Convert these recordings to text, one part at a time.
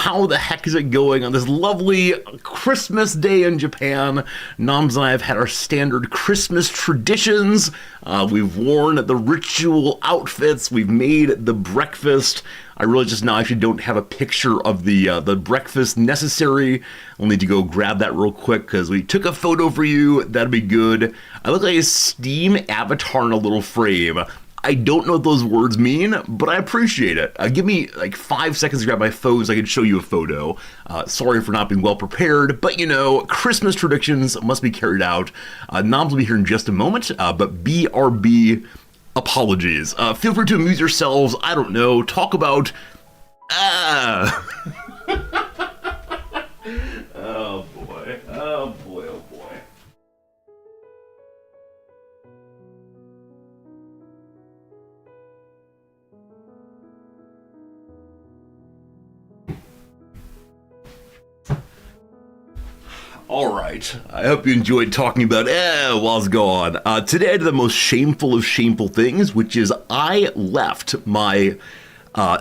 how the heck is it going on this lovely Christmas day in Japan? Noms and I have had our standard Christmas traditions. We've worn the ritual outfits. We've made the breakfast. I realize just now I actually don't have a picture of the breakfast necessary. I'll need to go grab that real quick because we took a photo for you. That'd be good. I look like a Steam avatar in a little frame. I don't know what those words mean, but I appreciate it. Give me like 5 seconds to grab my phone so I can show you a photo. Sorry for not being well prepared, but you know, Christmas traditions must be carried out. Noms will be here in just a moment, but BRB, apologies. Feel free to amuse yourselves. I don't know. Talk about... Oh boy. Oh boy. Oh boy. All right, I hope you enjoyed talking about while it's gone. Today I did the most shameful of shameful things, which is I left my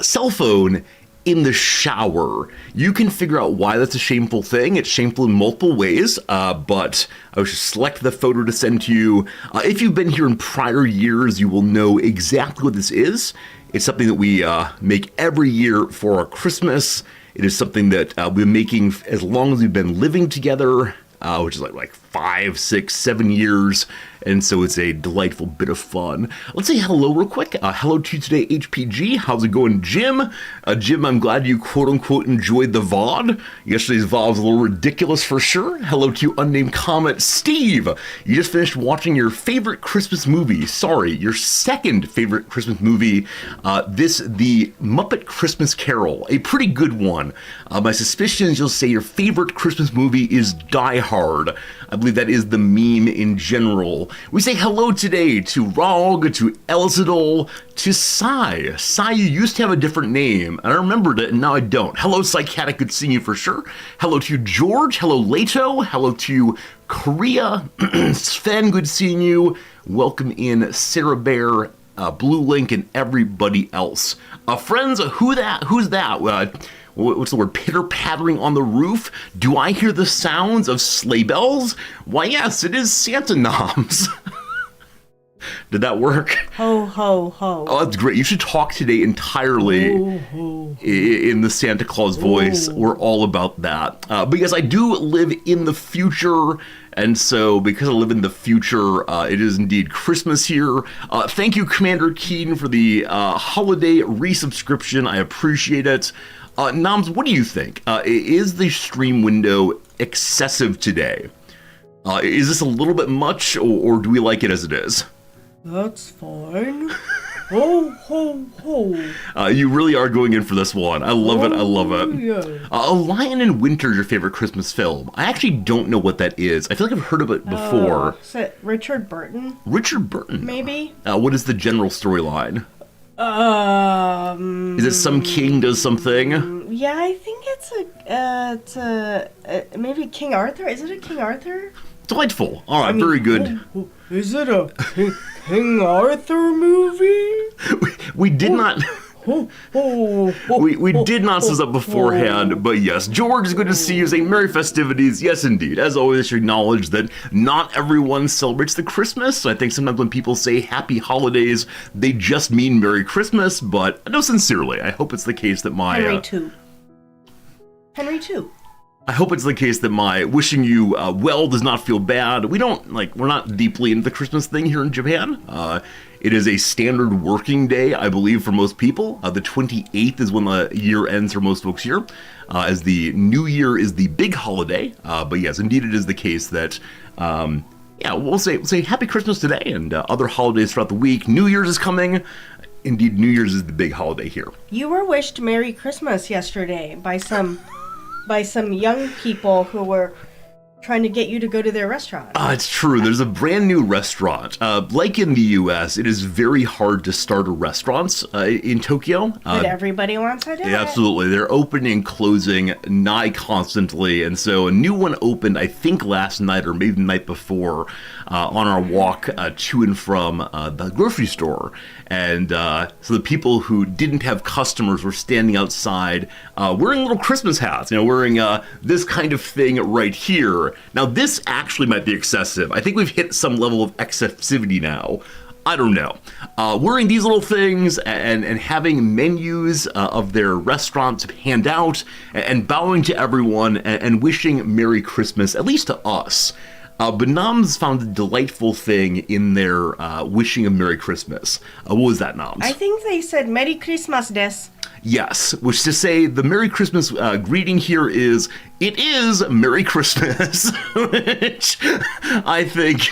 cell phone in the shower. You can figure out why that's a shameful thing. It's shameful in multiple ways, but I should select the photo to send to you. If you've been here in prior years, you will know exactly what this is. It's something that we make every year for our Christmas. It is something that we've been making as long as we've been living together, which is like 5, 6, 7 years. And so it's a delightful bit of fun. Let's say hello real quick. Hello to you today, HPG. How's it going, Jim? Jim, I'm glad you quote-unquote enjoyed the VOD. Yesterday's VOD was a little ridiculous for sure. Hello to you, unnamed comment, Steve. You just finished watching your favorite Christmas movie. Sorry, your second favorite Christmas movie. The Muppet Christmas Carol, a pretty good one. My suspicion is you'll say your favorite Christmas movie is Die Hard. I believe that is the meme in general. We say hello today to Rog, to Elzadol, to Sai. Sai, you used to have a different name, and I remembered it, and now I don't. Hello, Psychatic, good seeing you for sure. Hello to George. Hello, Leto. Hello to Korea. Sven, good seeing you. Welcome in Sarah Bear, Blue Link, and everybody else. Friends, who's that? What's the word? Pitter-pattering on the roof? Do I hear the sounds of sleigh bells? Why, yes, it is Santa Noms. Did that work? Ho, ho, ho. Oh, that's great. You should talk today entirely in the Santa Claus voice. We're all about that. Because I do live in the future, and so because I live in the future, it is indeed Christmas here. Thank you, Commander Keen, for the holiday resubscription. I appreciate it. Noms, what do you think? Is the stream window excessive today? Is this a little bit much, or do we like it as it is? That's fine. Ho, ho, ho. You really are going in for this one. I love it. I love it. Yeah. A Lion in Winter is your favorite Christmas film. I actually don't know what that is. I feel like I've heard of it before. Is it Richard Burton? Richard Burton? Maybe? What is the general storyline? Is it some king does something? Yeah, I think it's maybe King Arthur. Is it a King Arthur? Delightful. All right, very good. Is it a King Arthur movie? We did not. We did not set this up beforehand, but yes, George, is good to see you. Saying Merry Festivities. Yes, indeed. As always, I should acknowledge that not everyone celebrates the Christmas. So I think sometimes when people say Happy Holidays, they just mean Merry Christmas. But no, sincerely, I hope it's the case that my Henry II. I hope it's the case that my wishing you well does not feel bad. We're not deeply into the Christmas thing here in Japan. It is a standard working day, I believe, for most people. The 28th is when the year ends for most folks here, as the New Year is the big holiday. But yes, indeed, it is the case that, we'll say Happy Christmas today and other holidays throughout the week. New Year's is coming. Indeed, New Year's is the big holiday here. You were wished Merry Christmas yesterday by some young people who were trying to get you to go to their restaurant. It's true. There's a brand new restaurant. Like in the U.S., it is very hard to start a restaurant in Tokyo. But everybody wants to do it. Absolutely. They're opening and closing nigh constantly. And so a new one opened, I think, last night or maybe the night before on our walk to and from the grocery store. And so the people who didn't have customers were standing outside wearing little Christmas hats, wearing this kind of thing right here. Now, this actually might be excessive. I think we've hit some level of excessivity now. I don't know. Wearing these little things and having menus of their restaurant to hand out and bowing to everyone and wishing Merry Christmas, at least to us. But Noms found a delightful thing in their wishing a Merry Christmas. What was that, Noms? I think they said Merry Christmas des. Yes, which to say the Merry Christmas greeting here is, it is Merry Christmas, which I think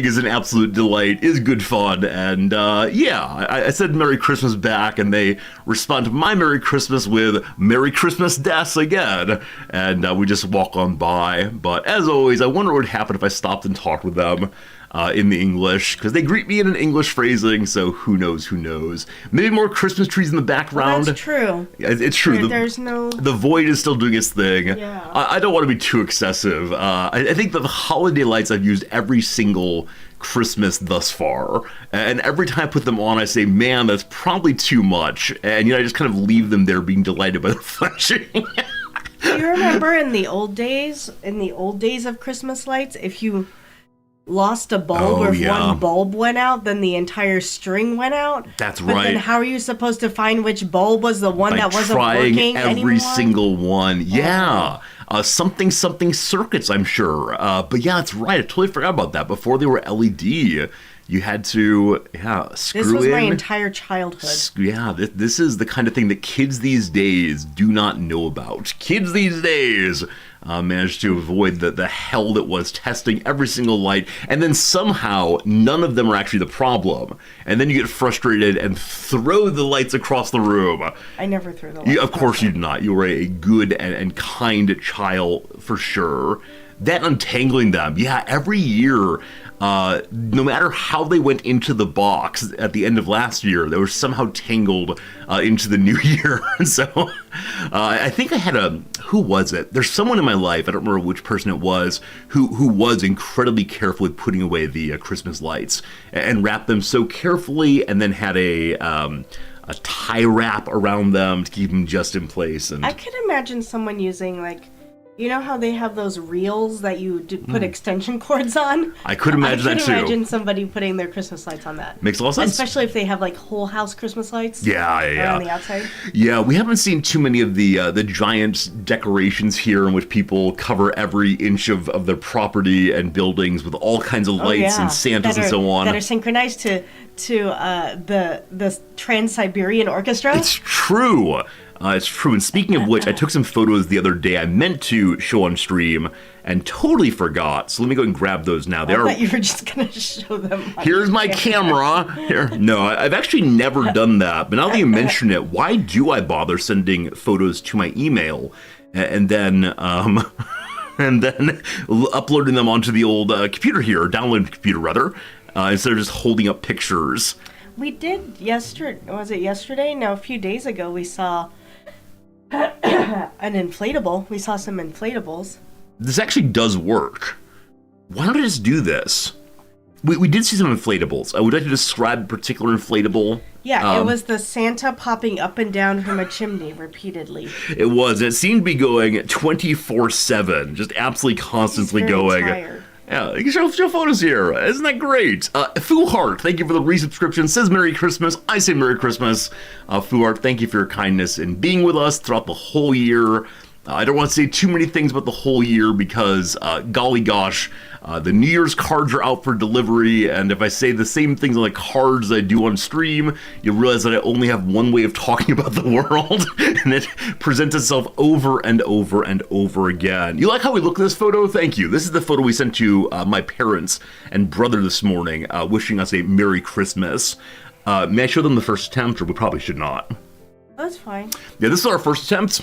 is an absolute delight, is good fun, and I said Merry Christmas back, and they respond to my Merry Christmas with Merry Christmas des again, and we just walk on by. But as always, I wonder what would happen if I stopped and talked with them. In the English, because they greet me in an English phrasing, so who knows. Maybe more Christmas trees in the background. Well, that's true. It's true. There's no... The void is still doing its thing. Yeah. I don't want to be too excessive. I think that the holiday lights I've used every single Christmas thus far, and every time I put them on, I say, man, that's probably too much, and I just kind of leave them there being delighted by the flashing. Do you remember in the old days of Christmas lights, if you lost a bulb or if one bulb went out, then the entire string went out? That's but right. Then how are you supposed to find which bulb was the one that wasn't working every anymore? single one. Yeah. Something circuits, I'm sure. But yeah, that's right. I totally forgot about that. Before they were LED, you had to, screw in. This was my entire childhood. This is the kind of thing that kids these days do not know about. Kids these days managed to avoid the hell that was testing every single light, and then somehow none of them are actually the problem. And then you get frustrated and throw the lights across the room. I never threw the lights. Of course you did not. You were a good and kind child for sure. That untangling them, every year, no matter how they went into the box at the end of last year, they were somehow tangled into the new year. So I think I had who was it? There's someone in my life, I don't remember which person it was, who was incredibly careful with putting away the Christmas lights and wrapped them so carefully, and then had a tie wrap around them to keep them just in place. And I could imagine someone using, you know how they have those reels that you put extension cords on? I could imagine that too. I could imagine somebody putting their Christmas lights on that. Makes a lot of sense. Especially if they have whole house Christmas lights. Yeah. On the outside. Yeah, we haven't seen too many of the giant decorations here in which people cover every inch of their property and buildings with all kinds of lights and Santas and so on. That are synchronized to the Trans-Siberian Orchestra. It's true. It's true. And speaking of which, I took some photos the other day I meant to show on stream and totally forgot. So let me go and grab those now. I thought you were just going to show them. Here's my camera. Here. No, I've actually never done that. But now that you mention it, why do I bother sending photos to my email and then uploading them onto the old computer here, or downloading the computer rather, instead of just holding up pictures? We did yesterday. Was it yesterday? No, a few days ago we saw an inflatable. We saw some inflatables. This actually does work. Why don't I just do this? We did see some inflatables. Would you like to describe a particular inflatable? Yeah, it was the Santa popping up and down from a chimney repeatedly. It was. It seemed to be going 24/7, just absolutely constantly going. Tired. Yeah, you can show photos here. Isn't that great? Foo Heart, thank you for the resubscription. Says Merry Christmas. I say Merry Christmas. Foo Heart, thank you for your kindness in being with us throughout the whole year. I don't want to say too many things about the whole year because, golly gosh, the New Year's cards are out for delivery, and if I say the same things on the cards I do on stream, you'll realize that I only have one way of talking about the world, and it presents itself over and over and over again. You like how we look at this photo? Thank you. This is the photo we sent to my parents and brother this morning, wishing us a Merry Christmas. May I show them the first attempt, or we probably should not? That's fine. Yeah, this is our first attempt.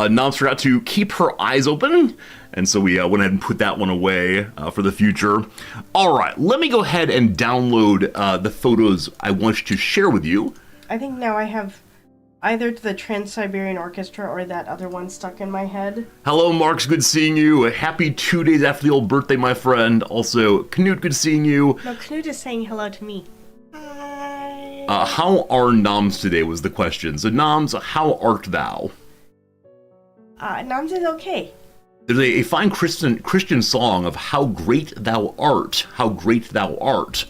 Noms forgot to keep her eyes open, and so we went ahead and put that one away for the future. All right, let me go ahead and download the photos I want to share with you. I think now I have either the Trans-Siberian Orchestra or that other one stuck in my head. Hello, Marks. Good seeing you. Happy 2 days after the old birthday, my friend. Also, Knut, good seeing you. No, Knut is saying hello to me. How are Noms today was the question. So, Noms, how art thou? Noms is okay. There's a fine Christian song of how great thou art, how great thou art.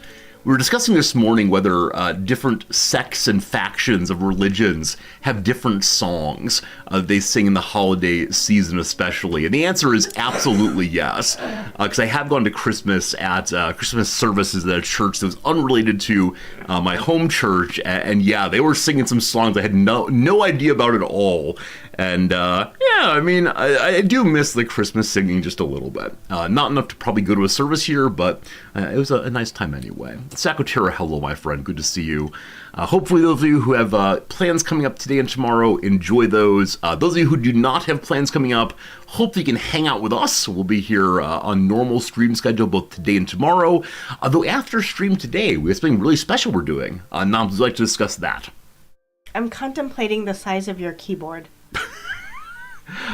We were discussing this morning whether different sects and factions of religions have different songs they sing in the holiday season especially. And the answer is absolutely yes. Because I have gone to Christmas at Christmas services at a church that was unrelated to my home church. And yeah, they were singing some songs I had no idea about at all. And yeah, I mean, I do miss the Christmas singing just a little bit. Not enough to probably go to a service here, but it was a nice time anyway. Sakotera, hello, my friend. Good to see you. Hopefully those of you who have plans coming up today and tomorrow, enjoy those. Those of you who do not have plans coming up, hopefully you can hang out with us. We'll be here on normal stream schedule both today and tomorrow. Though after stream today, we have something really special we're doing. Noms, would you like to discuss that? I'm contemplating the size of your keyboard.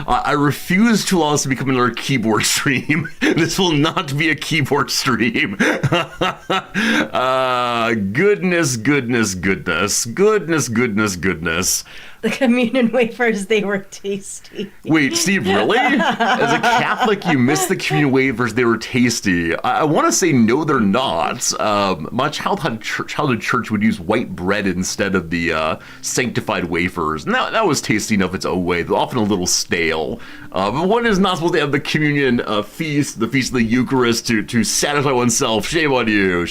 I refuse to allow this to become another keyboard stream. This will not be a keyboard stream. Goodness. The communion wafers, they were tasty. Wait, Steve, really? As a Catholic, you missed the communion wafers. They were tasty. I want to say no, they're not. My childhood church would use white bread instead of the sanctified wafers. And that was tasty enough its own way, though often a little stale. But one is not supposed to have the communion feast, the feast of the Eucharist, to satisfy oneself. Shame on you.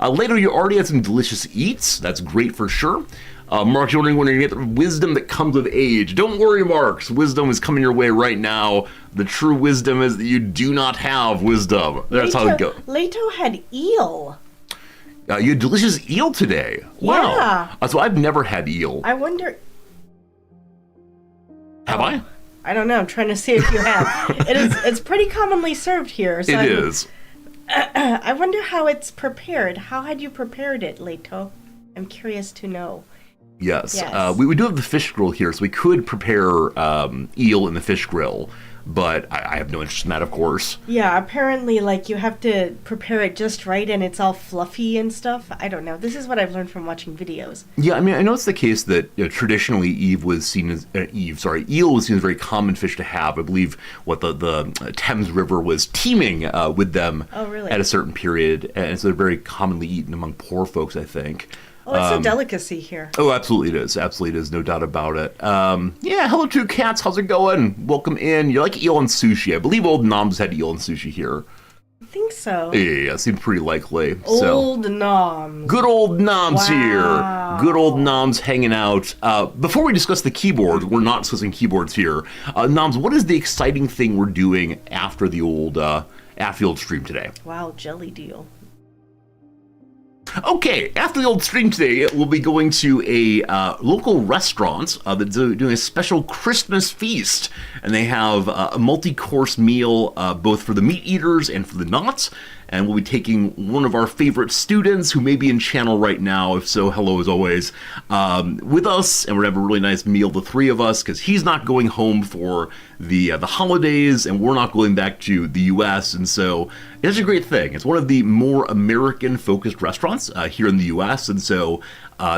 Later, you already had some delicious eats. That's great for sure. Mark, you're wondering when you get the wisdom that comes with age. Don't worry, Marks. Wisdom is coming your way right now. The true wisdom is that you do not have wisdom. That's how it goes. Leto had eel. You had delicious eel today. Wow. Yeah. So I've never had eel. I wonder... Have I? I don't know. I'm trying to see if you have. It's pretty commonly served here. So it is. I wonder how it's prepared. How had you prepared it, Leto? I'm curious to know. Yes. We do have the fish grill here, so we could prepare eel in the fish grill, but I have no interest in that, of course. Yeah, apparently, you have to prepare it just right, and it's all fluffy and stuff. I don't know. This is what I've learned from watching videos. Yeah, I mean, I know it's the case that traditionally eel was seen as a very common fish to have. I believe the Thames River was teeming with them at a certain period, and so they're very commonly eaten among poor folks, I think. Oh, it's a delicacy here. Oh, absolutely it is. Absolutely it is. No doubt about it. Yeah, hello, two cats. How's it going? Welcome in. You like eel and sushi. I believe old Noms had eel and sushi here. I think so. Yeah, seems pretty likely. Old Noms. Good old Noms here. Good old Noms hanging out. Before we discuss the keyboard, we're not discussing keyboards here. Noms, what is the exciting thing we're doing after the old stream today? Wow, jelly deal. Okay, after the old stream today, we'll be going to a local restaurant that's doing a special Christmas feast. And they have a multi-course meal both for the meat eaters and for the knots. And we'll be taking one of our favorite students who may be in channel right now. If so, hello as always, with us. And we're going to have a really nice meal, the three of us, because he's not going home for the holidays and we're not going back to the U.S. And so it's a great thing. It's one of the more American-focused restaurants here in the U.S. And so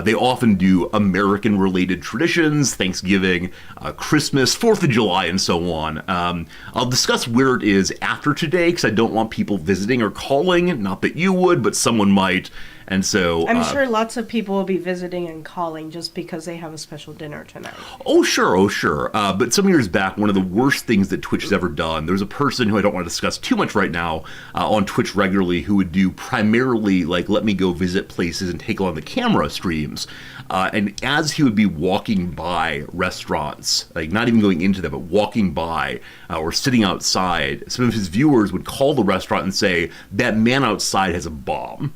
they often do American-related traditions, Thanksgiving, Christmas, 4th of July, and so on. I'll discuss where it is after today because I don't want people visiting or calling. Not that you would, but someone might. And so I'm sure lots of people will be visiting and calling just because they have a special dinner tonight. Oh, sure. But some years back, one of the worst things that Twitch has ever done, there was a person who I don't want to discuss too much right now on Twitch regularly who would do primarily let me go visit places and take on the camera streams. And as he would be walking by restaurants, not even going into them, but walking by or sitting outside, some of his viewers would call the restaurant and say, that man outside has a bomb.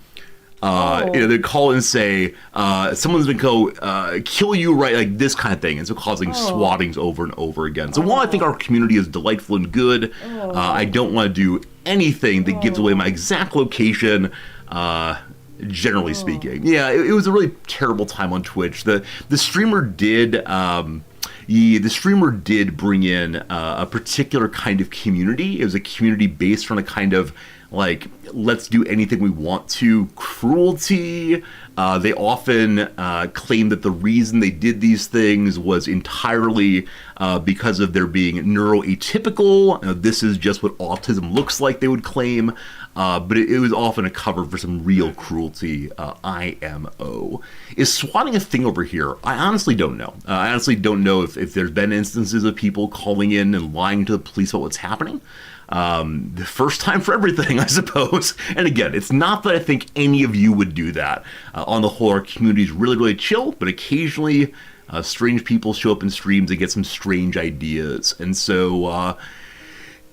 They call and say, someone's going to go kill you, right? Like this kind of thing. And so causing swattings over and over again. So while I think our community is delightful and good, I don't want to do anything that gives away my exact location, generally speaking. Yeah, it was a really terrible time on Twitch. The streamer did... the streamer did bring in a particular kind of community. It was a community based on a kind of, like, let's do anything we want to cruelty. They often claim that the reason they did these things was entirely because of their being neuroatypical. This is just what autism looks like, they would claim. But it was often a cover for some real cruelty, IMO. Is swatting a thing over here? I honestly don't know. I honestly don't know if there's been instances of people calling in and lying to the police about what's happening. The first time for everything, I suppose. And again, it's not that I think any of you would do that. On the whole, our community is really, really chill, but occasionally strange people show up in streams and get some strange ideas. And so...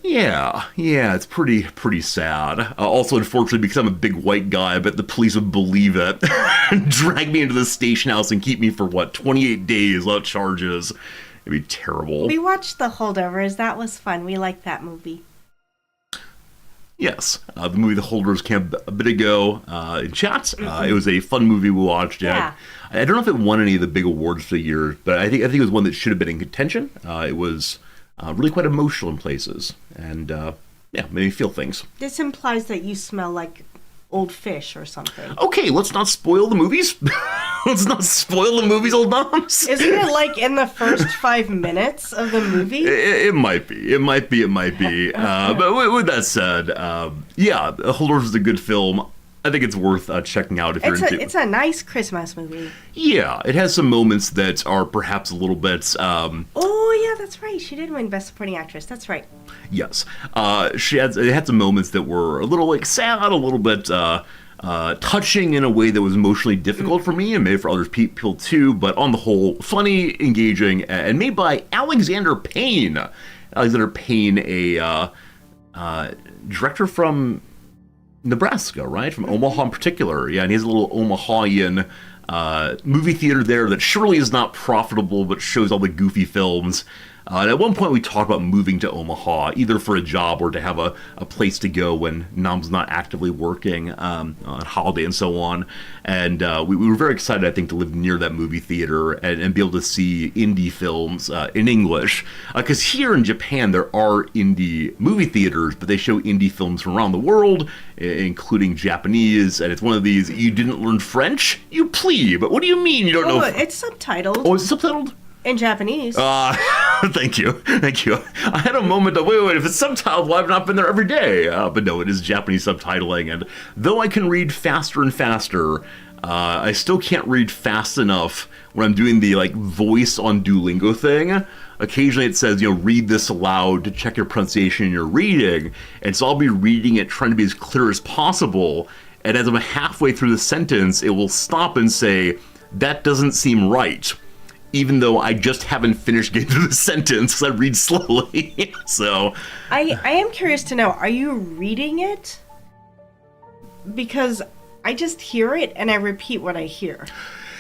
Yeah, it's pretty sad. Also, unfortunately, because I'm a big white guy, I bet the police would believe it. Drag me into the station house and keep me for, 28 days without charges. It'd be terrible. We watched The Holdovers. That was fun. We liked that movie. Yes, the movie The Holdovers came a bit ago in chat. It was a fun movie we watched. Yeah. I don't know if it won any of the big awards for the year, but I think it was one that should have been in contention. It was... really quite emotional in places, and made me feel things. This implies that you smell like old fish or something. Okay, let's not spoil the movies. Let's not spoil the movies, old noms. Isn't it like in the first 5 minutes of the movie? It might be. It might be. But with that said, Holdovers is a good film. I think it's worth checking out if you're into it. It's a nice Christmas movie. Yeah, it has some moments that are perhaps a little bit... Oh, yeah, that's right. She did win Best Supporting Actress. That's right. Yes. It had some moments that were a little, sad, a little bit touching in a way that was emotionally difficult for me, and maybe for other people too, but on the whole, funny, engaging, and made by Alexander Payne. Alexander Payne, a director from... Nebraska, right? From Omaha in particular. Yeah, and he has a little Omahayan movie theater there that surely is not profitable, but shows all the goofy films. And at one point we talked about moving to Omaha, either for a job or to have a place to go when Nom's not actively working on holiday and so on. And we were very excited, I think, to live near that movie theater and be able to see indie films in English. Because here in Japan, there are indie movie theaters, but they show indie films from around the world, including Japanese. And it's one of these, you didn't learn French? You plebe. What do you mean you don't know? It's subtitled. Oh, is it subtitled? In Japanese. Thank you. I had a moment of, wait, if it's subtitled, well, I've not been there every day. But no, it is Japanese subtitling. And though I can read faster and faster, I still can't read fast enough when I'm doing the, voice on Duolingo thing. Occasionally it says, read this aloud to check your pronunciation in your reading. And so I'll be reading it, trying to be as clear as possible. And as I'm halfway through the sentence, it will stop and say, that doesn't seem right. Even though I just haven't finished getting through the sentence because I read slowly. So I am curious to know, are you reading it? Because I just hear it and I repeat what I hear.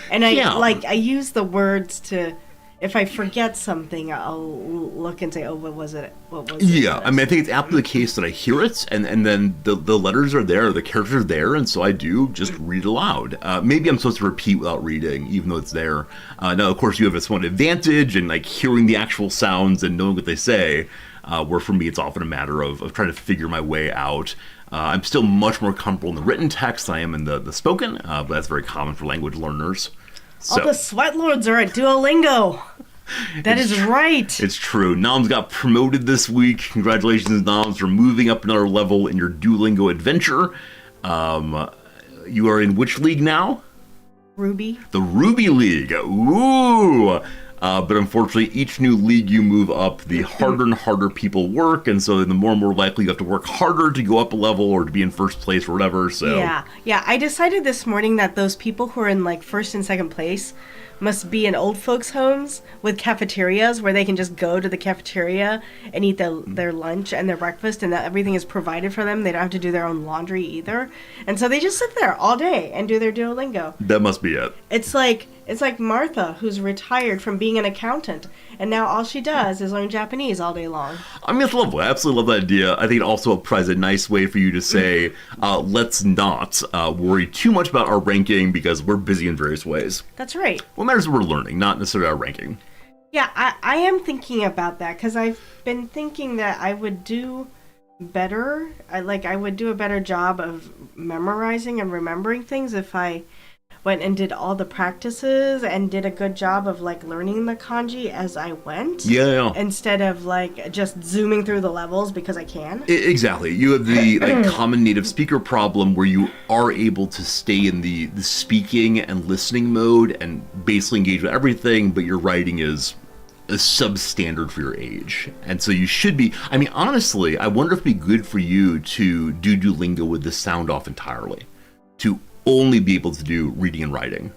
And I use the words to, if I forget something, I'll look and say, oh, what was it? Yeah, I mean, I think it's aptly the case that I hear it, and then the letters are there, the characters are there, and so I do just read aloud. Maybe I'm supposed to repeat without reading, even though it's there. Now, of course, you have this one advantage in, hearing the actual sounds and knowing what they say, where for me, it's often a matter of trying to figure my way out. I'm still much more comfortable in the written text than I am in the spoken, but that's very common for language learners. So. All the sweat lords are at Duolingo. That is right. It's true. Noms got promoted this week. Congratulations, Noms, for moving up another level in your Duolingo adventure. You are in which league now? Ruby. The Ruby League. Ooh. But unfortunately, each new league you move up, the harder and harder people work, and so the more and more likely you have to work harder to go up a level or to be in first place or whatever. So yeah. I decided this morning that those people who are in first and second place must be in old folks' homes with cafeterias where they can just go to the cafeteria and eat their lunch and their breakfast, and that everything is provided for them. They don't have to do their own laundry either. And so they just sit there all day and do their Duolingo. That must be it. It's like Martha, who's retired from being an accountant, and now all she does is learn Japanese all day long. I mean, it's lovely. I absolutely love that idea. I think it also provides a nice way for you to say, let's not worry too much about our ranking because we're busy in various ways. That's right. What matters is we're learning, not necessarily our ranking. Yeah, I am thinking about that because I've been thinking that I would do better. I would do a better job of memorizing and remembering things if I went and did all the practices and did a good job of learning the kanji as I went. Yeah. Instead of just zooming through the levels because I can. Exactly. You have the common native speaker problem where you are able to stay in the speaking and listening mode and basically engage with everything, but your writing is a substandard for your age. And so you should be, I mean, honestly, I wonder if it'd be good for you to do Duolingo with the sound off entirely. To only be able to do reading and writing.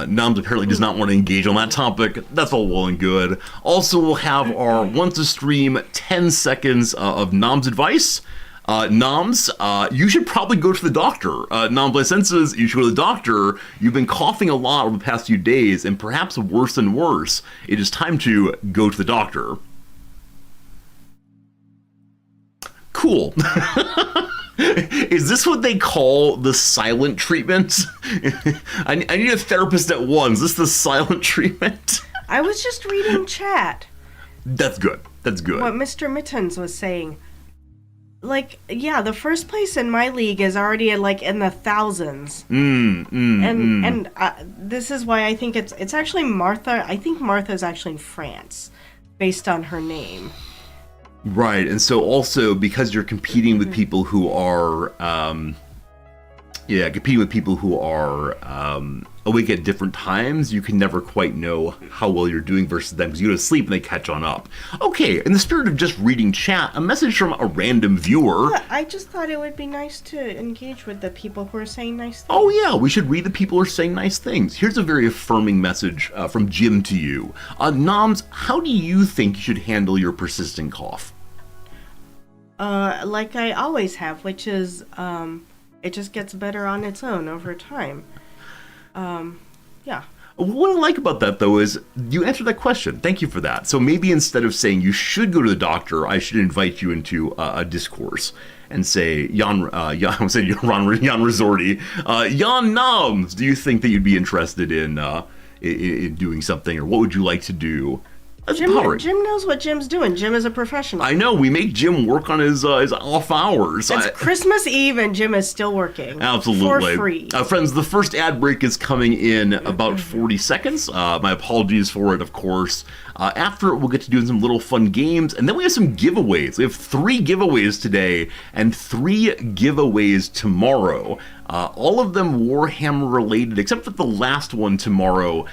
Noms apparently does not want to engage on that topic. That's all well and good. Also, we'll have our once a stream 10 seconds of Noms advice. Noms, you should probably go to the doctor. Nom senses, you should go to the doctor. You've been coughing a lot over the past few days, and perhaps worse and worse. It is time to go to the doctor. Cool. Is this what they call the silent treatment? I need a therapist at once. Is this the silent treatment? I was just reading chat. That's good. That's good. What Mr. Mittens was saying. The first place in my league is already in the thousands. And this is why I think it's actually Martha. I think Martha's actually in France, based on her name. Right, and so also because you're competing with people who are, awake at different times, you can never quite know how well you're doing versus them because you go to sleep and they catch on up. Okay, in the spirit of just reading chat, a message from a random viewer. Yeah, I just thought it would be nice to engage with the people who are saying nice things. Oh yeah, we should read the people who are saying nice things. Here's a very affirming message from Jim to you. Noms, how do you think you should handle your persistent cough? Like I always have, which is, it just gets better on its own over time. Yeah. What I like about that, though, is you answered that question. Thank you for that. So maybe instead of saying you should go to the doctor, I should invite you into a discourse and say, Jan Resorti, Jan Noms, do you think that you'd be interested in doing something, or what would you like to do? Jim knows what Jim's doing. Jim is a professional. I know. We make Jim work on his off hours. It's Christmas Eve and Jim is still working. Absolutely. For free. Friends, the first ad break is coming in about 40 seconds. My apologies for it, of course. After it, we'll get to doing some little fun games, and then we have some giveaways. We have 3 giveaways today and 3 giveaways tomorrow. All of them Warhammer related, except for the last one tomorrow,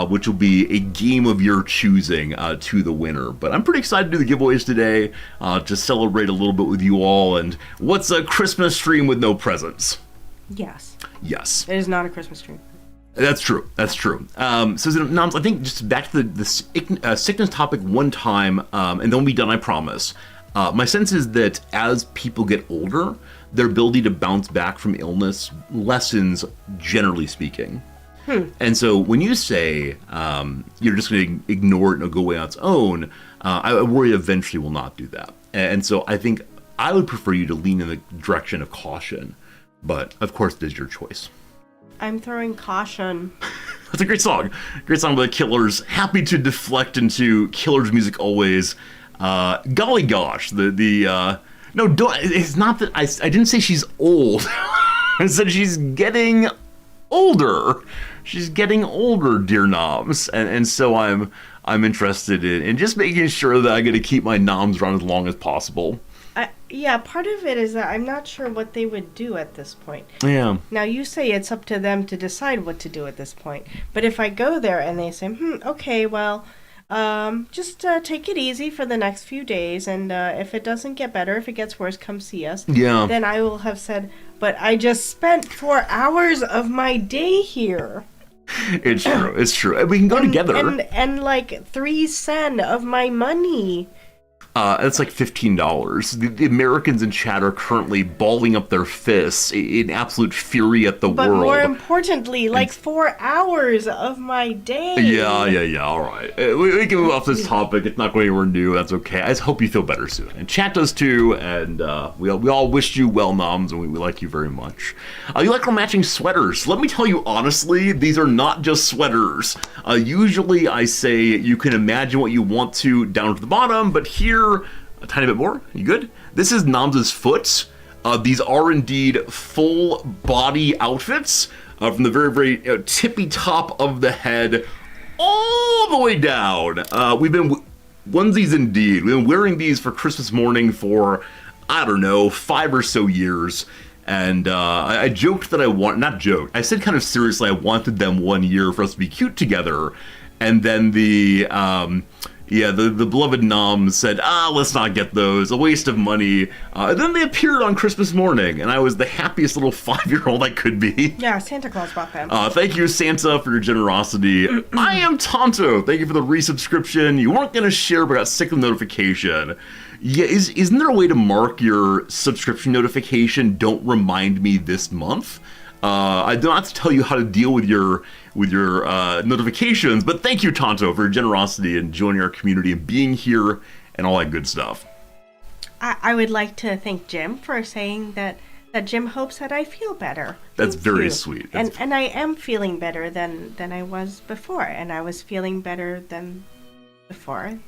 which will be a game of your choosing to the winner. But I'm pretty excited to do the giveaways today to celebrate a little bit with you all. And what's a Christmas stream with no presents? Yes. Yes. It is not a Christmas stream. That's true. That's true. So, Noms, I think just back to the sickness topic one time, and then we'll be done, I promise. My sense is that as people get older, their ability to bounce back from illness lessens, generally speaking. And so when you say you're just going to ignore it and it'll go away on its own, I worry eventually will not do that. And so I think I would prefer you to lean in the direction of caution. But, of course, it is your choice. I'm throwing caution. That's a great song. Great song by the Killers. Happy to deflect into Killers music always. Golly gosh, no, it's not that I didn't say she's old. I said she's getting older. She's getting older, dear Noms, and so I'm interested in just making sure that I get to keep my Noms around as long as possible. Yeah, part of it is that I'm not sure what they would do at this point. Yeah. Now, you say it's up to them to decide what to do at this point. But if I go there and they say, okay, well, Just take it easy for the next few days, and if it doesn't get better, if it gets worse, come see us. Yeah. Then I will have said, but I just spent 4 hours of my day here. It's true. It's true. We can go together. And like 3 cents of my money. That's like $15. The Americans in chat are currently balling up their fists in absolute fury at the world. But more importantly, like 4 hours of my day. Yeah. All right. We can move off this topic. It's not going anywhere new. That's okay. I just hope you feel better soon. And chat does too. And we all wish you well, Noms, and we like you very much. You like our matching sweaters. Let me tell you honestly, these are not just sweaters. Usually I say you can imagine what you want to down to the bottom, but here, a tiny bit more. You good? This is Noms' foot. These are indeed full body outfits from the very, very tippy top of the head all the way down. We've been onesies indeed. We've been wearing these for Christmas morning for, I don't know, 5 or so years. And I joked that not joked, I said kind of seriously I wanted them one year for us to be cute together. And then the beloved Nom said, let's not get those, a waste of money. And then they appeared on Christmas morning, and I was the happiest little 5-year-old I could be. Yeah, Santa Claus bought them. Thank you, Santa, for your generosity. I am Tonto. Thank you for the resubscription. You weren't going to share, but got sick of the notification. Yeah, isn't there a way to mark your subscription notification, don't remind me this month? I don't have to tell you how to deal with your notifications, but thank you, Tonto, for your generosity and joining our community and being here and all that good stuff. I would like to thank Jim for saying that Jim hopes that I feel better. That's very sweet. And I am feeling better than I was before, and I was feeling better than before.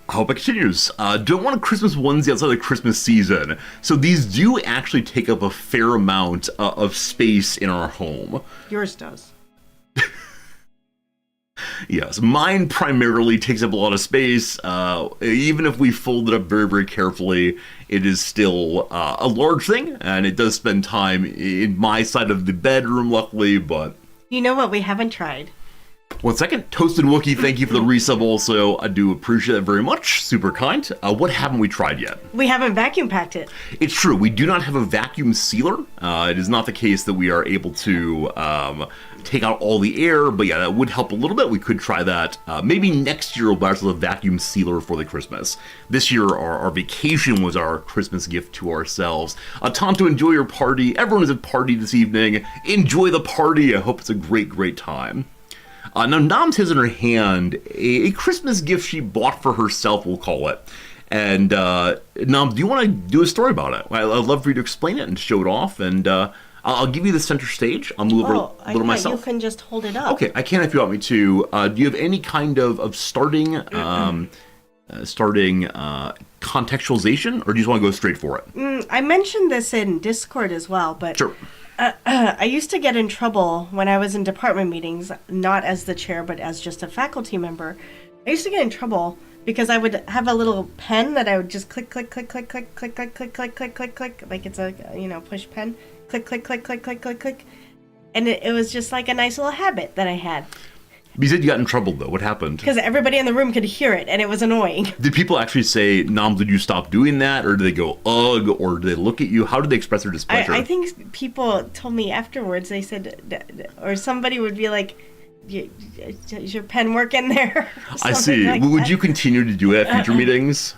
I hope it continues. Don't want a Christmas onesie outside the Christmas season. So these do actually take up a fair amount of space in our home. Yours does. Yes, mine primarily takes up a lot of space. Even if we fold it up very, very carefully, it is still a large thing, and it does spend time in my side of the bedroom, luckily, but... You know what we haven't tried? 1 second. Toasted Wookie, thank you for the resub also. I do appreciate it very much. Super kind. What haven't we tried yet? We haven't vacuum packed it. It's true. We do not have a vacuum sealer. It is not the case that we are able to take out all the air, but yeah, that would help a little bit. We could try that. Maybe next year we'll buy ourselves a vacuum sealer for the Christmas. This year, our vacation was our Christmas gift to ourselves. Tonto, enjoy your party. Everyone is at party this evening. Enjoy the party. I hope it's a great, great time. Now, Noms has in her hand a Christmas gift she bought for herself, we'll call it. And, Noms, do you want to do a story about it? I'd love for you to explain it and show it off, and I'll give you the center stage. I'll move over a little myself. You can just hold it up. Okay, I can if you want me to. Do you have any kind of starting contextualization, or do you just want to go straight for it? I mentioned this in Discord as well, but... Sure. I used to get in trouble when I was in department meetings, not as the chair, but as just a faculty member. I used to get in trouble because I would have a little pen that I would just click, click, click, click, click, click, click, click, click, click, click, click, like it's a, push pen. Click, click, click, click, click, click, click. And it was just like a nice little habit that I had. You said you got in trouble, though. What happened? Because everybody in the room could hear it, and it was annoying. Did people actually say, Nom, did you stop doing that? Or did they go, ugh? Or did they look at you? How did they express their displeasure? I think people told me afterwards, they said, or somebody would be like, is your pen working there? I see. Like would you continue to do it at future meetings?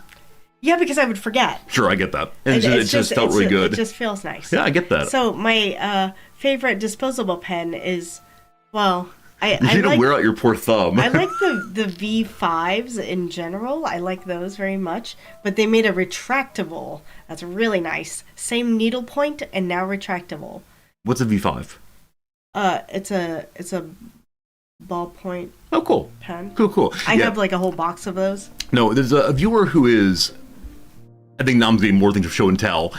Yeah, because I would forget. Sure, I get that. And it just felt really good. It just feels nice. Yeah, I get that. So my favorite disposable pen is, well... You need to wear out your poor thumb. I like the V5s in general. I like those very much. But they made a retractable. That's really nice. Same needle point and now retractable. What's a V5? It's a ballpoint. Oh, cool. Pen. Cool. I have like a whole box of those. No, there's a viewer who is... I think Nom's getting more things of show and tell.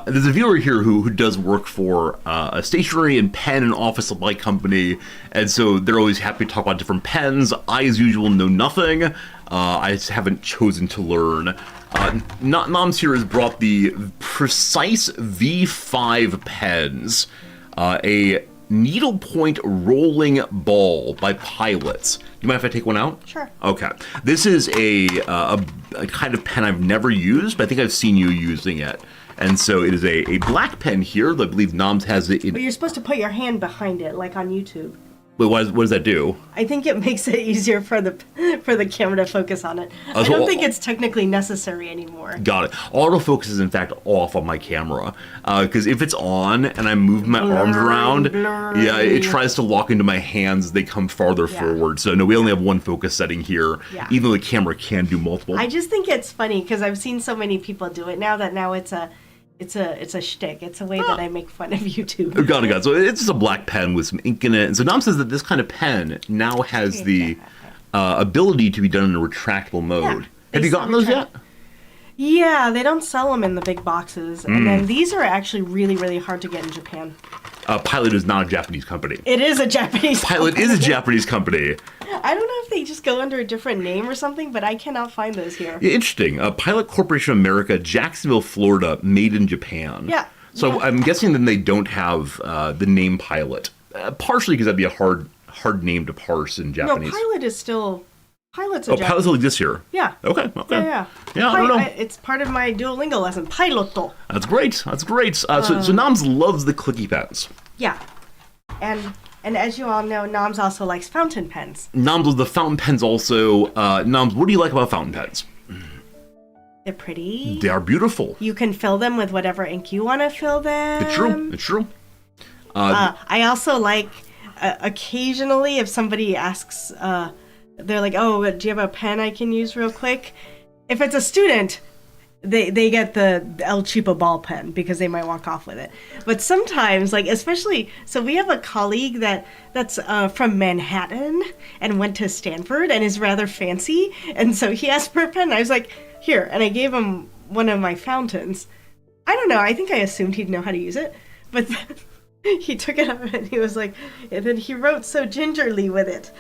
There's a viewer here who does work for a stationery and pen and office supply company, and so they're always happy to talk about different pens. I, as usual, know nothing. I just haven't chosen to learn. Nom's here has brought the Precise V5 pens, a Needlepoint Rolling Ball by Pilots. Do you mind if I take one out? Sure. Okay. This is a kind of pen I've never used, but I think I've seen you using it. And so it is a black pen here. I believe Noms has it in... But you're supposed to put your hand behind it, like on YouTube. Wait, what does that do? I think it makes it easier for the camera to focus on it. I don't think it's technically necessary anymore. Got it. Autofocus is in fact off on my camera because if it's on and I move my arms around, yeah, it tries to lock into my hands as they come farther forward. So no, we only have one focus setting here, even though the camera can do multiple. I just think it's funny because I've seen so many people do it now that now it's a shtick. It's a way that I make fun of YouTube. Got it. So it's just a black pen with some ink in it. And so Nam says that this kind of pen now has the ability to be done in a retractable mode. Yeah, have you gotten those yet? Yeah, they don't sell them in the big boxes. And then these are actually really, really hard to get in Japan. Pilot is not a Japanese company. It is a Japanese Pilot company. is a Japanese company. I don't know if they just go under a different name or something, but I cannot find those here. Yeah, interesting. Pilot Corporation of America, Jacksonville, Florida, made in Japan. Yeah. So I'm guessing then they don't have the name Pilot. Partially because that'd be a hard name to parse in Japanese. No, Pilot is still... Pilot's a Japanese. Pilot still exists here? Yeah. Okay. Yeah, I don't know. It's part of my Duolingo lesson. Piloto. That's great. So Noms loves the clicky pens. Yeah. And as you all know, Noms also likes fountain pens. Noms loves the fountain pens also. Noms, what do you like about fountain pens? They're pretty. They are beautiful. You can fill them with whatever ink you want to fill them. It's true. I also like, occasionally, if somebody asks... they're like, oh, do you have a pen I can use real quick? If it's a student, they get the El Cheapo ball pen because they might walk off with it. But sometimes, like especially, so we have a colleague that's from Manhattan and went to Stanford and is rather fancy. And so he asked for a pen. I was like, here. And I gave him one of my fountains. I don't know. I think I assumed he'd know how to use it. But he took it up and he was like, and then he wrote so gingerly with it.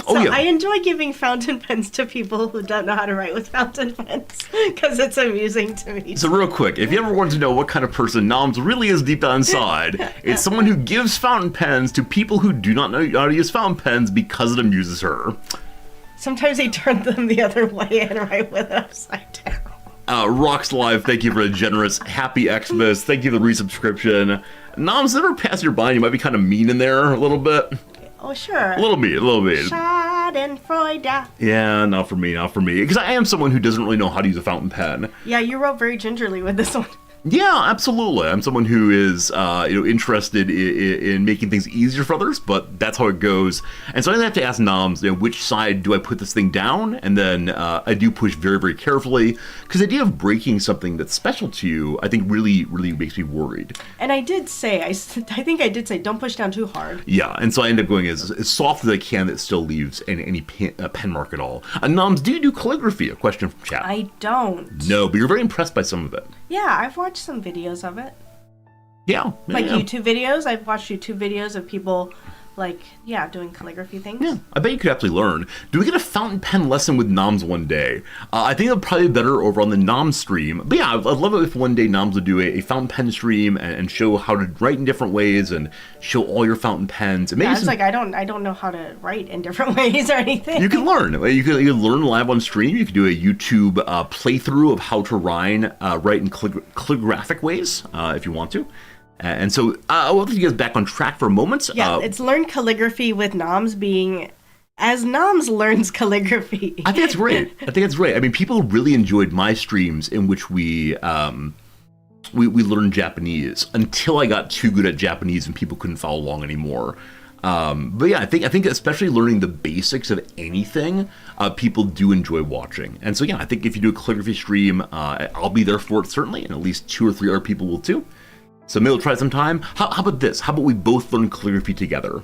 So I enjoy giving fountain pens to people who don't know how to write with fountain pens because it's amusing to me. So real quick, if you ever want to know what kind of person Noms really is deep down inside, it's someone who gives fountain pens to people who do not know how to use fountain pens because it amuses her. Sometimes he turned them the other way and write with it upside down. Rocks Live, thank you for a generous Happy Xmas. Thank you for the resubscription. Noms, ever pass your mind? You might be kind of mean in there a little bit. Oh, sure. A little bit. Schadenfreude. Yeah, not for me. Because I am someone who doesn't really know how to use a fountain pen. Yeah, you wrote very gingerly with this one. Yeah, absolutely. I'm someone who is, interested in making things easier for others, but that's how it goes. And so I have to ask Noms, which side do I put this thing down? And then I do push very, very carefully, because the idea of breaking something that's special to you, I think really, really makes me worried. And I did say, I think I did say, don't push down too hard. Yeah, and so I end up going as soft as I can that still leaves any pen mark at all. Noms, do you do calligraphy? A question from chat. I don't. No, but you're very impressed by some of it. Yeah, I've watched some videos of it. Yeah. YouTube videos. I've watched YouTube videos of people, doing calligraphy things. Yeah, I bet you could actually learn. Do we get a fountain pen lesson with Noms one day? I think it'll probably be better over on the Noms stream. But yeah, I'd love it if one day Noms would do a fountain pen stream and show how to write in different ways and show all your fountain pens. And maybe I don't know how to write in different ways or anything. You can learn. You can learn live on stream. You can do a YouTube playthrough of how to write in calligraphic ways if you want to. And so we'll take you guys back on track for a moment. Yeah, it's learn calligraphy with Noms being as Noms learns calligraphy. I think that's great. I mean, people really enjoyed my streams in which we learned Japanese until I got too good at Japanese and people couldn't follow along anymore. But yeah, I think especially learning the basics of anything, people do enjoy watching. And so yeah, I think if you do a calligraphy stream, I'll be there for it certainly, and at least 2 or 3 other people will too. So maybe we'll try some time. How about this? How about we both learn calligraphy together?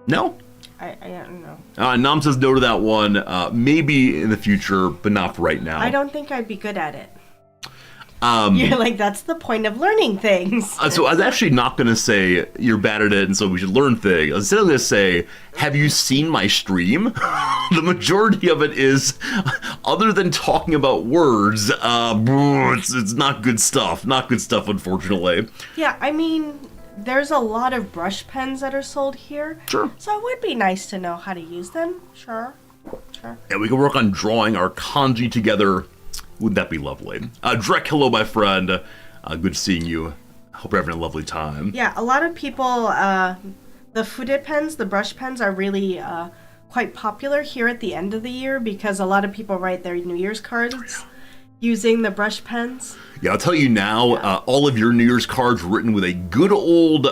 No? I don't know. Nam says no to that one. Maybe in the future, but not for right now. I don't think I'd be good at it. You're like, that's the point of learning things. So I was actually not going to say you're bad at it and so we should learn things. Instead, I'm going to say, have you seen my stream? The majority of it is, other than talking about words, it's not good stuff. Not good stuff, unfortunately. Yeah, I mean, there's a lot of brush pens that are sold here. Sure. So it would be nice to know how to use them. Sure. And we can work on drawing our kanji together. Wouldn't that be lovely? Drek, hello, my friend. Good seeing you. Hope you're having a lovely time. Yeah, a lot of people, the fude pens, the brush pens, are really quite popular here at the end of the year because a lot of people write their New Year's cards using the brush pens. Yeah, I'll tell you now, all of your New Year's cards written with a good old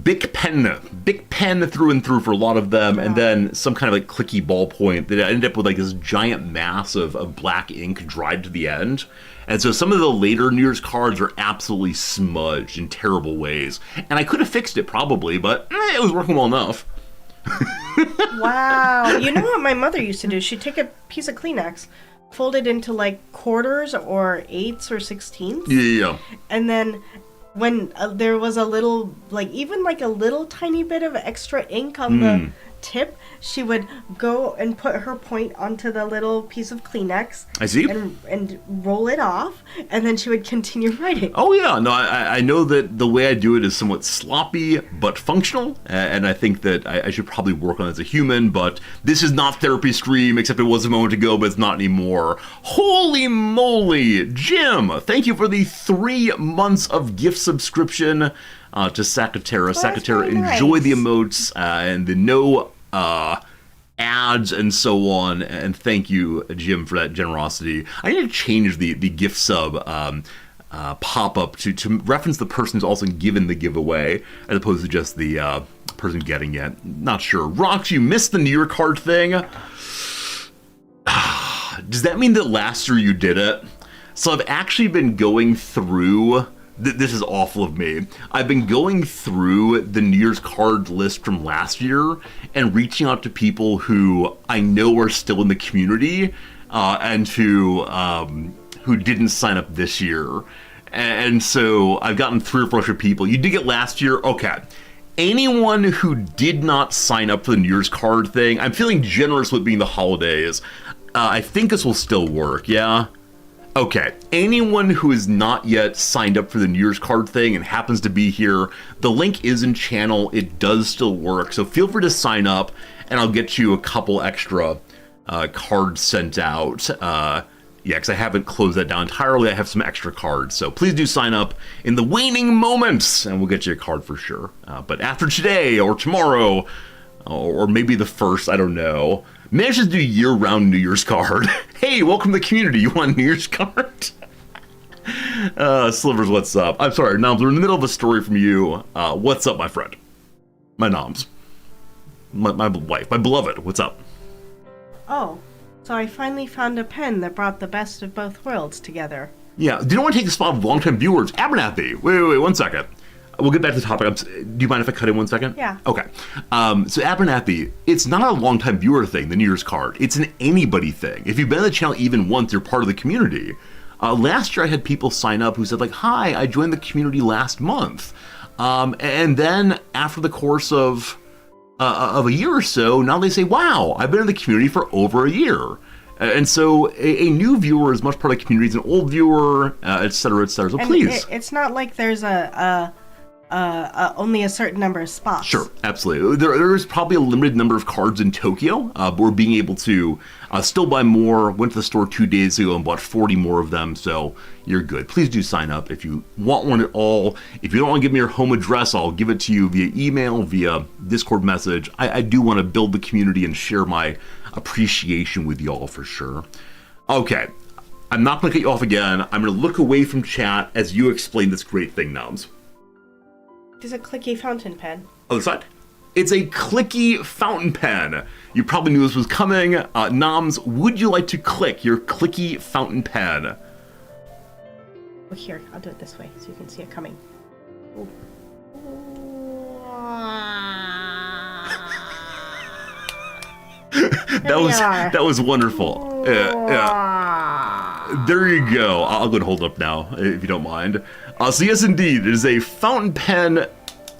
Bic pen through and through for a lot of them, and then some kind of like clicky ballpoint that ended up with like this giant mass of black ink dried to the end. And so some of the later New Year's cards are absolutely smudged in terrible ways. And I could have fixed it probably, but it was working well enough. Wow. You know what my mother used to do? She'd take a piece of Kleenex, fold it into like quarters or eighths or sixteenths. Yeah. And then when there was a little, like even like a little tiny bit of extra ink on the tip, she would go and put her point onto the little piece of Kleenex. I see. And roll it off, and then she would continue writing. Oh yeah, no, I know that the way I do it is somewhat sloppy but functional, and I think that I should probably work on it as a human, but this is not Therapy Stream, except it was a moment ago, but it's not anymore. Holy moly! Jim, thank you for the 3 months of gift subscription to Sakatera. Sakatera, enjoy the emotes and the no ads and so on, and thank you, Jim, for that generosity. I need to change the gift sub pop-up to reference the person who's also given the giveaway, as opposed to just the person getting it. Not sure. Rox, you missed the New Year card thing. Does that mean that last year you did it? So I've actually been going through... This is awful of me. I've been going through the New Year's card list from last year and reaching out to people who I know are still in the community and who didn't sign up this year. And so I've gotten 3 or 4 extra people. You did get last year? Okay. Anyone who did not sign up for the New Year's card thing, I'm feeling generous with being the holidays. I think this will still work, yeah? Okay, anyone who is not yet signed up for the New Year's card thing and happens to be here, the link is in channel. It does still work, so feel free to sign up, and I'll get you a couple extra cards sent out. Yeah, because I haven't closed that down entirely. I have some extra cards, so please do sign up in the waning moments, and we'll get you a card for sure. But after today, or tomorrow, or maybe the 1st, I don't know. Managed to do year-round New Year's card. Hey, welcome to the community. You want a New Year's card? Slivers, what's up? I'm sorry, Noms, we're in the middle of a story from you. What's up, my friend? My Noms. My wife, my beloved, what's up? Oh, so I finally found a pen that brought the best of both worlds together. Yeah, do you want to take the spot of long-time viewers? Abernathy, wait, 1 second. We'll get back to the topic. Do you mind if I cut in 1 second? Yeah. Okay. So Abernathy, it's not a long-time viewer thing, the New Year's card. It's an anybody thing. If you've been on the channel even once, you're part of the community. Last year I had people sign up who said like, hi, I joined the community last month. And then after the course of a year or so, now they say, wow, I've been in the community for over a year. And so a new viewer is much part of the community as an old viewer, et cetera, et cetera. So and please. It's not like there's only a certain number of spots. Sure, absolutely. There's probably a limited number of cards in Tokyo, but we're being able to still buy more. Went to the store 2 days ago and bought 40 more of them, so you're good. Please do sign up if you want one at all. If you don't want to give me your home address, I'll give it to you via email, via Discord message. I do want to build the community and share my appreciation with y'all for sure. Okay, I'm not going to cut you off again. I'm going to look away from chat as you explain this great thing, Noms. There's a clicky fountain pen. Other side. It's a clicky fountain pen. You probably knew this was coming. Noms, would you like to click your clicky fountain pen? Oh, here, I'll do it this way so you can see it coming. Ooh. That was wonderful. Yeah. There you go. I'll go and hold it up now, if you don't mind. So yes, indeed, it is a fountain pen,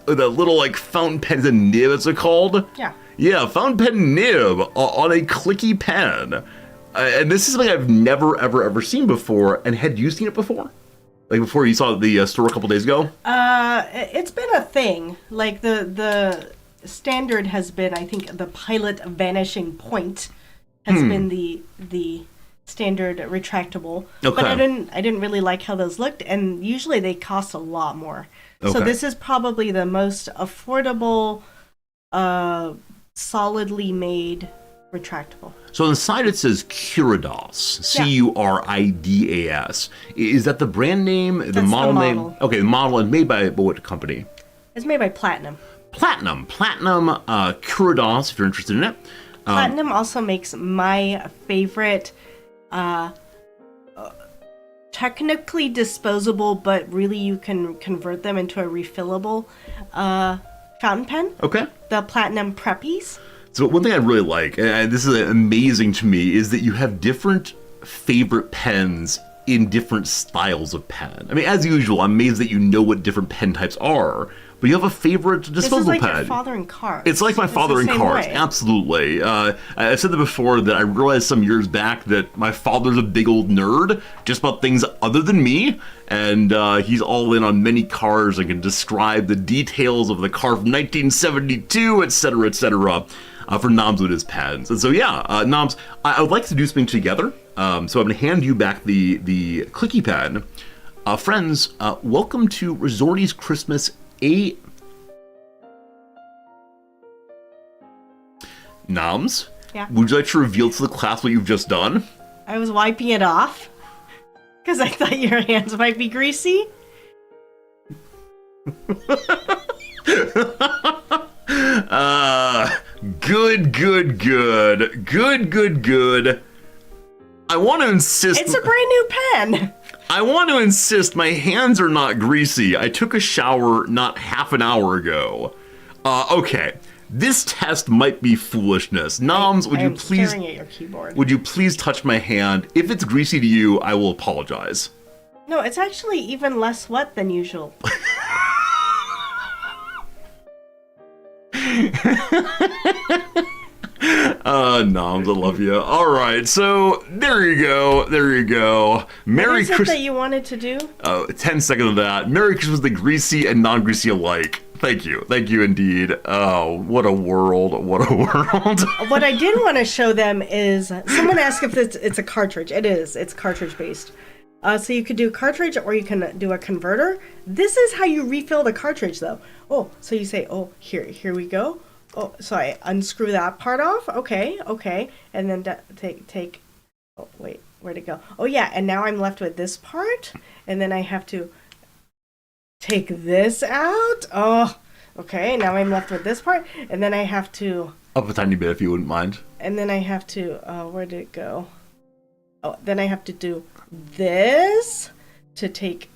that little like fountain pen, the nib, it's called? Yeah. Yeah, fountain pen nib on a clicky pen. And this is something I've never, ever seen before. And had you seen it before? Like before you saw the store a couple days ago? It's been a thing. Like the standard has been, I think, the Pilot Vanishing Point has been the standard retractable. Okay. But I didn't really like how those looked, and usually they cost a lot more. So Okay. this is probably the most affordable, solidly made retractable. So on the side it says Curidas, Curidas. Is that the brand name, the That's model the name? model. Okay, the model is made by what company? It's made by Platinum. Platinum, Curidas, if you're interested in it. Platinum also makes my favorite, technically disposable, but really you can convert them into a refillable fountain pen. Okay. The Platinum Preppies. So one thing I really like, and this is amazing to me, is that you have different favorite pens in different styles of pen. I mean, as usual, I'm amazed that you know what different pen types are, but you have a favorite disposable This is like pen. your father in cars. It's like my It's father the in same cars, way. absolutely. I said that before, that I realized some years back that my father's a big old nerd just about things other than me, and he's all in on many cars and can describe the details of the car from 1972, etc., etc., for Noms with his pens. And so yeah, Noms, I would like to do something together. So I'm going to hand you back the clicky pen. Friends, welcome to Resorty's Christmas 8. Noms, Yeah. would you like to reveal to the class what you've just done? I was wiping it off because I thought your hands might be greasy. Good. I want to insist. It's a brand new pen. I want to insist my hands are not greasy. I took a shower not half an hour ago. Okay. This test might be foolishness. Noms, would I you am please staring at your keyboard. would you please touch my hand? If it's greasy to you, I will apologize. No, it's actually even less wet than usual. Noms, I love you. All right, so there you go. What Merry is it Christmas. that you wanted to do? 10 seconds of that. Merry Christmas, the greasy and non-greasy alike. Thank you indeed. Oh, what a world. What I did want to show them is, someone asked if it's a cartridge. It is. It's cartridge based. So you could do cartridge or you can do a converter. This is how you refill the cartridge though. Oh, so you say, oh, here we go. Oh, so I unscrew that part off. Okay. And then take, oh, wait, where'd it go? Oh yeah, and now I'm left with this part. And then I have to take this out. Oh, okay, now I'm left with this part. And then I have to... Up a tiny bit if you wouldn't mind. And then I have to... where did it go? Oh, then I have to do this to take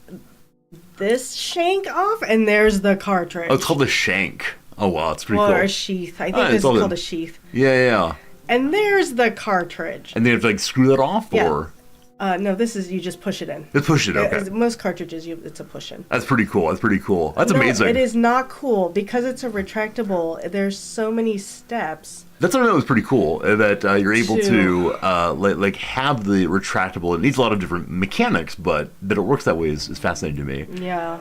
this shank off. And there's the cartridge. Oh, it's called a shank. Oh, wow, it's pretty Or cool. a sheath. I think it's this is all called good. a sheath. Yeah. And there's the cartridge. And then you have to, like, screw that off, Yeah. or? No, this is, you just push it in. Just push it, okay. Most cartridges, it's a push in. That's pretty cool. That's No, amazing. it is not cool because it's a retractable. There's so many steps. That's what I know was pretty cool, that you're able To- to like have the retractable. It needs a lot of different mechanics, but that it works that way is fascinating to me. Yeah.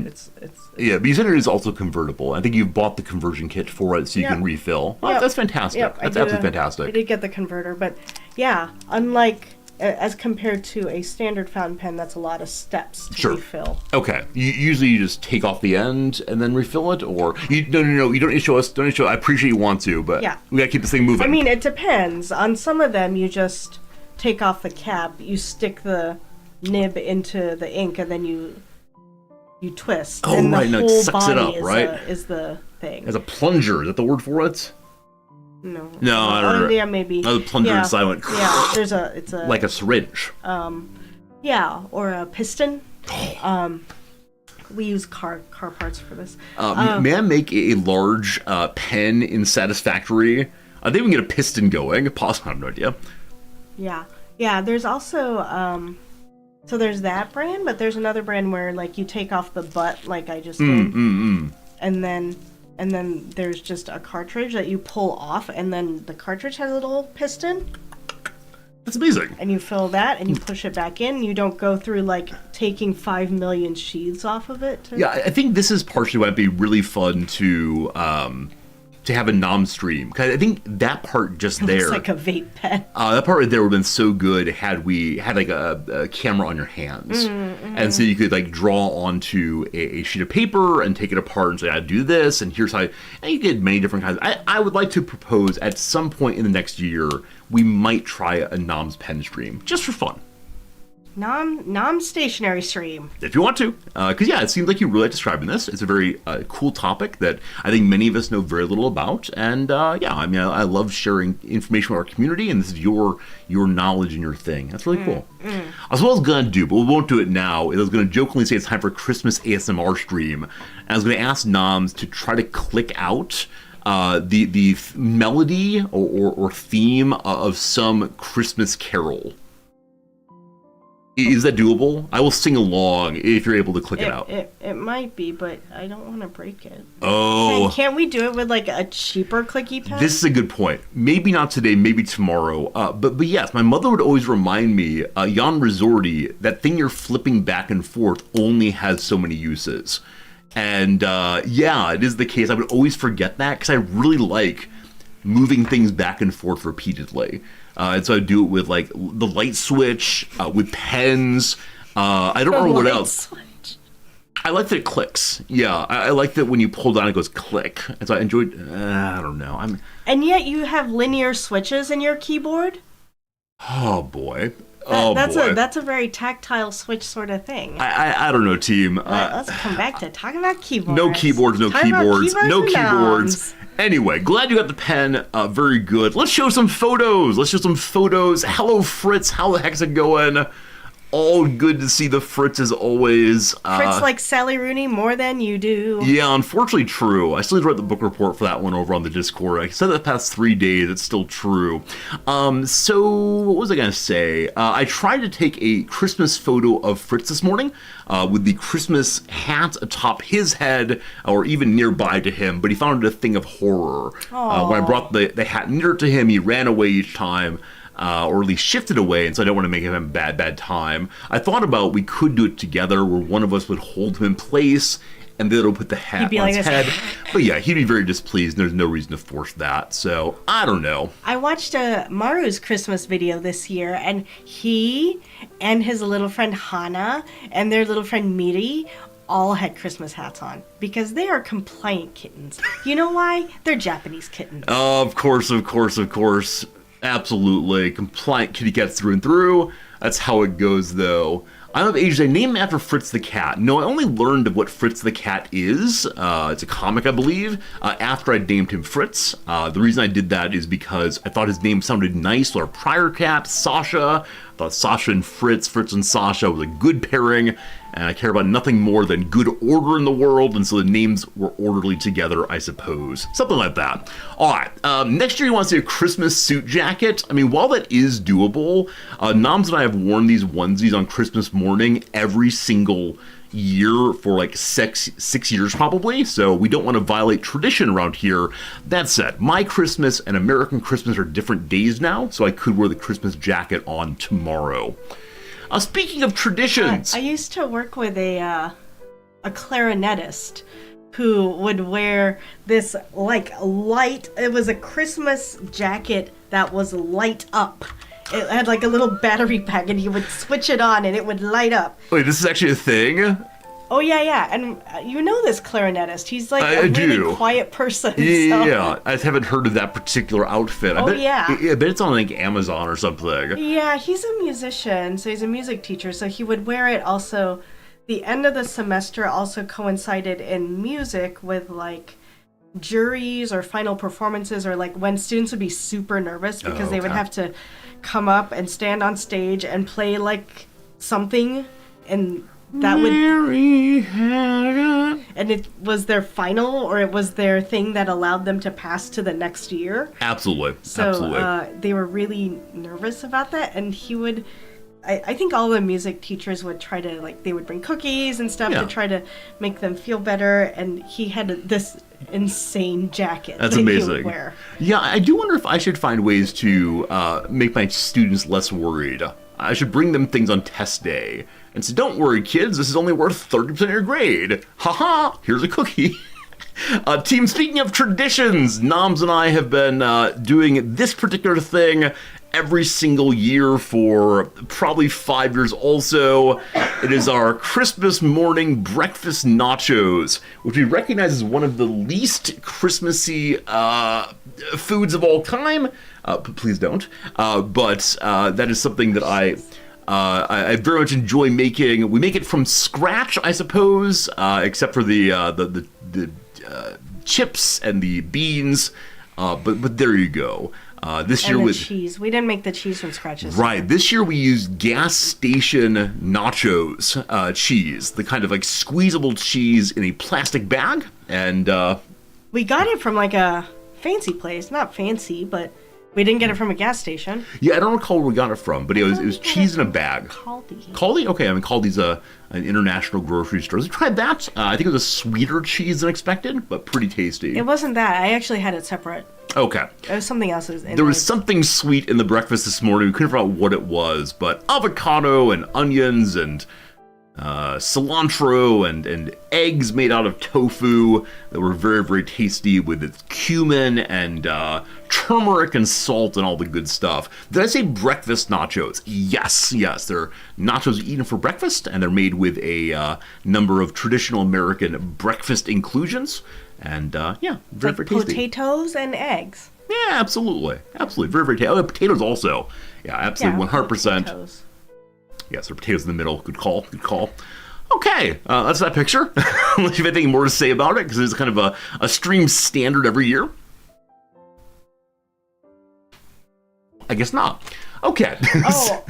It's Yeah, but you said it is also convertible. I think you've bought the conversion kit for it so you Yep. can refill. Oh, Yep. that's fantastic. Yep, That's I absolutely fantastic. did get the converter, but yeah, unlike as compared to a standard fountain pen, that's a lot of steps to Sure. refill. Okay. Usually you just take off the end and then refill it, or no. You don't need to show us. Don't need to show. I appreciate you want to, but Yeah. we gotta keep this thing moving. I mean, it depends. On some of them, you just take off the cap, you stick the nib into the ink, and then you twist. Oh, and right, the no, it whole sucks it body up, right? is the thing. as a plunger, is that the word for it? No, I don't know. Yeah, maybe. I was a plunger yeah. inside. I went Yeah, it's a like a syringe. yeah, or a piston. We use car parts for this. May I make a large pen in Satisfactory? I think we can get a piston going. Possibly, I have no idea. Yeah. There's also so there's that brand, but there's another brand where like you take off the butt, like I just did, and then there's just a cartridge that you pull off, and then the cartridge has a little piston. That's amazing. And you fill that and you push it back in. You don't go through like taking 5 million sheaths off of it. Yeah, I think this is partially why it'd be really fun to have a nom stream. 'Cause I think that part just there. Looks like a vape pen. That part right there would have been so good had we had like a camera on your hands. And so you could like draw onto a sheet of paper and take it apart and say, I do this, and here's how and you get many different kinds. I would like to propose at some point in the next year, we might try a Nom's pen stream, just for fun. Non stationary stream. If you want to. Because, yeah, it seems like you really like describing this. It's a very cool topic that I think many of us know very little about. And, yeah, I mean, I love sharing information with our community, and this is your knowledge and your thing. That's really cool. As well as going to do, but we won't do it now, I was going to jokingly say it's time for a Christmas ASMR stream. And I was going to ask Noms to try to click out the melody or theme of some Christmas carol. Is that doable? I will sing along if you're able to click it out. It might be, but I don't want to break it. Oh. Can't we do it with like a cheaper clicky pen? This is a good point. Maybe not today, maybe tomorrow. But yes, my mother would always remind me, Jan Resorti, that thing you're flipping back and forth only has so many uses. And yeah, it is the case. I would always forget that because I really like moving things back and forth repeatedly. And so I do it with like the light switch, with pens. I don't remember what else. Switch. I like that it clicks. Yeah, I like that when you pull down it goes click. And so I enjoyed. I don't know. And yet you have linear switches in your keyboard. Oh boy. That's a very tactile switch sort of thing. I don't know, team. Let's come back to talking about keyboards. No keyboards. No keyboards. Anyway, glad you got the pen. Very good. Let's show some photos. Hello, Fritz. How the heck's it going? All good to see the Fritz as always. Fritz likes Sally Rooney more than you do. Yeah, unfortunately true. I still need to write the book report for that one over on the Discord. I said that the past 3 days, it's still true. So what was I going to say? I tried to take a Christmas photo of Fritz this morning with the Christmas hat atop his head or even nearby to him, but he found it a thing of horror. When I brought the hat near to him, he ran away each time. Or at least shifted away, and so I don't want to make him have a bad time. I thought about we could do it together where one of us would hold him in place and the other would put the hat on his head. But yeah, he'd be very displeased, and there's no reason to force that. So, I don't know. I watched Maru's Christmas video this year, and he and his little friend Hana and their little friend Miri all had Christmas hats on because they are compliant kittens. You know why? They're Japanese kittens. Of course. Absolutely. Compliant kitty cats through and through. That's how it goes, though. I'm of age. I named him after Fritz the Cat. No, I only learned of what Fritz the Cat is. It's a comic, I believe, after I named him Fritz. The reason I did that is because I thought his name sounded nice with our prior cat, Sasha. I thought Sasha and Fritz and Sasha was a good pairing, and I care about nothing more than good order in the world, and so the names were orderly together, I suppose. Something like that. All right, next year you want to see a Christmas suit jacket. I mean, while that is doable, Noms and I have worn these onesies on Christmas morning every single year for like six years probably, so we don't want to violate tradition around here. That said, my Christmas and American Christmas are different days now, so I could wear the Christmas jacket on tomorrow. Speaking of traditions, I used to work with a clarinetist who would wear this like light. It was a Christmas jacket that was light up. It had like a little battery pack, and you would switch it on, and it would light up. Wait, this is actually a thing? Oh, yeah. And you know this clarinetist. He's like a really quiet person. Yeah, I haven't heard of that particular outfit. I bet it's on like Amazon or something. Yeah, he's a musician, so he's a music teacher. So he would wear it also. The end of the semester also coincided in music with like juries or final performances, or like when students would be super nervous because they would have to come up and stand on stage and play like something, and that would and it was their final, or it was their thing that allowed them to pass to the next year. Absolutely. So they were really nervous about that, and he would I think all the music teachers would try to, like, they would bring cookies and stuff Yeah. to try to make them feel better. And he had this insane jacket That's that he amazing. would wear. Yeah, I do wonder if I should find ways to make my students less worried. I should bring them things on test day and say, don't worry, kids, this is only worth 30% of your grade. Haha, here's a cookie. Team, speaking of traditions, Noms and I have been doing this particular thing every single year for probably 5 years also. It is our Christmas morning breakfast nachos, which we recognize as one of the least Christmassy foods of all time. Please don't. But that is something that I very much enjoy making. We make it from scratch, I suppose, except for the chips and the beans. But there you go. This year And the with cheese. We didn't make the cheese from scratch this right. year. This year we used gas station nachos cheese, the kind of like squeezable cheese in a plastic bag, and We got it from like a fancy place. Not fancy, but we didn't get it from a gas station. yeah, I don't recall where we got it from, but it was cheese in a bag. Caldi. Caldi? Okay, I mean Caldi's an international grocery store. So we tried that. I think it was a sweeter cheese than expected, but pretty tasty. It wasn't that. I actually had it separate. Okay. It was something else. There was something sweet in the breakfast this morning. We couldn't figure out what it was, but avocado and onions and cilantro and eggs made out of tofu that were very, very tasty with its cumin and turmeric and salt and all the good stuff. Did I say breakfast nachos? Yes. They're nachos eaten for breakfast, and they're made with a number of traditional American breakfast inclusions. And yeah, very, like very tasty. potatoes and eggs. Yeah, absolutely. Very, very tasty. Oh, potatoes also. Yeah, absolutely, 100%. Potatoes. Yes, there are potatoes in the middle. Good call. Okay, that's that picture. Unless you have anything more to say about it, because it's kind of a stream standard every year. I guess not. Okay. Oh,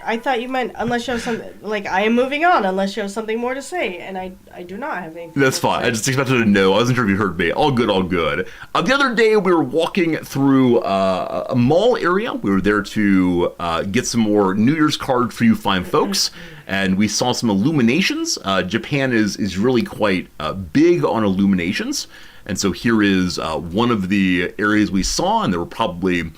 I thought you meant unless you have something, like, I am moving on unless you have something more to say, and I do not have anything. That's fine. I just expected to know. I wasn't sure if you heard me. All good. The other day, we were walking through a mall area. We were there to get some more New Year's cards for you fine folks, and we saw some illuminations. Japan is really quite big on illuminations. And so here is one of the areas we saw, and there were probably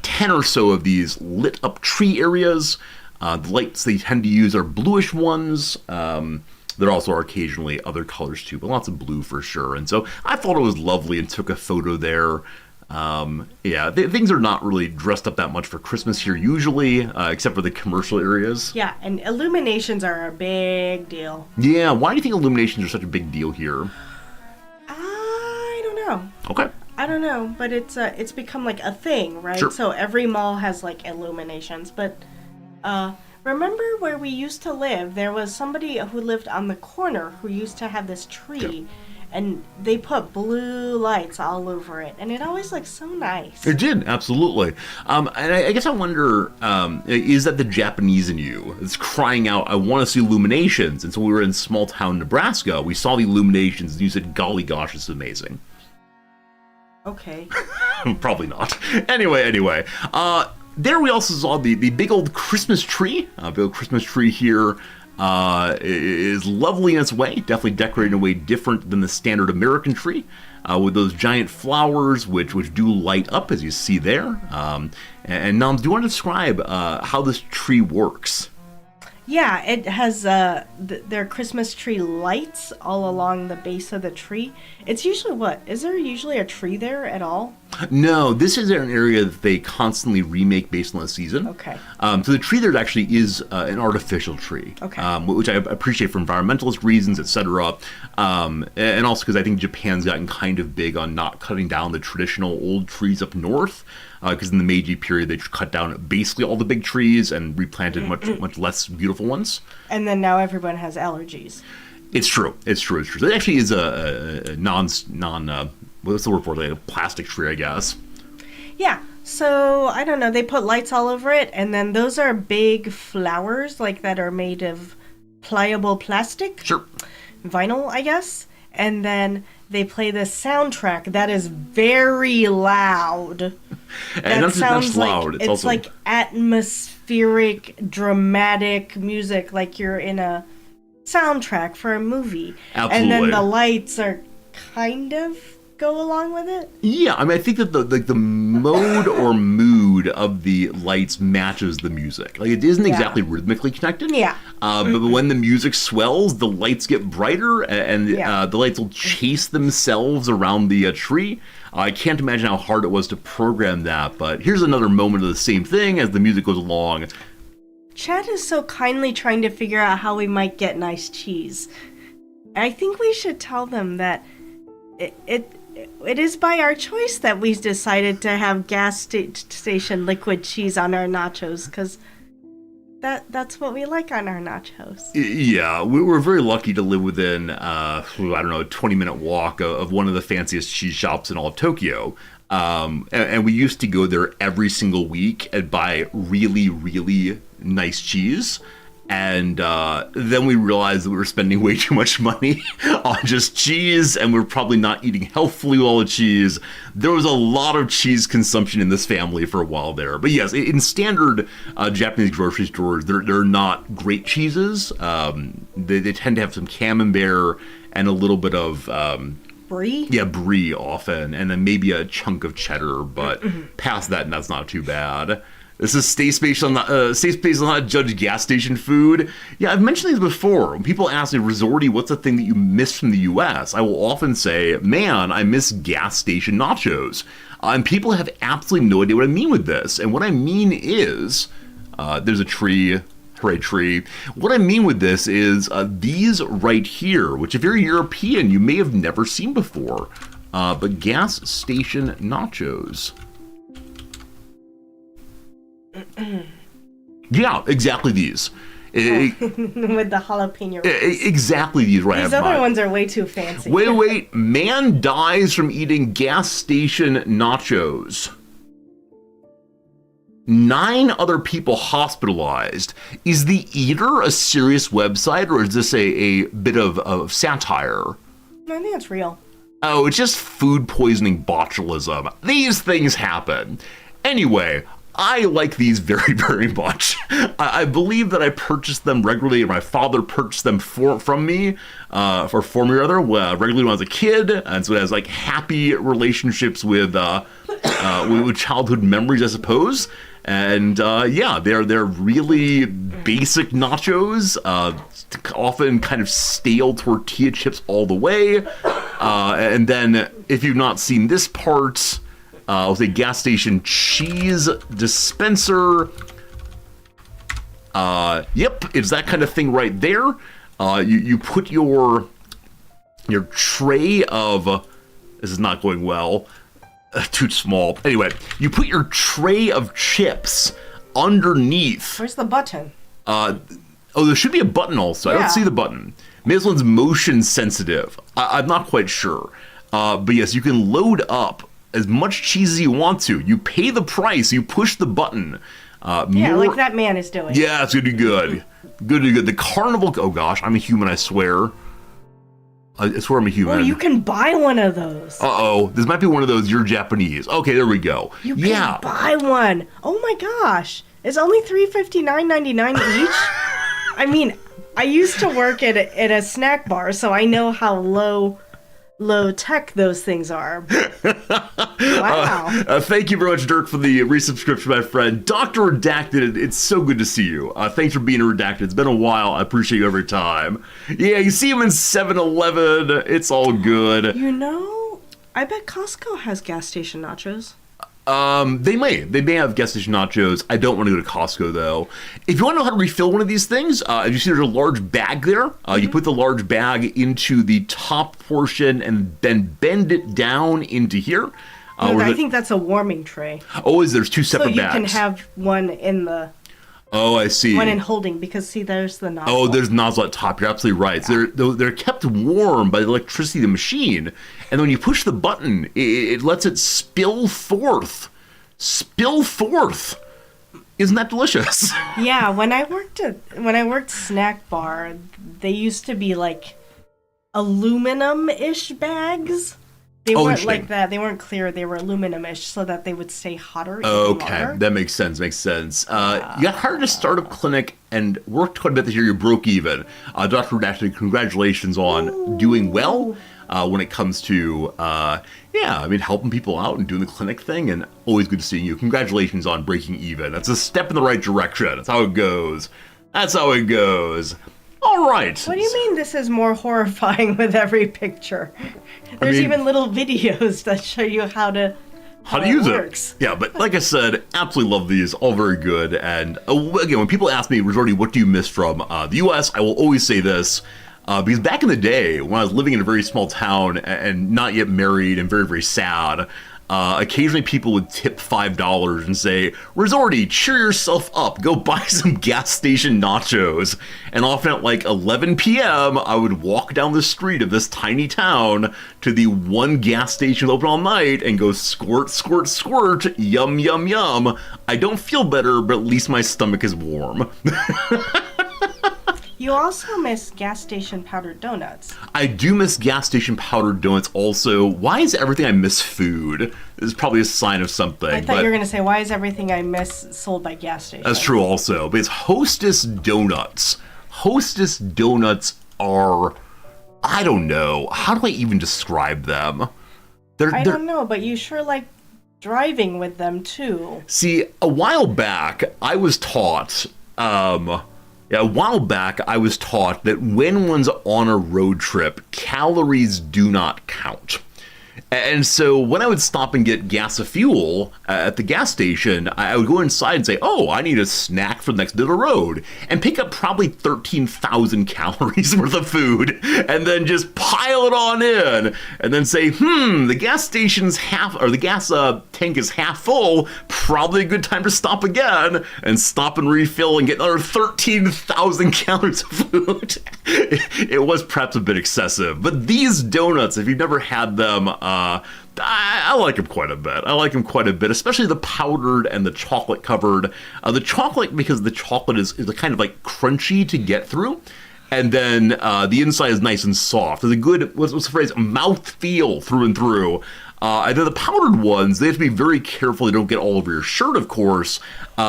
10 or so of these lit up tree areas. The lights they tend to use are bluish ones. There also are occasionally other colors too, but lots of blue for sure. And so I thought it was lovely and took a photo there. Things are not really dressed up that much for Christmas here usually, except for the commercial areas. Yeah, and illuminations are a big deal. Yeah, why do you think illuminations are such a big deal here? I don't know. Okay. I don't know, but it's become like a thing, right? Sure. So every mall has like illuminations, but remember where we used to live? There was somebody who lived on the corner who used to have this tree, and they put blue lights all over it, and it always looked so nice. It did, absolutely. And I guess I wonder, is that the Japanese in you? It's crying out, I want to see illuminations. And so we were in small town Nebraska. We saw the illuminations, and you said, golly gosh, it's amazing. Okay. Probably not. Anyway. There we also saw the big old Christmas tree. Big old Christmas tree here is lovely in its way. Definitely decorated in a way different than the standard American tree. With those giant flowers, which do light up, as you see there. And Noms, do you want to describe how this tree works? Yeah, it has their Christmas tree lights all along the base of the tree. It's usually what? Is there usually a tree there at all? No, this is an area that they constantly remake based on the season. Okay. So the tree there actually is an artificial tree. Okay. Which I appreciate for environmentalist reasons, etc. And also because I think Japan's gotten kind of big on not cutting down the traditional old trees up north. Because in the Meiji period, they cut down basically all the big trees and replanted much less beautiful ones. And then now everyone has allergies. It's true. It actually is a non what's the word for it? Like a plastic tree, I guess. Yeah. So I don't know. They put lights all over it, and then those are big flowers, like that are made of pliable plastic. Sure. Vinyl, I guess. And then they play this soundtrack that is very loud. And that's sounds loud. Like, it's also like atmospheric, dramatic music, like you're in a soundtrack for a movie. Absolutely. And then the lights are kind of go along with it. Yeah, I mean, I think that the mode or mood of the lights matches the music. Like, it isn't exactly rhythmically connected. Yeah. But when the music swells, the lights get brighter, and the lights will chase themselves around the tree. I can't imagine how hard it was to program that, but here's another moment of the same thing as the music goes along. Chad is so kindly trying to figure out how we might get nice cheese. I think we should tell them that it is by our choice that we decided to have gas station liquid cheese on our nachos, because that's what we like on our nachos. Yeah, we were very lucky to live within, I don't know, a 20-minute walk of one of the fanciest cheese shops in all of Tokyo. And we used to go there every single week and buy really, really nice cheese. And then we realized that we were spending way too much money on just cheese, and we were probably not eating healthfully with all the cheese. There was a lot of cheese consumption in this family for a while there. But yes, in standard Japanese grocery stores, they're not great cheeses. They tend to have some camembert and a little bit of... Brie? Yeah, brie often, and then maybe a chunk of cheddar, but past that, that's not too bad. This is Stay Space on Not Judge Gas Station Food. Yeah, I've mentioned these before. When people ask me, Resorty, what's the thing that you miss from the U.S.? I will often say, man, I miss gas station nachos. And people have absolutely no idea what I mean with this. And what I mean is, there's a tree, hooray tree. What I mean with this is these right here, which if you're European, you may have never seen before. But gas station nachos. Yeah, exactly these. With the jalapeno. Exactly these. Right. These other ones are way too fancy. Wait. Man dies from eating gas station nachos. 9 other people hospitalized. Is The Eater a serious website, or is this a bit of satire? I think it's real. Oh, it's just food poisoning botulism. These things happen. Anyway, I like these very, very much. I believe that I purchased them regularly, and my father purchased them from me, regularly when I was a kid, and so it has like happy relationships with childhood memories, I suppose. And yeah, they're really basic nachos, often kind of stale tortilla chips all the way. And then if you've not seen this part, I'll say gas station cheese dispenser. Yep, it's that kind of thing right there. You put your tray of, this is not going well, too small. Anyway, you put your tray of chips underneath. Where's the button? There should be a button also. Yeah. I don't see the button. Maybe this one's motion sensitive. I'm not quite sure. But yes, you can load up as much cheese as you want to. You pay the price, you push the button. Like that man is doing. Yeah, it's gonna be good. Good. The carnival, oh gosh, I'm a human, I swear. I swear I'm a human. Oh, you can buy one of those. Uh-oh, this might be one of those, you're Japanese. Okay, there we go. You can buy one. Oh my gosh. It's only $3.59.99 each? I mean, I used to work at a snack bar, so I know how low tech those things are. Wow. Thank you very much, Dirk, for the resubscription, my friend. Dr. Redacted, it's so good to see you. Thanks for being redacted. It's been a while. I appreciate you every time. Yeah, you see him in 7-Eleven. It's all good. You know, I bet Costco has gas station nachos. They may have gas station nachos. I don't want to go to Costco though. If you want to know how to refill one of these things, you see there's a large bag there. You put the large bag into the top portion and then bend it down into here. I think that's a warming tray. Oh, there's 2 separate bags. So you can have one in the... Oh, I see. One in holding, because see, there's the nozzle. Oh, there's nozzle at top. You're absolutely right. Yeah. So they're kept warm by the electricity of the machine, and when you push the button, it lets it spill forth. Spill forth. Isn't that delicious? Yeah, when I worked snack bar, they used to be like aluminum-ish bags, They weren't interesting. like that. They weren't clear. They were aluminum-ish so that they would stay hotter. even Okay, longer. that makes sense. Makes sense. You got hired at a startup clinic and worked quite a bit this year. You broke even. Dr. Dashley, congratulations on doing well when it comes to, helping people out and doing the clinic thing. And always good to see you. Congratulations on breaking even. That's a step in the right direction. That's how it goes. That's how it goes. All right. What do you mean this is more horrifying with every picture? There's even little videos that show you how to use works. it. Yeah, but like I said, absolutely love these. All very good. And again, when people ask me, Jordy, what do you miss from the U.S., I will always say this. Because back in the day, when I was living in a very small town and not yet married and very, very sad, occasionally people would tip $5 and say, Resorty, cheer yourself up, go buy some gas station nachos. And often at like 11 p.m., I would walk down the street of this tiny town to the one gas station open all night and go squirt, squirt, squirt, yum, yum, yum. I don't feel better, but at least my stomach is warm. You also miss gas station powdered donuts. I do miss gas station powdered donuts also. Why is everything I miss food? This is probably a sign of something. I thought you were going to say, why is everything I miss sold by gas stations? That's true also. But it's Hostess donuts. Hostess donuts are, I don't know. How do I even describe them? I don't know, but you sure like driving with them too. See, a while back, I was taught... a while back, I was taught that when one's on a road trip, calories do not count. And so when I would stop and get gas of fuel at the gas station, I would go inside and say, oh, I need a snack for the next bit of the road, and pick up probably 13,000 calories worth of food, and then just pile it on in, and then say, the gas station's the gas tank is half full, probably a good time to stop again, and stop and refill and get another 13,000 calories of food. It was perhaps a bit excessive, but these donuts, if you've never had them, I like them quite a bit. I like them quite a bit, especially the powdered and the chocolate covered. The chocolate, because the chocolate is kind of like crunchy to get through. And then the inside is nice and soft. There's a good, what's the phrase, mouth feel through and through. And then the powdered ones, they have to be very careful they don't get all over your shirt, of course. They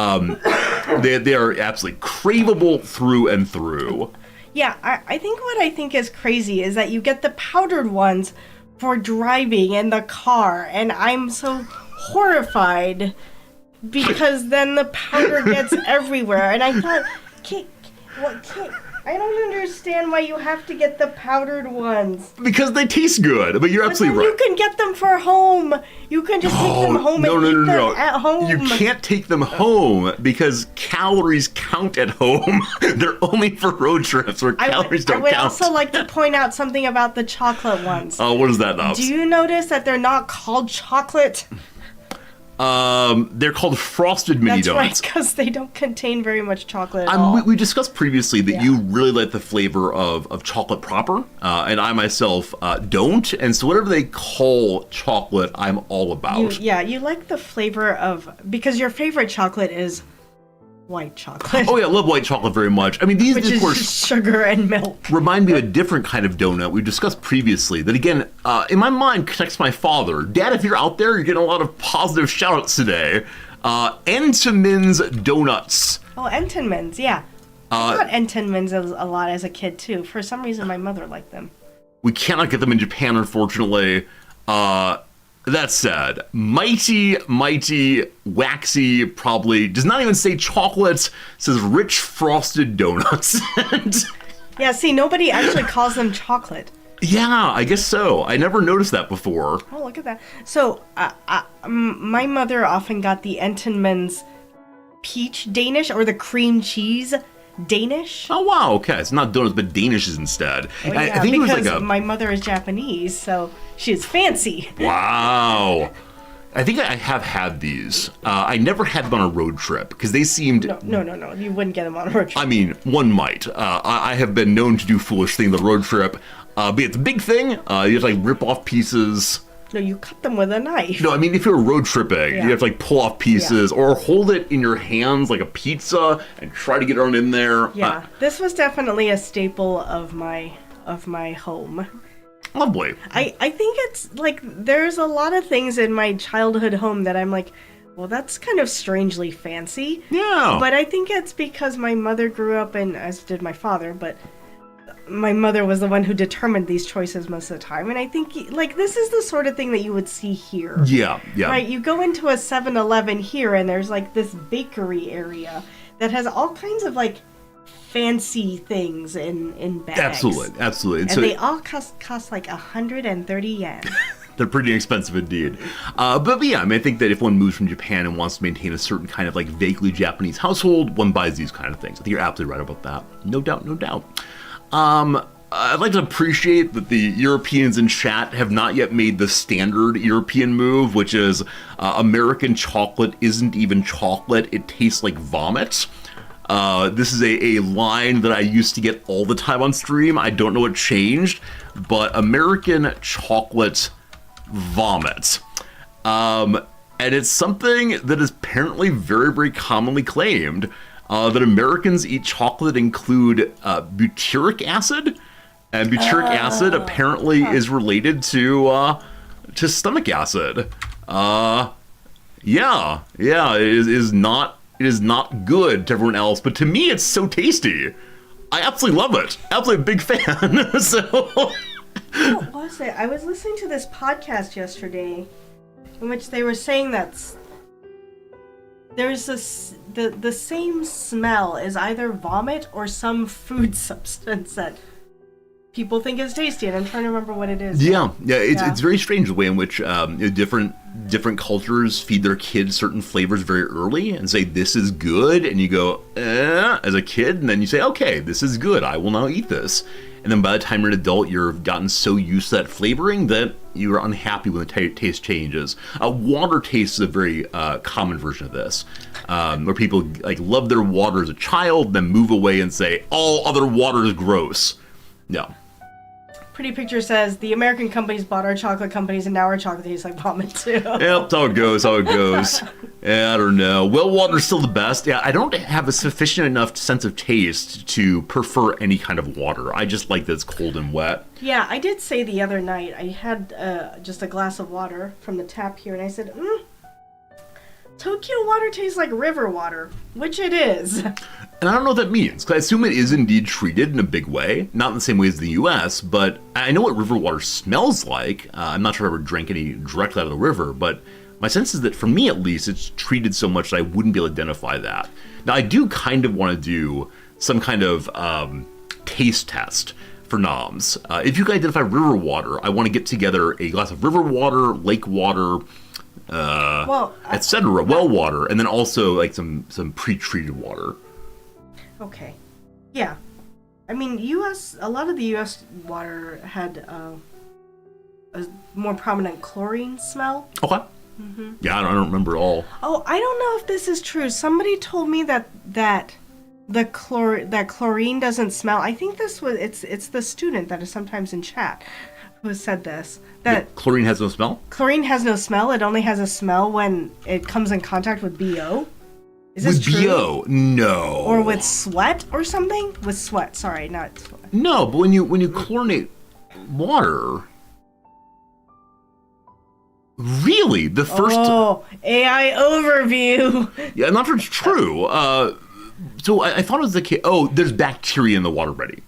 are absolutely craveable through and through. Yeah, I think what I think is crazy is that you get the powdered ones for driving in the car, and I'm so horrified because then the powder gets everywhere, and I thought, I don't understand why you have to get the powdered ones. Because they taste good, but you're absolutely right. You can get them for home. You can just take them home and eat them at home. You can't take them home because calories count at home. They're only for road trips where calories don't count. I would also like to point out something about the chocolate ones. Oh, what is that, Nobs? Do you notice that they're not called chocolate? They're called frosted mini donuts. That's right, because they don't contain very much chocolate at all. We discussed previously that you really like the flavor of chocolate proper, and I myself don't, and so whatever they call chocolate, I'm all about. You like the flavor of, because your favorite chocolate is white chocolate. Oh yeah, I love white chocolate very much. I mean, these, which of course, is just sugar and milk. Remind me of a different kind of donut we discussed previously that, again, in my mind, connects my father. Dad, if you're out there, you're getting a lot of positive shout-outs today. Entenmann's Donuts. Oh, Entenmann's, yeah. I got Entenmann's a lot as a kid, too. For some reason, my mother liked them. We cannot get them in Japan, unfortunately. That said, mighty, waxy, probably, does not even say chocolate, says rich frosted donuts. Yeah, see, nobody actually calls them chocolate. Yeah, I guess so. I never noticed that before. Oh, look at that. So, my mother often got the Entenmann's peach Danish or the cream cheese Danish. Oh, wow, okay. It's not donuts, but Danishes instead. Well, yeah, I think because it was like my mother is Japanese, so she's fancy. Wow. I think I have had these. I never had them on a road trip because they seemed... No. You wouldn't get them on a road trip. I mean, one might. I have been known to do foolish things on the road trip. But it's a big thing. You have to, like, rip off pieces. No, you cut them with a knife. No, I mean, if you're road tripping, you have to, like, pull off pieces or hold it in your hands like a pizza and try to get it in there. Yeah, this was definitely a staple of my home. Lovely. I think it's like there's a lot of things in my childhood home that I'm like, well, that's kind of strangely fancy. Yeah. But I think it's because my mother grew up in, as did my father, but my mother was the one who determined these choices most of the time. And I think, like, this is the sort of thing that you would see here. Yeah. Right? You go into a 7-Eleven here, and there's, like, this bakery area that has all kinds of, like, fancy things in bags. Absolutely. And they all cost like 130 yen. They're pretty expensive indeed. But yeah, I mean, I think that if one moves from Japan and wants to maintain a certain kind of like vaguely Japanese household, one buys these kind of things. I think you're absolutely right about that. No doubt. I'd like to appreciate that the Europeans in chat have not yet made the standard European move, which is American chocolate isn't even chocolate. It tastes like vomit. This is a line that I used to get all the time on stream. I don't know what changed, but American chocolate vomit. And it's something that is apparently very, very commonly claimed, that Americans eat chocolate include butyric acid, and butyric acid apparently is related to stomach acid. Yeah, it is not good to everyone else, but to me it's so tasty. I absolutely love it. Absolutely a big fan. So What was it? I was listening to this podcast yesterday in which they were saying that there's the same smell as either vomit or some food substance that people think is tasty, and I'm trying to remember what it is. Yeah, it's very strange the way in which different cultures feed their kids certain flavors very early and say this is good, and you go as a kid, and then you say okay, this is good, I will now eat this, and then by the time you're an adult, you've gotten so used to that flavoring that you are unhappy when the taste changes. Water taste is a very common version of this, where people like love their water as a child, then move away and say all other water is gross. No. Pretty Picture says, the American companies bought our chocolate companies, and now our chocolate tastes like vomit, too. Yep, that's how it goes. Yeah, I don't know. Well water's still the best. Yeah, I don't have a sufficient enough sense of taste to prefer any kind of water. I just like that it's cold and wet. Yeah, I did say the other night, I had just a glass of water from the tap here, and I said, Tokyo water tastes like river water, which it is. And I don't know what that means, because I assume it is indeed treated in a big way, not in the same way as the US, but I know what river water smells like. I'm not sure I ever drank any directly out of the river, but my sense is that, for me at least, it's treated so much that I wouldn't be able to identify that. Now, I do kind of want to do some kind of taste test for noms. If you can identify river water, I want to get together a glass of river water, lake water, etc., well water, and then also like some pre-treated water. Okay. Yeah. I mean, a lot of the U.S. water had a more prominent chlorine smell. Okay. Mm-hmm. Yeah, I don't remember at all. Oh, I don't know if this is true. Somebody told me that chlorine doesn't smell. I think it's the student that is sometimes in chat who said this. That chlorine has no smell? Chlorine has no smell. It only has a smell when it comes in contact with BO. Is this true? BO? No. Or with sweat or something? With sweat, sorry, not sweat. No, but when you chlorinate water, really, the first... Oh, AI overview. Yeah, I'm not sure it's true. So I thought it was the case... Oh, there's bacteria in the water already.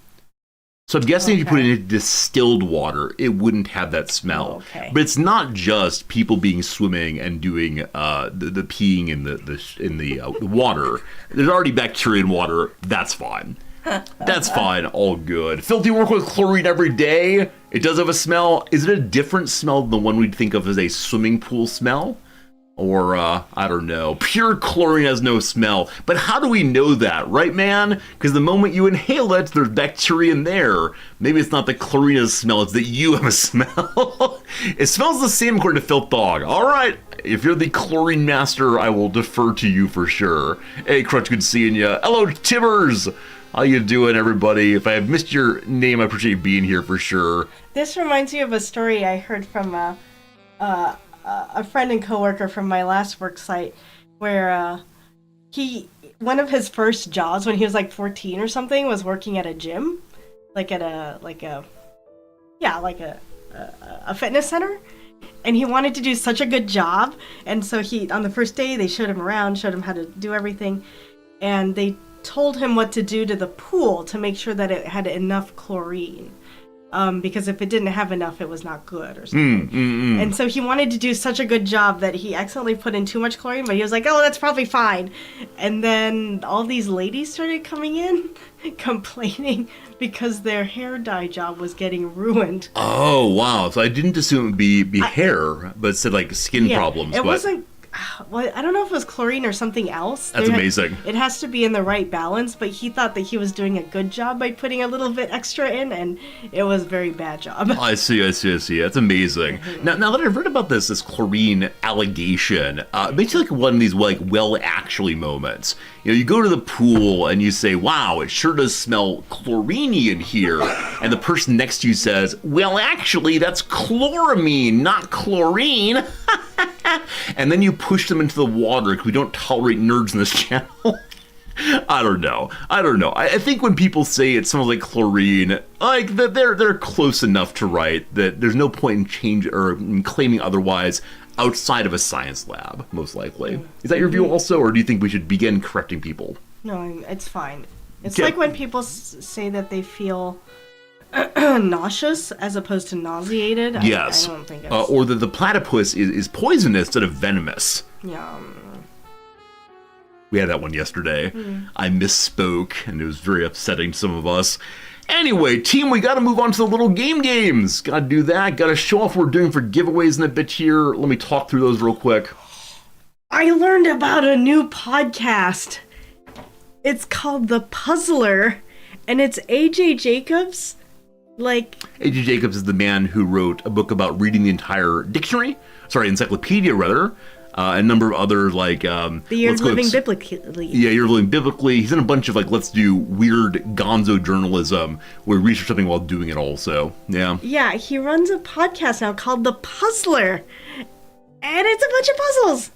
So I'm guessing if you put it in distilled water, it wouldn't have that smell. Okay. But it's not just people being swimming and doing the peeing in the water. There's already bacteria in water. That's fine. That's fine. All good. Filthy work with chlorine every day. It does have a smell. Is it a different smell than the one we'd think of as a swimming pool smell? Or, I don't know. Pure chlorine has no smell. But how do we know that, right, man? Because the moment you inhale it, there's bacteria in there. Maybe it's not the chlorine smell, it's that you have a smell. It smells the same according to Filth Dog. All right, if you're the chlorine master, I will defer to you for sure. Hey, Crutch, good seeing you. Hello, Tibbers. How you doing, everybody? If I have missed your name, I appreciate you being here for sure. This reminds me of a story I heard from a friend and coworker from my last work site, where one of his first jobs when he was like 14 or something was working at a gym, like a a fitness center, and he wanted to do such a good job. And so on the first day, they showed him around, showed him how to do everything, and they told him what to do to the pool to make sure that it had enough chlorine. Because if it didn't have enough, it was not good or something. And so he wanted to do such a good job that he accidentally put in too much chlorine, but he was like, oh, that's probably fine. And then all these ladies started coming in complaining because their hair dye job was getting ruined. Oh, wow. So I didn't assume it would be hair, but it said like skin problems. It wasn't. Well, I don't know if it was chlorine or something else. That's amazing. It has to be in the right balance, but he thought that he was doing a good job by putting a little bit extra in, and it was a very bad job. I see. That's amazing. Now that I've read about this chlorine allegation, it makes you like one of these well actually moments. You know, you go to the pool and you say, wow, it sure does smell chloriney in here. And the person next to you says, well, actually, that's chloramine, not chlorine. And then you push them into the water because we don't tolerate nerds in this channel. I don't know. I think when people say it smells like chlorine, like they're close enough to right that there's no point in change or in claiming otherwise outside of a science lab, most likely. Is that your view also, or do you think we should begin correcting people? No, it's fine. It's like when people say that they feel nauseous as opposed to nauseated. Yes. I don't think it's... or that the platypus is poisonous instead of venomous. Yeah. We had that one yesterday. I misspoke, and it was very upsetting to some of us. Anyway, team, we gotta move on to the little games. Gotta do that. Gotta show off what we're doing for giveaways in a bit here. Let me talk through those real quick. I learned about a new podcast. It's called The Puzzler, and it's A.J. Jacobs. A.J. Jacobs is the man who wrote a book about reading the entire encyclopedia rather, a number of other The Year of Living Biblically. Yeah, Year of Living Biblically. He's in a bunch of let's do weird gonzo journalism where we research something while doing it also. Yeah. Yeah, he runs a podcast now called The Puzzler, and it's a bunch of puzzles.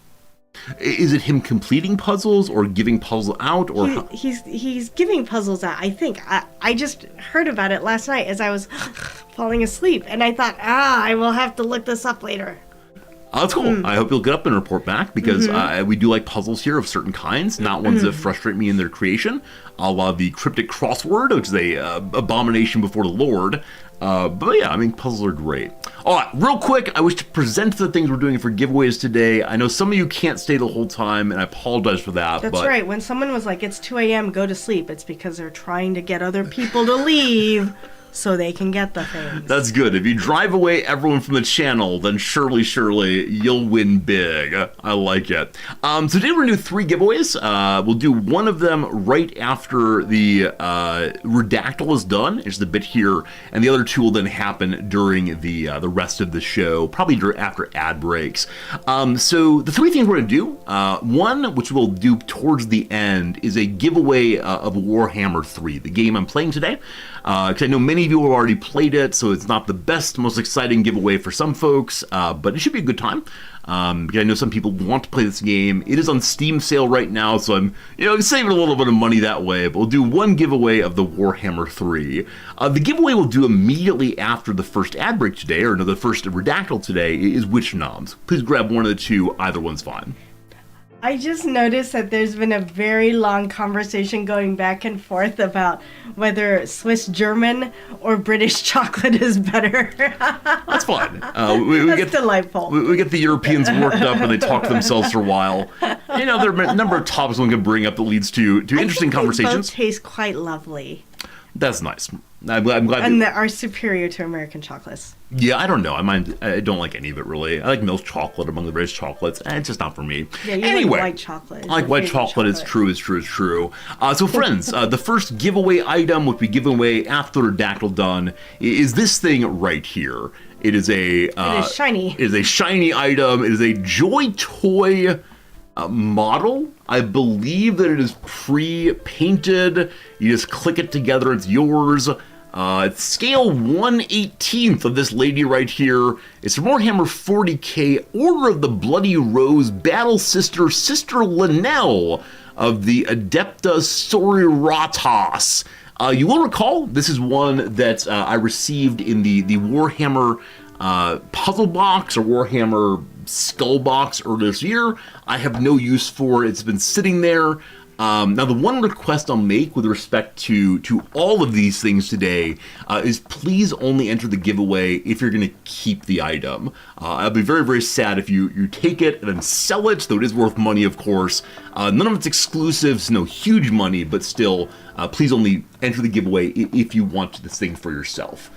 Is it him completing puzzles or giving puzzles out, or he's giving puzzles out? I think I just heard about it last night as I was falling asleep, and I thought, I will have to look this up later. Oh, that's cool. I hope you'll get up and report back because we do like puzzles here of certain kinds, not ones that frustrate me in their creation, a la the cryptic crossword, which is a abomination before the Lord. But yeah, I mean, puzzles are great. All right, real quick, I wish to present the things we're doing for giveaways today. I know some of you can't stay the whole time, and I apologize for that. That's right. When someone was like, it's 2 a.m., go to sleep, it's because they're trying to get other people to leave so they can get the things. That's good. If you drive away everyone from the channel, then surely you'll win big. I like it. So today we're going to do 3 giveaways. We'll do one of them right after the redactyl is done. It's the bit here. And the other 2 will then happen during the rest of the show, probably after ad breaks. So the 3 things we're going to do, one, which we'll do towards the end, is a giveaway of Warhammer 3, the game I'm playing today. Because I know many of you have already played it, so it's not the best, most exciting giveaway for some folks, but it should be a good time. Because I know some people want to play this game. It is on Steam sale right now, so I'm saving a little bit of money that way. But we'll do one giveaway of the Warhammer 3. The giveaway we'll do immediately after the first ad break today, or no, the first redactyl today, is Witch Noms. Please grab one of the 2. Either one's fine. I just noticed that there's been a very long conversation going back and forth about whether Swiss German or British chocolate is better. That's fun. That's delightful. We get the Europeans worked up and they talk to themselves for a while. There are a number of topics one can bring up that leads to interesting conversations. They both taste quite lovely. That's nice. I'm glad. And they are superior to American chocolates. Yeah, I don't know. I don't like any of it, really. I like milk chocolate among the British chocolates, and it's just not for me. Yeah, you like white chocolate. I like white chocolate. It's true. So, friends, the first giveaway item, which we give away after Redactyl done, is this thing right here. It is it is shiny. It is a shiny item. It is a Joy Toy model. I believe that it is pre-painted. You just click it together. It's yours. It's scale 1/18 of this lady right here. It's from Warhammer 40k, Order of the Bloody Rose, Battle Sister, Sister Linnell of the Adepta Sororitas. You will recall, this is one that I received in the Warhammer puzzle box or Warhammer skull box earlier this year. I have no use for it. It's been sitting there. Now, the one request I'll make with respect to all of these things today is please only enter the giveaway if you're going to keep the item. I'll be very, very sad if you take it and then sell it, though it is worth money, of course. None of it's exclusives, no huge money, but still, please only enter the giveaway if you want this thing for yourself.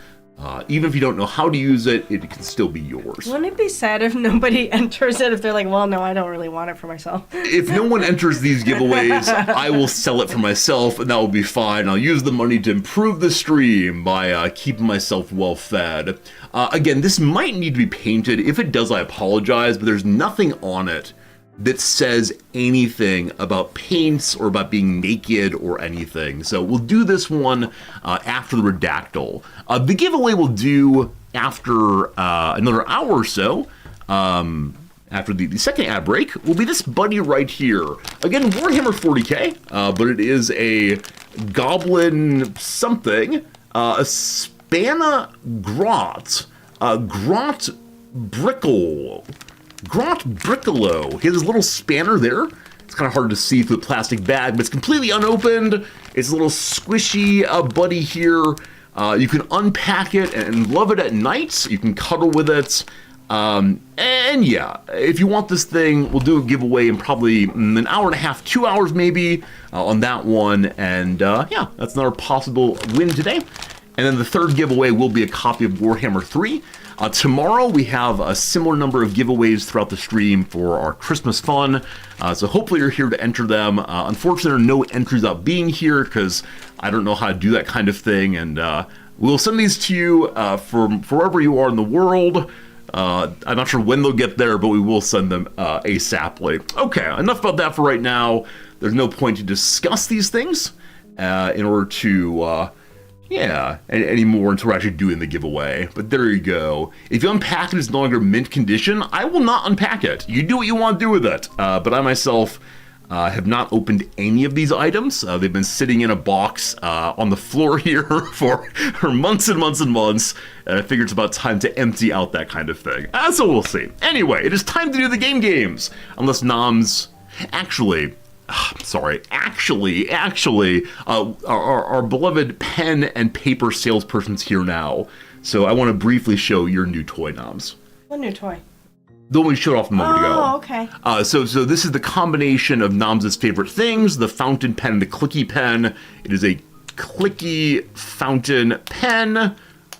Even if you don't know how to use it, it can still be yours. Wouldn't it be sad if nobody enters it, if they're like, well, no, I don't really want it for myself? If no one enters these giveaways, I will sell it for myself, and that will be fine. I'll use the money to improve the stream by keeping myself well fed. Again, this might need to be painted. If it does, I apologize, but there's nothing on it that says anything about paints or about being naked or anything. So we'll do this one after the redactyl. The giveaway we'll do after another hour or so, after the second ad break, will be this buddy right here. Again, Warhammer 40k, but it is a goblin something, a Spanna Grot, Grot Brickle. Grot Brickolo. He has his little spanner there. It's kind of hard to see through the plastic bag, but it's completely unopened. It's a little squishy buddy here. You can unpack it and love it at night. You can cuddle with it. And yeah, if you want this thing, we'll do a giveaway in probably an hour and a half, 2 hours maybe, on that one. And yeah, that's another possible win today. And then the third giveaway will be a copy of Warhammer III. Tomorrow we have a similar number of giveaways throughout the stream for our Christmas fun, so hopefully you're here to enter them. Unfortunately, there are no entries out being here because I don't know how to do that kind of thing, and we'll send these to you from wherever you are in the world. I'm not sure when they'll get there, but we will send them ASAPly. Okay, enough about that for right now. There's no point to discuss these things in order to... yeah, anymore until we're actually doing the giveaway. But there you go. If you unpack it, it's no longer mint condition, I will not unpack it. You do what you want to do with it. But I myself have not opened any of these items. They've been sitting in a box on the floor here for months and months and months. And I figure it's about time to empty out that kind of thing. So we'll see. Anyway, it is time to do the games. Unless Noms... Actually... our beloved pen and paper salesperson's here now. So I want to briefly show your new toy, Noms. What new toy? The one we showed off a moment ago. Oh, okay. So this is the combination of Noms' favorite things, the fountain pen and the clicky pen. It is a clicky fountain pen.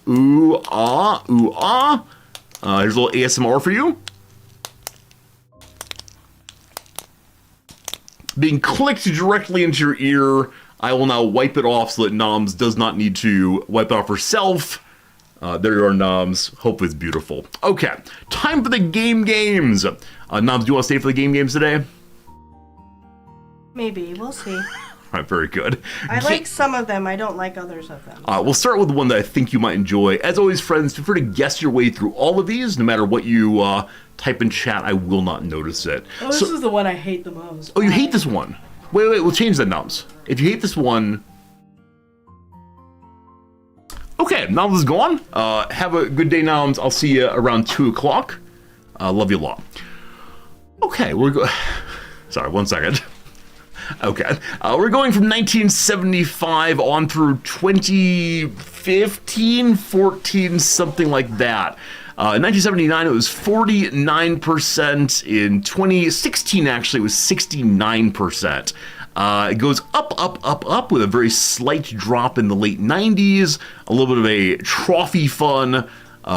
Ooh, ah, ooh, ah. Here's a little ASMR for you. Being clicked directly into your ear. I will now wipe it off so that Noms does not need to wipe it off herself. There you are, Noms. Hopefully it's beautiful. Okay, time for the games. Noms, do you want to stay for the games today? Maybe, we'll see. All right, very good. I like some of them, I don't like others of them. We'll start with the one that I think you might enjoy. As always, friends, feel free to guess your way through all of these. No matter what you type in chat, I will not notice it. Oh, this is the one I hate the most. Oh, you hate this one? Wait, we'll change that, Noms. If you hate this one... Okay, Noms is gone. Have a good day, Noms. I'll see you around 2 o'clock. Love you a lot. Okay, Sorry, 1 second. Okay, we're going from 1975 on through 2015, 14, something like that. In 1979, it was 49%. In 2016, actually, it was 69%. It goes up with a very slight drop in the late 90s, a little bit of a trophy fun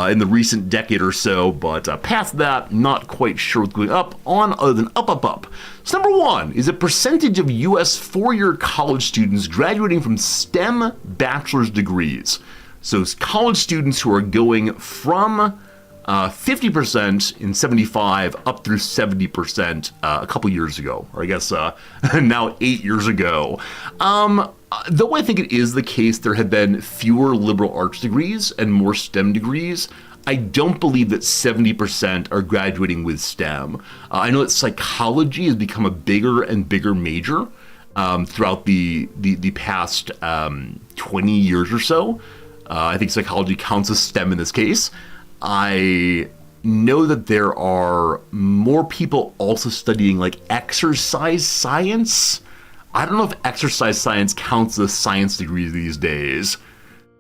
in the recent decade or so, but past that, not quite sure what's going up on other than up. So number one is a percentage of U.S. four-year college students graduating from STEM bachelor's degrees. So it's college students who are going from 50% in 75 up through 70% a couple years ago, or I guess now 8 years ago. Though I think it is the case there have been fewer liberal arts degrees and more STEM degrees, I don't believe that 70% are graduating with STEM. I know that psychology has become a bigger and bigger major throughout the past 20 years or so. I think psychology counts as STEM in this case. I know that there are more people also studying like exercise science. I don't know if exercise science counts as a science degree these days.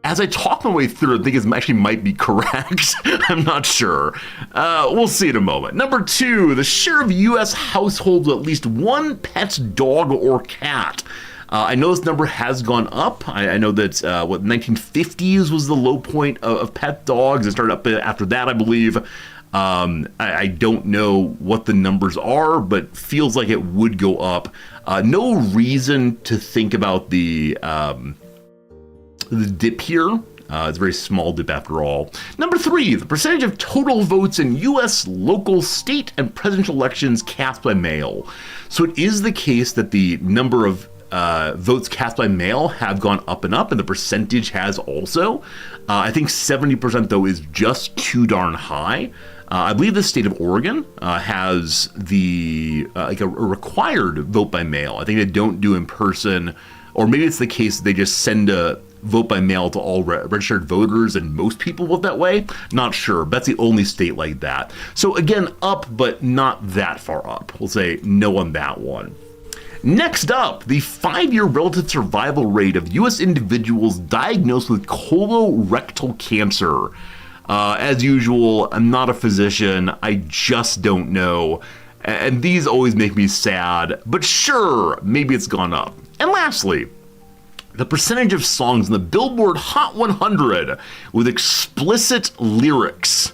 As I talk my way through, I think it actually might be correct. I'm not sure. We'll see in a moment. Number 2, the share of U.S. households with at least one pet dog or cat. I know this number has gone up. I know that 1950s was the low point of pet dogs. It started up after that, I believe. I don't know what the numbers are, but feels like it would go up. No reason to think about the dip here. It's a very small dip after all. Number 3, the percentage of total votes in U.S. local, state, and presidential elections cast by mail. So it is the case that the number of votes cast by mail have gone up, and the percentage has also. I think 70% though is just too darn high. I believe the state of Oregon has the like a required vote by mail. I think they don't do in person, or maybe it's the case that they just send a vote by mail to all registered voters, and most people vote that way. Not sure. But that's the only state like that. So again, up, but not that far up. We'll say no on that one. Next up, the 5-year relative survival rate of U.S. individuals diagnosed with colorectal cancer. As usual, I'm not a physician. I just don't know. And these always make me sad. But sure, maybe it's gone up. And lastly, the percentage of songs in the Billboard Hot 100 with explicit lyrics.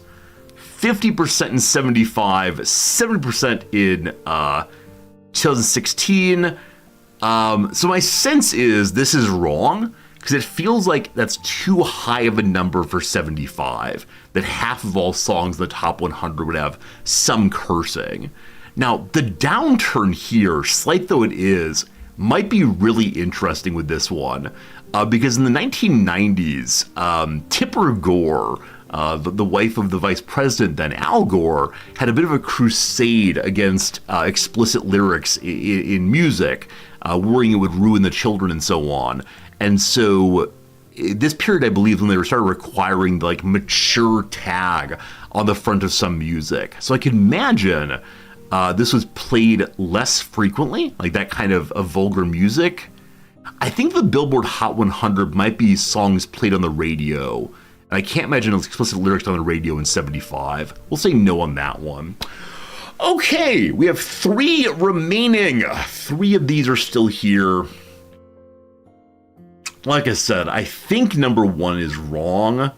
50% in 75, 70% in 2016. So my sense is this is wrong, because it feels like that's too high of a number for 75, that half of all songs in the top 100 would have some cursing. Now, the downturn here, slight though it is, might be really interesting with this one, because in the 1990s, Tipper Gore, the wife of the vice president then, Al Gore, had a bit of a crusade against explicit lyrics in music, worrying it would ruin the children and so on. And so this period, I believe, when they started requiring the like mature tag on the front of some music. So I can imagine this was played less frequently, like that kind of vulgar music. I think the Billboard Hot 100 might be songs played on the radio. And I can't imagine explicit lyrics on the radio in 75. We'll say no on that one. Okay, we have 3 remaining. 3 of these are still here. Like I said, I think number 1 is wrong,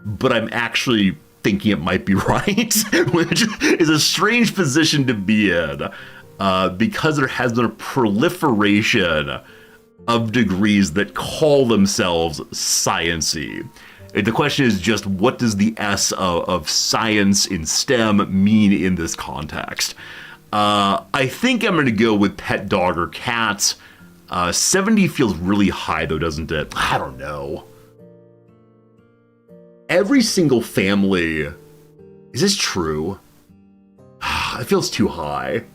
but I'm actually thinking it might be right, which is a strange position to be in, because there has been a proliferation of degrees that call themselves science-y. The question is just, what does the S of science in STEM mean in this context? I think I'm going to go with pet dog or cat. 70 feels really high though, doesn't it? I don't know. Every single family, is this true? It feels too high.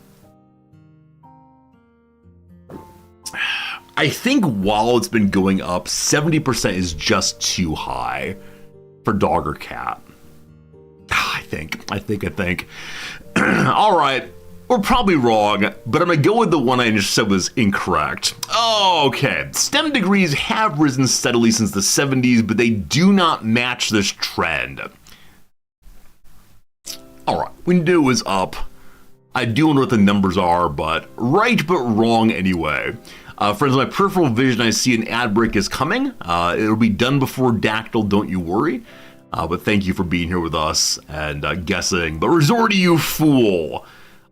I think while it's been going up, 70% is just too high for dog or cat. I think. All right. We're probably wrong, but I'm going to go with the one I just said was incorrect. Okay, STEM degrees have risen steadily since the 70s, but they do not match this trend. All right, we knew it was up. I do wonder what the numbers are, but right but wrong anyway. Friends, my peripheral vision, I see an ad break is coming. It'll be done before Dactyl, don't you worry. But thank you for being here with us and guessing. But resort to you, fool.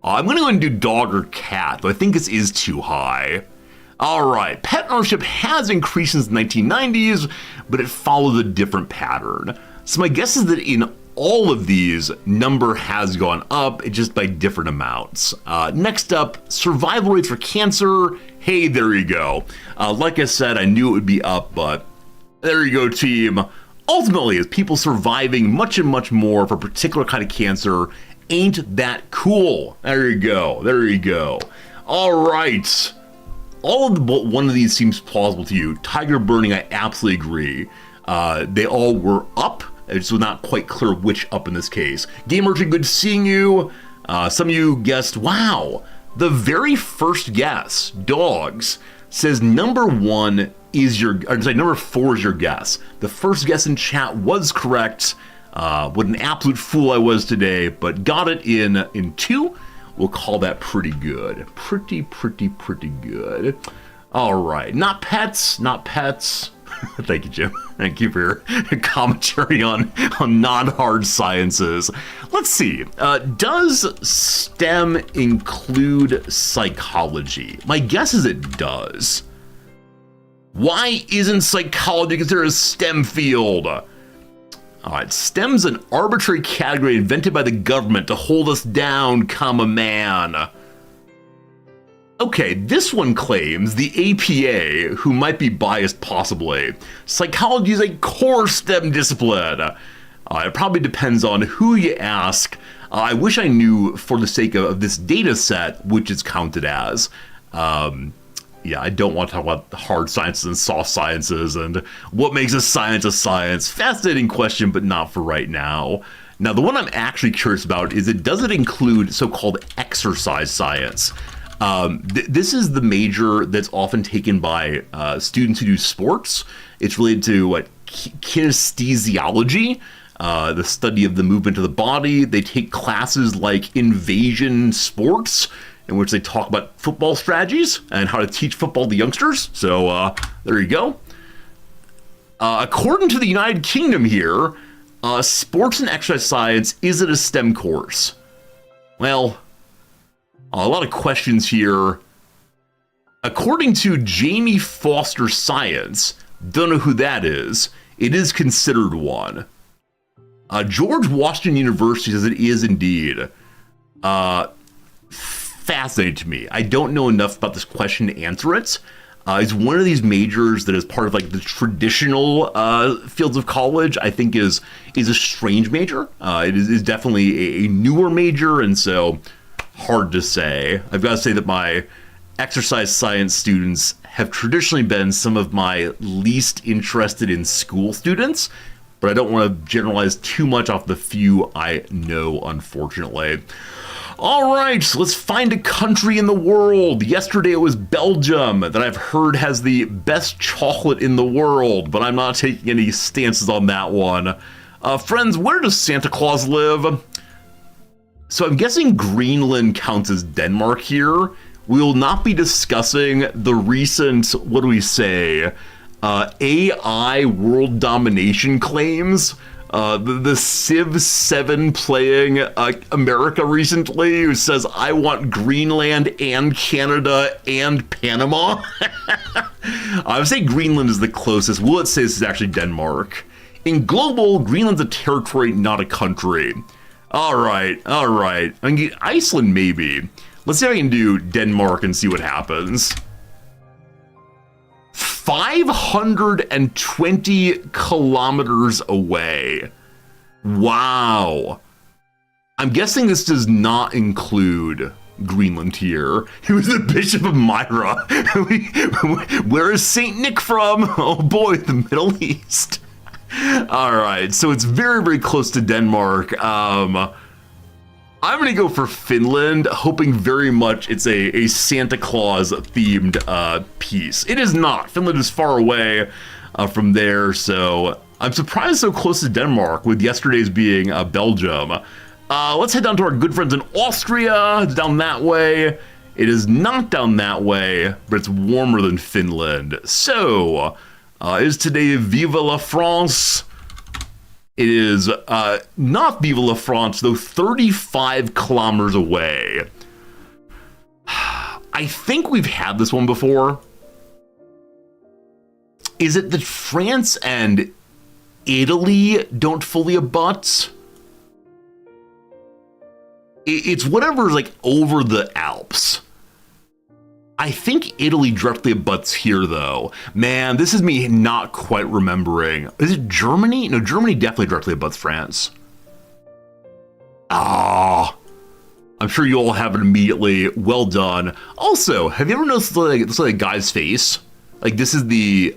I'm going to go and do dog or cat, though I think this is too high. All right, pet ownership has increased since the 1990s, but it followed a different pattern. So my guess is that in all of these, number has gone up, just by different amounts. Next up, survival rates for cancer. Hey, there you go. Like I said, I knew it would be up, but there you go, team. Ultimately, it's people surviving much and much more for a particular kind of cancer. Ain't that cool? There you go. All right. All of but one of these seems plausible to you. Tiger burning, I absolutely agree. They all were up It's not quite clear which up in this case. Game Urchin, good seeing you. Some of you guessed, wow, the very first guess, dogs, says number 4 is your guess. The first guess in chat was correct. What an absolute fool I was today, but got it in 2. We'll call that pretty good. Pretty good. All right, not pets. Thank you, Jim. Thank you for your commentary on non-hard sciences. Let's see. Does STEM include psychology? My guess is it does. Why isn't psychology considered a STEM field? All right, STEM's an arbitrary category invented by the government to hold us down, man. Okay, this one claims the APA, who might be biased possibly, psychology is a core STEM discipline. It probably depends on who you ask. I wish I knew for the sake of this data set which it's counted as. Yeah, I don't want to talk about hard sciences and soft sciences and what makes a science. Fascinating question, but not for right now. Now, the one I'm actually curious about is does it include so-called exercise science? This is the major that's often taken by students who do sports. It's related to kinesthesiology, the study of the movement of the body. They take classes like invasion sports, in which they talk about football strategies and how to teach football to youngsters. So there you go. According to the United Kingdom here, sports and exercise science isn't a STEM course. Well, a lot of questions here. According to Jamie Foster Science, don't know who that is, it is considered one. George Washington University says it is indeed. Fascinating to me. I don't know enough about this question to answer it. It's one of these majors that is part of like the traditional fields of college. I think is a strange major. It is definitely a newer major, and so hard to say. I've got to say that my exercise science students have traditionally been some of my least interested in school students, but I don't want to generalize too much off the few I know, unfortunately. All right, so let's find a country in the world. Yesterday it was Belgium, that I've heard has the best chocolate in the world, but I'm not taking any stances on that one. Friends, where does Santa Claus live? So I'm guessing Greenland counts as Denmark here. We will not be discussing the recent, what do we say, AI world domination claims. The Civ 7 playing America recently, who says, I want Greenland and Canada and Panama. I would say Greenland is the closest. Will it say this is actually Denmark? In global, Greenland's a territory, not a country. All right. I mean, Iceland, maybe. Let's see if I can do Denmark and see what happens. 520 kilometers away. Wow. I'm guessing this does not include Greenland here. He was the Bishop of Myra. Where is Saint Nick from? Oh boy, the Middle East. All right, so it's very, very close to Denmark. I'm going to go for Finland, hoping very much it's a Santa Claus themed piece. It is not. Finland is far away from there, so I'm surprised so close to Denmark, with yesterday's being Belgium. Let's head down to our good friends in Austria. It's down that way. It is not down that way, but it's warmer than Finland. So, is today Viva la France? It is not Viva la France, though 35 kilometers away. I think we've had this one before. Is it that France and Italy don't fully abut? It's whatever's like over the Alps. I think Italy directly abuts here, though. Man, this is me not quite remembering. Is it Germany? No, Germany definitely directly abuts France. Ah, I'm sure you all have it immediately. Well done. Also, have you ever noticed this like a guy's face? Like this is the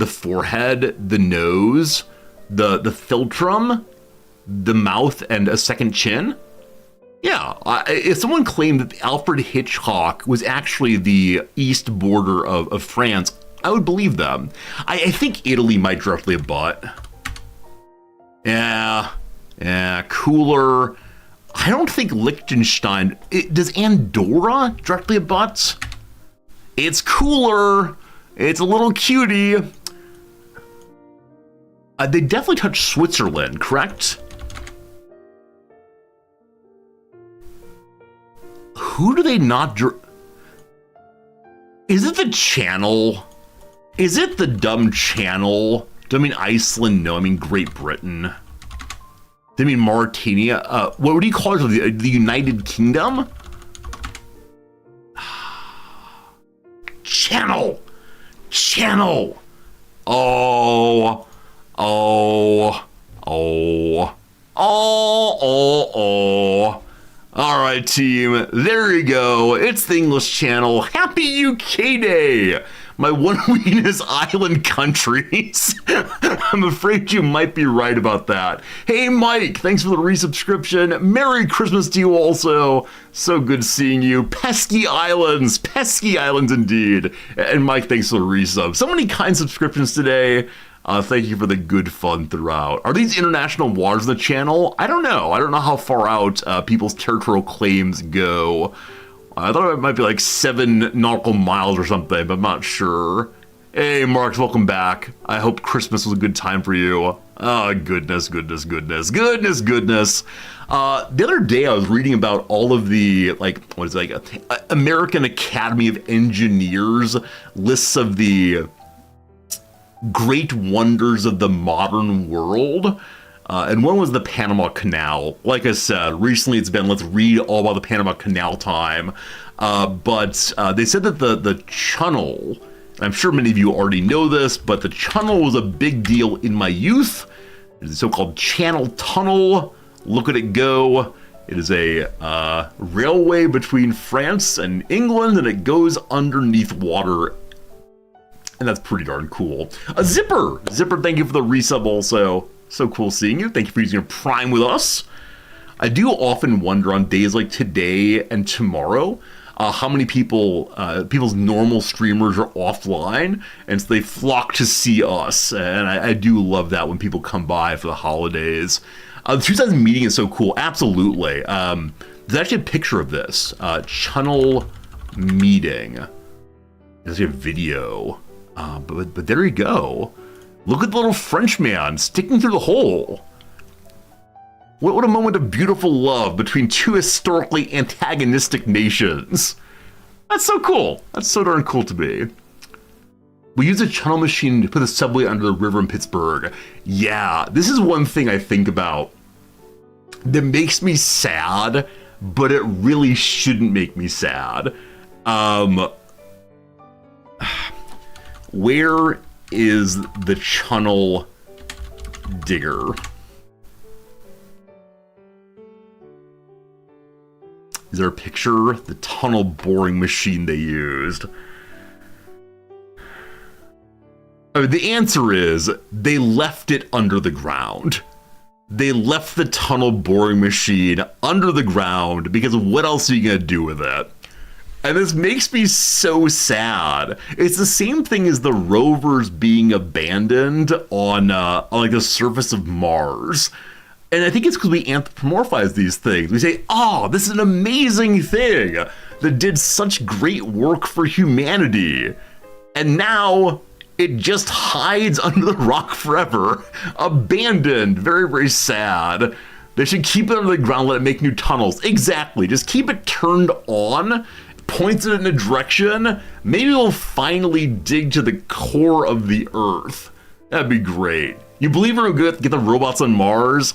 forehead, the nose. the philtrum, the mouth, and a second chin. Yeah, if someone claimed that Alfred Hitchcock was actually the east border of France, I would believe them. I think Italy might directly abut. Yeah, cooler. I don't think Liechtenstein. Does Andorra directly abut? It's cooler. It's a little cutie. They definitely touch Switzerland, correct? Who do they not... Is it the Channel? Is it the dumb Channel? Do I mean Iceland? No, I mean Great Britain. Do I mean Mauritania? What do you call it? The United Kingdom? Channel! Channel! Oh. All right, team, there you go. It's the English Channel. Happy UK Day, my one Venus Island countries. I'm afraid you might be right about that. Hey, Mike, thanks for the resubscription. Merry Christmas to you also. So good seeing you. Pesky Islands indeed. And Mike, thanks for the resub. So many kind subscriptions today. Thank you for the good fun throughout. Are these international waters in the channel? I don't know. I don't know how far out people's territorial claims go. I thought it might be like 7 nautical miles or something, but I'm not sure. Hey, Marks, welcome back. I hope Christmas was a good time for you. Oh, goodness. The other day I was reading about all of the, American Academy of Engineers lists of the great wonders of the modern world. And one was the Panama Canal. Like I said, recently it's been, let's read all about the Panama Canal time. But they said that the channel, I'm sure many of you already know this, but the channel was a big deal in my youth. It's a so-called Channel Tunnel. Look at it go. It is a railway between France and England, and it goes underneath water. And that's pretty darn cool. Zipper, thank you for the resub also. So cool seeing you. Thank you for using your Prime with us. I do often wonder on days like today and tomorrow, how many people's normal streamers are offline, and so they flock to see us. And I do love that when people come by for the holidays. The Two Sides meeting is so cool. Absolutely. There's actually a picture of this. Channel meeting. There's actually a video. But there you go. Look at the little Frenchman sticking through the hole. What a moment of beautiful love between two historically antagonistic nations. That's so cool. That's so darn cool to me. We use a channel machine to put the subway under the river in Pittsburgh. Yeah, this is one thing I think about that makes me sad, but it really shouldn't make me sad. Where is the channel digger? Is there a picture? The tunnel boring machine they used. The answer is they left it under the ground. They left the tunnel boring machine under the ground because what else are you going to do with it? And this makes me so sad. It's the same thing as the rovers being abandoned on like the surface of Mars. And I think it's because we anthropomorphize these things. We say, oh, this is an amazing thing that did such great work for humanity. And now it just hides under the rock forever. Abandoned. Very, very sad. They should keep it under the ground, let it make new tunnels. Exactly. Just keep it turned on. Points it in a direction, maybe we'll finally dig to the core of the Earth. That'd be great. You believe we're going to get the robots on Mars?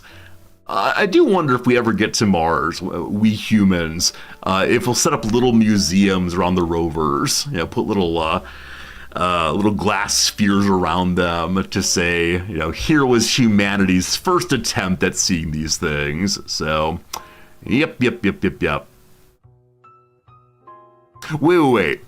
I do wonder if we ever get to Mars, we humans, if we'll set up little museums around the rovers, you know, put little glass spheres around them to say, you know, here was humanity's first attempt at seeing these things. So, yep. Wait.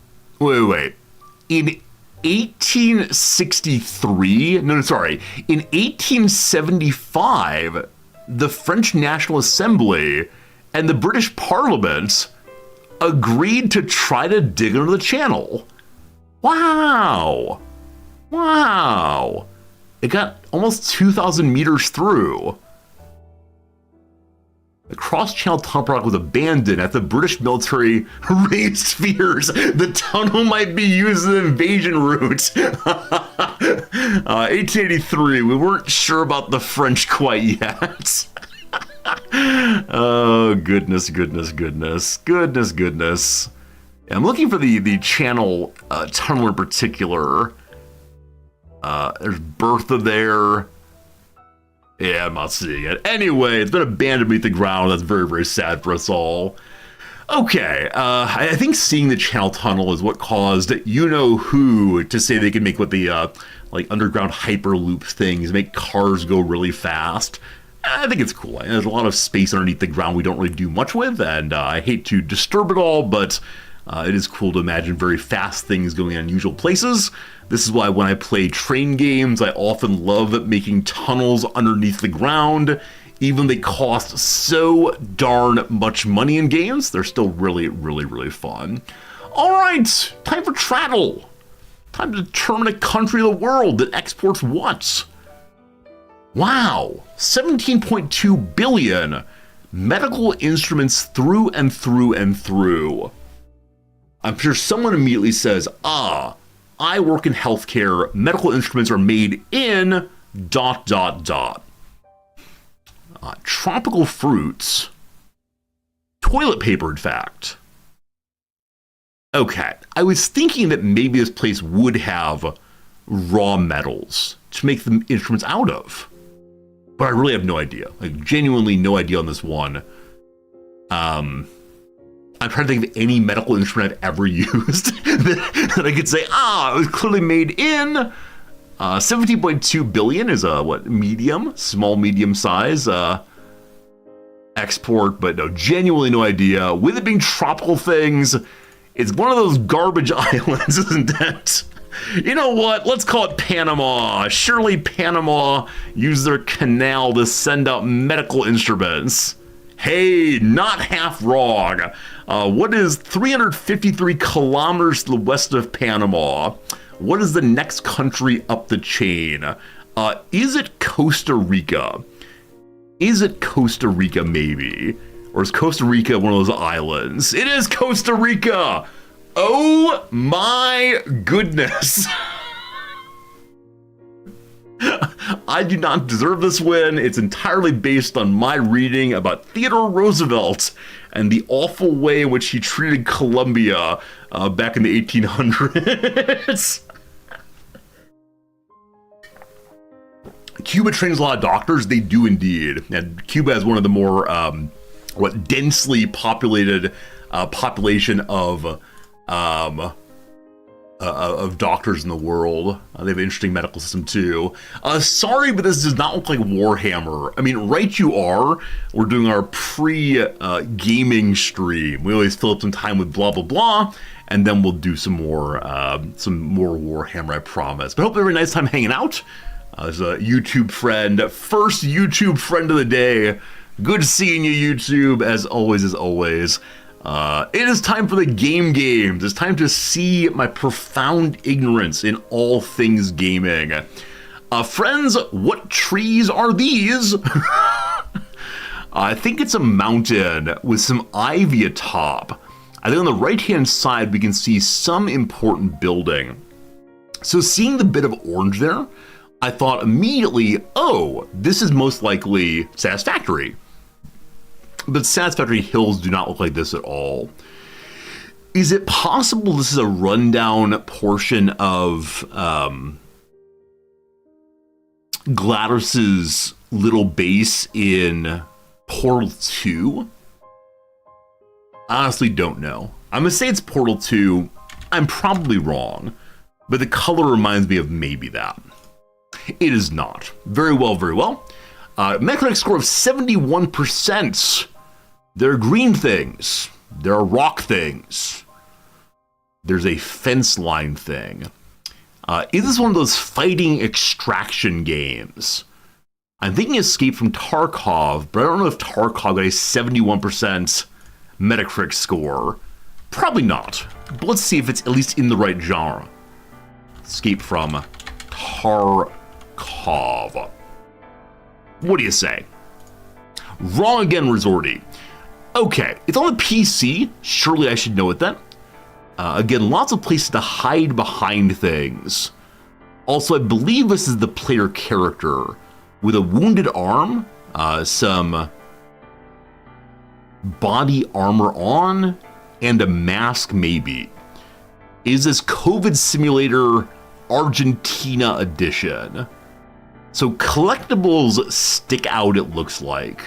In 1863, in 1875, the French National Assembly and the British Parliament agreed to try to dig under the channel. Wow. Wow. It got almost 2,000 meters through. The cross-channel tunnel project was abandoned after the British military raised fears the tunnel might be used as an invasion route. 1883, we weren't sure about the French quite yet. Oh, goodness. I'm looking for the channel tunnel in particular. There's Bertha there. Yeah, I'm not seeing it. Anyway, it's been abandoned beneath the ground. That's very, very sad for us all. Okay, I think seeing the channel tunnel is what caused you-know-who to say they can make what the like underground hyperloop things, make cars go really fast. I think it's cool. There's a lot of space underneath the ground we don't really do much with, and I hate to disturb it all, but it is cool to imagine very fast things going in unusual places. This is why when I play train games, I often love making tunnels underneath the ground. Even they cost so darn much money in games, they're still really, really, really fun. All right, time for travel. Time to determine a country of the world that exports what? Wow, 17.2 billion medical instruments through and through and through. I'm sure someone immediately says, I work in healthcare, medical instruments are made in ... Tropical fruits. Toilet paper, in fact. Okay, I was thinking that maybe this place would have raw metals to make the instruments out of. But I really have no idea. Like, genuinely no idea on this one. I'm trying to think of any medical instrument I've ever used that I could say, it was clearly made in. 17.2 billion is small, medium size export, but no, genuinely no idea. With it being tropical things, it's one of those garbage islands, isn't it? You know what? Let's call it Panama. Surely Panama used their canal to send out medical instruments. Hey, not half wrong. What is 353 kilometers to the west of Panama? What is the next country up the chain? Is it Costa Rica? Is it Costa Rica, maybe? Or is Costa Rica one of those islands? It is Costa Rica! Oh my goodness! I do not deserve this win. It's entirely based on my reading about Theodore Roosevelt and the awful way in which he treated Colombia back in the 1800s. Cuba trains a lot of doctors. They do indeed. And Cuba has one of the more densely populated population of doctors in the world. They have an interesting medical system too. Sorry, but this does not look like Warhammer. I mean, right you are. We're doing our pre-gaming stream. We always fill up some time with blah, blah, blah, and then we'll do some more Warhammer, I promise. But I hope you have a nice time hanging out. As a YouTube friend, first YouTube friend of the day. Good seeing you, YouTube, as always, as always. It is time for the games. It's time to see my profound ignorance in all things gaming. Friends, what trees are these? I think it's a mountain with some ivy atop. I think on the right-hand side, we can see some important building. So seeing the bit of orange there, I thought immediately, this is most likely Satisfactory. But Satisfactory hills do not look like this at all. Is it possible this is a rundown portion of GLaDOS's little base in Portal 2? I honestly don't know. I'm going to say it's Portal 2. I'm probably wrong, but the color reminds me of maybe that. It is not. Very well, very well. Metacritic score of 71%. There are green things. There are rock things. There's a fence line thing. Is this one of those fighting extraction games? I'm thinking Escape from Tarkov, but I don't know if Tarkov got a 71% Metacritic score. Probably not. But let's see if it's at least in the right genre. Escape from Tarkov. What do you say? Wrong again, Resorty. Okay, it's on the PC. Surely I should know it then. Again, lots of places to hide behind things. Also, I believe this is the player character with a wounded arm, some body armor on, and a mask maybe. Is this COVID Simulator Argentina edition? So collectibles stick out, it looks like.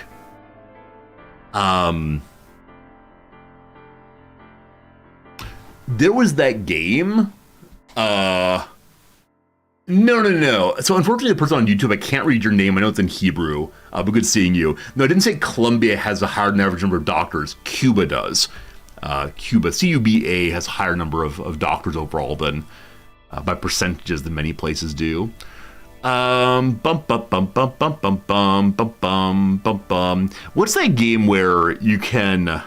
There was that game. No. So unfortunately, the person on YouTube, I can't read your name. I know it's in Hebrew, but good seeing you. No, I didn't say Colombia has a higher than average number of doctors. Cuba does. Cuba, C-U-B-A, has a higher number of doctors overall than, by percentages, than many places do. What's that game where you can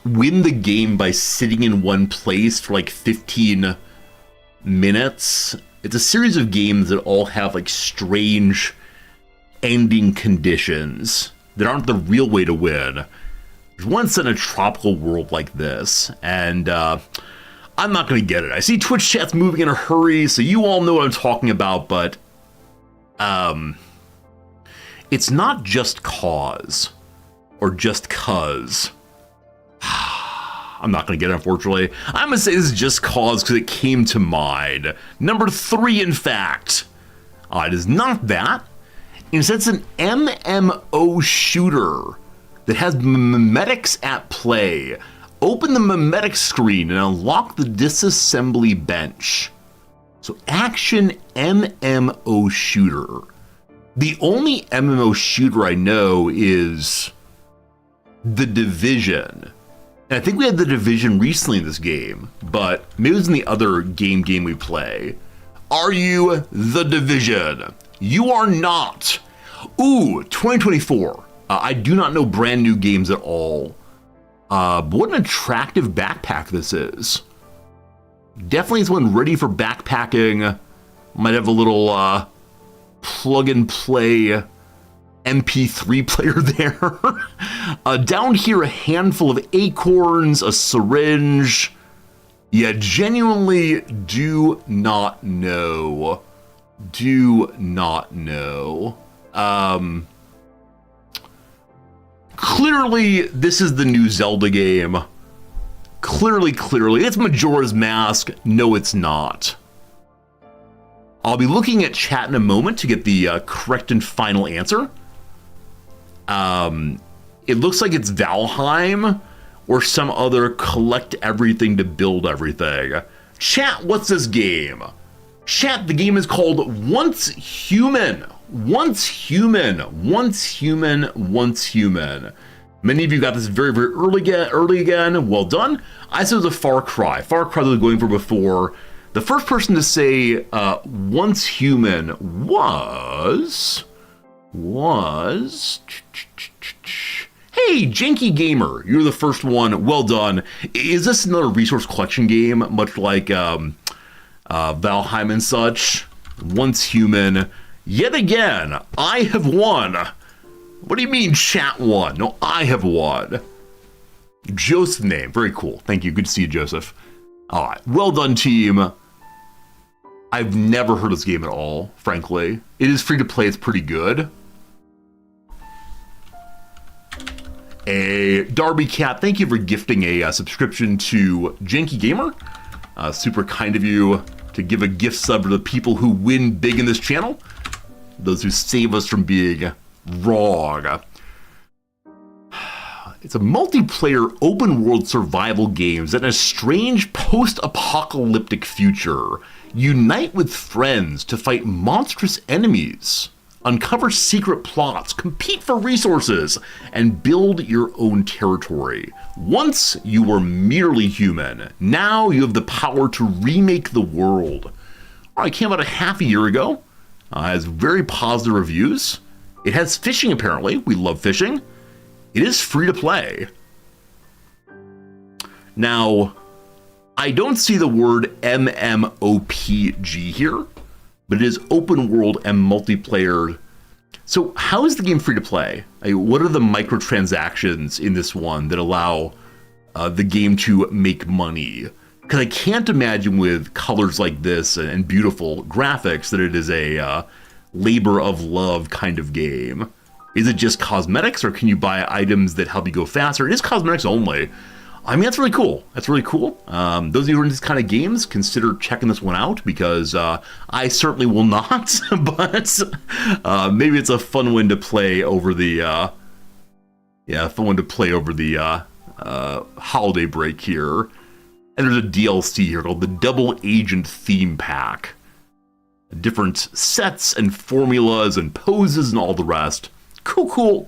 win the game by sitting in one place for like 15 minutes? It's a series of games that all have like strange ending conditions that aren't the real way to win. There's one set in a tropical world like this, and I'm not going to get it. I see Twitch chat's moving in a hurry, so you all know what I'm talking about, but it's not Just Cause or Just Cuz. I'm not going to get it, unfortunately. I'm going to say this is Just Cause because it came to mind. Number 3, in fact. It is not that. Instead, it's an MMO shooter that has memetics at play. Open the memetic screen and unlock the disassembly bench. So action MMO shooter. The only MMO shooter I know is The Division. And I think we had The Division recently in this game, but maybe it was in the other game we play. Are you The Division? You are not. Ooh, 2024. I do not know brand new games at all. But what an attractive backpack this is. Definitely is one ready for backpacking. Might have a little plug and play MP3 player there. Down here, a handful of acorns, a syringe. Yeah, genuinely do not know. Do not know. Clearly, this is the new Zelda game. Clearly. It's Majora's Mask. No, it's not. I'll be looking at chat in a moment to get the correct and final answer. It looks like it's Valheim or some other collect everything to build everything. Chat, what's this game? Chat, the game is called Once Human. Once Human. Many of you got this very early again. Well done. I said it was a Far Cry. Far Cry that I was going for before. The first person to say Once Human was... Hey, Janky Gamer, you're the first one. Well done. Is this another resource collection game, much like Valheim and such? Once Human. Yet again, I have won. What do you mean chat won? No, I have won. Joseph name. Very cool. Thank you. Good to see you, Joseph. All right. Well done, team. I've never heard of this game at all, frankly. It is free to play. It's pretty good. A Darby Cat, thank you for gifting a subscription to Janky Gamer. Super kind of you to give a gift sub to the people who win big in this channel. Those who save us from being wrong. It's a multiplayer open world survival game set in a strange post-apocalyptic future. Unite with friends to fight monstrous enemies. uncover secret plots, compete for resources, and build your own territory. Once you were merely human, now you have the power to remake the world. All right, came out a half a year ago. Has very positive reviews. It has fishing, apparently. We love fishing. It is free to play. Now, I don't see the word MMOPG here, but it is open world and multiplayer. So how is the game free to play? What are the microtransactions in this one that allow the game to make money? Because I can't imagine with colors like this and beautiful graphics that it is a labor of love kind of game. Is it just cosmetics, or can you buy items that help you go faster? It is cosmetics only. I mean, that's really cool. That's really cool. Those of you who are in these kind of games, consider checking this one out, because I certainly will not, but maybe it's a fun one to play over the holiday break here. And there's a DLC here called the Double Agent Theme Pack. Different sets and formulas and poses and all the rest. Cool.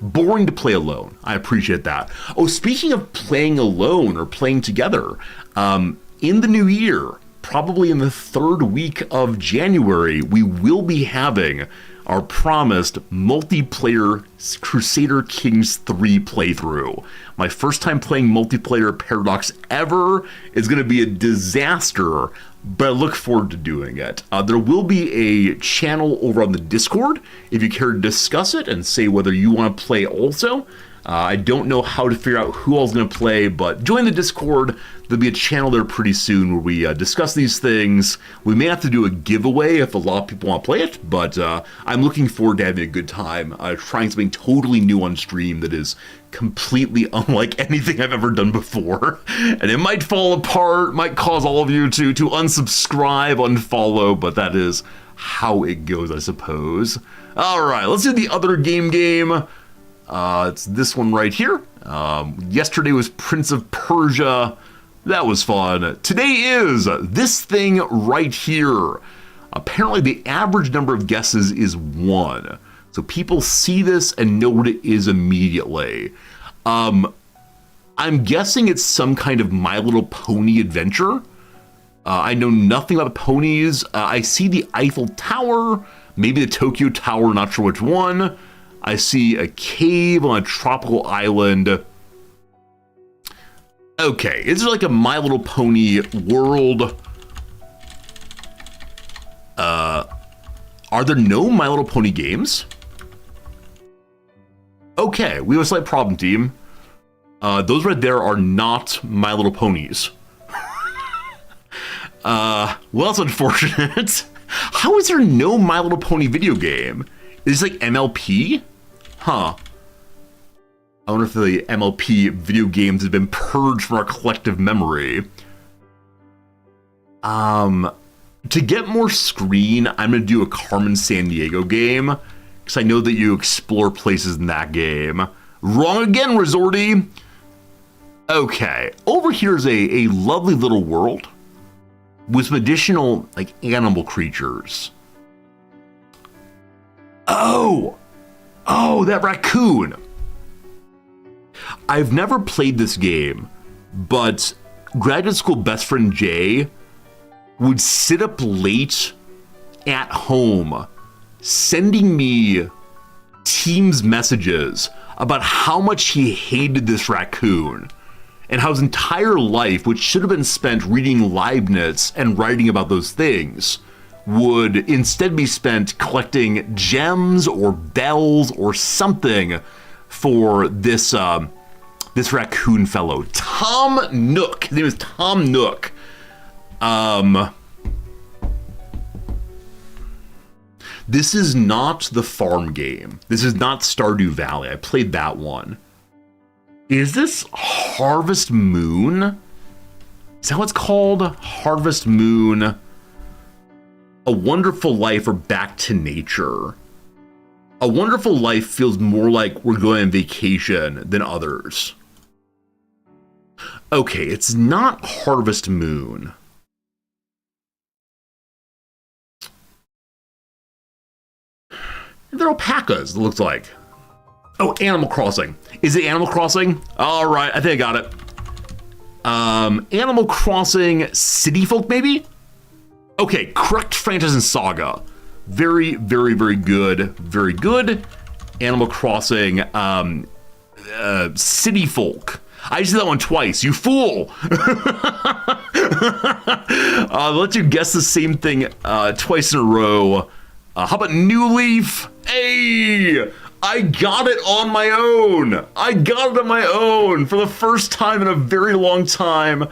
Boring to play alone. I appreciate that. Oh, speaking of playing alone or playing together, in the new year, probably in the third week of January, we will be having our promised multiplayer Crusader Kings 3 playthrough. My first time playing multiplayer Paradox ever. Is going to be a disaster, but I look forward to doing it. There will be a channel over on the Discord if you care to discuss it and say whether you want to play also. I don't know how to figure out who all's going to play, but join the Discord. There'll be a channel there pretty soon where we discuss these things. We may have to do a giveaway if a lot of people want to play it, but I'm looking forward to having a good time, trying something totally new on stream that is completely unlike anything I've ever done before. And it might fall apart, might cause all of you to unsubscribe, unfollow, but that is how it goes, I suppose. All right, let's do the other game. It's this one right here. Yesterday was Prince of Persia. That was fun. Today is this thing right here. Apparently the average number of guesses is 1. So people see this and know what it is immediately. I'm guessing it's some kind of My Little Pony adventure. I know nothing about the ponies. I see the Eiffel Tower, maybe the Tokyo Tower, not sure which one. I see a cave on a tropical island. Okay, is there like a My Little Pony world? Are there no My Little Pony games? Okay, we have a slight problem, team. Those right there are not My Little Ponies. Well, that's unfortunate. How is there no My Little Pony video game? Is this like MLP? Huh. I wonder if the MLP video games have been purged from our collective memory. To get more screen, I'm going to do a Carmen Sandiego game, because I know that you explore places in that game. Wrong again, Resorty. Okay, over here is a lovely little world with some additional like animal creatures. Oh, that raccoon. I've never played this game, but graduate school best friend Jay would sit up late at home sending me Teams messages about how much he hated this raccoon and how his entire life, which should have been spent reading Leibniz and writing about those things, would instead be spent collecting gems or bells or something for this this raccoon fellow, Tom Nook. His name is Tom Nook. This is not the farm game. This is not Stardew Valley. I played that one. Is this Harvest Moon? Is that what it's called? Harvest Moon. A Wonderful Life or Back to Nature. A Wonderful Life feels more like we're going on vacation than others. Okay, it's not Harvest Moon. they're alpacas, it looks like. Oh, Animal Crossing. Is it Animal Crossing? All right, I think I got it. Animal Crossing City Folk, maybe? Okay, correct franchise and saga. Very, very, very good. Very good. Animal Crossing City Folk. I just did that one twice. You fool! I'll let you guess the same thing twice in a row. How about New Leaf? Hey! I got it on my own! I got it on my own! For the first time in a very long time,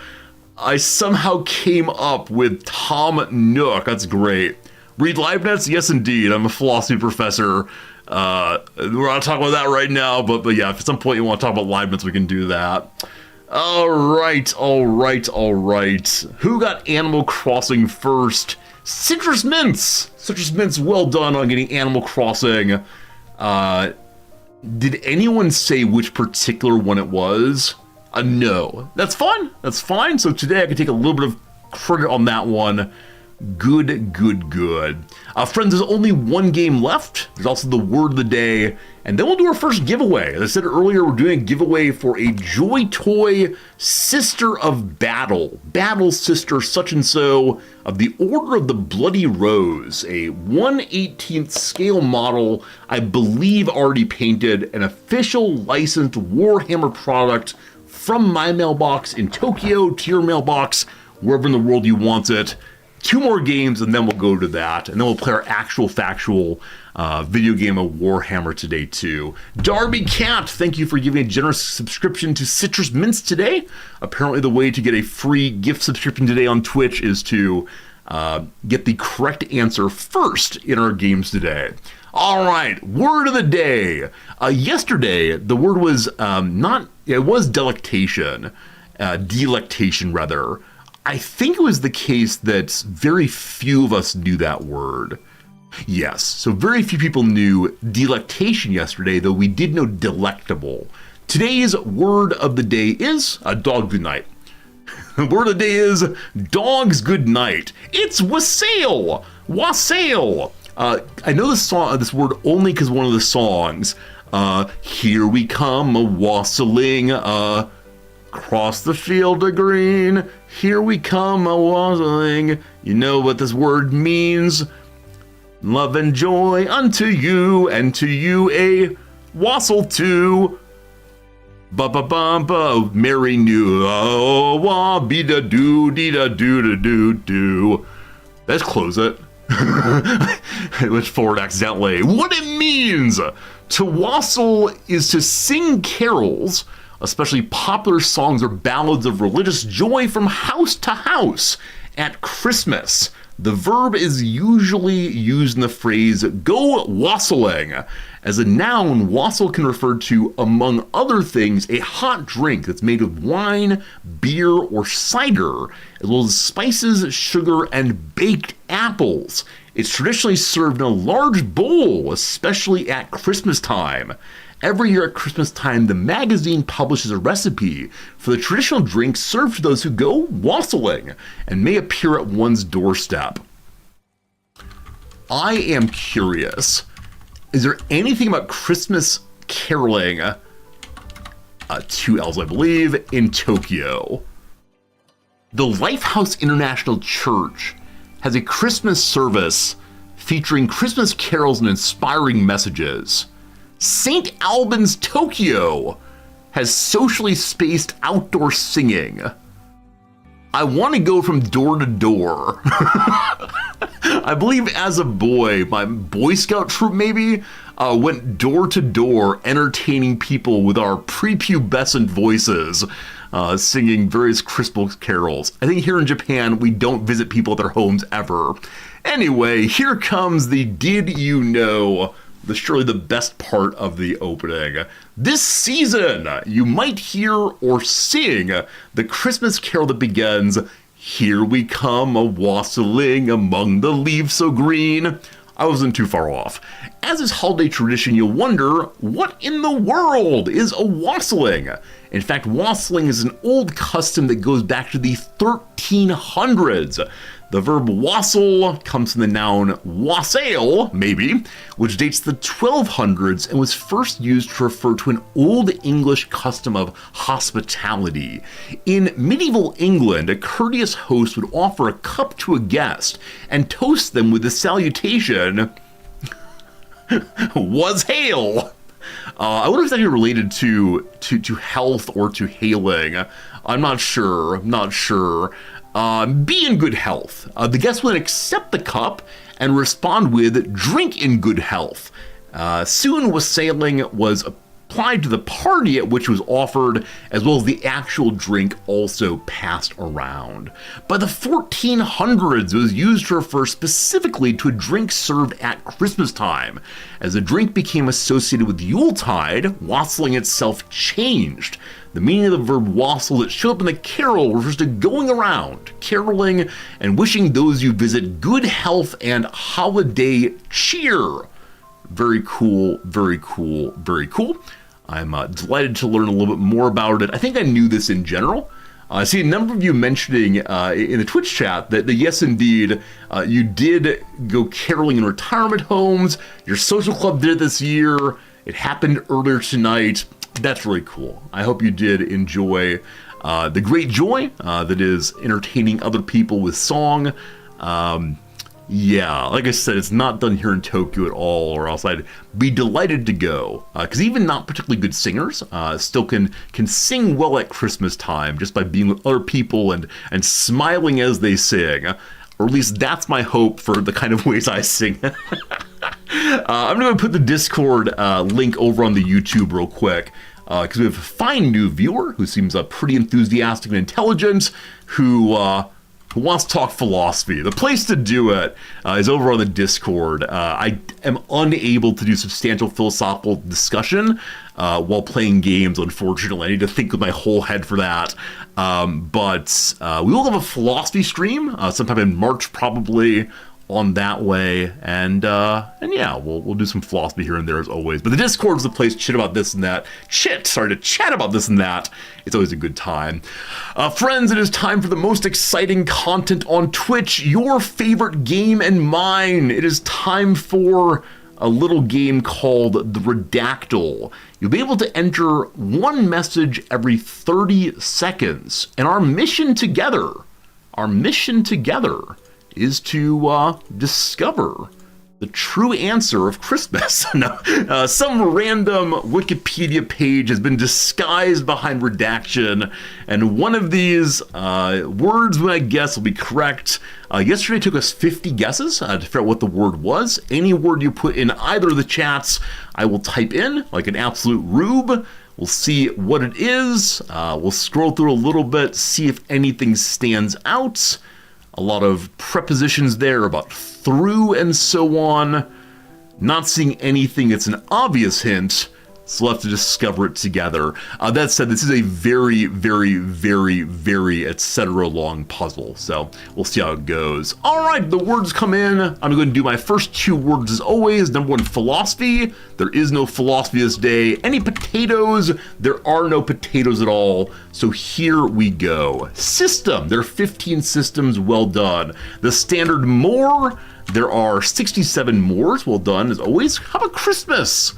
I somehow came up with Tom Nook. That's great. Read Leibniz? Yes, indeed. I'm a philosophy professor. We're not talking about that right now, but yeah, if at some point you want to talk about Leibniz, we can do that. All right. Who got Animal Crossing first? Citrus Mints! Citrus Mints, well done on getting Animal Crossing. Did anyone say which particular one it was? No. That's fine. That's fine. So today I can take a little bit of credit on that one. Good. Friends, there's only one game left. There's also the word of the day, and then we'll do our first giveaway. As I said earlier, we're doing a giveaway for a Joy Toy Sister of Battle. Battle Sister such and so of the Order of the Bloody Rose, a 1/18th scale model, I believe already painted, an official licensed Warhammer product from my mailbox in Tokyo to your mailbox, wherever in the world you want it. 2 more games, and then we'll go to that, and then we'll play our actual factual video game of Warhammer today too. Darby Cat, thank you for giving a generous subscription to Citrus Mints today. Apparently the way to get a free gift subscription today on Twitch is to get the correct answer first in our games today. All right, word of the day. Yesterday, the word was it was delectation, rather. I think it was the case that very few of us knew that word. Yes, so very few people knew delectation yesterday, though we did know delectable. Today's word of the day is a dog good night. The word of the day is dog's good night. It's wassail. Wassail. I know this word only because one of the songs. Here we come a wassailing across the field of green. Here we come a wassailing. You know what this word means. Love and joy unto you, and to you a wassail too. Ba-ba-ba-ba, merry new, oh, wah, be-da-doo-dee-da-doo-da-doo-doo. Let's close it. I went forward accidentally. What it means to wassail is to sing carols, especially popular songs or ballads of religious joy from house to house at Christmas. The verb is usually used in the phrase go wassailing. As a noun, wassail can refer to, among other things, a hot drink that's made of wine, beer, or cider, as well as spices, sugar, and baked apples. It's traditionally served in a large bowl, especially at Christmas time. Every year at Christmas time, the magazine publishes a recipe for the traditional drink served to those who go wassailing and may appear at one's doorstep. I am curious, is there anything about Christmas caroling, 2 L's I believe, in Tokyo? The Lifehouse International Church has a Christmas service featuring Christmas carols and inspiring messages. St. Albans, Tokyo has socially spaced outdoor singing. I want to go from door to door. I believe as a boy, my Boy Scout troop maybe went door to door entertaining people with our prepubescent voices, singing various Christmas carols. I think here in Japan, we don't visit people at their homes ever. Anyway, here comes the Did You Know? Surely the best part of the opening. This season, you might hear or sing the Christmas carol that begins, here we come a wassailing among the leaves so green. I wasn't too far off. as is holiday tradition, you'll wonder, what in the world is a wassailing? In fact, wassailing is an old custom that goes back to the 1300s. The verb wassail comes from the noun wassail, maybe, which dates to the 1200s and was first used to refer to an Old English custom of hospitality. In medieval England, a courteous host would offer a cup to a guest and toast them with the salutation, "Was hail." I wonder if it's actually related to health or to hailing. I'm not sure. Be in good health. The guest would accept the cup and respond with, "Drink in good health." Soon wassailing was applied to the party at which it was offered, as well as the actual drink also passed around. By the 1400s, it was used to refer specifically to a drink served at Christmas time. As the drink became associated with Yuletide, wassailing itself changed. The meaning of the verb wassail that showed up in the carol refers to going around, caroling, and wishing those you visit good health and holiday cheer. Very cool, very cool, very cool. I'm delighted to learn a little bit more about it. I think I knew this in general. I see a number of you mentioning in the Twitch chat that yes, indeed, you did go caroling in retirement homes. Your social club did it this year. It happened earlier tonight. That's really cool. I hope you did enjoy the great joy that is entertaining other people with song. Yeah, like I said, it's not done here in Tokyo at all, or else I'd be delighted to go. Because even not particularly good singers still can sing well at Christmas time just by being with other people and smiling as they sing. Or at least that's my hope for the kind of ways I sing. I'm going to put the Discord link over on the YouTube real quick. Because we have a fine new viewer who seems pretty enthusiastic and intelligent, who wants to talk philosophy. The place to do it is over on the Discord. I am unable to do substantial philosophical discussion while playing games, unfortunately. I need to think with my whole head for that. But we will have a philosophy stream sometime in March, probably, on that way, and yeah, we'll do some philosophy here and there as always. But the Discord is the place to chat about this and that. To chat about this and that. It's always a good time. Friends, it is time for the most exciting content on Twitch, your favorite game and mine. It is time for a little game called the Redactyl. You'll be able to enter one message every 30 seconds, and our mission together is to discover the true answer of Christmas. No, some random Wikipedia page has been disguised behind redaction, and one of these words, I guess, will be correct. Yesterday it took us 50 guesses to figure out what the word was. Any word you put in either of the chats, I will type in like an absolute rube. We'll see what it is. We'll scroll through a little bit, see if anything stands out. A lot of prepositions there about through and so on. Not seeing anything that's an obvious hint, so we'll have to discover it together. That said, this is a very, very, very, very etc. long puzzle, so we'll see how it goes. All right, the words come in. I'm going to do my first two words as always. Number one, philosophy. There is no philosophy this day. Any potatoes? There are no potatoes at all. So here we go. System. There are 15 systems. Well done. The standard more. There are 67 mores. Well done as always. How about Christmas?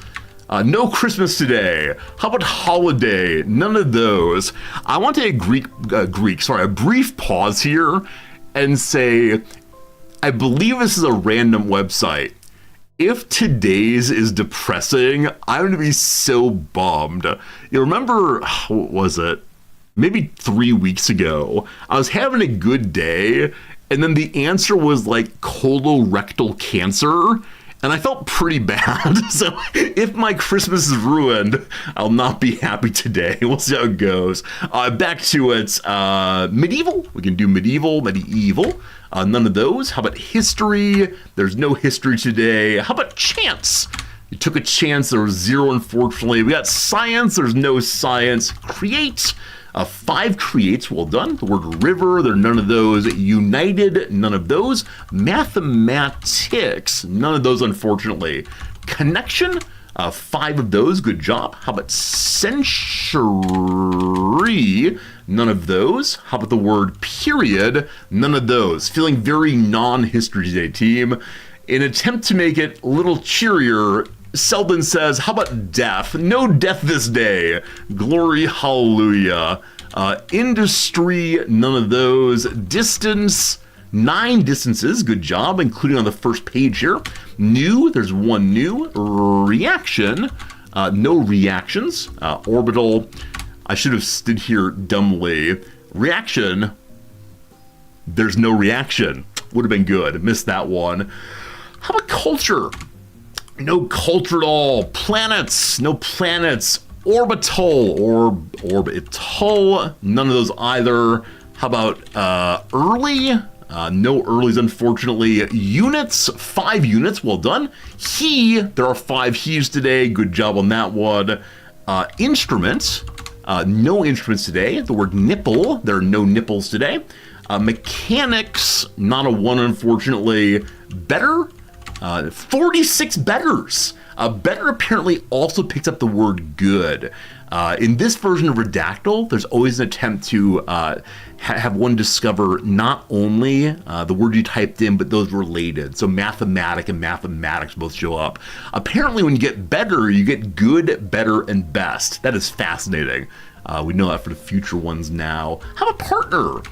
No Christmas today. How about holiday? None of those. I want to take a brief pause here and say, I believe this is a random website. If today's is depressing, I'm going to be so bummed. You remember, what was it? Maybe 3 weeks ago, I was having a good day, and then the answer was like colorectal cancer. And I felt pretty bad, so if my Christmas is ruined, I'll not be happy today. We'll see how it goes. Back to it. Medieval. We can do medieval. None of those. How about history? There's no history today. How about chance? You took a chance. There was zero, unfortunately. We got science. There's no science. Create. 5 creates, well done. The word river, there are none of those. United, none of those. Mathematics, none of those, unfortunately. Connection, 5 of those, good job. How about century? None of those. How about the word period? None of those. Feeling very non-history today, team. In an attempt to make it a little cheerier, Selden says, how about death? No death this day. Glory, hallelujah. Industry, none of those. Distance, 9 distances, good job, including on the first page here. New, there's 1 new. Reaction, no reactions. Orbital, I should have stood here dumbly. Reaction, there's no reaction. Would have been good, missed that one. How about culture? No culture at all. Planets, no planets. Orbital or orbital, none of those either. How about early? No earlies, unfortunately. Units, 5 units, well done. He, there are 5 he's today, good job on that one. Instruments, no instruments today. The word nipple, there are no nipples today. Mechanics, not a 1, unfortunately. Better, 46 betters. Better apparently also picks up the word good. In this version of Redactyl, there's always an attempt to have one discover not only the word you typed in, but those related. So mathematic and mathematics both show up. Apparently when you get better, you get good, better, and best. That is fascinating. We know that for the future ones now. How about partner?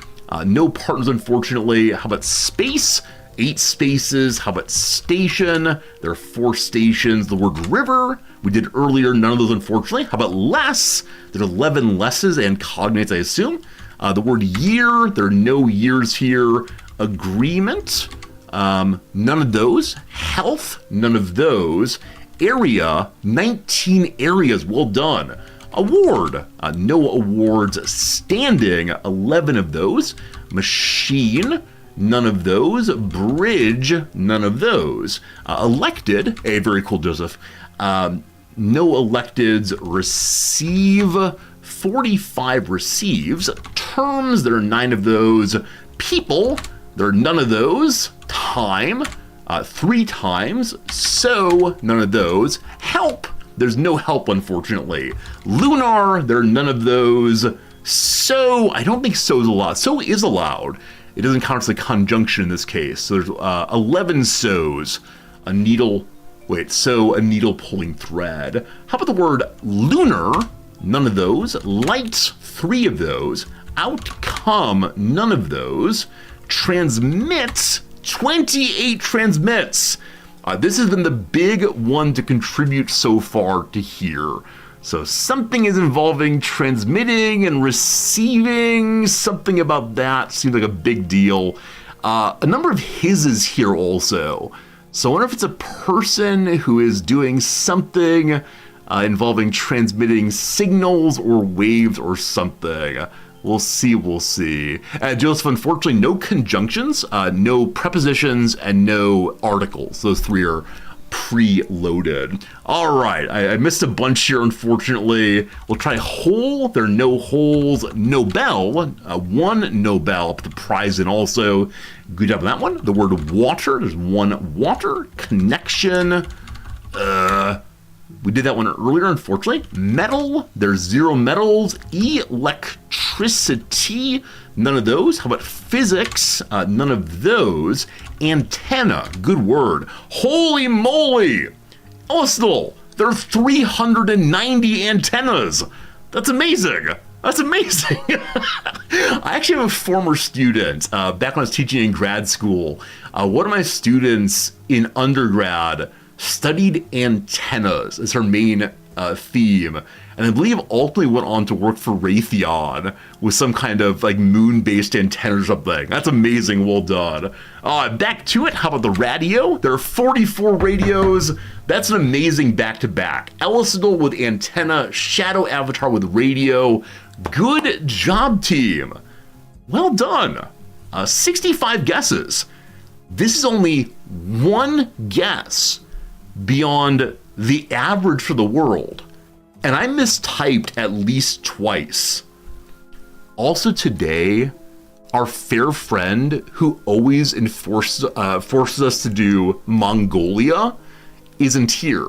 No partners, unfortunately. How about space? 8 spaces. How about station? There are 4 stations. The word river, we did earlier, none of those, unfortunately. How about less? There's 11 lesses and cognates, I assume. The word year, there are no years here. Agreement, none of those. Health, none of those. Area, 19 areas, well done. Award, no awards. Standing, 11 of those. Machine, none of those. Bridge, none of those. Elected, a very cool, Joseph. No electeds. Receive, 45 receives. Terms, there are 9 of those. People, there are none of those. Time, 3 times. So, none of those. Help, there's no help, unfortunately. Lunar, there are none of those. So, I don't think so is allowed. So is allowed. It doesn't count as a conjunction in this case. So there's 11 sows. A needle, a needle pulling thread. How about the word lunar? None of those. Light, 3 of those. Outcome, none of those. Transmit, 28 transmits. This has been the big one to contribute so far to here. So something is involving transmitting and receiving. Something about that seems like a big deal. A number of his's here also. So I wonder if it's a person who is doing something involving transmitting signals or waves or something. We'll see, we'll see. Joseph, unfortunately, no conjunctions, no prepositions, and no articles. Those 3 are preloaded. All right, I missed a bunch here, unfortunately. We'll try whole. There are no holes. Nobel, 1 Nobel up the prize, and also good job on that one. The word water, there's 1 water. Connection, we did that one earlier, unfortunately. Metal, there's 0 metals. Electricity, none of those. How about physics? None of those. Antenna, good word. Holy moly! Ellisville, there are 390 antennas. That's amazing. That's amazing. I actually have a former student, back when I was teaching in grad school. One of my students in undergrad studied antennas as her main theme, and I believe ultimately went on to work for Raytheon with some kind of like moon-based antenna or something. That's amazing, well done. Back to it, how about the radio? There are 44 radios. That's an amazing back-to-back. Ellisville with antenna, Shadow Avatar with radio. Good job, team. Well done. 65 guesses. This is only 1 guess beyond the average for the world, and I mistyped at least twice. Also today, our fair friend who always forces us to do Mongolia isn't here.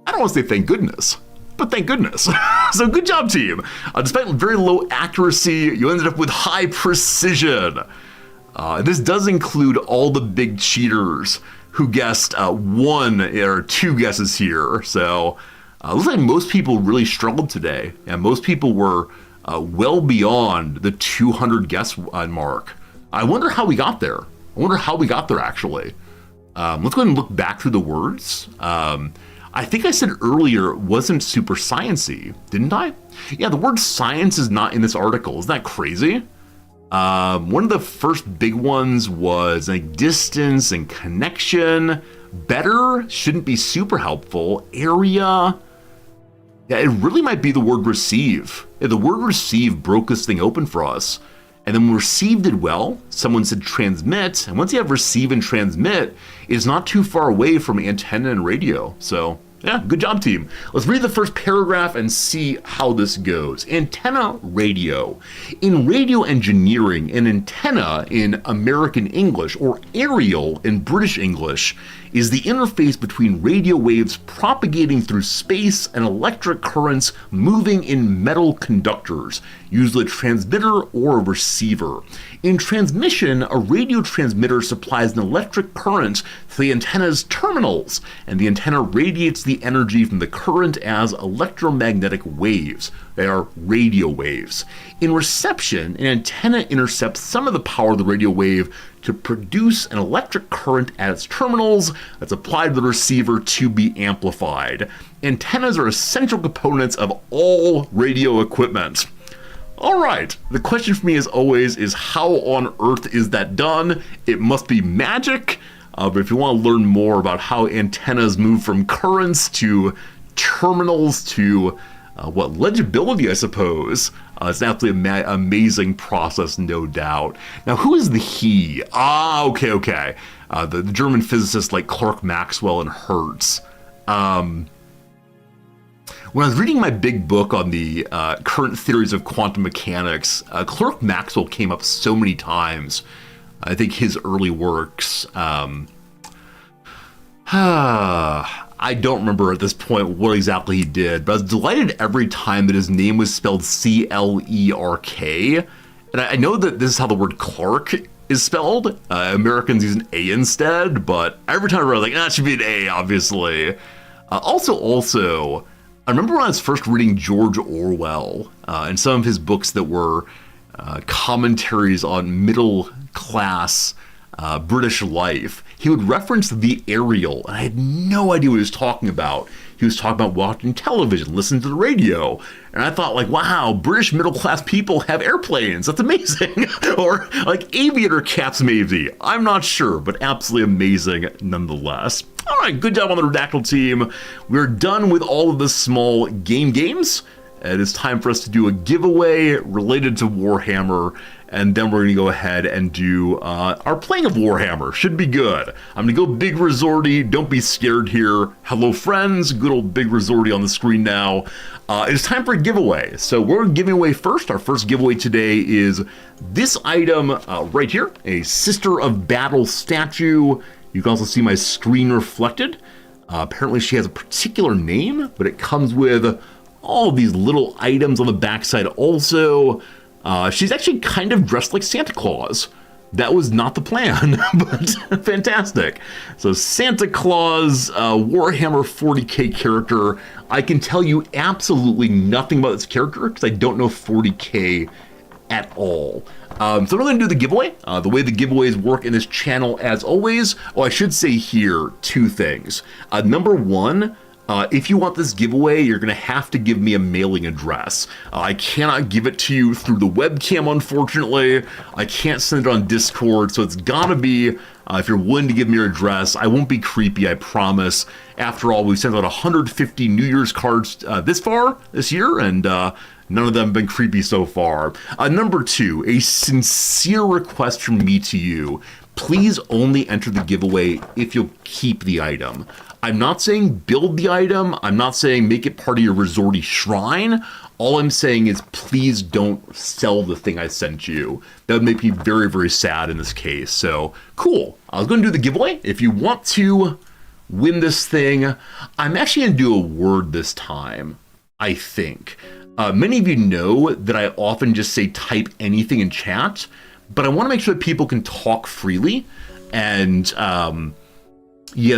I don't want to say thank goodness, but thank goodness. So good job, team. Despite very low accuracy, you ended up with high precision. This does include all the big cheaters who guessed one or two guesses here. So looks like most people really struggled today, and most people were well beyond the 200 guess mark. I wonder how we got there. Actually. Let's go ahead and look back through the words. I think I said earlier it wasn't super sciencey, didn't I? Yeah, the word science is not in this article. Isn't that crazy? One of the first big ones was like distance and connection. Better shouldn't be super helpful. Area. Yeah, it really might be the word receive. Yeah, the word receive broke this thing open for us. And then when receive did well, someone said transmit. And once you have receive and transmit, it's not too far away from antenna and radio. So yeah, good job, team. Let's read the first paragraph and see how this goes. Antenna radio. In radio engineering, an antenna in American English, or aerial in British English, is the interface between radio waves propagating through space and electric currents moving in metal conductors, usually a transmitter or a receiver. In transmission, a radio transmitter supplies an electric current to the antenna's terminals, and the antenna radiates the energy from the current as electromagnetic waves. They are radio waves. In reception, an antenna intercepts some of the power of the radio wave to produce an electric current at its terminals that's applied to the receiver to be amplified. Antennas are essential components of all radio equipment. All right, the question for me as always is how on earth is that done? It must be magic, but if you want to learn more about how antennas move from currents to terminals to legibility, I suppose. It's an absolutely amazing process, no doubt. Now, who is the he? Okay. The German physicists like Clerk Maxwell and Hertz. When I was reading my big book on the current theories of quantum mechanics, Clerk Maxwell came up so many times. I think his early works. I don't remember at this point what exactly he did, but I was delighted every time that his name was spelled C-L-E-R-K. And I know that this is how the word Clark is spelled. Americans use an A instead, but every time I read, it should be an A, obviously. Also, I remember when I was first reading George Orwell and some of his books that were commentaries on middle class British life, he would reference the aerial, and I had no idea what he was talking about. He was talking about watching television, listening to the radio, and I thought, wow, British middle-class people have airplanes. That's amazing. Or, aviator caps, maybe. I'm not sure, but absolutely amazing nonetheless. All right, good job on the Redactyl team. We're done with all of the small games. It is time for us to do a giveaway related to Warhammer, and then we're going to go ahead and do our playing of Warhammer. Should be good. I'm going to go Big Resorty. Don't be scared here. Hello, friends. Good old Big Resorty on the screen now. It's time for a giveaway. So we're giving away first. Our first giveaway today is this item right here, a Sister of Battle statue. You can also see my screen reflected. Apparently she has a particular name, but it comes with all of these little items on the backside also. She's actually kind of dressed like Santa Claus. That was not the plan, but fantastic. So Santa Claus, Warhammer 40k character. I can tell you absolutely nothing about this character because I don't know 40k at all. So we're going to do the giveaway. The way the giveaways work in this channel, as always. I should say here two things. Number one, if you want this giveaway, you're going to have to give me a mailing address. I cannot give it to you through the webcam, unfortunately. I can't send it on Discord, so it's got to be, if you're willing to give me your address. I won't be creepy, I promise. After all, we've sent out 150 New Year's cards this year, and none of them have been creepy so far. Number two, a sincere request from me to you. Please only enter the giveaway if you'll keep the item. I'm not saying build the item. I'm not saying make it part of your Resorty shrine. All I'm saying is please don't sell the thing I sent you. That would make me very, very sad in this case. So, cool. I was going to do the giveaway. If you want to win this thing. I'm actually going to do a word this time, I think. Many of you know that I often just say type anything in chat, but I want to make sure that people can talk freely. And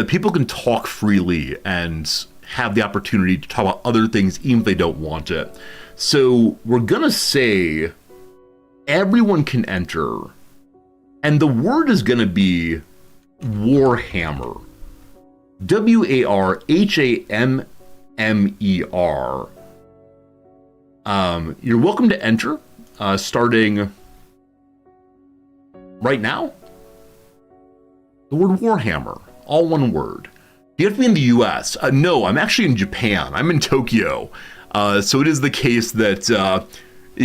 people can talk freely and have the opportunity to talk about other things even if they don't want it. So we're going to say everyone can enter. And the word is going to be Warhammer. WARHAMMER. You're welcome to enter starting right now. The word Warhammer, all one word. You have to be in the US. No, I'm actually in Japan. I'm in Tokyo. So it is the case that,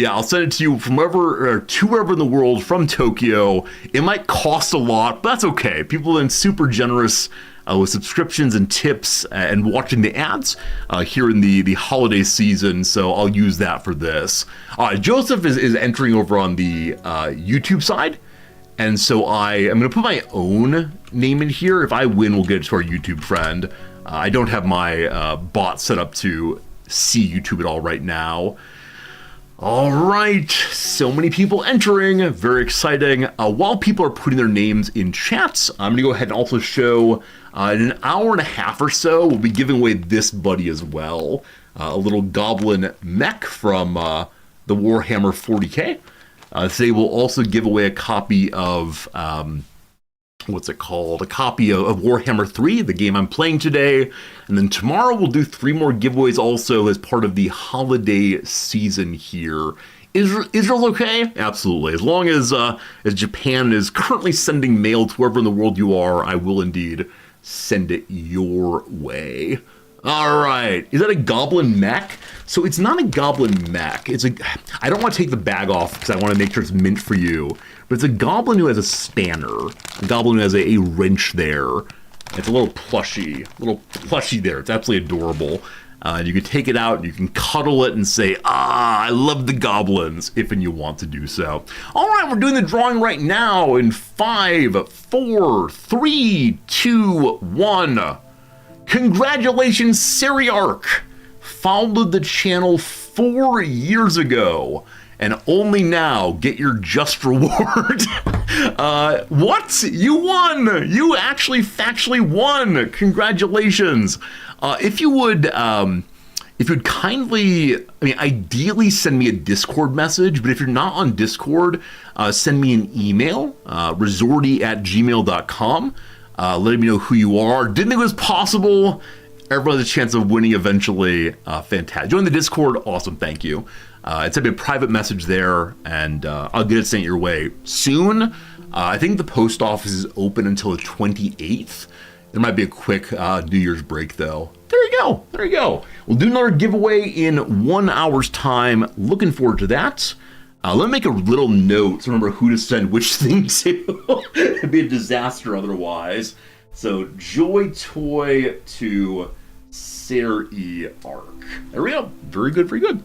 I'll send it to you from wherever, or to wherever in the world from Tokyo. It might cost a lot, but that's okay. People have been super generous with subscriptions and tips and watching the ads here in the holiday season, so I'll use that for this. Joseph is entering over on the YouTube side, and so I am going to put my own name in here. If I win, we'll get it to our YouTube friend. I don't have my bot set up to see YouTube at all right now. All right, so many people entering, very exciting. While people are putting their names in chats, I'm gonna go ahead and also show in an hour and a half or so, we'll be giving away this buddy as well. A little goblin mech from the Warhammer 40K. Today we'll also give away a copy of, what's it called? A copy of Warhammer III, the game I'm playing today. And then tomorrow we'll do 3 more giveaways also as part of the holiday season here. Israel's okay? Absolutely. As long as Japan is currently sending mail to wherever in the world you are, I will indeed send it your way. All right. Is that a goblin mech? So it's not a goblin mech. I don't want to take the bag off because I want to make sure it's meant for you. But it's a goblin who has a spanner. A goblin who has a wrench there. It's a little plushie there. It's absolutely adorable. You can take it out and you can cuddle it and say, I love the goblins, if and you want to do so. All right, we're doing the drawing right now in 5, 4, 3, 2, 1. Congratulations, Syriarch! Founded the channel 4 years ago, and only now get your just reward. What? You won! You actually factually won! Congratulations! If you would kindly, ideally send me a Discord message, but if you're not on Discord, send me an email, resorty@gmail.com. Let me know who you are. Didn't think it was possible. Everyone has a chance of winning eventually. Fantastic. Join the Discord. Awesome. Thank you. It's going to be a private message there, and I'll get it sent your way soon. I think the post office is open until the 28th. There might be a quick New Year's break, though. There you go. There you go. We'll do another giveaway in 1 hour's time. Looking forward to that. Let me make a little note to remember who to send which thing to. It'd be a disaster otherwise. So, Joy Toy to Syriarch. There we go. Very good, very good.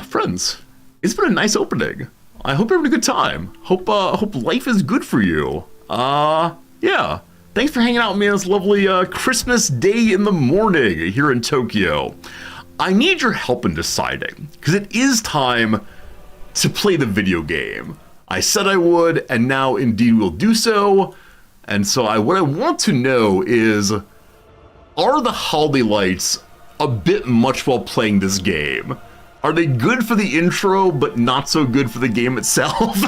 Friends, it's been a nice opening. I hope you're having a good time. Hope life is good for you. Yeah. Thanks for hanging out with me on this lovely Christmas day in the morning here in Tokyo. I need your help in deciding, because it is time to play the video game. I said I would, and now indeed will do so. And so what I want to know is, are the holiday lights a bit much while playing this game? Are they good for the intro, but not so good for the game itself?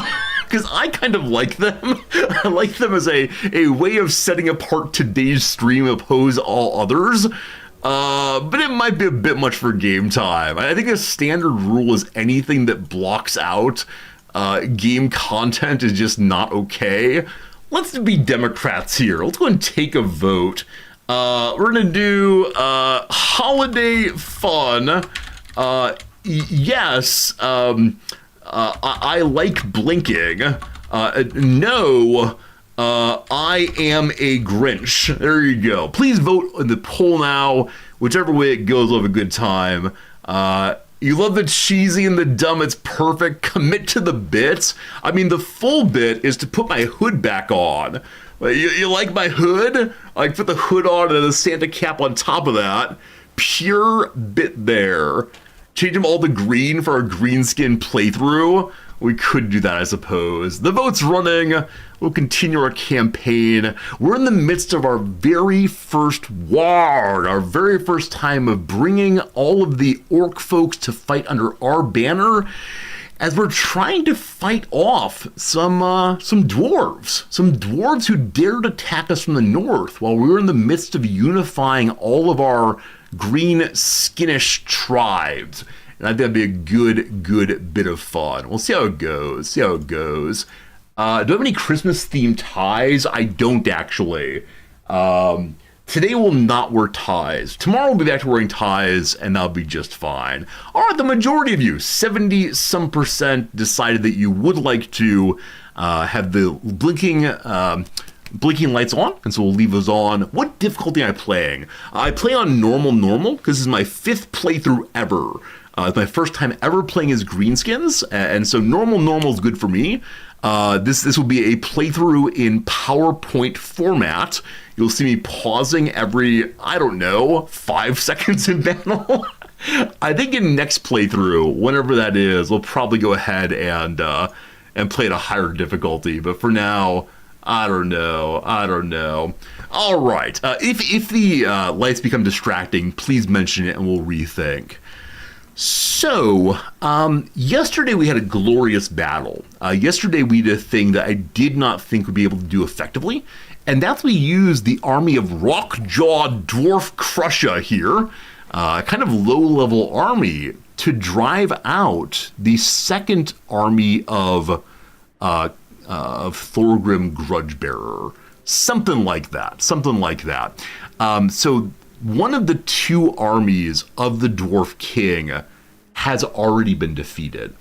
Because I kind of like them. I like them as a way of setting apart today's stream opposed all others. But it might be a bit much for game time. I think a standard rule is anything that blocks out game content is just not okay. Let's be Democrats here. Let's go and take a vote. We're going to do holiday fun. Yes, I like blinking. No, I am a Grinch. There you go. Please vote in the poll now. Whichever way it goes, we'll have a good time. You love the cheesy and the dumb. It's perfect. Commit to the bit. I mean, the full bit is to put my hood back on. You like my hood? I put the hood on and a Santa cap on top of that. Pure bit there. Change them all to green for our greenskin playthrough. We could do that, I suppose. The vote's running. We'll continue our campaign. We're in the midst of our very first war, our very first time of bringing all of the orc folks to fight under our banner, as we're trying to fight off some dwarves who dared attack us from the north while we were in the midst of unifying all of our green skinish tribes. And I think that'd be a good bit of fun. We'll see how it goes. Do I have any Christmas themed ties? I don't actually. Today we'll not wear ties. Tomorrow we'll be back to wearing ties, and that'll be just fine. All right, the majority of you, 70-some%, decided that you would like to have the blinking lights on, and so we'll leave those on. What difficulty am I playing? I play on normal, because this is my 5th playthrough ever. It's my first time ever playing as greenskins, and so normal is good for me. This will be a playthrough in PowerPoint format. You'll see me pausing every, 5 seconds in battle. I think in next playthrough, whenever that is, we'll probably go ahead and play at a higher difficulty. But for now, I don't know. All right. If the lights become distracting, please mention it and we'll rethink. So, yesterday we had a glorious battle. Yesterday we did a thing that I did not think would be able to do effectively, and that's we used the army of Rockjaw Dwarf Crusher here, kind of low-level army, to drive out the second army of Thorgrim Grudgebearer. Something like that. So one of the 2 armies of the Dwarf King has already been defeated.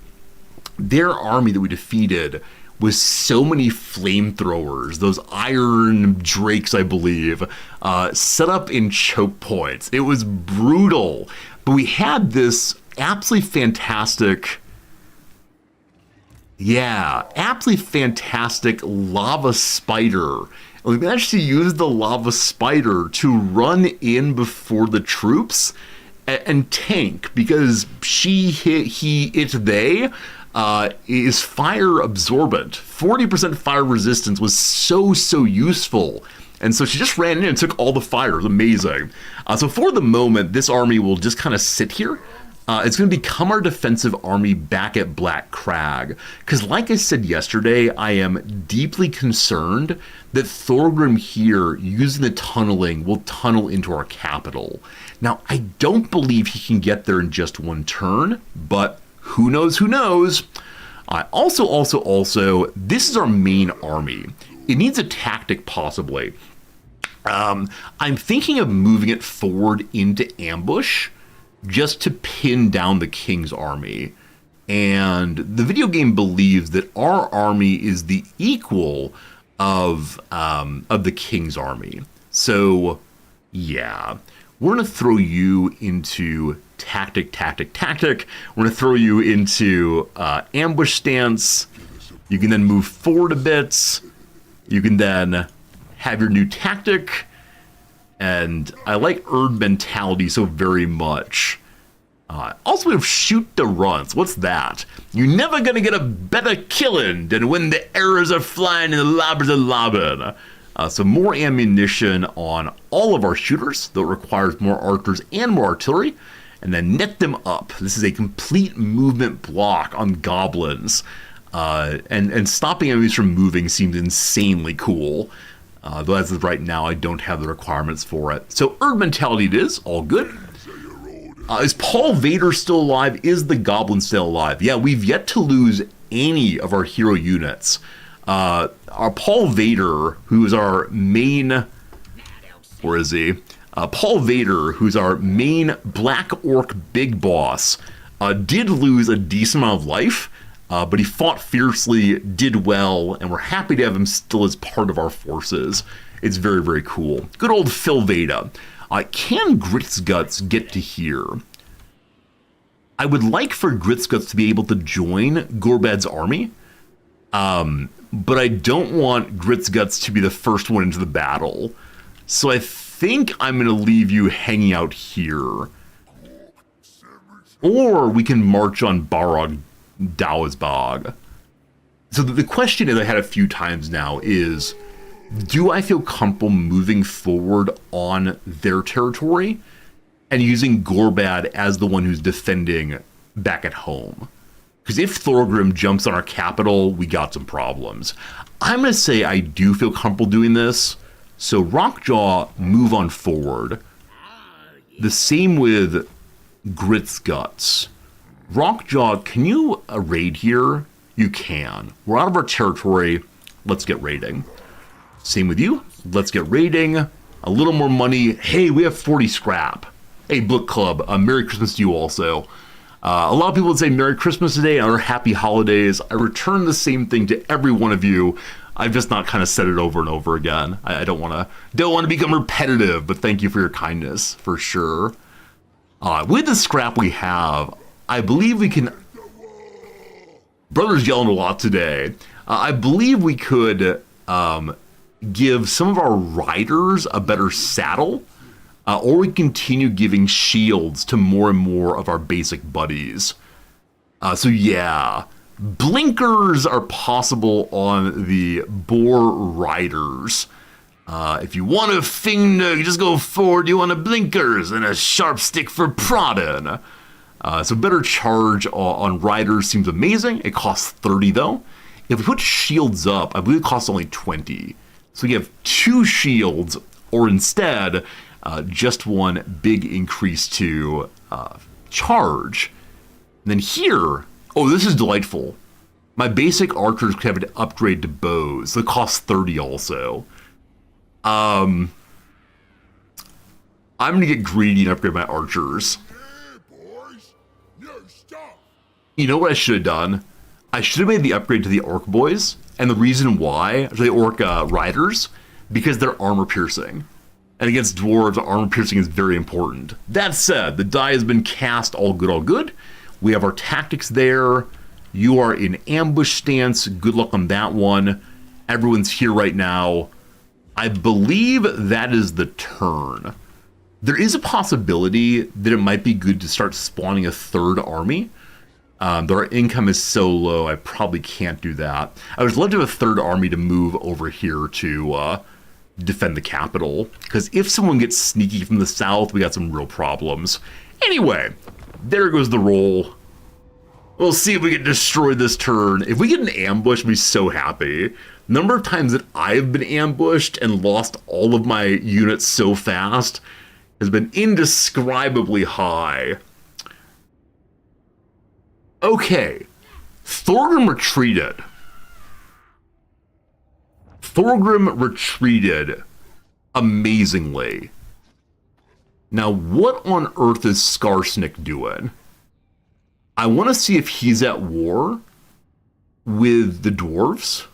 Their army that we defeated was so many flamethrowers, those iron drakes, I believe, set up in choke points. It was brutal. But we had this absolutely fantastic lava spider. We managed to use the lava spider to run in before the troops and tank, because they is fire absorbent. 40% fire resistance was so useful. And so she just ran in and took all the fire. It was amazing. So for the moment, this army will just kind of sit here. It's going to become our defensive army back at Black Crag. Because like I said yesterday, I am deeply concerned that Thorgrim here, using the tunneling, will tunnel into our capital. Now, I don't believe he can get there in just one turn, but who knows? Also, this is our main army. It needs a tactic, possibly. I'm thinking of moving it forward into ambush, just to pin down the King's army. And the video game believes that our army is the equal of the King's army. So, yeah. We're going to throw you into tactic. We're going to throw you into ambush stance. You can then move forward a bit. You can then have your new tactic. And I like Erd mentality so very much. Also, we have shoot the runs. What's that? You're never gonna get a better killing than when the arrows are flying and the lobbers are lobbing. So more ammunition on all of our shooters, though it requires more archers and more artillery, and then net them up. This is a complete movement block on goblins. And stopping enemies from moving seems insanely cool. Though as of right now, I don't have the requirements for it. So Erd mentality it is, all good. Is Paul Vader still alive? Is the Goblin still alive? Yeah, we've yet to lose any of our hero units. Our Paul Vader, who is our main... Where is he? Paul Vader, who's our main Black Orc big boss, did lose a decent amount of life, but he fought fiercely, did well, and we're happy to have him still as part of our forces. It's very, very cool. Good old Phil Veda. Can Grit's Guts get to here? I would like for Gritsguts to be able to join Gorbad's army, but I don't want Gritsguts to be the first one into the battle. So I think I'm going to leave you hanging out here. Or we can march on Barog Dawesbog. So the question that I had a few times now is, do I feel comfortable moving forward on their territory and using Gorbad as the one who's defending back at home? Because if Thorgrim jumps on our capital, we got some problems. I'm going to say I do feel comfortable doing this. So Rockjaw, move on forward. The same with Gritsguts. Rockjaw, can you raid here? You can. We're out of our territory. Let's get raiding. Same with you. Let's get raiding. A little more money. Hey, we have 40 scrap. Hey, Book Club, Merry Christmas to you also. A lot of people would say Merry Christmas today or Happy Holidays. I return the same thing to every one of you. I've just not kind of said it over and over again. I don't want to become repetitive, but thank you for your kindness, for sure. With the scrap we have, I believe we can... Brother's yelling a lot today. I believe we could give some of our riders a better saddle, or we continue giving shields to more and more of our basic buddies. So yeah, blinkers are possible on the boar riders. If you want a finger, you just go forward. You want a blinkers and a sharp stick for prodding. So better charge on riders seems amazing. It costs 30 though. If we put shields up, I believe it costs only 20. So we have 2 shields, or instead, just one big increase to charge. And then here, oh, this is delightful. My basic archers could have an upgrade to bows. That costs 30 also. I'm gonna get greedy and upgrade my archers. You know what I should have done? I should have made the upgrade to the orc boys, and the reason why, the orc riders, because they're armor piercing. And against dwarves, armor piercing is very important. That said, the die has been cast, all good, all good. We have our tactics there. You are in ambush stance, good luck on that one. Everyone's here right now. I believe that is the turn. There is a possibility that it might be good to start spawning a third army. Our income is so low, I probably can't do that. I would love to have a third army to move over here to defend the capital, because if someone gets sneaky from the south, we got some real problems. Anyway, there goes the roll. We'll see if we can destroy this turn. If we get an ambush, I'll be so happy. Number of times that I've been ambushed and lost all of my units so fast has been indescribably high. Okay, Thorgrim retreated. Thorgrim retreated amazingly. Now, what on earth is Skarsnik doing? I want to see if he's at war with the dwarves,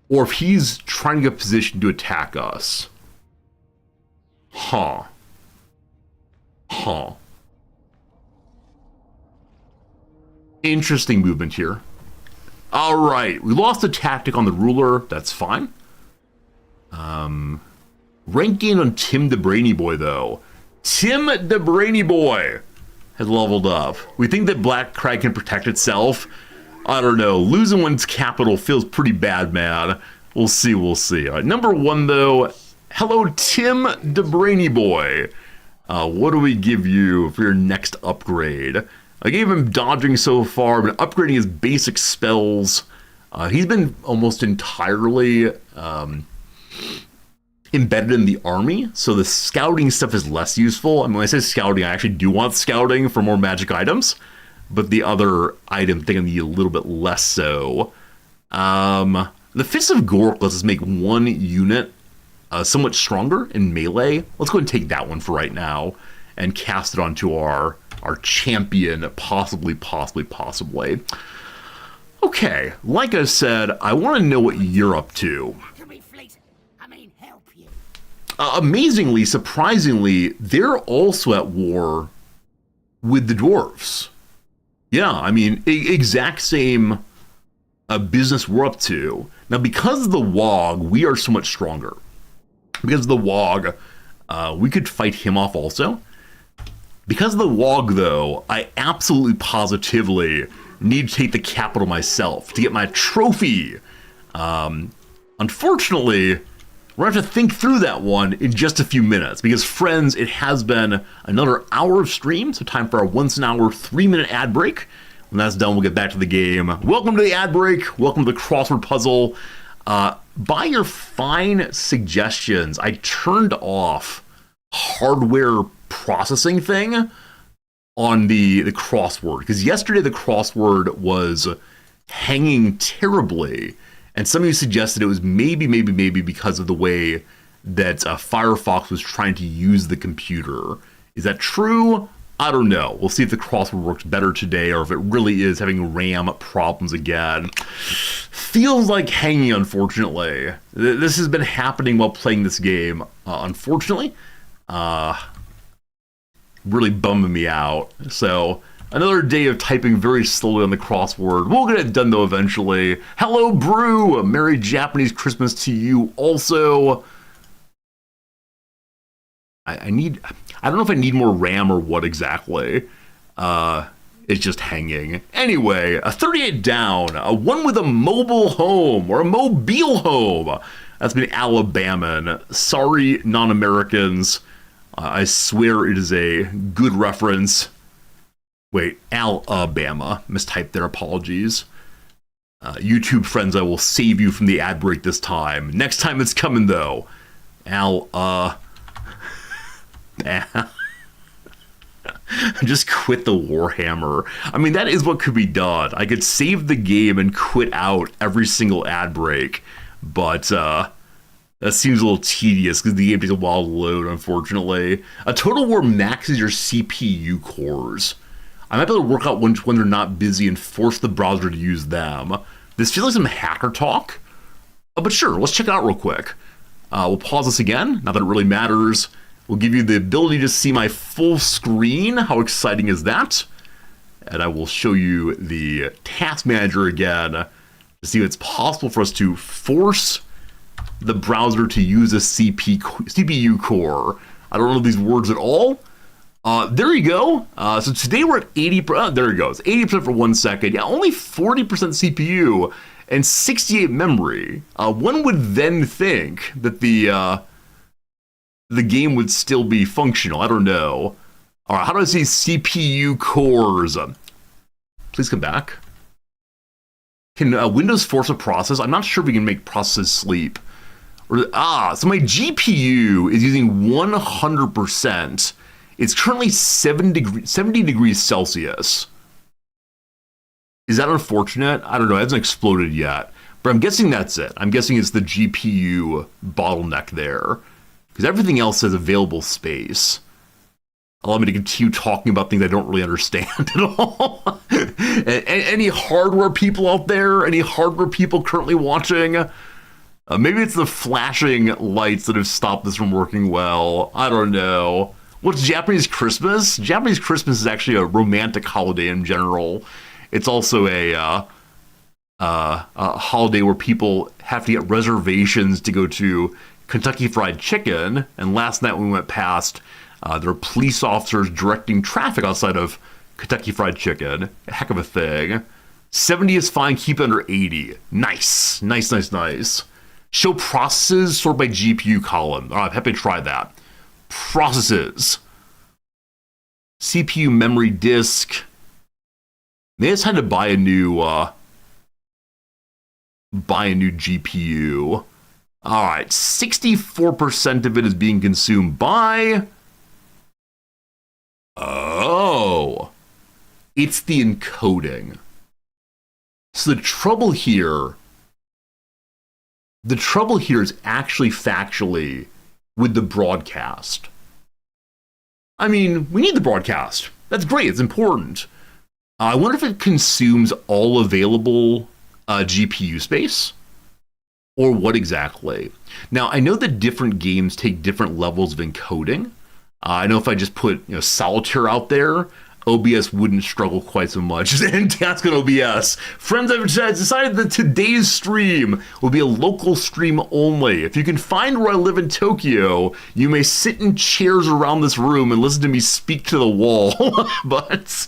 or if he's trying to get positioned to attack us. Huh. Interesting movement here. All right, we lost a tactic on the ruler. That's fine. Rank gain on Tim the Brainy Boy, though. Tim the Brainy Boy has leveled up. We think that Black Crag can protect itself. I don't know. Losing one's capital feels pretty bad, man. We'll see, we'll see. All right, number 1, though. Hello, Tim the Brainy Boy. What do we give you for your next upgrade? I gave him dodging so far, but upgrading his basic spells. He's been almost entirely embedded in the army, so the scouting stuff is less useful. I mean, when I say scouting, I actually do want scouting for more magic items, but the other item thing I need a little bit less so. The Fist of Gork lets us make one unit somewhat stronger in melee. Let's go ahead and take that one for right now and cast it onto our champion, possibly. Okay, like I said, I want to know what you're up to. Amazingly, surprisingly, they're also at war with the dwarves. Yeah, I mean, exact same business we're up to. Now, because of the WHIII, we are so much stronger. Because of the WHIII, we could fight him off also. Because of the WHIII, though, I absolutely positively need to take the capital myself to get my trophy. Unfortunately, we're going to have to think through that one in just a few minutes because, friends, it has been another hour of stream, so time for our once an hour, 3-minute ad break. When that's done, we'll get back to the game. Welcome to the ad break. Welcome to the crossword puzzle. By your fine suggestions, I turned off hardware processing thing on the crossword because yesterday the crossword was hanging terribly. And some of you suggested it was maybe because of the way that Firefox was trying to use the computer. Is that true? I don't know. We'll see if the crossword works better today or if it really is having RAM problems again. Feels like hanging, unfortunately. This has been happening while playing this game, unfortunately. Really bumming me out. So another day of typing very slowly on the crossword. We'll get it done, though, eventually. Hello, Brew! Merry Japanese Christmas to you also. I don't know if I need more RAM or what exactly. It's just hanging. Anyway, a 38 down. A one with a mobile home or a mobile home. That's been Alabaman. Sorry, non-Americans. I swear it is a good reference. Wait, Alabama. Mistyped there, apologies. YouTube friends, I will save you from the ad break this time. Next time it's coming, though. Just quit the Warhammer. I mean, that is what could be done. I could save the game and quit out every single ad break, but that seems a little tedious because the game takes a while to load, unfortunately. A Total War maxes your CPU cores. I might be able to work out when they're not busy and force the browser to use them. This feels like some hacker talk, but sure, let's check it out real quick. We'll pause this again, not that it really matters. We'll give you the ability to see my full screen. How exciting is that? And I will show you the task manager again to see if it's possible for us to force the browser to use a CPU core. I don't know these words at all. There you go. So today we're at 80%. There it goes. 80% for 1 second. Yeah, only 40% CPU and 68 memory. One would then think that the game would still be functional. I don't know. All right, how do I see CPU cores? Please come back. Can Windows force a process? I'm not sure if we can make processes sleep. So my GPU is using 100%. It's currently 70 degrees Celsius. Is that unfortunate? I don't know. It hasn't exploded yet. But I'm guessing that's it. I'm guessing it's the GPU bottleneck there. Because everything else has available space. Allow me to continue talking about things I don't really understand at all. Any hardware people out there? Any hardware people currently watching? Maybe it's the flashing lights that have stopped this from working well. I don't know. What's Japanese Christmas? Japanese Christmas is actually a romantic holiday in general. It's also a holiday where people have to get reservations to go to Kentucky Fried Chicken. And last night we went past, there were police officers directing traffic outside of Kentucky Fried Chicken. A heck of a thing. 70 is fine, keep it under 80. Nice. Nice. Show processes, sort by GPU column. All right, I'm happy to try that. Processes. CPU memory disk. They just had to buy a new GPU. All right, 64% of it is being consumed by... Oh. It's the encoding. So the trouble here is actually factually with the broadcast. I mean, we need the broadcast. That's great. It's important. I wonder if it consumes all available GPU space or what exactly. Now, I know that different games take different levels of encoding. I know if I just put Solitaire out there, OBS wouldn't struggle quite so much. And task on OBS. Friends, I've decided that today's stream will be a local stream only. If you can find where I live in Tokyo, you may sit in chairs around this room and listen to me speak to the wall. But,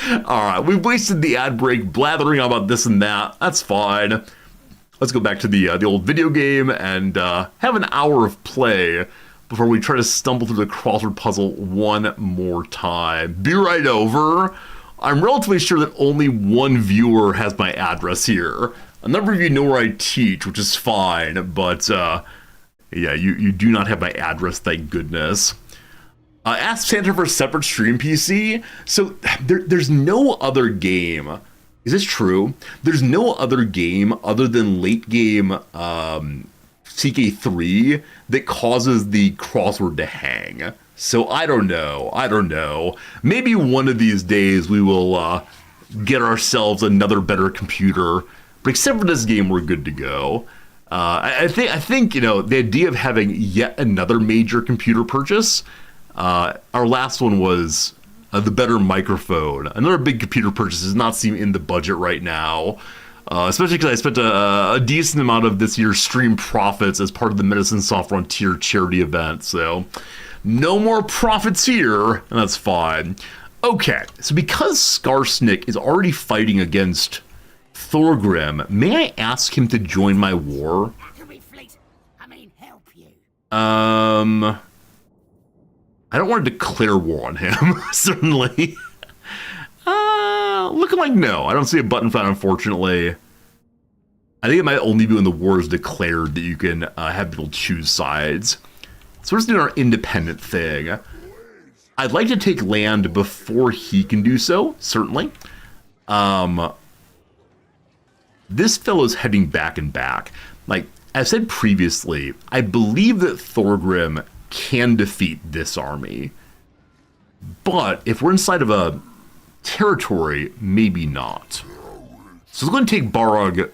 alright, we've wasted the ad break blathering about this and that. That's fine. Let's go back to the old video game and have an hour of play before we try to stumble through the crossword puzzle one more time. Be right over. I'm relatively sure that only one viewer has my address here. A number of you know where I teach, which is fine, but yeah, you do not have my address, thank goodness. Ask Santa for a separate stream PC. So there's no other game. Is this true? There's no other game other than late game CK3 that causes the crossword to hang. So I don't know. Maybe one of these days we will get ourselves another better computer. But except for this game, we're good to go. I think you know, the idea of having yet another major computer purchase. Our last one was the better microphone. Another big computer purchase does not seem in the budget right now. Especially because I spent a decent amount of this year's stream profits as part of the Medicine Soft Frontier charity event. So no more profits here, and that's fine. Okay, so because Skarsnik is already fighting against Thorgrim, may I ask him to join my war? Help you. I don't want to declare war on him, certainly. Looking like no. I don't see a button for that, unfortunately. I think it might only be when the war is declared that you can have people choose sides. So we're just doing our independent thing. I'd like to take land before he can do so, certainly. This fellow's heading back and back. Like I said previously, I believe that Thorgrim can defeat this army. But if we're inside of a territory, maybe not. So we're going to take Barag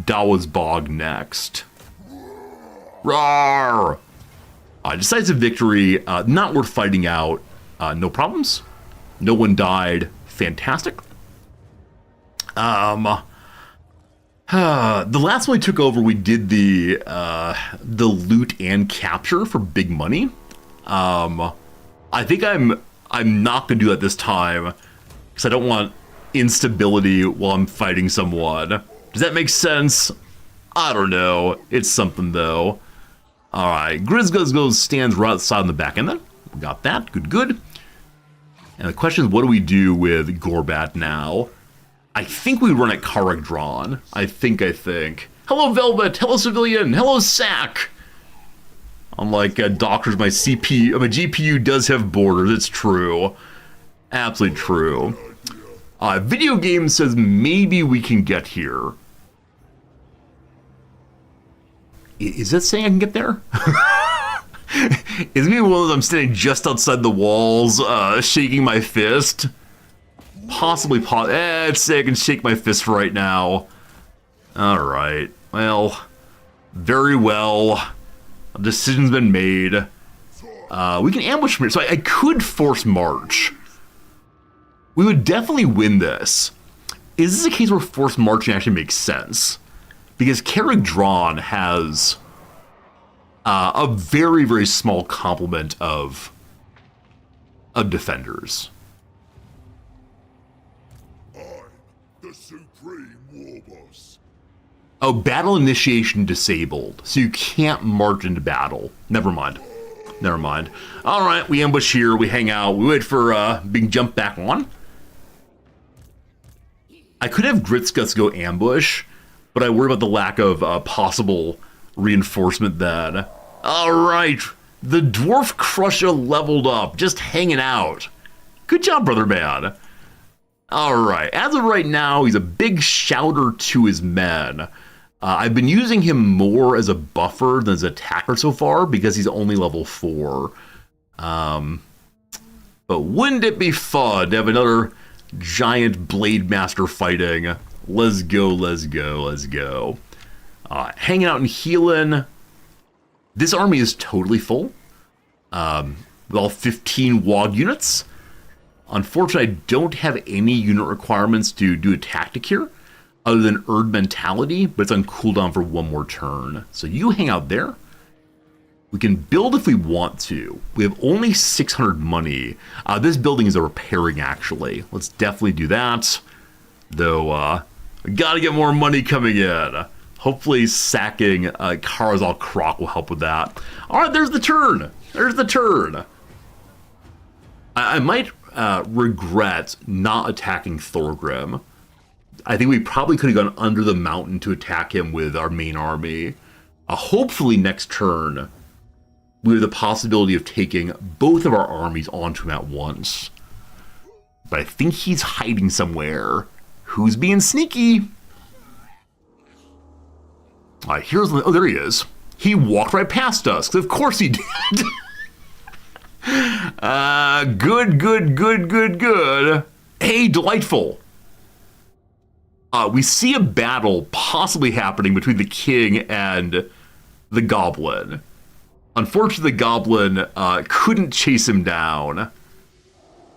Dawa's Bog next. Rawr! Decisive victory, not worth fighting out. No problems. No one died. Fantastic. The last one we took over, we did the loot and capture for big money. I think I'm not going to do that this time. Because I don't want instability while I'm fighting someone. Does that make sense? I don't know. It's something, though. Alright, Grizzguzgo stands right outside on the back end then. We got that. Good. And the question is, what do we do with Gorbat now? I think we run at Karagdran. I think. Hello, Velvet. Hello, Civilian. Hello, Sack. Unlike doctors, my GPU does have borders. It's true. Absolutely true. Video game says maybe we can get here. Is that saying I can get there? Is it maybe one of those I'm standing just outside the walls, shaking my fist? Possibly. I'd say I can shake my fist right now. Alright. Well, very well. A decision's been made. We can ambush me. So I could force march. We would definitely win this. Is this a case where forced marching actually makes sense? Because Karagdran has a very, very small complement of defenders. I'm the Supreme Warboss. Oh, battle initiation disabled. So you can't march into battle. Never mind. Alright, we ambush here, we hang out, we wait for being jumped back on. I could have Gritsguts go ambush, but I worry about the lack of possible reinforcement then. Alright, the Dwarf Crusher leveled up, just hanging out. Good job, brother man. Alright, as of right now, he's a big shouter to his men. I've been using him more as a buffer than as an attacker so far, because he's only level 4. But wouldn't it be fun to have another giant Blade Master fighting? Let's go. Hanging out and healing. This army is totally full. With all 15 WOG units. Unfortunately, I don't have any unit requirements to do a tactic here, other than Erd Mentality, but it's on cooldown for one more turn. So you hang out there. We can build if we want to. We have only 600 money. This building is a repairing, actually. Let's definitely do that. Though, we gotta get more money coming in. Hopefully sacking Karazal Croc will help with that. All right, there's the turn. There's the turn. I might regret not attacking Thorgrim. I think we probably could have gone under the mountain to attack him with our main army. Hopefully next turn, we have the possibility of taking both of our armies onto him at once. But I think he's hiding somewhere. Who's being sneaky? All right, here's... Oh, there he is. He walked right past us. Of course he did. Good. Hey, delightful. We see a battle possibly happening between the king and the goblin. Unfortunately, the goblin couldn't chase him down.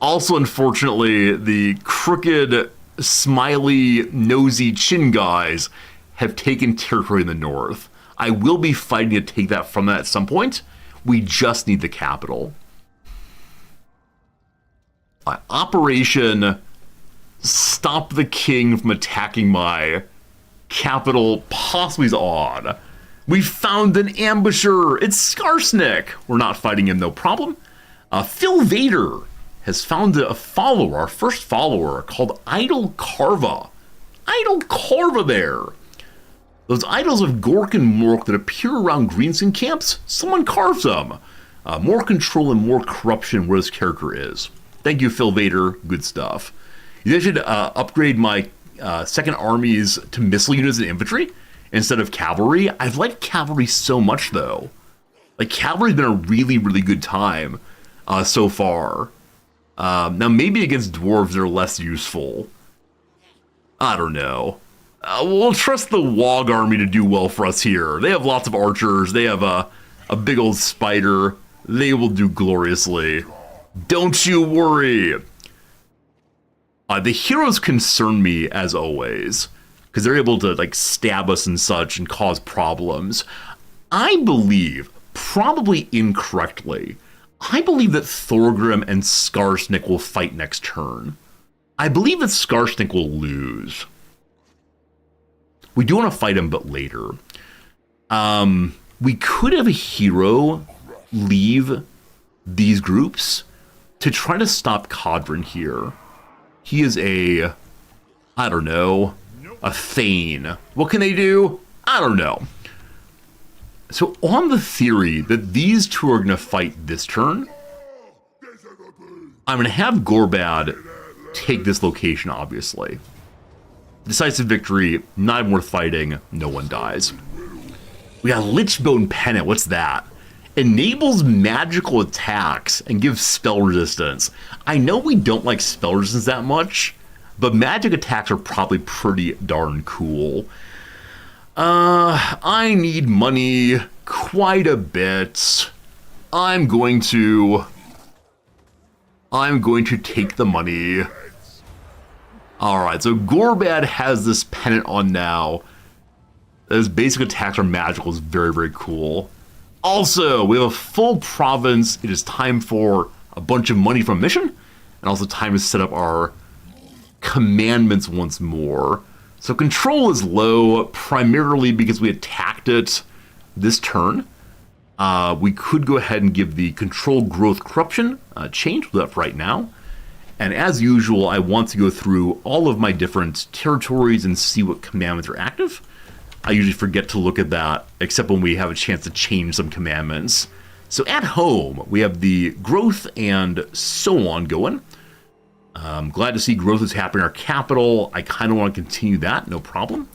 Also, unfortunately, the crooked, smiley, nosy chin guys have taken territory in the north. I will be fighting to take that from that at some point. We just need the capital. Operation Stop the King from attacking my capital possibly is on. We found an ambusher. It's Skarsnik. We're not fighting him, no problem. Phil Vader has found a follower, our first follower, called Idol Karva. Idol Karva there. Those idols of Gork and Mork that appear around greenskin camps, someone carves them. More control and more corruption where this character is. Thank you, Phil Vader. Good stuff. You guys should upgrade my second armies to missile units and infantry instead of cavalry. I've liked cavalry so much, though. Like, cavalry's been a really, really good time so far. Now, maybe against dwarves, they're less useful. I don't know. We'll trust the Wog army to do well for us here. They have lots of archers. They have a big old spider. They will do gloriously. Don't you worry. The heroes concern me, as always, because they're able to, like, stab us and such and cause problems. I believe, probably incorrectly, I believe that Thorgrim and Skarsnik will fight next turn. I believe that Skarsnik will lose. We do want to fight him, but later. We could have a hero leave these groups to try to stop Codrin here. He is a, I don't know, a Thane. What can they do? I don't know. So on the theory that these two are going to fight this turn, I'm going to have Gorbad take this location, obviously. Decisive victory, not even worth fighting, no one dies. We got Lichbone Pennant, what's that? Enables magical attacks and gives spell resistance. I know we don't like spell resistance that much, but magic attacks are probably pretty darn cool. I need money quite a bit. I'm going to take the money. Alright, so Gorbad has this pennant on now. His basic attacks are magical, is very, very cool. Also, we have a full province. It is time for a bunch of money from mission, and also time to set up our commandments once more. So control is low, primarily because we attacked it this turn. We could go ahead and give the control growth corruption change. We'll do that for right now. And as usual, I want to go through all of my different territories and see what commandments are active. I usually forget to look at that, except when we have a chance to change some commandments. So at home, we have the growth and so on going. I'm glad to see growth is happening in our capital. I kind of want to continue that, no problem.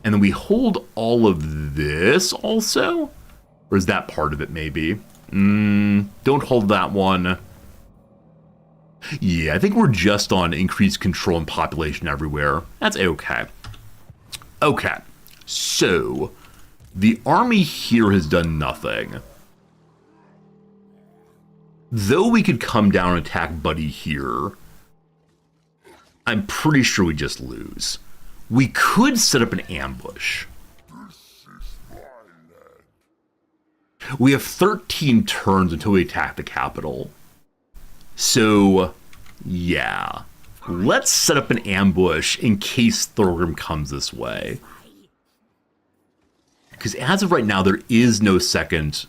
And then we hold all of this also? Or is that part of it, maybe? Don't hold that one. Yeah, I think we're just on increased control and population everywhere. That's okay. Okay. So, the army here has done nothing. Though we could come down and attack Buddy here, I'm pretty sure we just lose. We could set up an ambush. We have 13 turns until we attack the capital. So, yeah. Let's set up an ambush in case Thorgrim comes this way. Because as of right now, there is no second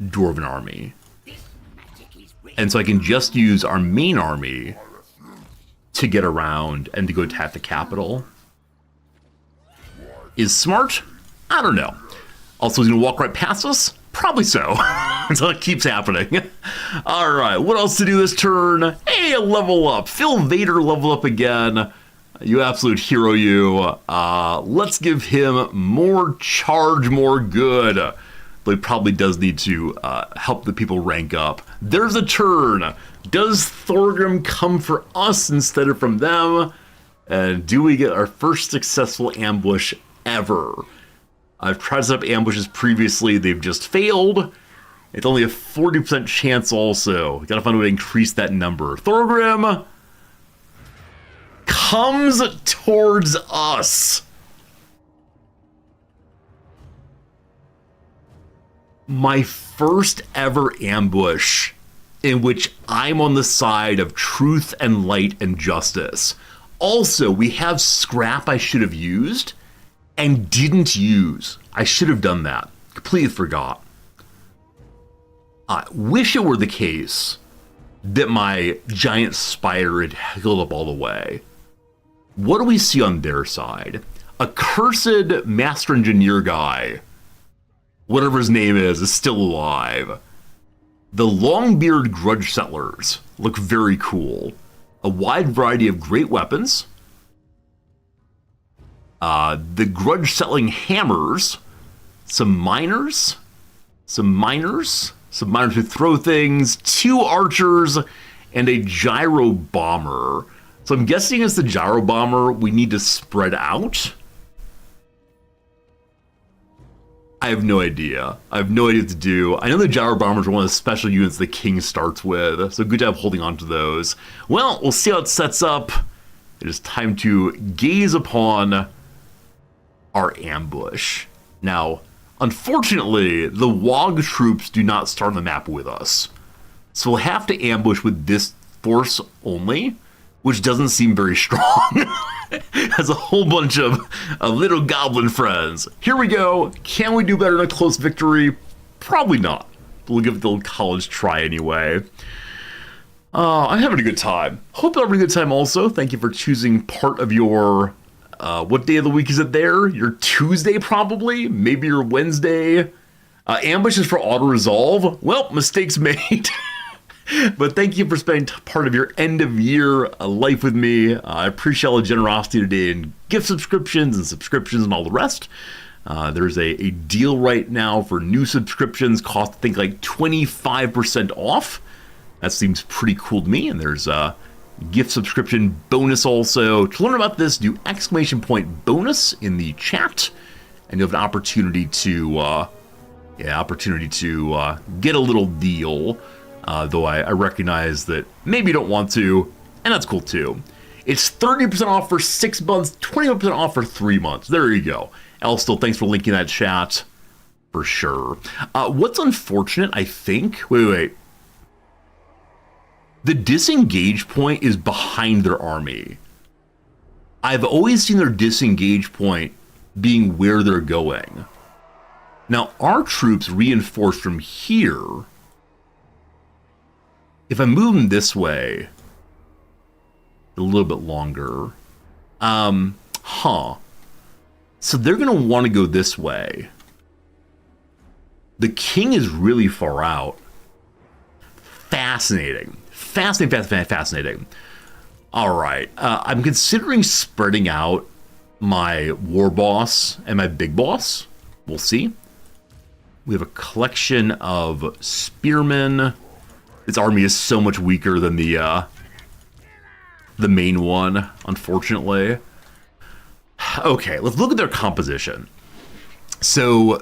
Dwarven army. And so I can just use our main army to get around and to go attack the capital. Is smart? I don't know. Also, he's going to walk right past us? Probably so. So it keeps happening. All right, what else to do this turn? Hey, a level up. Phil Vader level up again. You absolute hero, you. Let's give him more charge, more good. But he probably does need to help the people rank up. There's a turn. Does Thorgrim come for us instead of from them? And do we get our first successful ambush ever? I've tried to set up ambushes previously. They've just failed. It's only a 40% chance also. Gotta find a way to increase that number. Thorgrim comes towards us. My first ever ambush in which I'm on the side of truth and light and justice. Also, we have scrap I should have used and didn't use. I should have done that. Completely forgot. I wish it were the case that my giant spider had healed up all the way. What do we see on their side? A cursed master engineer guy, whatever his name is still alive. The Longbeard grudge settlers look very cool. A wide variety of great weapons. The grudge settling hammers. Some miners who throw things, 2 archers, and a gyro bomber. So I'm guessing it's the gyro bomber we need to spread out. I have no idea. I have no idea what to do. I know the gyro bombers are one of the special units the king starts with, so good job holding on to those. Well, we'll see how it sets up. It is time to gaze upon our ambush. Now, unfortunately, the WHIII troops do not start on the map with us. So we'll have to ambush with this force only, which doesn't seem very strong. Has a whole bunch of little goblin friends. Here we go. Can we do better in a close victory? Probably not. But we'll give it the old college try anyway. I'm having a good time. Hope you're having a good time also. Thank you for choosing part of your... what day of the week is it there? Your Tuesday, probably? Maybe your Wednesday? Ambushes for auto-resolve? Well, mistakes made. But thank you for spending part of your end-of-year life with me. I appreciate all the generosity today in gift subscriptions and all the rest. There's a deal right now for new subscriptions. Cost, I think, like 25% off. That seems pretty cool to me. And there's a gift subscription bonus also. To learn about this, do !bonus in the chat, and you'll have an opportunity to get a little deal. Though I recognize that maybe you don't want to, and that's cool too. It's 30% off for 6 months, 20% off for 3 months. There you go. Elstil, thanks for linking that chat. For sure. What's unfortunate, I think... Wait. The disengage point is behind their army. I've always seen their disengage point being where they're going. Now, our troops reinforced from here... If I move them this way, a little bit longer, so they're going to want to go this way. The king is really far out. Fascinating. All right, I'm considering spreading out my war boss and my big boss. We'll see. We have a collection of spearmen. This army is so much weaker than the main one, unfortunately. Okay, let's look at their composition. So,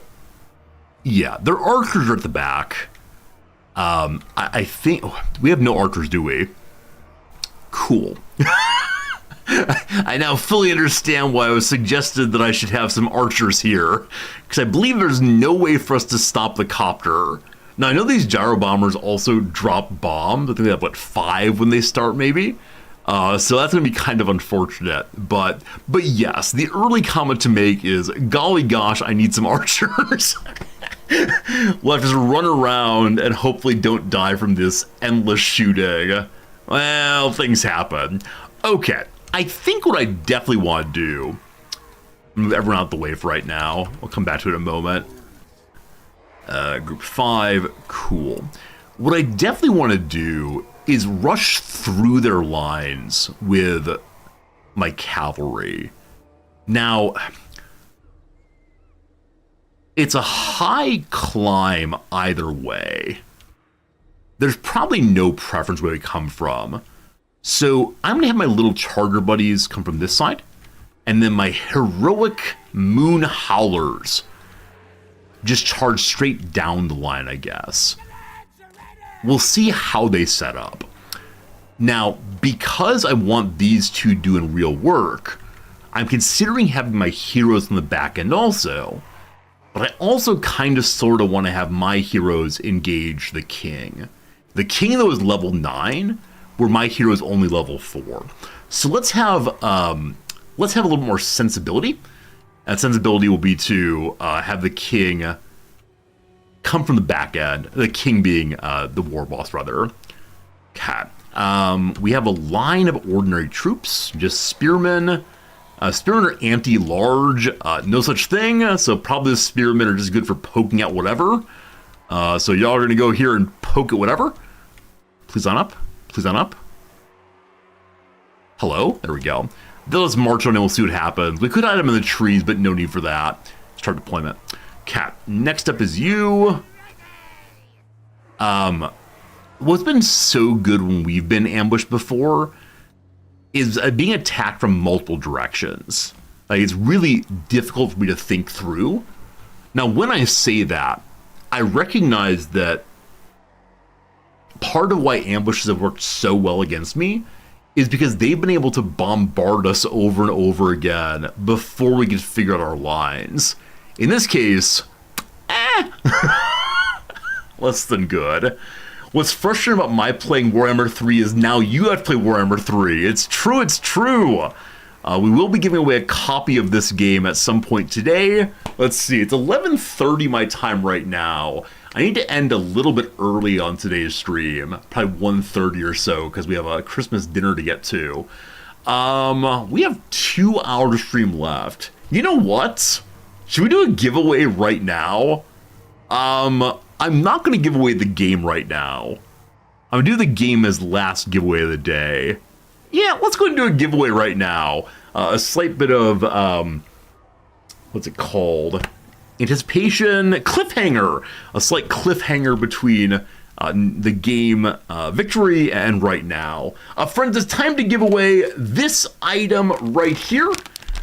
yeah, their archers are at the back. I think we have no archers, do we? Cool. I now fully understand why it was suggested that I should have some archers here, because I believe there's no way for us to stop the copter. Now, I know these gyro bombers also drop bombs. I think they have, what, 5 when they start, maybe? So that's going to be kind of unfortunate. But yes, the early comment to make is, golly gosh, I need some archers. We'll have to just run around and hopefully don't die from this endless shooting. Well, things happen. Okay, I think what I definitely want to do, move everyone out the way for right now. We'll come back to it in a moment. Group 5, cool. What I definitely want to do is rush through their lines with my cavalry. Now, it's a high climb either way. There's probably no preference where we come from. So I'm going to have my little charger buddies come from this side, and then my heroic moon howlers just charge straight down the line, I guess. We'll see how they set up. Now, because I want these two doing real work, I'm considering having my heroes on the back end also, but I also kind of sort of want to have my heroes engage the king. The king, though, is level 9, where my hero is only level 4. So let's have a little more sensibility. And sensibility will be to have the king come from the back end, the king being the war boss, rather. Okay. We have a line of ordinary troops, just spearmen. Spearmen are anti-large, no such thing, so probably the spearmen are just good for poking at whatever. So y'all are going to go here and poke at whatever. Please on up. Please on up. Hello? There we go. They'll just march on and we'll see what happens. We could hide them in the trees, but no need for that. Start deployment. Cat. Next up is you. What's been so good when we've been ambushed before is being attacked from multiple directions. Like, it's really difficult for me to think through. Now, when I say that, I recognize that part of why ambushes have worked so well against me is because they've been able to bombard us over and over again before we could figure out our lines. In this case, less than good. What's frustrating about my playing Warhammer 3 is now you have to play Warhammer 3. It's true, it's true. We will be giving away a copy of this game at some point today. Let's see, it's 11:30 my time right now. I need to end a little bit early on today's stream, probably 1:30 or so, because we have a Christmas dinner to get to. We have 2 hours of stream left. You know what? Should we do a giveaway right now? I'm not going to give away the game right now. I'm going to do the game as last giveaway of the day. Yeah, let's go and do a giveaway right now. A slight bit of, what's it called? Anticipation, cliffhanger. A slight cliffhanger between the game victory and right now. Friends, it's time to give away this item right here.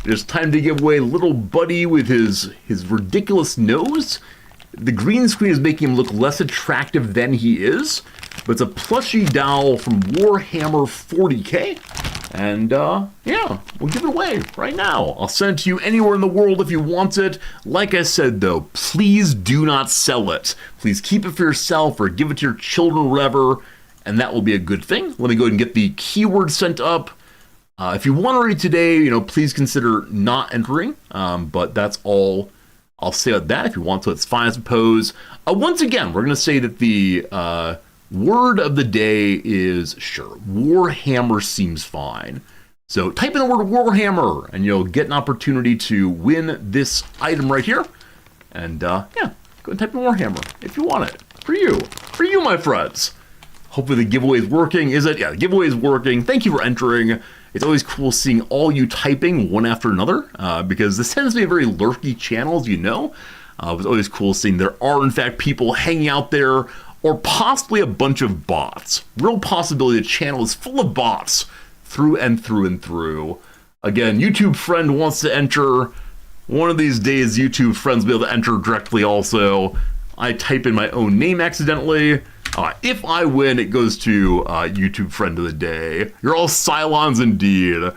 It's time to give away little buddy with his ridiculous nose. The green screen is making him look less attractive than he is, but it's a plushie doll from Warhammer 40k. And yeah, we'll give it away right now. I'll send it to you anywhere in the world if you want it. Like I said, though, please do not sell it. Please keep it for yourself or give it to your children or whatever, and that will be a good thing. Let me go ahead and get the keyword sent up. If you want to read today, please consider not entering, but that's all I'll say about that. If you want to, it's fine, I suppose. Once again, we're going to say that the word of the day is, sure, Warhammer seems fine. So type in the word Warhammer, and you'll get an opportunity to win this item right here. And yeah, go and type in Warhammer if you want it. For you, my friends. Hopefully the giveaway is working. Is it? Yeah, the giveaway is working. Thank you for entering. It's always cool seeing all you typing one after another, because this tends to be a very lurky channel, as you know. It's always cool seeing there are, in fact, people hanging out there, or possibly a bunch of bots. Real possibility the channel is full of bots through and through and through. Again, YouTube friend wants to enter. One of these days, YouTube friends will be able to enter directly also. I type in my own name accidentally. If I win, it goes to YouTube Friend of the Day. You're all Cylons indeed.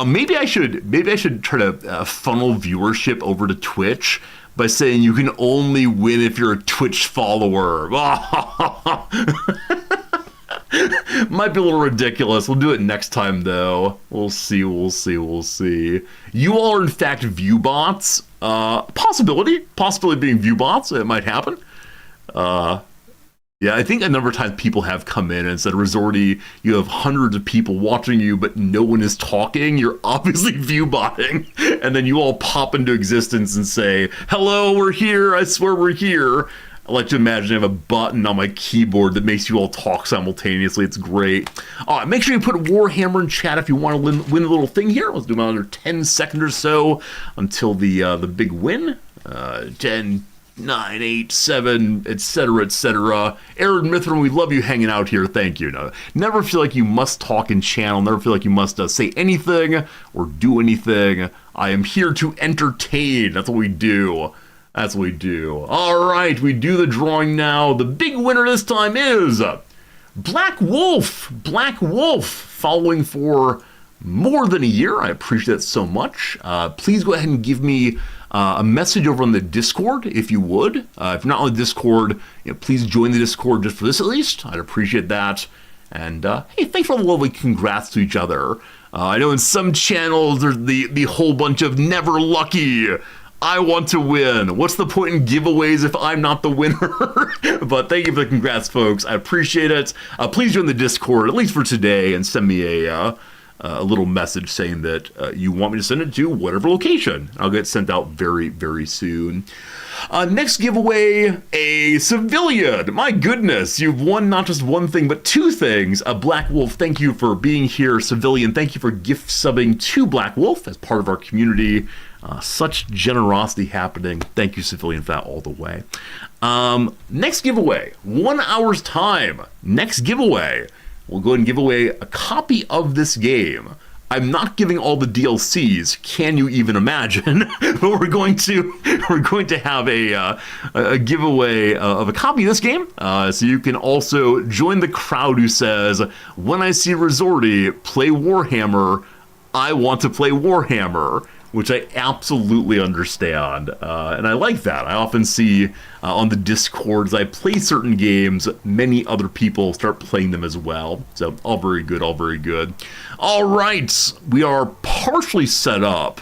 Maybe I should try to funnel viewership over to Twitch by saying you can only win if you're a Twitch follower. Might be a little ridiculous. We'll do it next time, though. We'll see. You all are, in fact, view bots. Possibility being view bots. It might happen. Yeah, I think a number of times people have come in and said, Resorty, you have hundreds of people watching you, but no one is talking. You're obviously view-botting. And then you all pop into existence and say, hello, we're here. I swear we're here. I like to imagine I have a button on my keyboard that makes you all talk simultaneously. It's great. All right, make sure you put Warhammer in chat if you want to win a little thing here. Let's do another 10 seconds or so until the big win. 10, 9, 8, 7, etc. Aaron Mithrin, we love you hanging out here. Thank you. No, never feel like you must talk in channel. Never feel like you must say anything or do anything. I am here to entertain. That's what we do. All right, we do the drawing now. The big winner this time is Black Wolf. Following for more than a year. I appreciate that so much. Please go ahead and give me a message over on the Discord, if you would. If you're not on the Discord, please join the Discord just for this at least. I'd appreciate that. And hey, thanks for all the lovely congrats to each other. I know in some channels there's the whole bunch of never lucky. I want to win. What's the point in giveaways if I'm not the winner? But thank you for the congrats, folks. I appreciate it. Please join the Discord, at least for today, and send me a little message saying that you want me to send it to whatever location. I'll get sent out very, very soon. Next giveaway, a civilian. My goodness, you've won not just one thing, but two things. Black Wolf, thank you for being here. Civilian, thank you for gift subbing to Black Wolf as part of our community. Such generosity happening. Thank you, Civilian, for that all the way. Next giveaway, 1 hour's time. Next giveaway. We'll go ahead and give away a copy of this game. I'm not giving all the DLCs. Can you even imagine? But we're going to have a giveaway of a copy of this game, so you can also join the crowd who says, "When I see Resorty play Warhammer, I want to play Warhammer." Which I absolutely understand, and I like that. I often see on the Discords, I play certain games, many other people start playing them as well. So all very good, all very good. All right, we are partially set up.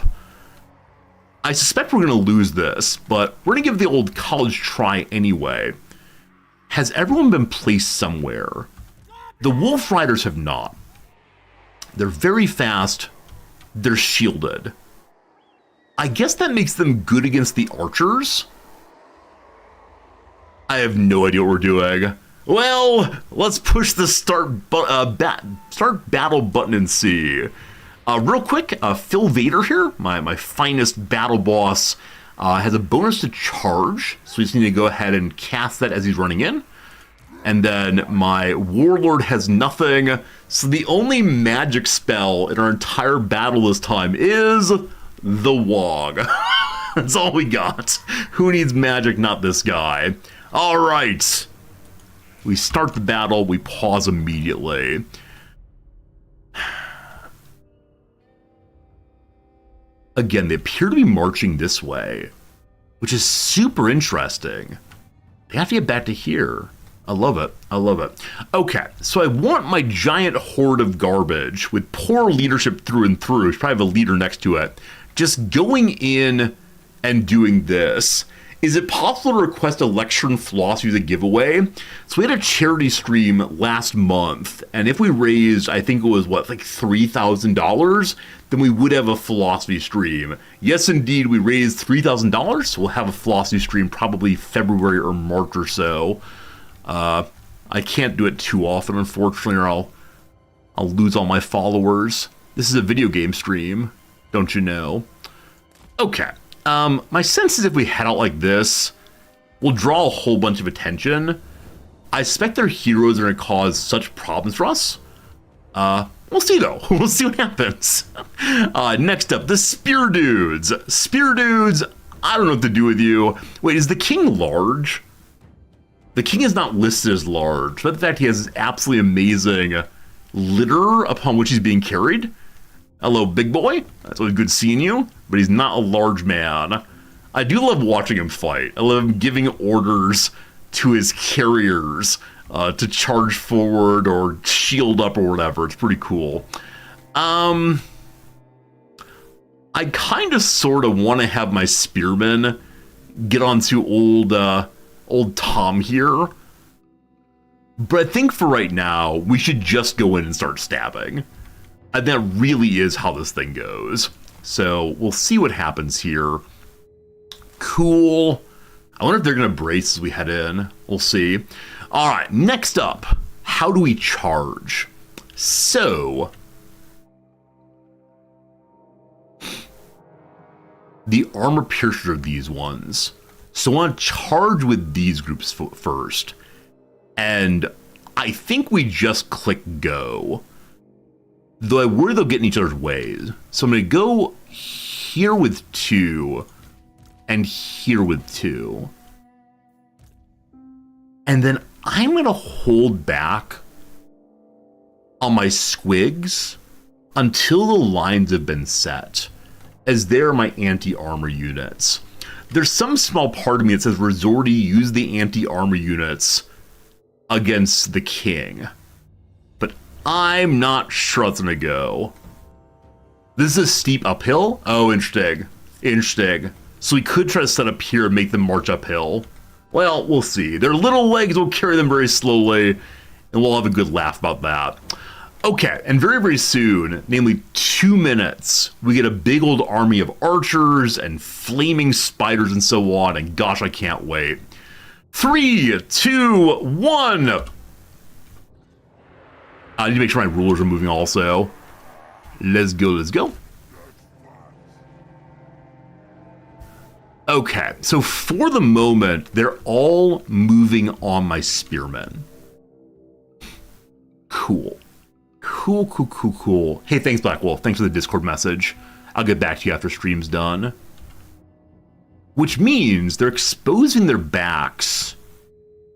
I suspect we're going to lose this, but we're going to give the old college try anyway. Has everyone been placed somewhere? The Wolf Riders have not. They're very fast. They're shielded. I guess that makes them good against the archers. I have no idea what we're doing. Well, let's push the start battle button and see. Real quick, Phil Vader here, my finest battle boss, has a bonus to charge, so we just need to go ahead and cast that as he's running in. And then my Warlord has nothing, so the only magic spell in our entire battle this time is the Wog. That's all we got. Who needs magic? Not this guy. All right. We start the battle. We pause immediately. Again, they appear to be marching this way, which is super interesting. They have to get back to here. I love it. I love it. Okay, so I want my giant horde of garbage with poor leadership through and through. We should probably have a leader next to it. Just going in and doing this. Is it possible to request a lecture in philosophy as a giveaway? So we had a charity stream last month, and if we raised, I think it was like $3,000, then we would have a philosophy stream. Yes, indeed, we raised $3,000, so we'll have a philosophy stream probably February or March or so. I can't do it too often, unfortunately, or I'll lose all my followers. This is a video game stream. Don't you know? Okay. My sense is if we head out like this, we'll draw a whole bunch of attention. I suspect their heroes are going to cause such problems for us. We'll see, though. We'll see what happens. Next up, the Spear Dudes. Spear Dudes, I don't know what to do with you. Wait, is the king large? The king is not listed as large, but the fact he has this absolutely amazing litter upon which he's being carried. Hello, big boy. That's always good seeing you, but he's not a large man. I do love watching him fight. I love him giving orders to his carriers to charge forward or shield up or whatever. It's pretty cool. I kind of sort of want to have my spearmen get onto old Tom here. But I think for right now, we should just go in and start stabbing. And that really is how this thing goes. So we'll see what happens here. Cool. I wonder if they're going to brace as we head in. We'll see. All right, next up, how do we charge? So, the armor piercers are these ones. So I want to charge with these groups first. And I think we just click go. Though I worry they'll get in each other's ways. So I'm going to go here with 2 and here with 2. And then I'm going to hold back on my squigs until the lines have been set, as they're my anti-armor units. There's some small part of me that says Resorti use the anti-armor units against the king. But I'm not sure it's gonna go. This is a steep uphill? Oh, interesting. Interesting. So we could try to set up here and make them march uphill. Well, we'll see. Their little legs will carry them very slowly, and we'll have a good laugh about that. Okay, and very, very soon, namely 2 minutes, we get a big old army of archers and flaming spiders and so on, and gosh, I can't wait. 3, 2, 1! I need to make sure my rulers are moving also. Let's go, let's go. Okay, so for the moment, they're all moving on my spearmen. Cool. Cool, cool, cool, cool. Hey, thanks, Black Wolf. Thanks for the Discord message. I'll get back to you after stream's done. Which means they're exposing their backs.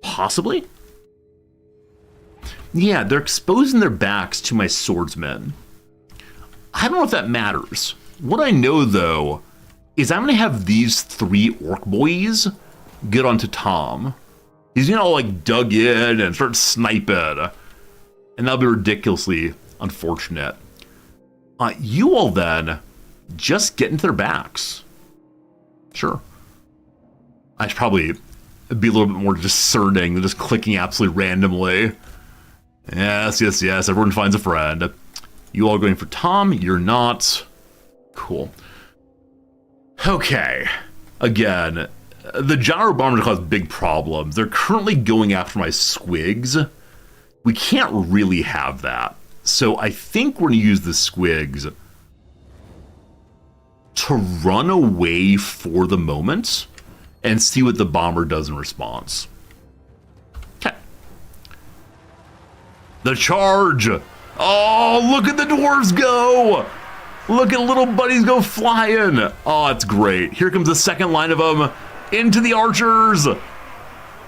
Possibly? Yeah, they're exposing their backs to my swordsmen. I don't know if that matters. What I know, though, is I'm going to have these 3 orc boys get onto Tom. He's going to all, like, dug in and start sniping. And that'll be ridiculously unfortunate. You all then just get into their backs. Sure. I should probably be a little bit more discerning than just clicking absolutely randomly. Yes, yes, yes. Everyone finds a friend. You all going for Tom? You're not. Cool. Okay. Again, the gyro bombers cause big problems. They're currently going after my squigs. We can't really have that. So I think we're going to use the squigs to run away for the moment and see what the bomber does in response. Okay. The charge! Oh, look at the dwarves go! Look at little buddies go flying! Oh, it's great. Here comes the second line of them into the archers!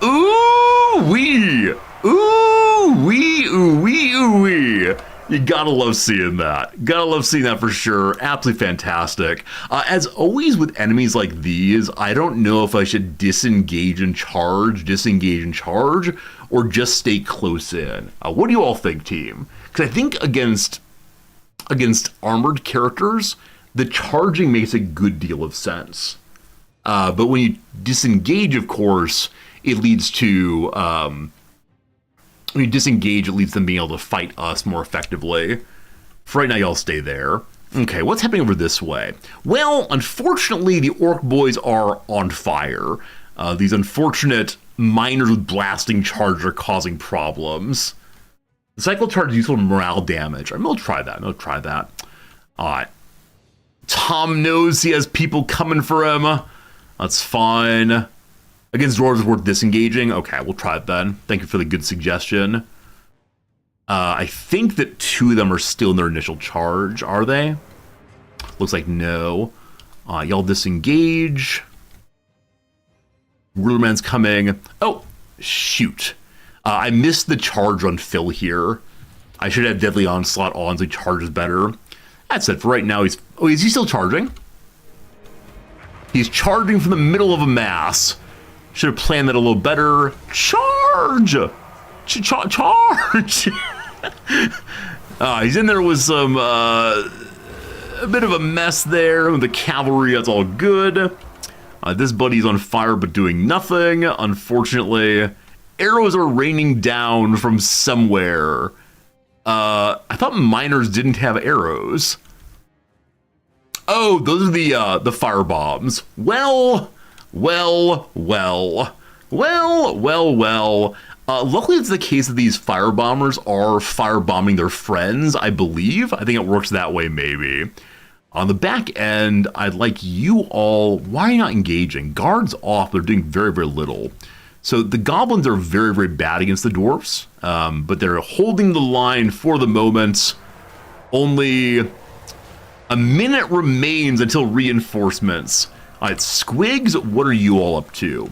Ooh-wee! Ooh-wee, ooh-wee, ooh-wee! You gotta love seeing that. Gotta love seeing that for sure. Absolutely fantastic. As always with enemies like these, I don't know if I should disengage and charge, or just stay close in. What do you all think, team? Because I think against armored characters, the charging makes a good deal of sense. But when you disengage, of course, it leads to... when you disengage, it leads them being able to fight us more effectively. For right now, y'all stay there. Okay, what's happening over this way? Well, unfortunately, the orc boys are on fire. These unfortunate miners with blasting charge are causing problems. The cycle charge is useful morale damage. I'm gonna try that. All right. Tom knows he has people coming for him. That's fine. Against dwarves, worth disengaging. Okay, we'll try it then. Thank you for the good suggestion. I think that 2 of them are still in their initial charge. Are they? Looks like no. Y'all disengage. Rulerman's coming. Oh, Shoot. I missed the charge on Phil here. I should have Deadly Onslaught on so he charges better. That's it for right now. Is he still charging? He's charging from the middle of a mass. Should have planned that a little better. Charge! Charge! He's in there with some, a bit of a mess there with the cavalry. That's all good. This buddy's on fire but doing nothing. Unfortunately, arrows are raining down from somewhere. I thought miners didn't have arrows. Oh, those are the fire bombs. Well. Luckily, it's the case that these fire bombers are firebombing their friends, I believe. I think it works that way, maybe. On the back end, I'd like you all... Why are you not engaging? Guards off, they're doing very, very little. So the goblins are very, very bad against the dwarfs, but they're holding the line for the moment. Only a minute remains until reinforcements. All right, Squigs, what are you all up to?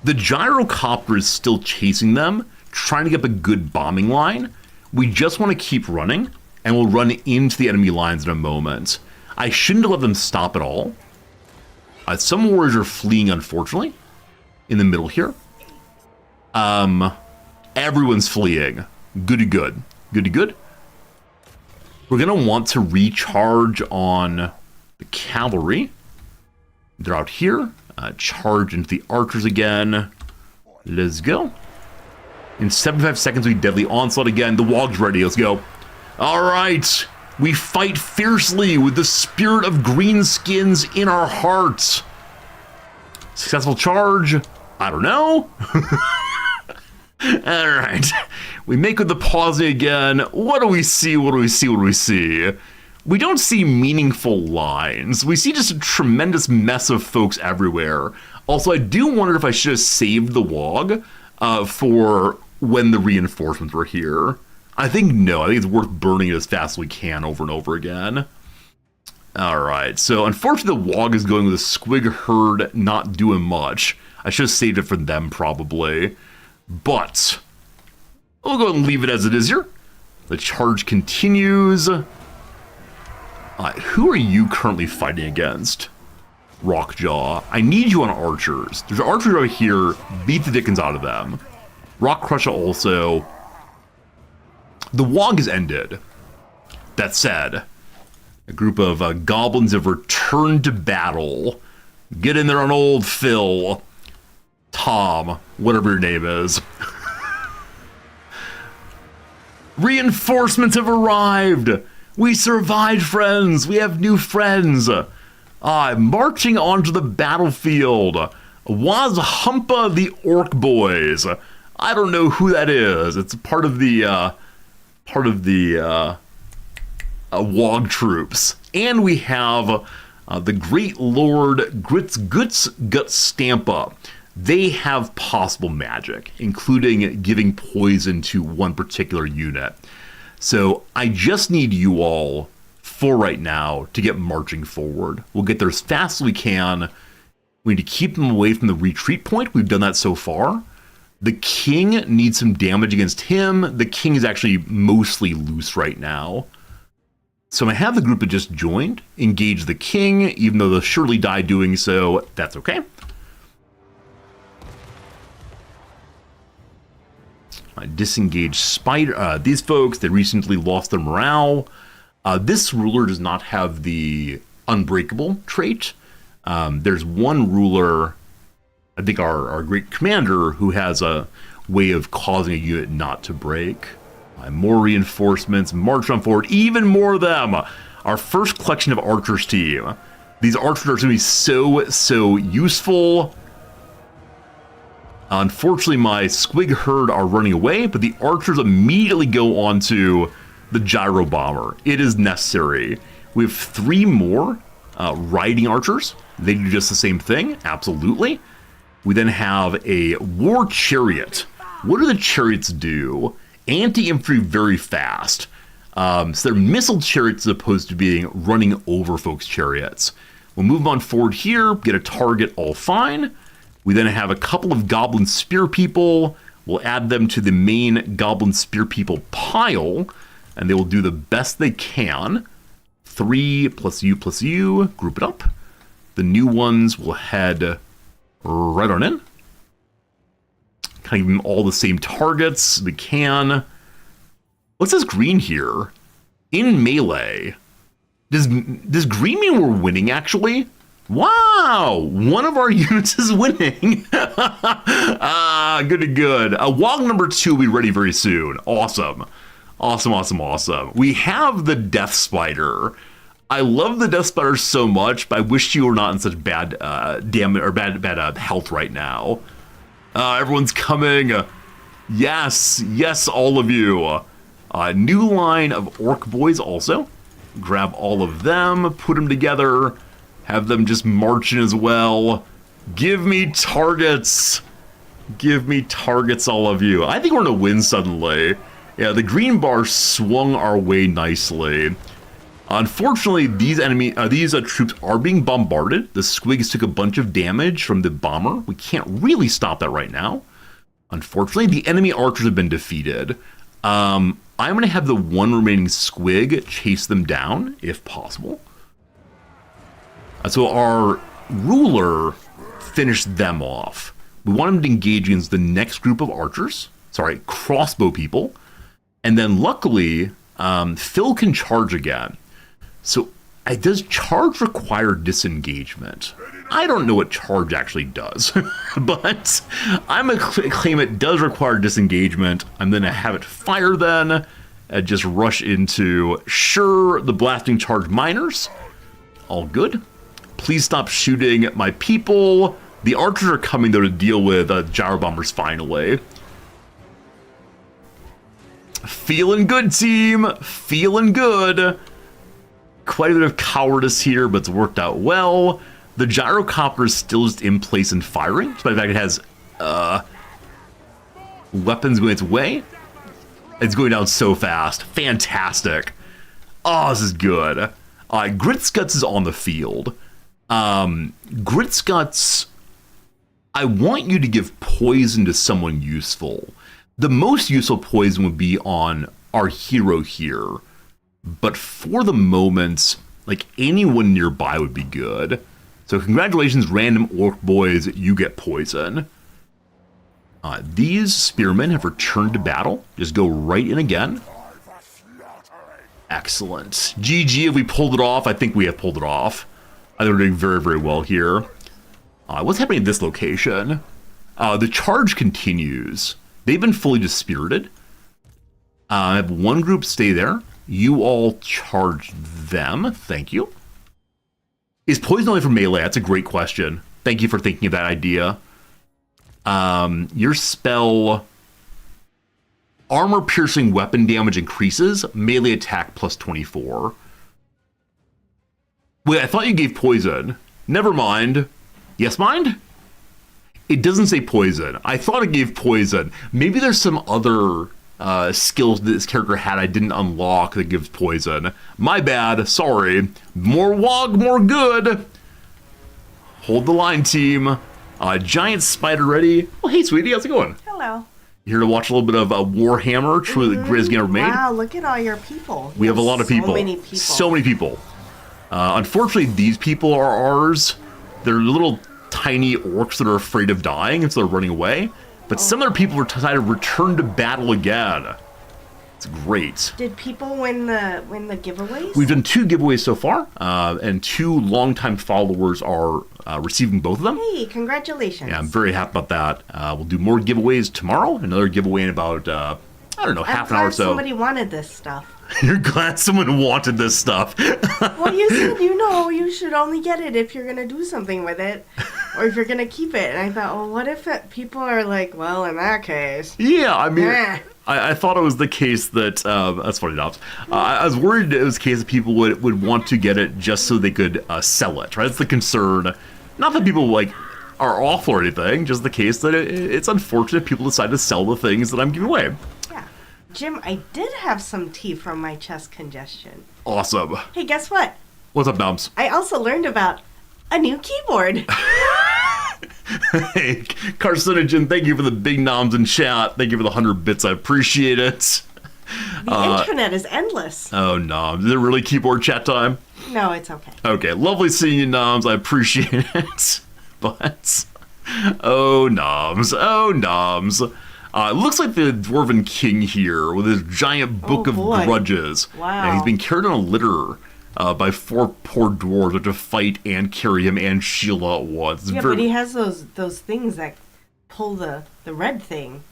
The gyrocopter is still chasing them, trying to get a good bombing line. We just want to keep running, and we'll run into the enemy lines in a moment. I shouldn't have let them stop at all. Some warriors are fleeing, unfortunately, in the middle here. Everyone's fleeing. Goody good. Goody good. We're going to want to recharge on the cavalry. They're out here. Charge into the archers again. Let's go. In 75 seconds, we Deadly Onslaught again. The wog's ready. Let's go. All right. We fight fiercely with the spirit of greenskins in our hearts. Successful charge? I don't know. All right. We make with the pausing again. What do we see? What do we see? What do we see? We don't see meaningful lines. We see just a tremendous mess of folks everywhere. Also, I do wonder if I should have saved the wog for when the reinforcements were here. I think no. I think it's worth burning it as fast as we can over and over again. All right. So, unfortunately, the wog is going with a squig herd, not doing much. I should have saved it for them, probably. But we'll go ahead and leave it as it is here. The charge continues. Who are you currently fighting against? Rockjaw. I need you on archers. There's archers right here. Beat the dickens out of them. Rock Crusher also. The wog is ended. That said, a group of goblins have returned to battle. Get in there on old Phil. Tom, whatever your name is. Reinforcements have arrived. We survived, friends. We have new friends. Marching onto the battlefield was Humpa the Orc Boys. I don't know who that is. It's part of the Wog troops. And we have the Great Lord Guts Stampa. They have possible magic, including giving poison to one particular unit. So I just need you all, for right now, to get marching forward. We'll get there as fast as we can. We need to keep them away from the retreat point. We've done that so far. The king needs some damage against him. The king is actually mostly loose right now. So I have the group that just joined engage the king, even though they'll surely die doing so. That's okay. Disengage Spider. These folks, they recently lost their morale. This ruler does not have the Unbreakable trait. There's one ruler, I think our great commander, who has a way of causing a unit not to break. More reinforcements, march on forward, even more of them. Our first collection of archers team. These archers are going to be so useful. Unfortunately, my squig herd are running away, but the archers immediately go onto the gyro bomber. It is necessary. We have 3 more riding archers. They do just the same thing, absolutely. We then have a war chariot. What do the chariots do? Anti-infantry very fast. So they're missile chariots as opposed to being running over folks' chariots. We'll move on forward here, get a target all fine. We then have a couple of goblin spear people. We'll add them to the main goblin spear people pile, and they will do the best they can. 3 plus you, group it up. The new ones will head right on in. Kind of give them all the same targets we can. What's this green here? In melee. Does green mean we're winning, actually? Wow! One of our units is winning. Good. Wog number 2 will be ready very soon. Awesome. We have the Death Spider. I love the Death Spider so much, but I wish you were not in such bad damage or bad health right now. Everyone's coming. Yes, all of you. New line of Orc Boys also. Grab all of them, put them together, have them just marching as well. Give me targets. All of you. I think we're gonna win suddenly. Yeah, the green bar swung our way nicely. Unfortunately, these troops are being bombarded. The squigs took a bunch of damage from the bomber. We can't really stop that right now. Unfortunately, the enemy archers have been defeated. I'm going to have the one remaining squig chase them down, if possible. So our ruler finished them off. We want him to engage against the next group of archers. Sorry, crossbow people. And then luckily, Phil can charge again. So does charge require disengagement? I don't know what charge actually does, but I'm going to claim it does require disengagement. I'm going to have it fire then, and just rush into, sure, the blasting charge miners. All good. Please stop shooting my people. The archers are coming, though, to deal with gyro bombers finally. Feeling good, team. Feeling good. Quite a bit of cowardice here, but it's worked out well. The gyrocopter is still just in place and firing, despite the fact it has weapons going its way. It's going down so fast. Fantastic. Oh, this is good. Gritsguts is on the field. Gritsguts, I want you to give poison to someone useful. The most useful poison would be on our hero here. But for the moment, like anyone nearby would be good. So congratulations, random orc boys, you get poison. These spearmen have returned to battle. Just go right in again. Excellent. GG, if we pulled it off. I think we have pulled it off. I think we're doing very, very well here. What's happening at this location? The charge continues. They've been fully dispirited. I have one group stay there. You all charge them. Thank you. Is poison only for melee? That's a great question. Thank you for thinking of that idea. Your spell, armor-piercing weapon damage increases, melee attack plus 24. Wait, I thought you gave poison. Never mind. Yes, mind? It doesn't say poison. I thought it gave poison. Maybe there's some other skills that this character had I didn't unlock that gives poison. My bad, sorry. More wog, more good. Hold the line, team. Giant spider ready. Oh, hey, sweetie, how's it going? Hello. You here to watch a little bit of Warhammer, truly the greatest game ever made? Wow, look at all your people. We have a lot of people. So many people. So many people. Unfortunately, these people are ours. They're little tiny orcs that are afraid of dying, and so they're running away. But some other people are decided to return to battle again. It's great. Did people win the giveaways? We've done 2 giveaways so far, and 2 longtime followers are receiving both of them. Hey, congratulations. Yeah, I'm very happy about that. We'll do more giveaways tomorrow. Another giveaway in about, I don't know, half an hour or so. Somebody wanted this stuff. You're glad someone wanted this stuff. Well, you said, you should only get it if you're going to do something with it, or if you're going to keep it. And I thought, well, what if people are like, well, in that case. Yeah, I mean, I thought it was the case that, that's funny, Dobbs. I was worried it was the case that people would want to get it just so they could sell it, right? That's the concern. Not that people, are awful or anything, just the case that it's unfortunate people decide to sell the things that I'm giving away. Jim, I did have some tea from my chest congestion. Awesome. Hey, guess what? What's up, Noms? I also learned about a new keyboard. Hey, Carcinogen, thank you for the big noms in chat. Thank you for the 100 bits. I appreciate it. The internet is endless. Oh, noms. Is it really keyboard chat time? No, it's okay. Okay, lovely seeing you, noms. I appreciate it. But, oh, noms. Oh, noms. It looks like the Dwarven King here with his giant book of grudges. Wow. And he's being carried on a litter by 4 poor dwarves who have to fight and carry him and Sheila at once. Yeah, but he has those things that pull the red thing.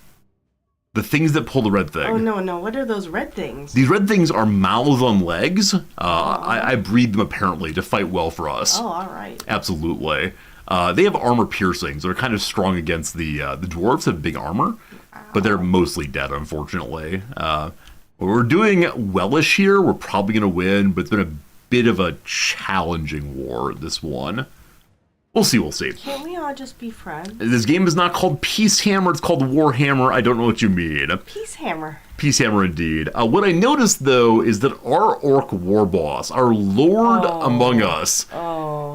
The things that pull the red thing. Oh, no. What are those red things? These red things are mouths on legs. I breed them, apparently, to fight well for us. Oh, all right. Absolutely. They have armor piercings. They're kind of strong against the dwarves have big armor, but they're mostly dead, unfortunately. We're doing wellish here. We're probably going to win, but it's been a bit of a challenging war, this one. We'll see. Can't we all just be friends? This game is not called Peace Hammer. It's called Warhammer. I don't know what you mean. Peace Hammer. Peace Hammer, indeed. What I noticed, though, is that our orc war boss, our lord among us,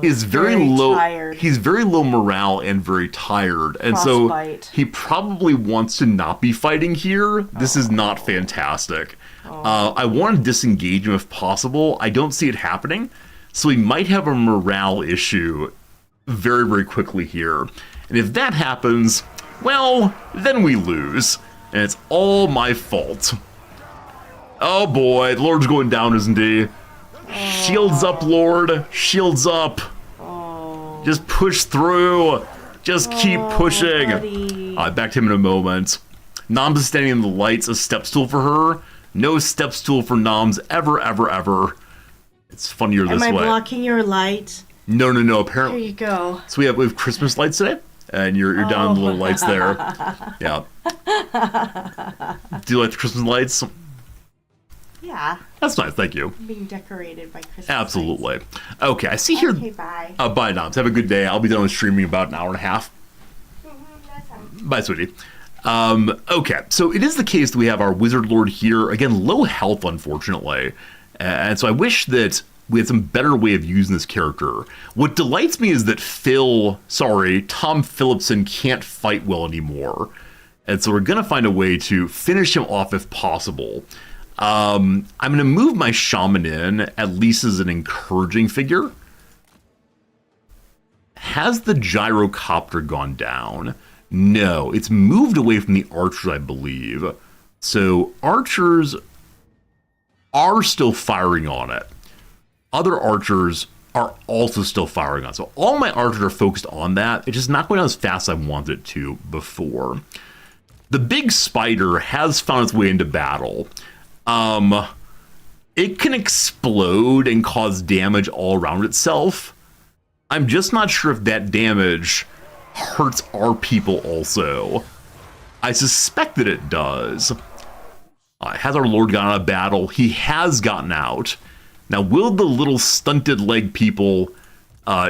is very low. Tired. He's very low morale and very tired, and Frostbite. so he probably wants to not be fighting here. This is not fantastic. I want to disengage him if possible. I don't see it happening, so we might have a morale issue very, very quickly here. And if that happens, well, then we lose. And it's all my fault. Oh boy, the Lord's going down, isn't he? Shields up, Lord. Shields up. Just push through. Just keep pushing. Back to him in a moment. Noms is standing in the lights, a step stool for her. No step stool for Noms ever, ever, ever. It's funnier this way. Am I blocking your light? No. Apparently. Here you go. So we have Christmas lights today, and you're down the little lights there. Yeah. Do you like the Christmas lights? Yeah. That's nice. Thank you. Being decorated by Christmas Absolutely. lights. Okay. I see here. Okay, bye. Bye, Noms. Have a good day. I'll be done with streaming in about an hour and a half. That's fine. Bye, sweetie. Okay. So it is the case that we have our Wizard Lord here. Again, low health, unfortunately. And so I wish that we had some better way of using this character. What delights me is that Tom Phillipson can't fight well anymore. And so we're going to find a way to finish him off if possible. I'm going to move my shaman in, at least as an encouraging figure. Has the gyrocopter gone down? No, it's moved away from the archers, I believe. So archers are still firing on it. Other archers are also still firing on it. So all my archers are focused on that. It's just not going as fast as I wanted it to before. The big spider has found its way into battle. It can explode and cause damage all around itself. I'm just not sure if that damage hurts our people also. I suspect that it does. Has our Lord gotten out of battle? He has gotten out. Now, will the little stunted leg people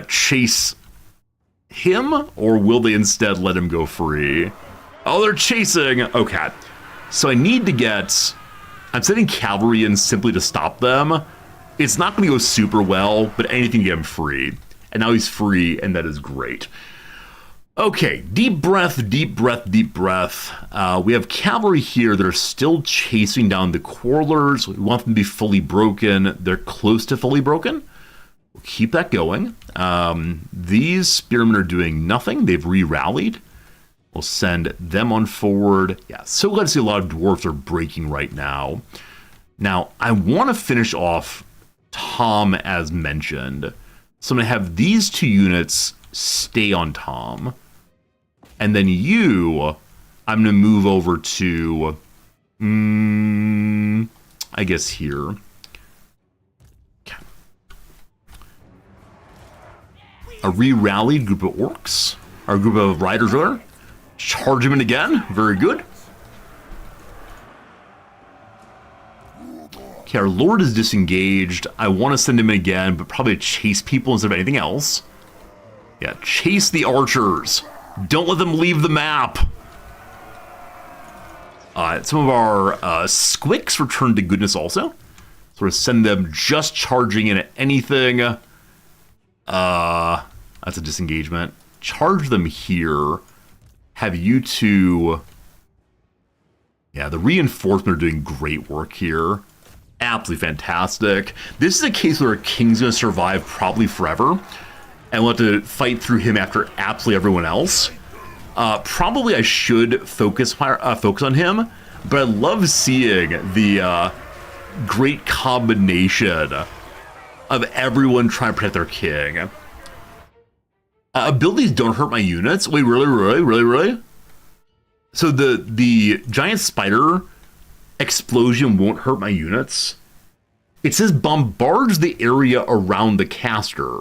chase him, or will they instead let him go free? Oh, they're chasing. Okay. So I need to get... I'm sending cavalry in simply to stop them. It's not going to go super well, but anything to get him free. And now he's free, and that is great. Okay, deep breath, deep breath, deep breath. We have cavalry here that are still chasing down the quarrelers. We want them to be fully broken. They're close to fully broken. We'll keep that going. These spearmen are doing nothing. They've re-rallied. We'll send them on forward. Yeah, so glad to see a lot of dwarves are breaking right now. Now, I want to finish off Tom as mentioned. So I'm going to have these 2 units stay on Tom. And then you, I'm going to move over to, I guess here. Okay. A re-rallied group of orcs. Our group of riders are. Charge him in again. Very good. Okay, our Lord is disengaged. I want to send him in again, but probably chase people instead of anything else. Yeah, chase the archers. Don't let them leave the map. Some of our squicks returned to goodness also. So we're going to send them just charging in at anything. That's a disengagement. charge them here. Have you two... Yeah, the reinforcement are doing great work here. Absolutely fantastic. This is a case where a king's going to survive probably forever. And we'll have to fight through him after absolutely everyone else. Probably I should focus on him. But I love seeing the great combination of everyone trying to protect their king. Abilities don't hurt my units. Wait, really? So the giant spider explosion won't hurt my units? It says bombards the area around the caster.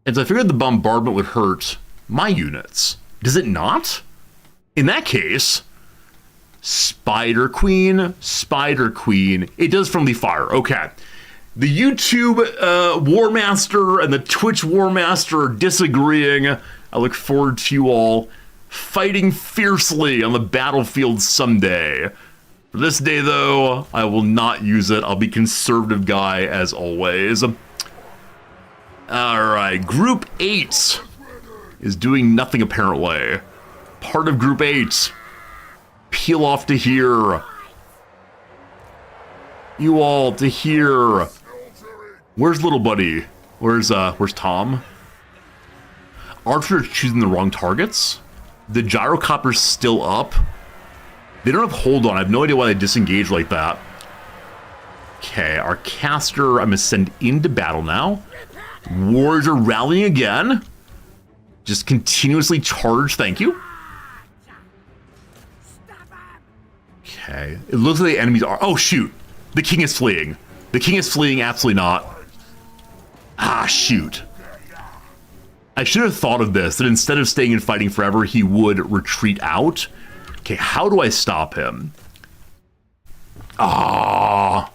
And so I figured the bombardment would hurt my units. Does it not? In that case, Spider Queen. It does friendly fire. Okay. The YouTube War Master and the Twitch War Master are disagreeing. I look forward to you all fighting fiercely on the battlefield someday. For this day, though, I will not use it. I'll be conservative guy as always. Alright, Group 8 is doing nothing apparently. Part of Group 8. Peel off to here. You all to here. Where's little buddy? Where's Tom? Archers choosing the wrong targets. The gyrocopter's still up. They don't have hold on. I have no idea why they disengage like that. Okay, our caster, I'm gonna send into battle now. Warriors are rallying again. Just continuously charge, thank you. Okay, it looks like the enemies are... Oh, shoot. The king is fleeing. The king is fleeing, absolutely not. Ah, shoot. I should have thought of this, that instead of staying and fighting forever, he would retreat out. Okay, how do I stop him? I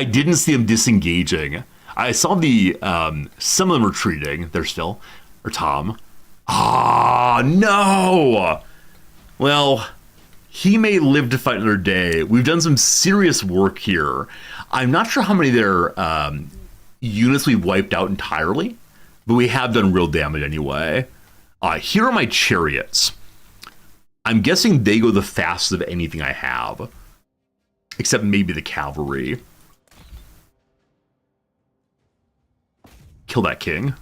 didn't see him disengaging. I saw the, some of them retreating. They're still, or Tom. No! Well, he may live to fight another day. We've done some serious work here. I'm not sure how many of their units we wiped out entirely, but we have done real damage anyway. Here are my chariots. I'm guessing they go the fastest of anything I have, except maybe the cavalry. Kill that king.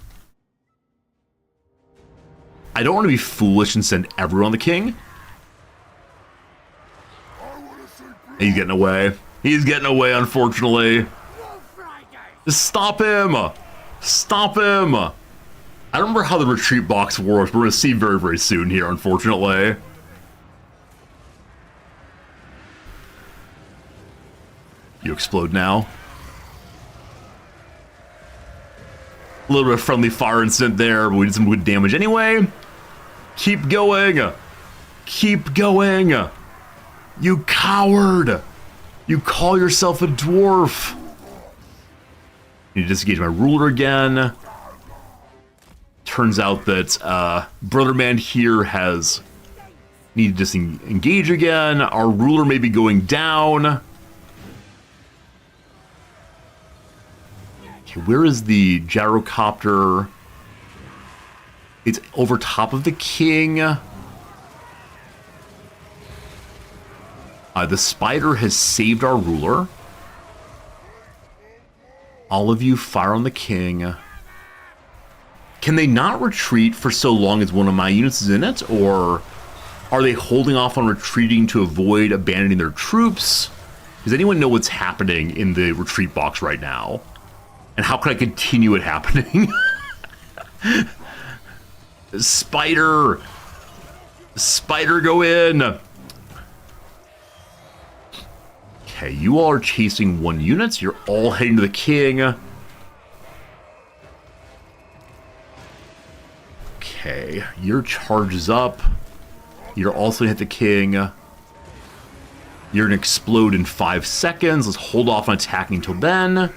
I don't want to be foolish and send everyone on the king. He's getting away. He's getting away, unfortunately. Just stop him! Stop him! I don't remember how the retreat box works. We're going to see very, very soon here, unfortunately. You explode now. A little bit of friendly fire incident there, but we did some good damage anyway. Keep going! Keep going! You coward! You call yourself a dwarf! Need to disengage my ruler again. Turns out that Brother Man here has needed to disengage again. Our ruler may be going down. Okay, where is the gyrocopter? It's over top of the king. The spider has saved our ruler. All of you fire on the king. Can they not retreat for so long as one of my units is in it? Or are they holding off on retreating to avoid abandoning their troops? Does anyone know what's happening in the retreat box right now? And how can I continue it happening? Spider! Spider, go in! Okay, you all are chasing one unit, so you're all heading to the king. Okay, your charge is up. You're also gonna hit the king. You're gonna explode in 5 seconds. Let's hold off on attacking until then.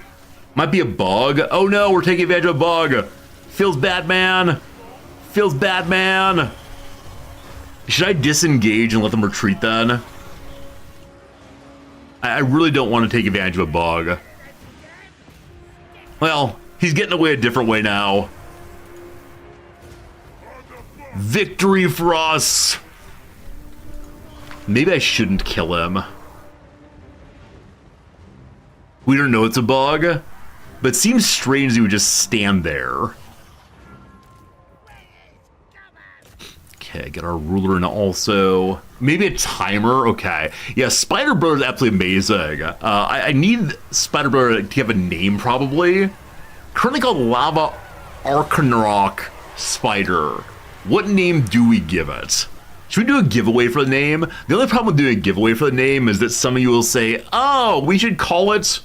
Might be a bug. Oh no, we're taking advantage of a bug. Feels bad, man. Feels bad, man. Should I disengage and let them retreat then? I really don't want to take advantage of a bug. Well, he's getting away a different way now. Victory for us! Maybe I shouldn't kill him. We don't know it's a bug, but it seems strange he would just stand there. Okay, get our ruler in also. Maybe a timer? Okay. Yeah, Spider Brother is absolutely amazing. I need Spider Brother to have a name, probably. Currently called Lava Arcanrock Spider. What name do we give it? Should we do a giveaway for the name? The only problem with doing a giveaway for the name is that some of you will say, oh, we should call it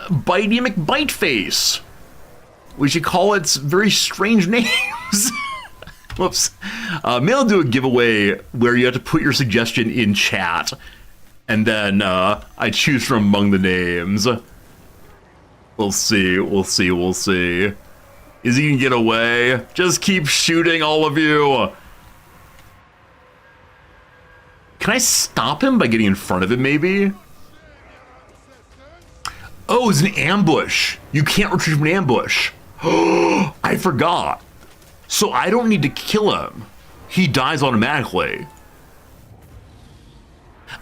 Bitey McBiteface. We should call it very strange names. Whoops. Maybe I'll do a giveaway where you have to put your suggestion in chat, and then I choose from among the names. We'll see, we'll see, we'll see. Is he gonna get away? Just keep shooting, all of you. Can I stop him by getting in front of him, maybe? Oh, it's an ambush. You can't retreat from an ambush. Oh, I forgot. So I don't need to kill him. He dies automatically.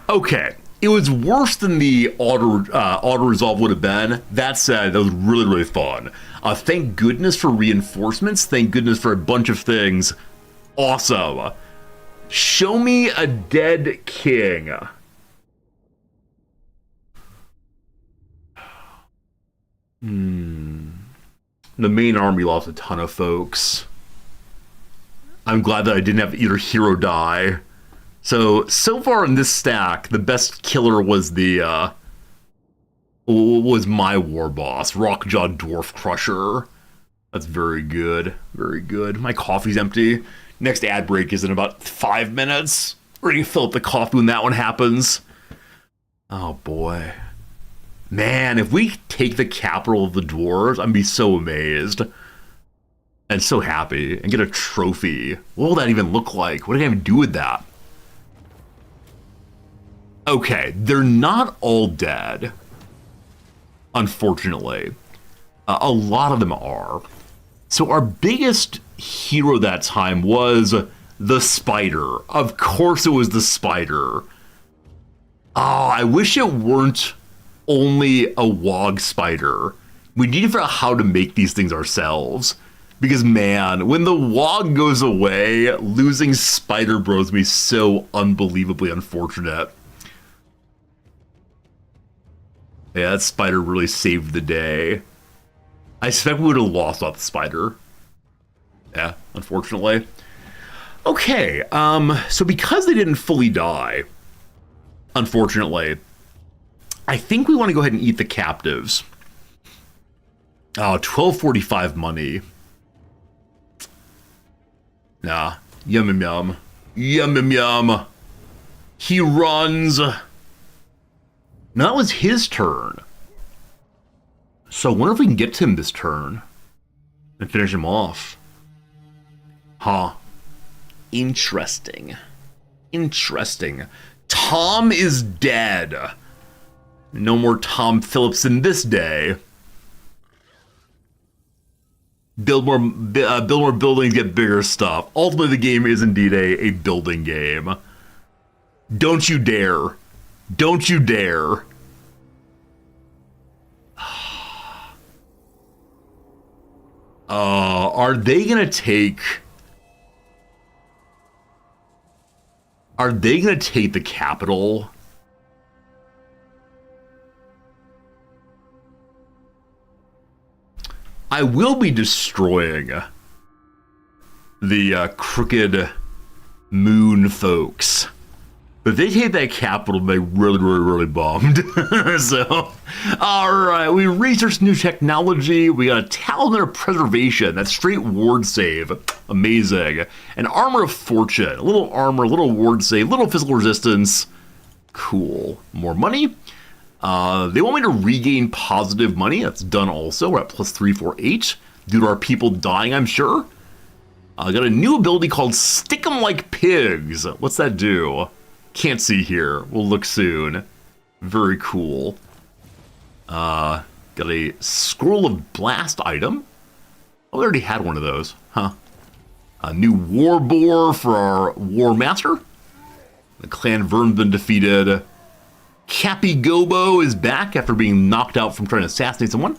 Okay, it was worse than the auto resolve would have been. That said, that was really, really fun. Thank goodness for reinforcements. Thank goodness for a bunch of things. Awesome. Show me a dead king. The main army lost a ton of folks. I'm glad that I didn't have either hero die. So far in this stack, the best killer was my war boss, Rockjaw Dwarf Crusher. That's very good, very good. My coffee's empty. Next ad break is in about 5 minutes. We're gonna fill up the coffee when that one happens. Oh boy. Man, if we take the capital of the dwarves, I'd be so amazed. And so happy. And get a trophy. What will that even look like? What do I even do with that? Okay, they're not all dead. Unfortunately. A lot of them are. So our biggest hero that time was the spider. Of course it was the spider. Oh, I wish it weren't only a wog spider. We need to figure out how to make these things ourselves. Because man, when the wog goes away, losing Spider Bros would be so unbelievably unfortunate. Yeah, that spider really saved the day. I suspect we would have lost off the spider. Yeah, unfortunately. Okay, so because they didn't fully die, unfortunately, I think we want to go ahead and eat the captives. Oh, 1245 money. Nah, yum yum yum. Yum yum yum. He runs. Now that was his turn. So I wonder if we can get to him this turn and finish him off. Huh. Interesting. Interesting. Tom is dead. No more Tom Phillips in this day. Build more buildings, get bigger stuff. Ultimately, the game is indeed a building game. Don't you dare. Don't you dare. Are they gonna take... Are they gonna take the capital? I will be destroying the Crooked Moon folks. But if they take that capital, they're really bummed. So, alright, we researched new technology. We got a Talisman of Preservation. That's straight ward save. Amazing. An Armor of Fortune. A little armor, a little ward save, little physical resistance. Cool. More money. They want me to regain positive money. That's done also. We're at plus 348. Due to our people dying, I'm sure. I got a new ability called Stick 'em Like Pigs. What's that do? Can't see here. We'll look soon. Very cool. Got Got a Scroll of Blast item. Oh, we already had one of those, huh? A new War Boar for our War Master. The Clan Vern's been defeated. Cappy Gobo is back after being knocked out from trying to assassinate someone.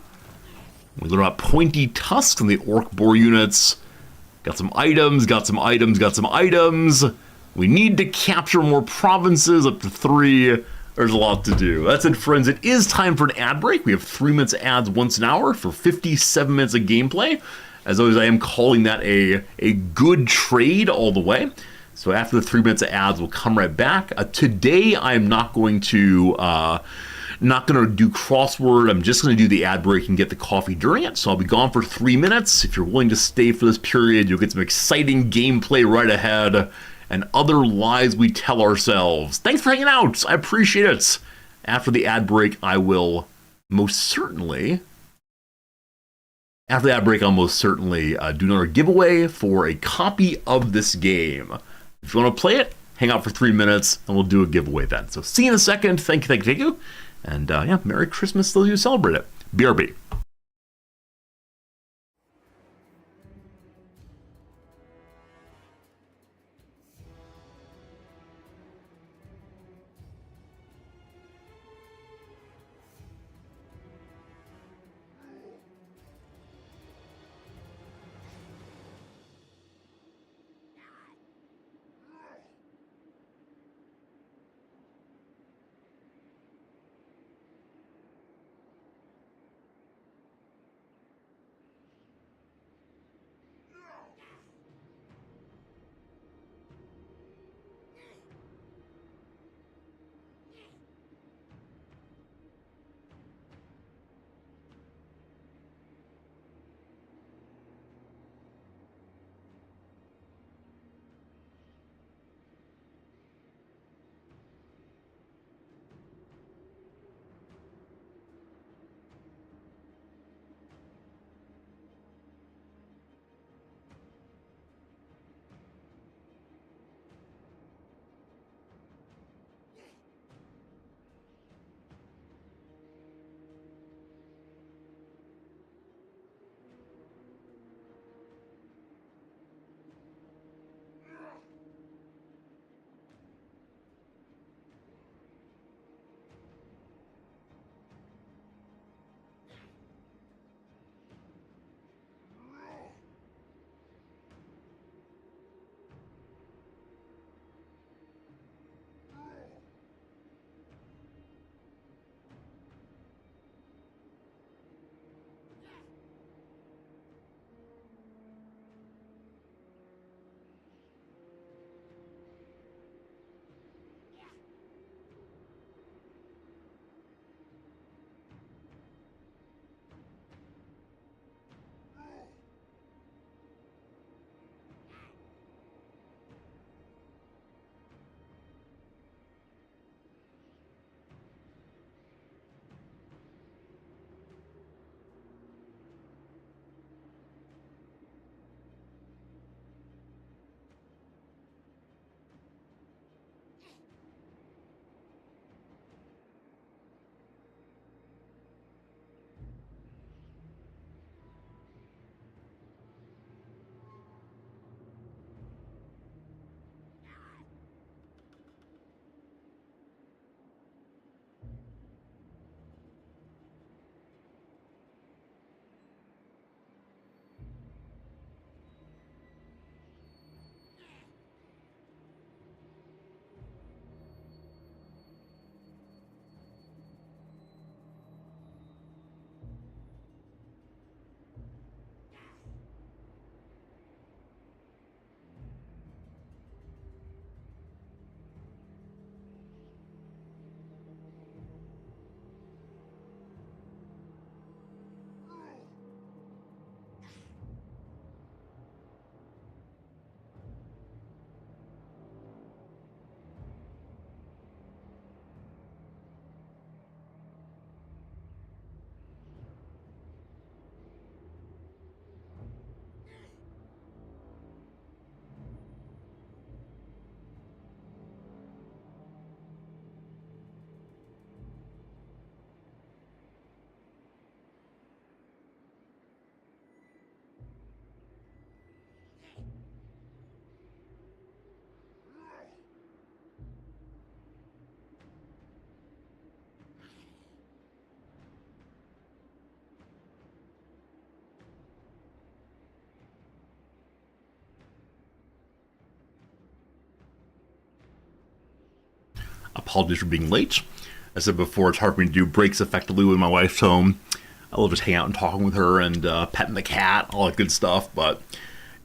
We learn about Pointy Tusks and the Orc Boar units. Got some items, got some items, got some items. We need to capture more provinces, up to 3. There's a lot to do. That's it, friends. It is time for an ad break. We have 3 minutes of ads once an hour for 57 minutes of gameplay. As always, I am calling that a good trade all the way. So after the 3 minutes of ads, we'll come right back. Today, I'm not going to do crossword. I'm just going to do the ad break and get the coffee during it. So I'll be gone for 3 minutes. If you're willing to stay for this period, you'll get some exciting gameplay right ahead and other lies we tell ourselves. Thanks for hanging out. I appreciate it. After the ad break, I'll most certainly do another giveaway for a copy of this game. If you want to play it, hang out for 3 minutes, and we'll do a giveaway then. So see you in a second. Thank you. And yeah, Merry Christmas till you celebrate it. BRB. Apologies for being late. As I said before, it's hard for me to do breaks effectively when my wife's home. I love just hanging out and talking with her and petting the cat, all that good stuff. But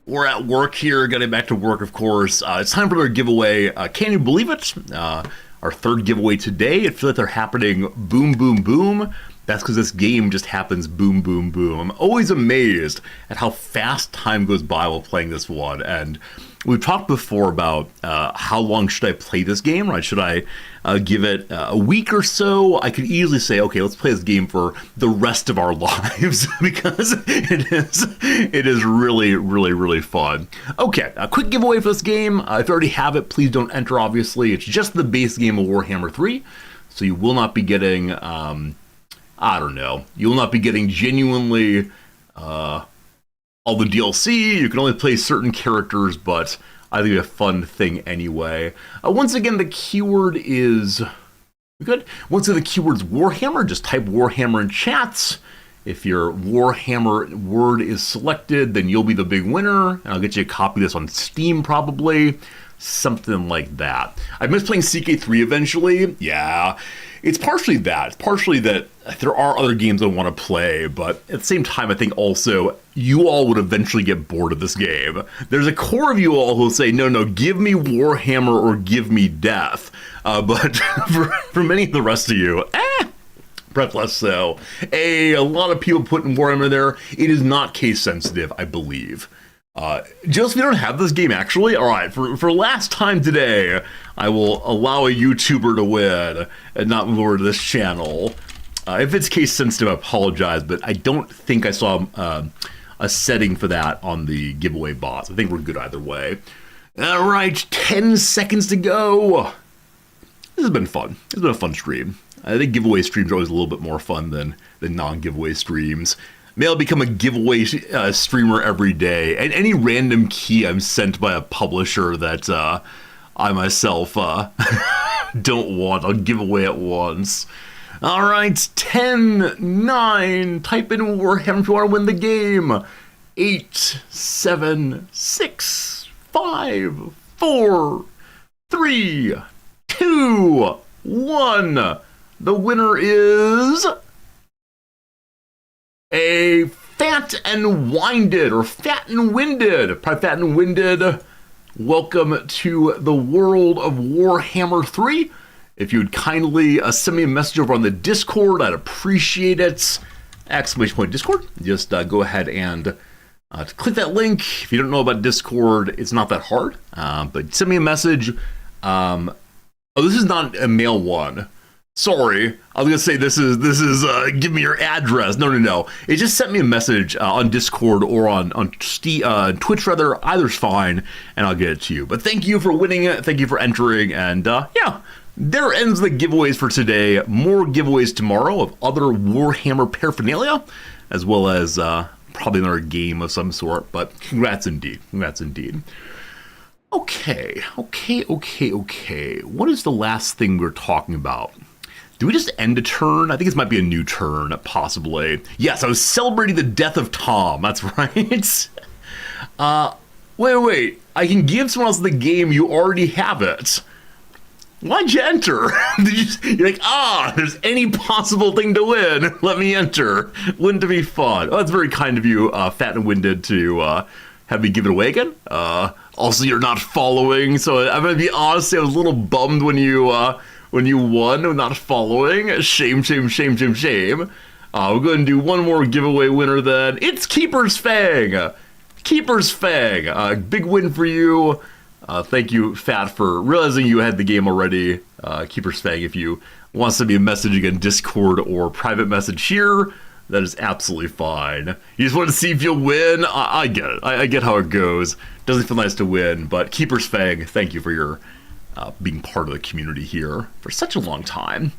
we're at work here, getting back to work, of course. It's time for our giveaway. Can you believe it? Our third giveaway today. It feels like they're happening boom, boom, boom. That's because this game just happens boom, boom, boom. I'm always amazed at how fast time goes by while playing this one. And we've talked before about how long should I play this game, right? Should I give it a week or so? I could easily say, okay, let's play this game for the rest of our lives because it is really, really, really fun. Okay, a quick giveaway for this game. If you already have it, please don't enter, obviously. It's just the base game of Warhammer 3, so you will not be getting... I don't know. You'll not be getting genuinely all the DLC. You can only play certain characters, but I think it's a fun thing anyway. Once again, the keyword is... Good. Once again, the keyword's Warhammer. Just type Warhammer in chats. If your Warhammer word is selected, then you'll be the big winner. And I'll get you a copy of this on Steam, probably. Something like that. I miss playing CK3 eventually. Yeah. It's partially that. It's partially that there are other games I want to play, but at the same time, I think also you all would eventually get bored of this game. There's a core of you all who will say, no, give me Warhammer or give me death. But for many of the rest of you, perhaps less so. A lot of people putting Warhammer there. It is not case sensitive, I believe. Just if you don't have this game, actually, all right, for last time today, I will allow a YouTuber to win and not move over to this channel. If it's case sensitive, I apologize, but I don't think I saw a setting for that on the giveaway bots. I think we're good either way. All right, 10 seconds to go. This has been fun. It's been a fun stream. I think giveaway streams are always a little bit more fun than non-giveaway streams. Maybe I'll become a giveaway streamer every day. And any random key I'm sent by a publisher that I myself don't want, I'll give away at once. All right, 10, 9, type in Warhammer if you want to win the game. 8, 7, 6, 5, 4, 3, 2, 1. The winner is... a Fat and Winded, or Fat and Winded. Probably Fat and Winded. Welcome to the world of Warhammer 3. If you would kindly send me a message over on the Discord, I'd appreciate it. Exclamation point Discord. Just go ahead and click that link. If you don't know about Discord, it's not that hard. But send me a message. Oh, this is not a mail one. Sorry, I was gonna say this is give me your address. No. It just sent me a message on Discord or on Twitch rather. Either's fine, and I'll get it to you. But thank you for winning it. Thank you for entering, and yeah, there ends the giveaways for today. More giveaways tomorrow of other Warhammer paraphernalia, as well as probably another game of some sort. But congrats indeed. Okay. What is the last thing we're talking about? Do we just end a turn? I think this might be a new turn, possibly. Yes, I was celebrating the death of Tom. That's right. Wait. I can give someone else the game. You already have it. Why'd you enter? You're like, there's any possible thing to win. Let me enter. Wouldn't it be fun? Oh, that's very kind of you, Fat and Winded, to have me give it away again. Also, you're not following, so I'm going to be honest, I was a little bummed when you won, not following. Shame. We're going to do one more giveaway winner then. It's Keeper's Fang. Big win for you. Thank you, Fat, for realizing you had the game already. Keeper's Fang, if you want to send me a message again, Discord or private message here, that is absolutely fine. You just want to see if you'll win? I get it. I get how it goes. Doesn't feel nice to win, but Keeper's Fang, thank you for your being part of the community here for such a long time.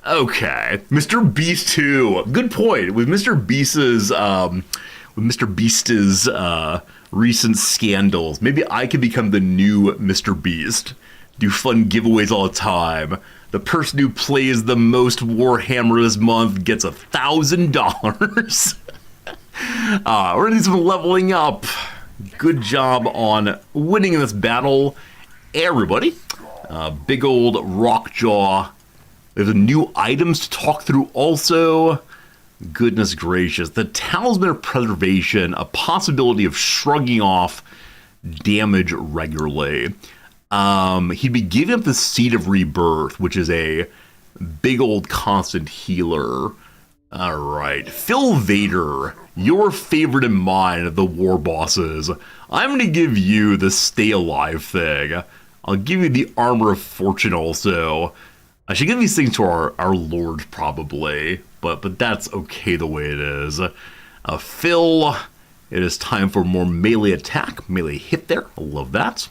Okay, Mr. Beast 2. Good point. With Mr. Beast's recent scandals, maybe I could become the new Mr. Beast. Do fun giveaways all the time. The person who plays the most Warhammer this month gets $1,000. We're gonna do some leveling up. Good job on winning this battle, everybody. Big old rock jaw. There's a new items to talk through also. Goodness gracious. The Talisman of Preservation, a possibility of shrugging off damage regularly. He'd be giving up the Seed of Rebirth, which is a big old constant healer. All right. Phil Vader, your favorite and mine of the war bosses. I'm going to give you the Stay Alive thing. I'll give you the Armor of Fortune also. I should give these things to our Lord probably, but that's okay the way it is. Phil, it is time for more melee attack. Melee hit there. I love that.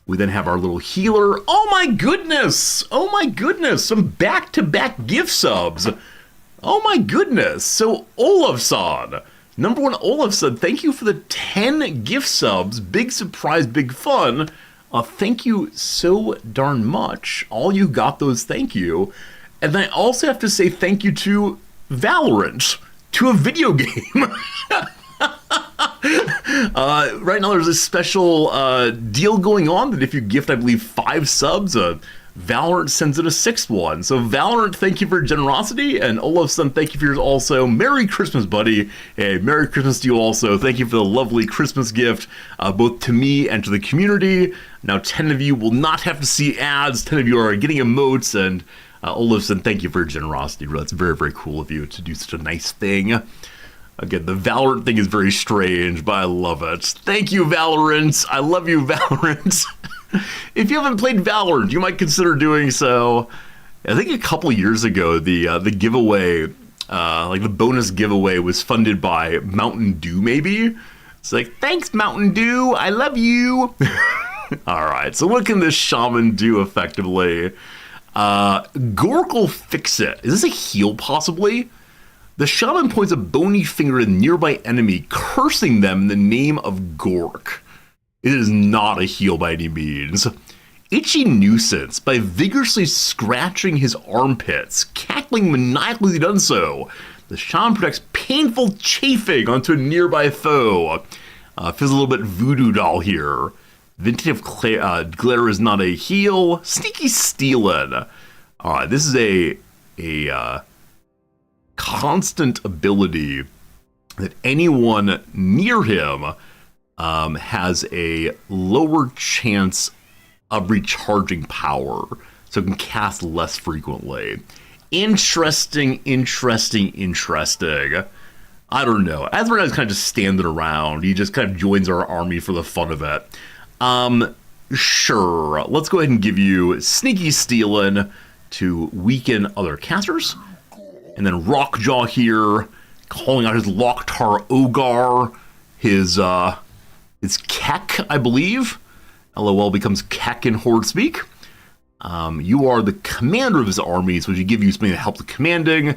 We then have our little healer. Oh my goodness! Oh my goodness! Some back-to-back gift subs. Oh my goodness! So Olafsson, number one Olafsson, thank you for the 10 gift subs. Big surprise, big fun. Thank you so darn much. All you got those, thank you. And then I also have to say thank you to Valorant, to a video game. Right now there's a special deal going on that if you gift, I believe, 5 subs, Valorant sends it a 6th one. So Valorant, thank you for your generosity, and Olafsson, thank you for yours also. Merry Christmas, buddy. Hey, Merry Christmas to you also. Thank you for the lovely Christmas gift, both to me and to the community. Now 10 of you will not have to see ads. 10 of you are getting emotes, and Olafsson, thank you for your generosity. That's very, very cool of you to do such a nice thing. Again, the Valorant thing is very strange, but I love it. Thank you, Valorant. I love you, Valorant. If you haven't played Valorant, you might consider doing so. I think a couple years ago, the giveaway, like the bonus giveaway, was funded by Mountain Dew, maybe? It's like, thanks, Mountain Dew. I love you. All right, so what can this shaman do effectively? Gork will fix it. Is this a heal, possibly? The shaman points a bony finger at a nearby enemy, cursing them in the name of Gork. It is not a heal by any means. Itchy Nuisance, by vigorously scratching his armpits, cackling maniacally done so. The shaman projects painful chafing onto a nearby foe. Feels a little bit voodoo doll here. Vindictive Glare is not a heal. Sneaky Stealin'. This is a constant ability that anyone near him has a lower chance of recharging power, so it can cast less frequently. Interesting. I don't know. Azrael is kind of just standing around. He just kind of joins our army for the fun of it. Sure. Let's go ahead and give you Sneaky Stealin' to weaken other casters. And then Rockjaw here, calling out his Loktar Ogar, his Kek, I believe. LOL becomes Kek in Horde speak. You are the commander of his armies, which will give you something to help the commanding.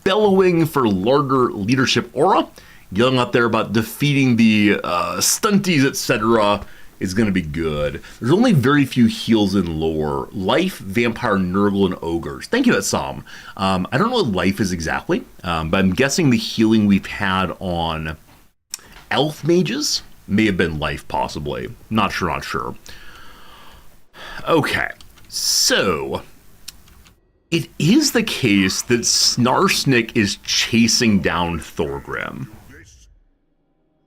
Bellowing for larger leadership aura. Yelling out there about defeating the stunties, etc. is going to be good. There's only very few heals in lore. Life, Vampire, Nurgle, and Ogres. Thank you, Assam. I don't know what life is exactly, but I'm guessing the healing we've had on elf mages may have been life, possibly. Not sure. Okay, so it is the case that Snarsnik is chasing down Thorgrim.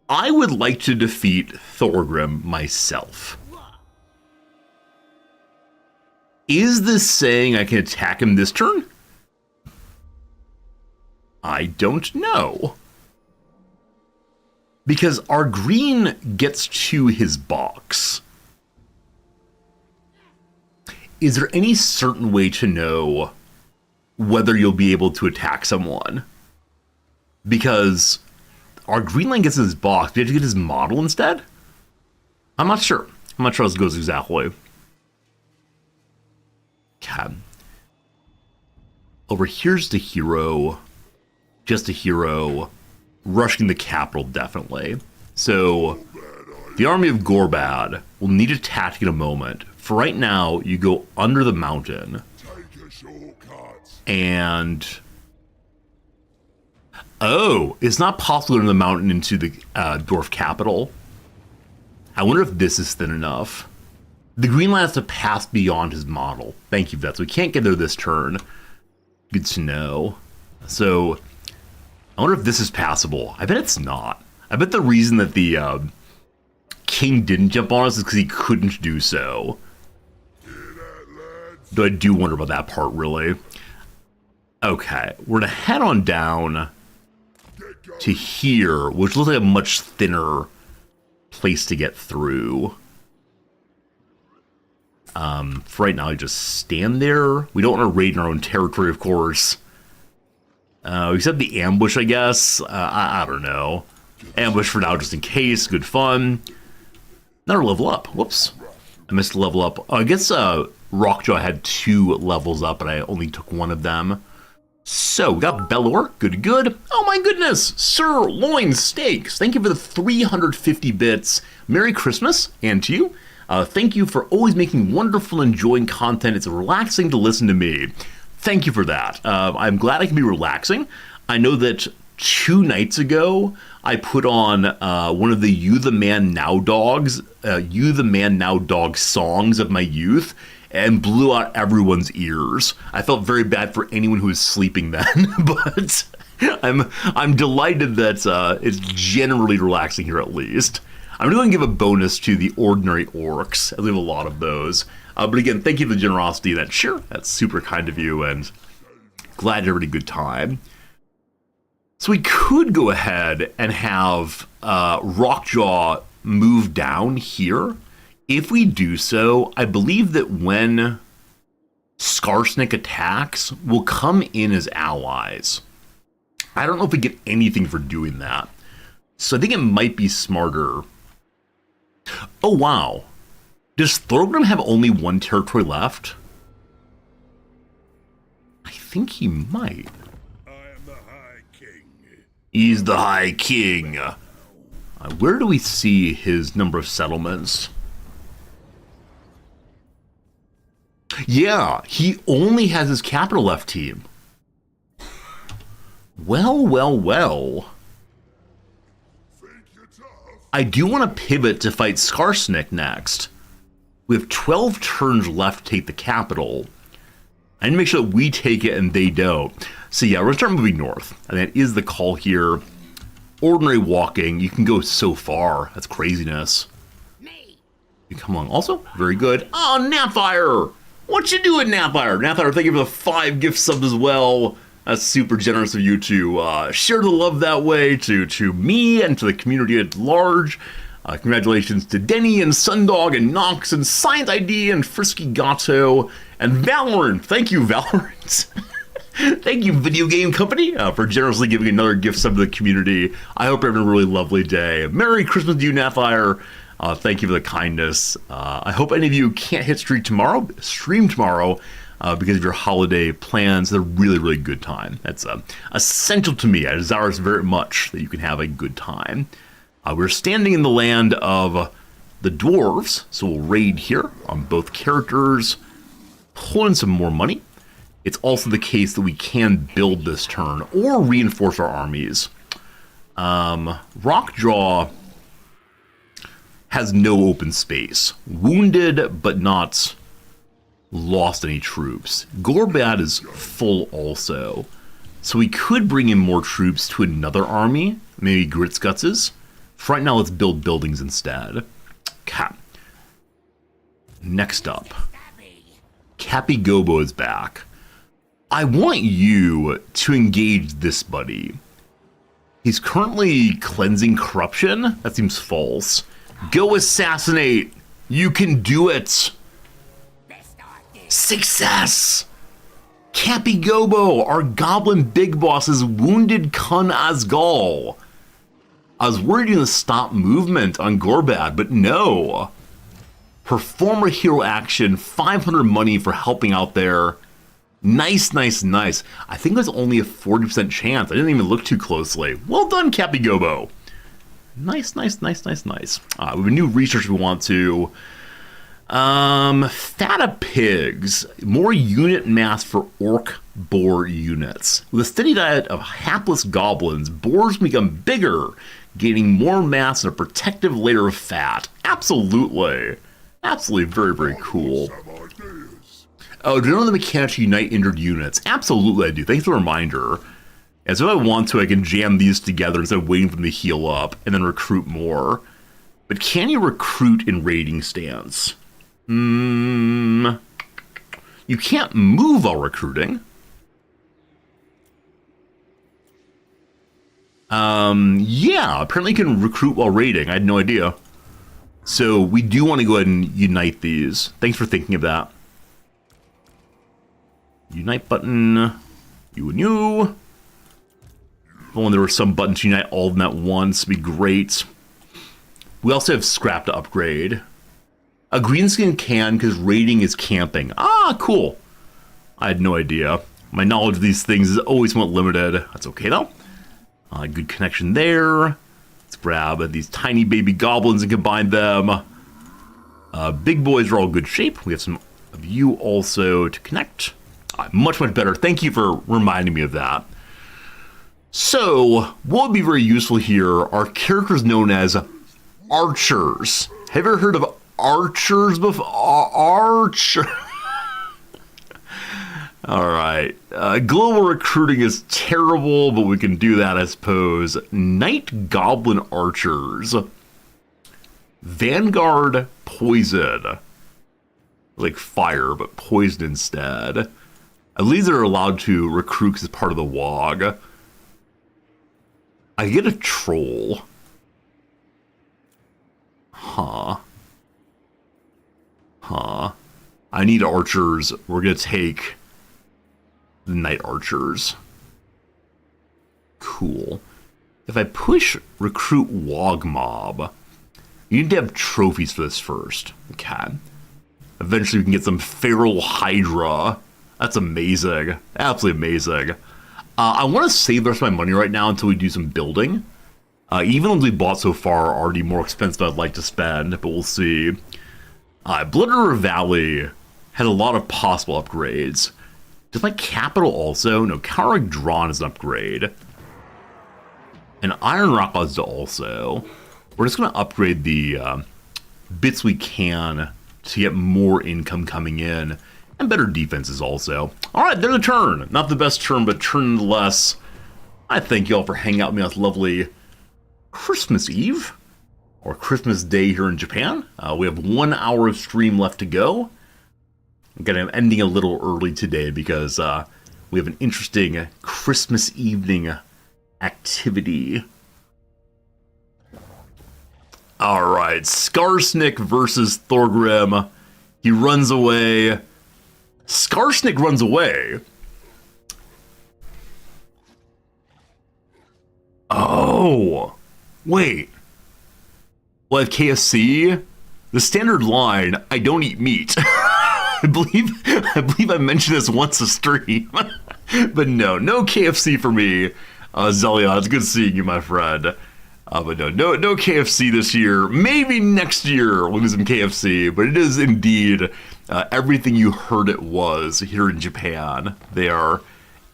I would like to defeat Thorgrim myself. Is this saying I can attack him this turn? I don't know. Because our green gets to his box. Is there any certain way to know whether you'll be able to attack someone? Because our green line gets in his box. Do you have to get his model instead? I'm not sure. I'm not sure how this goes exactly. Okay. Over here's the hero. Just a hero. Rushing the capital, definitely. So, the army of Gorbad will need a tactic in a moment. For right now, you go under the mountain. And oh, it's not possible to go under the mountain into the dwarf capital. I wonder if this is thin enough. The green line has to pass beyond his model. Thank you for that. So we can't get there this turn. Good to know. So I wonder if this is passable. I bet it's not. I bet the reason that the king didn't jump on us is because he couldn't do so. Though I do wonder about that part, really. Okay, we're going to head on down to here, which looks like a much thinner place to get through. For right now, I just stand there. We don't want to raid in our own territory, of course. Except the ambush, I guess. I don't know. Ambush for now, just in case. Good fun. Another level up. Whoops. I missed a level up. I guess Rockjaw had 2 levels up, and I only took 1 of them. So, we got Belor. Good, good. Oh my goodness! Sirloin Steaks. Thank you for the 350 bits. Merry Christmas, and to you. Thank you for always making wonderful, enjoying content. It's relaxing to listen to me. Thank you for that. I'm glad I can be relaxing. I know that 2 nights ago, I put on one of the You the Man Now Dogs, You the Man Now Dog songs of my youth, and blew out everyone's ears. I felt very bad for anyone who was sleeping then, but I'm delighted that it's generally relaxing here at least. I'm going to give a bonus to the ordinary orcs, as we have a lot of those. But again, thank you for the generosity. That's super kind of you, and glad you had a good time. So we could go ahead and have Rockjaw move down here. If we do so, I believe that when Skarsnik attacks, we'll come in as allies. I don't know if we get anything for doing that. So I think it might be smarter. Oh, wow. Does Thorgrim have only 1 territory left? I think he might. I am the High King. He's the High King. Where do we see his number of settlements? Yeah, he only has his capital left, team. Well, well, well. I do want to pivot to fight Skarsnik next. We have 12 turns left to take the capital. I need to make sure that we take it and they don't. So yeah, we're going to start moving north. And that is the call here. Ordinary walking. You can go so far. That's craziness. You come along. Also, very good. Oh, Napfire! What you doing, Napfire? Napfire, thank you for the 5 gift subs as well. That's super generous of you to share the love that way to me and to the community at large. Congratulations to Denny and Sundog and Nox and Science ID and Frisky Gato and Valorant. Thank you, Valorant. Thank you, Video Game Company, for generously giving another gift sub to the community. I hope you're having a really lovely day. Merry Christmas to you, Napfire. Thank you for the kindness. I hope any of you can't hit stream tomorrow because of your holiday plans. They're really, really good time. That's essential to me. I desire very much that you can have a good time. We're standing in the land of the dwarves, so we'll raid here on both characters, pull in some more money. It's also the case that we can build this turn or reinforce our armies. Rockjaw has no open space. Wounded, but not lost any troops. Gorbad is full also. So we could bring in more troops to another army, maybe Gritsguts's. For right now, let's build buildings instead. Okay. Next up, Cappy Gobo is back. I want you to engage this buddy. He's currently cleansing corruption. That seems false. Go assassinate. You can do it. Success. Cappy Gobo, our goblin big boss, is wounded Kun Asgal. I was worried you're going to stop movement on Gorbad, but no. Perform a hero action, 500 money for helping out there. Nice, nice, nice. I think there's only a 40% chance. I didn't even look too closely. Well done, Cappy Gobo. Nice, nice, nice, nice, nice. We have a new research we want to. Fata pigs. More unit mass for orc boar units. With a steady diet of hapless goblins, boars become bigger, gaining more mass and a protective layer of fat. Absolutely. Absolutely, very, very cool. Some ideas. Oh, do you know the mechanics to unite injured units? Absolutely, I do. Thanks for the reminder. And so if I want to, I can jam these together instead of waiting for them to heal up and then recruit more. But can you recruit in raiding stance? You can't move while recruiting. Yeah, apparently you can recruit while raiding. I had no idea. So we do want to go ahead and unite these. Thanks for thinking of that. Unite button. You and you. If only there were some buttons to unite all of them at once, would be great. We also have scrap to upgrade. A greenskin can, because raiding is camping. Ah, cool. I had no idea. My knowledge of these things is always somewhat limited. That's okay, though. Good connection there. Let's grab these tiny baby goblins and combine them. Big boys are all good shape. We have some of you also to connect. Much, much better. Thank you for reminding me of that. So, what would be very useful here are characters known as archers. Have you ever heard of archers before? Archer. Alright. Global recruiting is terrible, but we can do that, I suppose. Night Goblin Archers. Vanguard Poison. Like fire, but poison instead. At least they're allowed to recruit as part of the WHIII. I get a troll. Huh. I need archers. We're gonna take the night archers. Cool. If I push recruit Wog Mob, you need to have trophies for this first. Okay. Eventually we can get some feral Hydra. That's amazing. Absolutely amazing. I want to save the rest of my money right now until we do some building. Even ones we bought so far are already more expensive than I'd like to spend, but we'll see. Blood River Valley has a lot of possible upgrades. Does my capital also? No, Carrick Drawn is an upgrade. And Iron Rock is also. We're just going to upgrade the bits we can to get more income coming in. And better defenses also. Alright, there's a turn. Not the best turn, but turn nonetheless. I thank you all for hanging out with me on this lovely Christmas Eve. Or Christmas Day here in Japan. We have 1 hour of stream left to go. I'm ending a little early today because we have an interesting Christmas evening activity. Alright, Skarsnik versus Thorgrim. He runs away. Skarsnik runs away. Oh, wait. Well, I have KFC. The standard line, I don't eat meat. I believe I mentioned this once a stream. But no KFC for me. Zelia, it's good seeing you, my friend. But no KFC this year. Maybe next year we'll do some KFC. But it is indeed everything you heard it was here in Japan. They are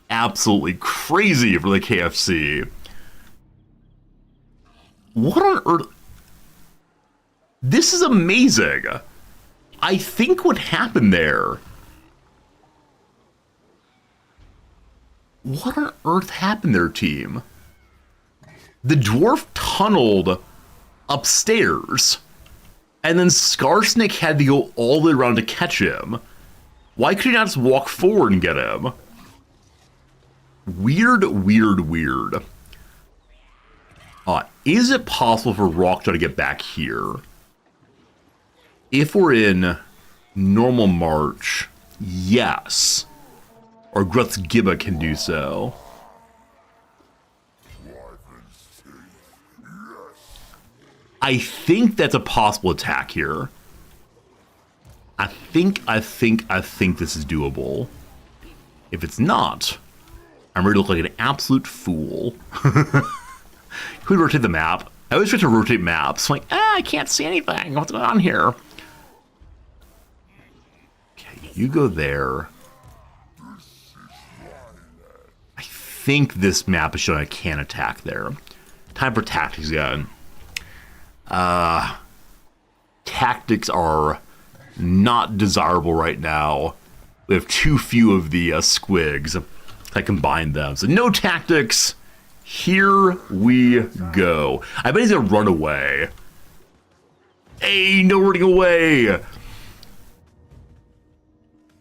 absolutely crazy for the KFC. What on earth? This is amazing. I think what happened there. What on earth happened there, team? The dwarf tunneled upstairs, and then Skarsnik had to go all the way around to catch him. Why could he not just walk forward and get him? Weird. Is it possible for Rockjaw to get back here? If we're in normal march, yes. Or Gruth's Gibba can do so. I think that's a possible attack here. I think this is doable. If it's not, I'm ready to look like an absolute fool. Can we rotate the map? I always try to rotate maps. I'm like, I can't see anything. What's going on here? Okay, you go there. I think this map is showing I can attack there. Time for tactics again. Tactics are not desirable right now. We have too few of the squigs. I combined them. So no tactics. Here we go. I bet he's gonna run away. Hey, no running away.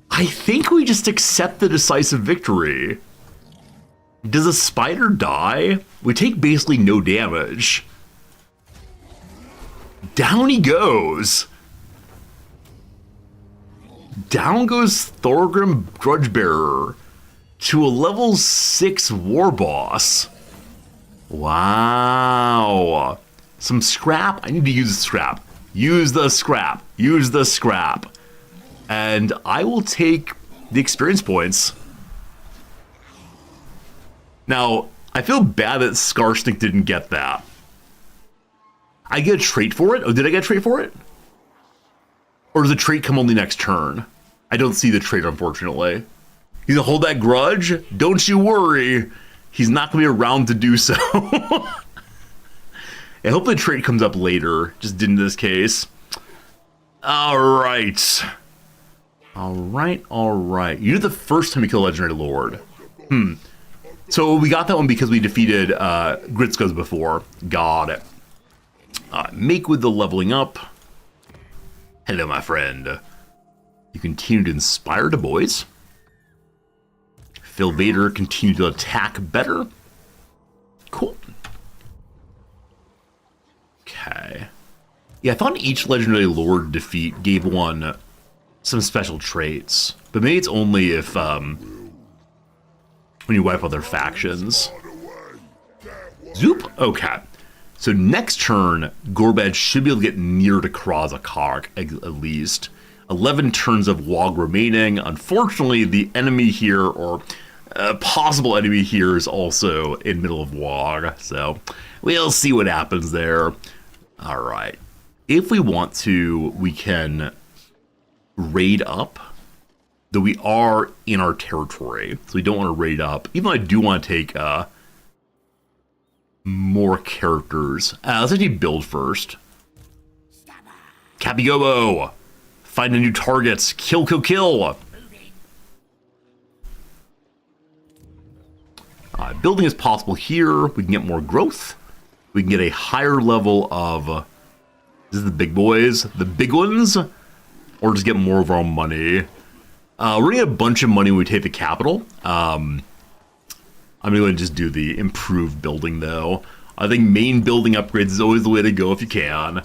I think we just accept the decisive victory. Does a spider die? We take basically no damage. Down he goes. Down goes Thorgrim Grudgebearer to a level 6 war boss. Wow. Some scrap. I need to use the scrap. Use the scrap. Use the scrap. And I will take the experience points. Now, I feel bad that Skarsnik didn't get that. I get a trait for it? Oh, did I get a trait for it? Or does the trait come only next turn? I don't see the trait, unfortunately. He's gonna hold that grudge? Don't you worry. He's not gonna be around to do so. I hope the trait comes up later. Just didn't in this case. Alright. Alright. You did the first time you killed a Legendary Lord. So we got that one because we defeated Gritzkos before. Got it. Make with the leveling up. Hello, my friend. You continue to inspire the boys. Phil Vader continue to attack better. Cool. Okay. Yeah, I thought each Legendary Lord defeat gave one some special traits. But maybe it's only if, when you wipe out their factions. Zoop. Okay. So next turn, Gorbad should be able to get near to Krazakar, at least. 11 turns of WHIII remaining. Unfortunately, the enemy here, or possible enemy here, is also in middle of WHIII. So we'll see what happens there. All right. If we want to, we can raid up. Though we are in our territory, so we don't want to raid up. Even though I do want to take more characters. Let's actually build first. Capigobo! Find a new targets. Kill, kill, kill! Building is possible here. We can get more growth. We can get a higher level of... This is the big boys. The big ones. Or just get more of our own money. We're gonna get a bunch of money when we take the capital. I'm gonna just do the improved building though. I think main building upgrades is always the way to go if you can.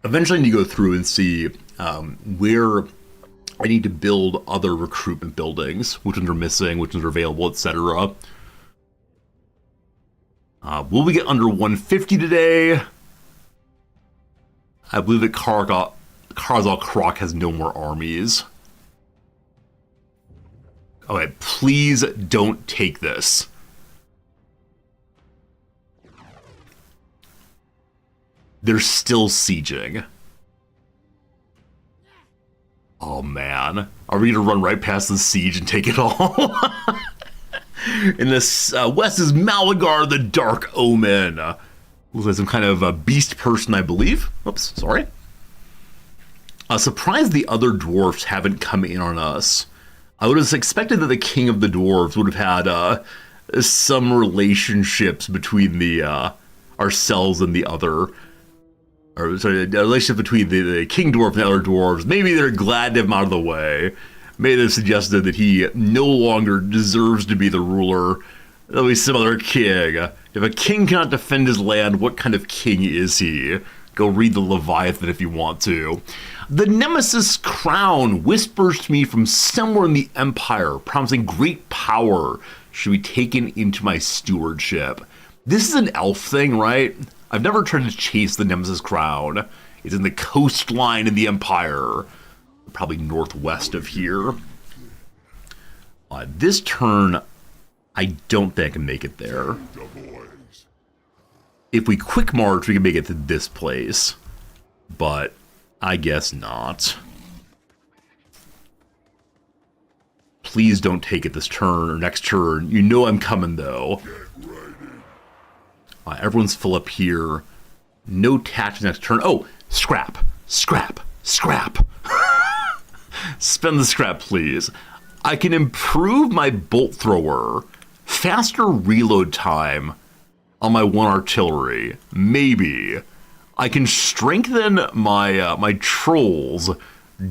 Eventually I need to go through and see where I need to build other recruitment buildings, which ones are missing, which ones are available, etc. Will we get under 150 today? I believe that Karzal Krok has no more armies. Okay, please don't take this. They're still sieging. Oh man. Are we gonna run right past the siege and take it all? In this west is Malagar the Dark Omen. Looks like some kind of a beast person, I believe. Oops, sorry. Surprised the other dwarfs haven't come in on us. I would have expected that the king of the dwarves would have had some relationships between the ourselves and the other, or sorry, a relationship between the king dwarf and the other dwarves. Maybe they're glad to have him out of the way. Maybe they've suggested that he no longer deserves to be the ruler. There'll be some other king. If a king cannot defend his land, what kind of king is he? Go read the Leviathan if you want to. The Nemesis crown whispers to me from somewhere in the Empire, promising great power should be taken into my stewardship. This is an elf thing, right? I've never tried to chase the Nemesis crown. It's in the coastline in the Empire, probably northwest of here. This turn, I don't think I can make it there. If we quick march, we can make it to this place, but I guess not. Please don't take it this turn or next turn. You know I'm coming though. Everyone's full up here. No tax next turn. Oh, scrap, scrap, scrap. Spend the scrap, please. I can improve my bolt thrower, faster reload time on my 1 artillery. Maybe. I can strengthen my my trolls.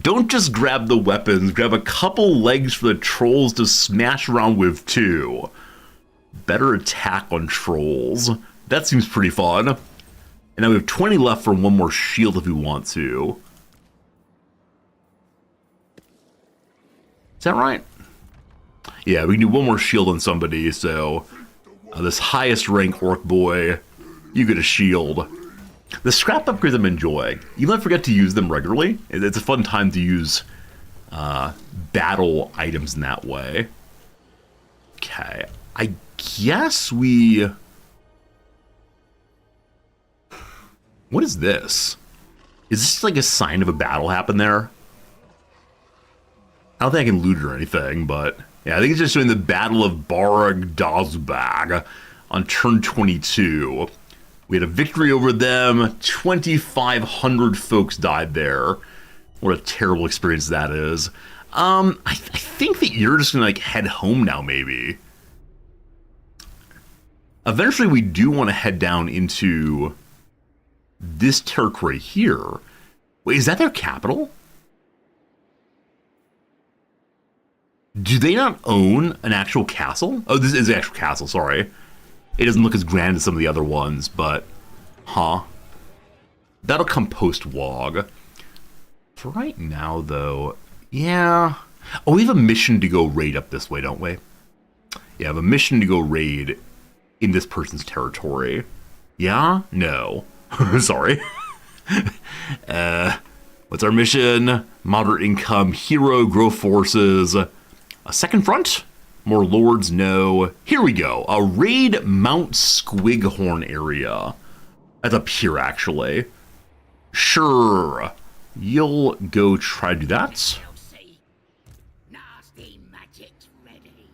Don't just grab the weapons. Grab a couple legs for the trolls to smash around with too. Better attack on trolls. That seems pretty fun. And now we have 20 left for 1 more shield if we want to. Is that right? Yeah, we can do 1 more shield on somebody, so this highest rank orc boy, you get a shield. The scrap upgrades I'm enjoying. You might forget to use them regularly. It's a fun time to use battle items in that way. Okay, I guess we... What is this? Is this like a sign of a battle happened there? I don't think I can loot it or anything, but yeah, I think it's just doing the Battle of Barag Dazbag on turn 22. We had a victory over them. 2,500 folks died there. What a terrible experience that is. I think that you're just gonna like head home now, maybe. Eventually, we do want to head down into this territory here. Wait, is that their capital? Do they not own an actual castle? Oh, this is the actual castle, sorry. It doesn't look as grand as some of the other ones, but... Huh. That'll come post-WHIII. For right now, though... Yeah... Oh, we have a mission to go raid up this way, don't we? Yeah, I have a mission to go raid in this person's territory. Yeah? No. Sorry. What's our mission? Moderate income, hero, grow forces... A second front? More lords? No. Here we go. A raid Mount Squighorn area. That's up here, actually. Sure. You'll go try to do that.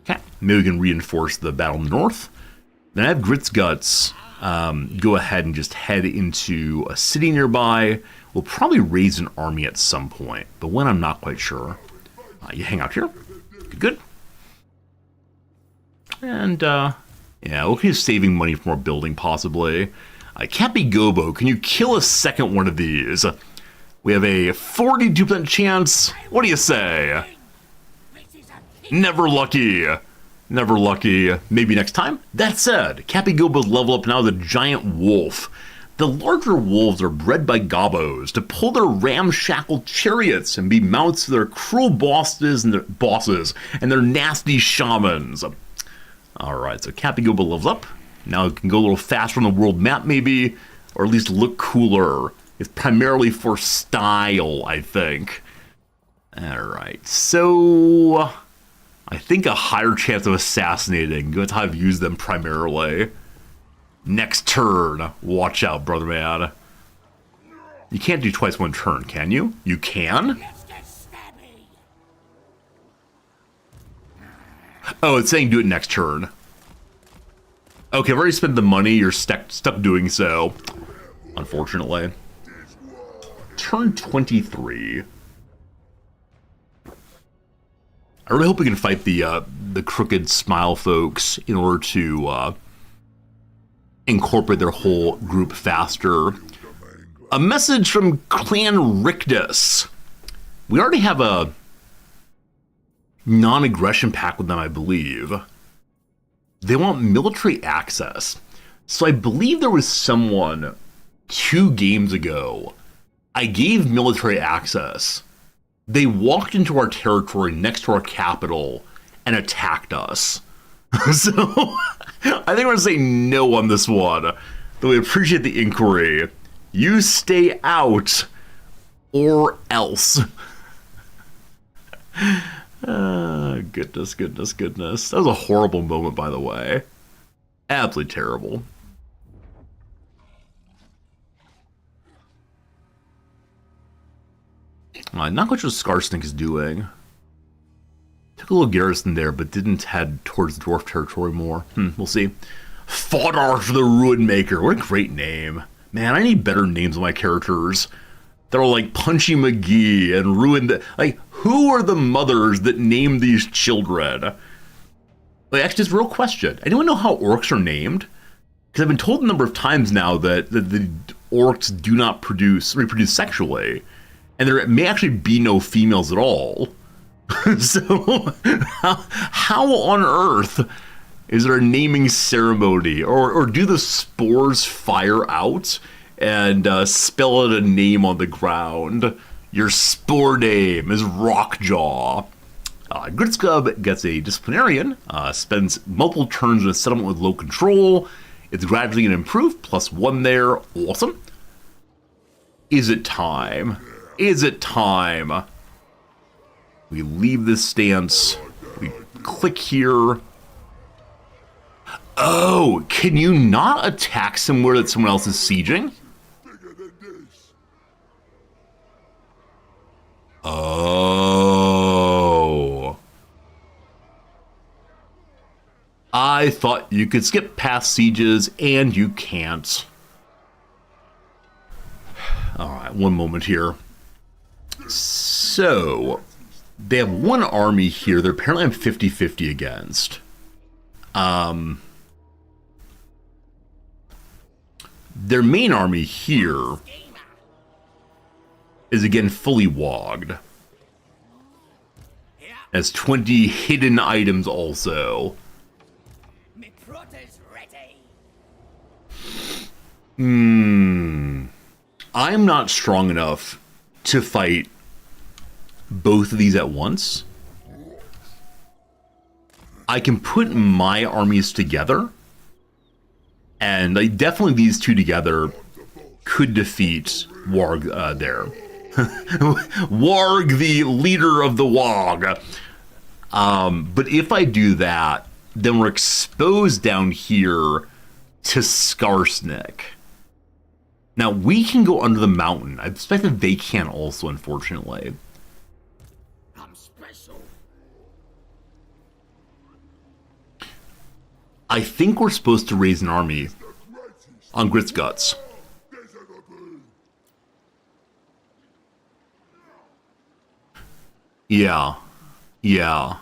Okay. Maybe we can reinforce the battle in the north. Then I have Grit's Guts. Go ahead and just head into a city nearby. We'll probably raise an army at some point, but when I'm not quite sure. You hang out here. Good. And, yeah, we'll keep saving money for more building, possibly. Cappy Gobo, can you kill a second one of these? We have a 42% chance. What do you say? Never lucky. Never lucky. Maybe next time? That said, Cappy Gobo's level up now as a giant wolf. The larger wolves are bred by gobos to pull their ramshackle chariots and be mounts to their cruel bosses and their nasty shamans. Alright, so Cappy Gobo levels up. Now it can go a little faster on the world map, maybe, or at least look cooler. It's primarily for style, I think. Alright, so I think a higher chance of assassinating. That's how I've used them primarily. Next turn. Watch out, brother man. You can't do twice one turn, can you? You can? Oh, it's saying do it next turn. Okay, I've already spent the money. You're stuck doing so. Unfortunately. Turn 23. I really hope we can fight the crooked smile folks in order to incorporate their whole group faster. A message from Clan Rictus. We already have a non-aggression pact with them, I believe. They want military access. So I believe there was someone 2 games ago. I gave military access. They walked into our territory next to our capital and attacked us. So I think we're going to say no on this one. Though we appreciate the inquiry. You stay out or else. Goodness, goodness, goodness. That was a horrible moment, by the way. Absolutely terrible. Not quite sure what Skarsnik is doing. Took a little garrison there, but didn't head towards dwarf territory more. We'll see. Fodar the Ruin Maker. What a great name. Man, I need better names of my characters. They're like Punchy McGee and Ruined. Like, who are the mothers that name these children? Like, actually, just a real question. Anyone know how orcs are named? Because I've been told a number of times now that the orcs do not reproduce sexually, and there may actually be no females at all. So, how on earth is there a naming ceremony, or do the spores fire out and spell out a name on the ground? Your spore name is Rockjaw. Gritskub gets a disciplinarian, spends multiple turns in a settlement with low control. It's gradually going to improve, +1 there. Awesome. Is it time? Is it time? We leave this stance. We click here. Oh, can you not attack somewhere that someone else is sieging? Oh. I thought you could skip past sieges, and you can't. Alright, one moment here. So, they have one army here that apparently I'm 50-50 against. Their main army here is again fully wogged. Has 20 hidden items also. I'm not strong enough to fight both of these at once. I can put my armies together, and definitely these two together could defeat Warg there. Warg, the leader of the Wog. But if I do that, then we're exposed down here to Skarsnik. Now, we can go under the mountain. I expect that they can also, unfortunately. I'm special. I think we're supposed to raise an army on Grit's Guts. Yeah. Yeah.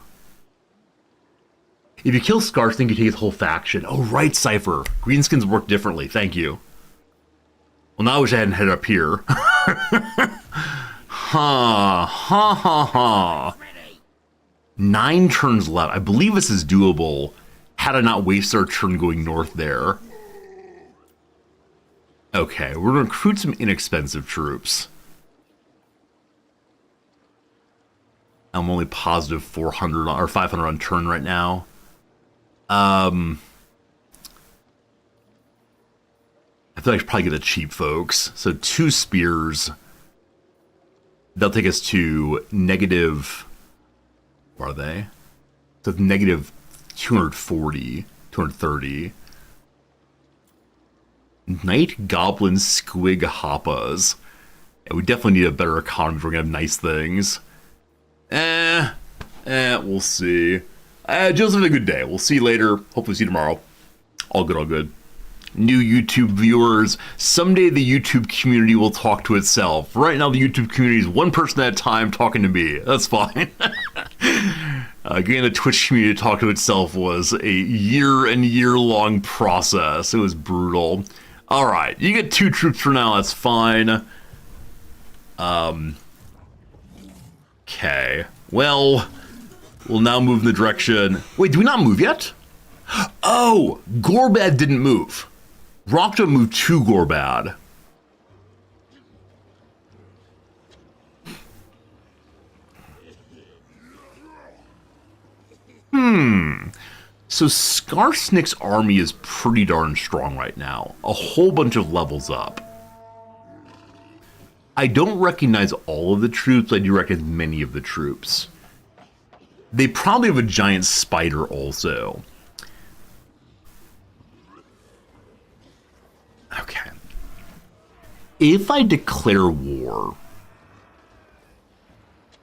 If you kill Skarsnik, you take his whole faction. Oh, right, Cypher. Greenskins work differently. Thank you. Well, now I wish I hadn't headed up here. Ha. 9 turns left. I believe this is doable had I not wasted our turn going north there. Okay, we're going to recruit some inexpensive troops. I'm only positive 400 or 500 on turn right now. I feel like I should probably get the cheap folks. So 2 spears. They'll take us to negative. Where are they? So it's negative 240, 230. Night Goblin Squig Hoppas. Yeah, we definitely need a better economy if we're gonna have nice things. We'll see. Joseph, have a good day. We'll see you later. Hopefully see you tomorrow. All good, all good. New YouTube viewers, someday the YouTube community will talk to itself. Right now the YouTube community is one person at a time talking to me. That's fine. Getting the Twitch community to talk to itself was a year-long process. It was brutal. Alright, you get 2 troops for now, that's fine. Okay. Well, we'll now move in the direction... Wait, do we not move yet? Oh! Gorbad didn't move. Rockjaw moved to Gorbad. So Skarsnik's army is pretty darn strong right now. A whole bunch of levels up. I don't recognize all of the troops, I do recognize many of the troops. They probably have a giant spider also. Okay. If I declare war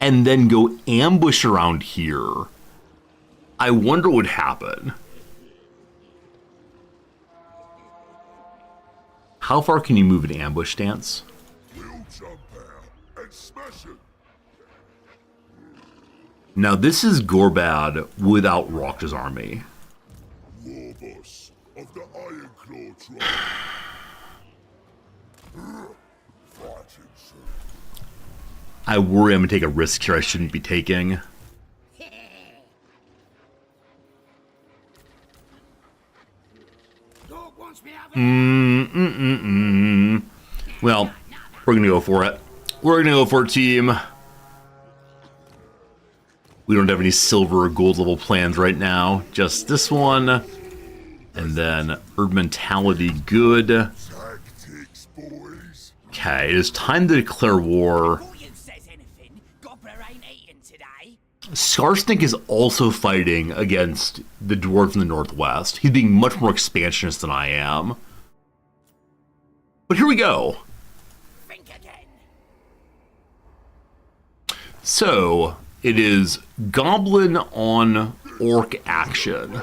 and then go ambush around here, I wonder what would happen. How far can you move in ambush stance? We'll jump out and smash it. Now this is Gorbad without Rock's army. War boss of the Iron Claw tribe. Fighting soon. I worry I'm gonna take a risk here I shouldn't be taking. Dog wants me out Well, we're gonna go for it. We're gonna go for it, team. We don't have any silver or gold level plans right now. Just this one. And then Herb Mentality, good. Tactics, boys. Okay, it is time to declare war. says anything. Gobbler ain't eating today. Skarsnik is also fighting against the dwarves in the northwest. He's being much more expansionist than I am. But here we go. Think again. So, it is Goblin on Orc action.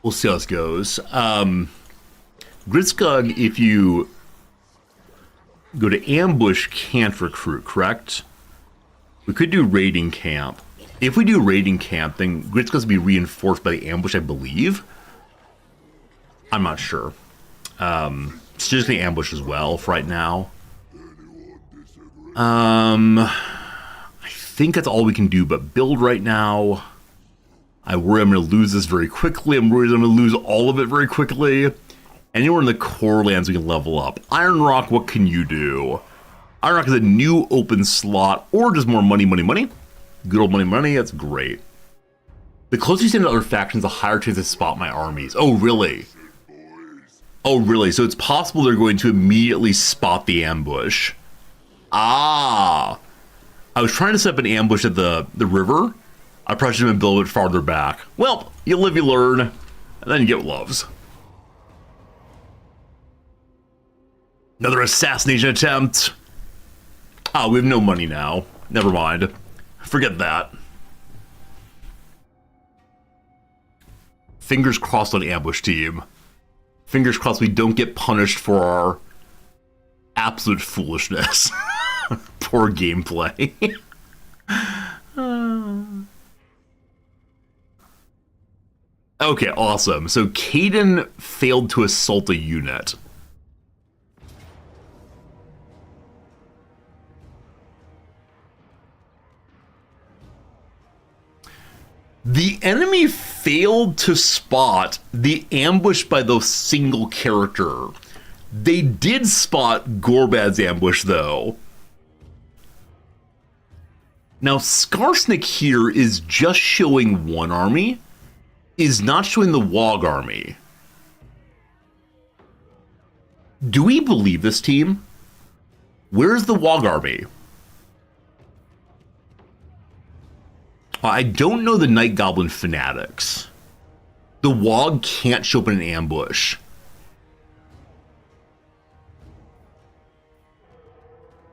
We'll see how this goes. Gritzkug, if you go to ambush, can't recruit, correct? We could do raiding camp. If we do raiding camp, then Gritzkug's will be reinforced by the ambush, I believe. I'm not sure. It's just the ambush as well for right now. I think that's all we can do but build right now. I worry I'm going to lose this very quickly. I'm worried I'm going to lose all of it very quickly. Anywhere in the core lands we can level up. Iron Rock, what can you do? Iron Rock is a new open slot or just more money, money, money. Good old money, money, that's great. The closer you stand to other factions, the higher chance to spot my armies. Oh, really? Oh, really? So it's possible they're going to immediately spot the ambush. Ah! I was trying to set up an ambush at the river. I probably should have been a little bit farther back. Well, you live, you learn, and then you get what loves. Another assassination attempt. Ah, we have no money now. Never mind. Forget that. Fingers crossed on ambush team. Fingers crossed we don't get punished for our absolute foolishness. Poor gameplay. Okay, awesome. So Caden failed to assault a unit. The enemy failed to spot the ambush by the single character. They did spot Gorbad's ambush, though. Now, Skarsnik here is just showing one army, is not showing the Wog army. Do we believe this team? Where's the Wog army? I don't know the Night Goblin fanatics. The Wog can't show up in an ambush.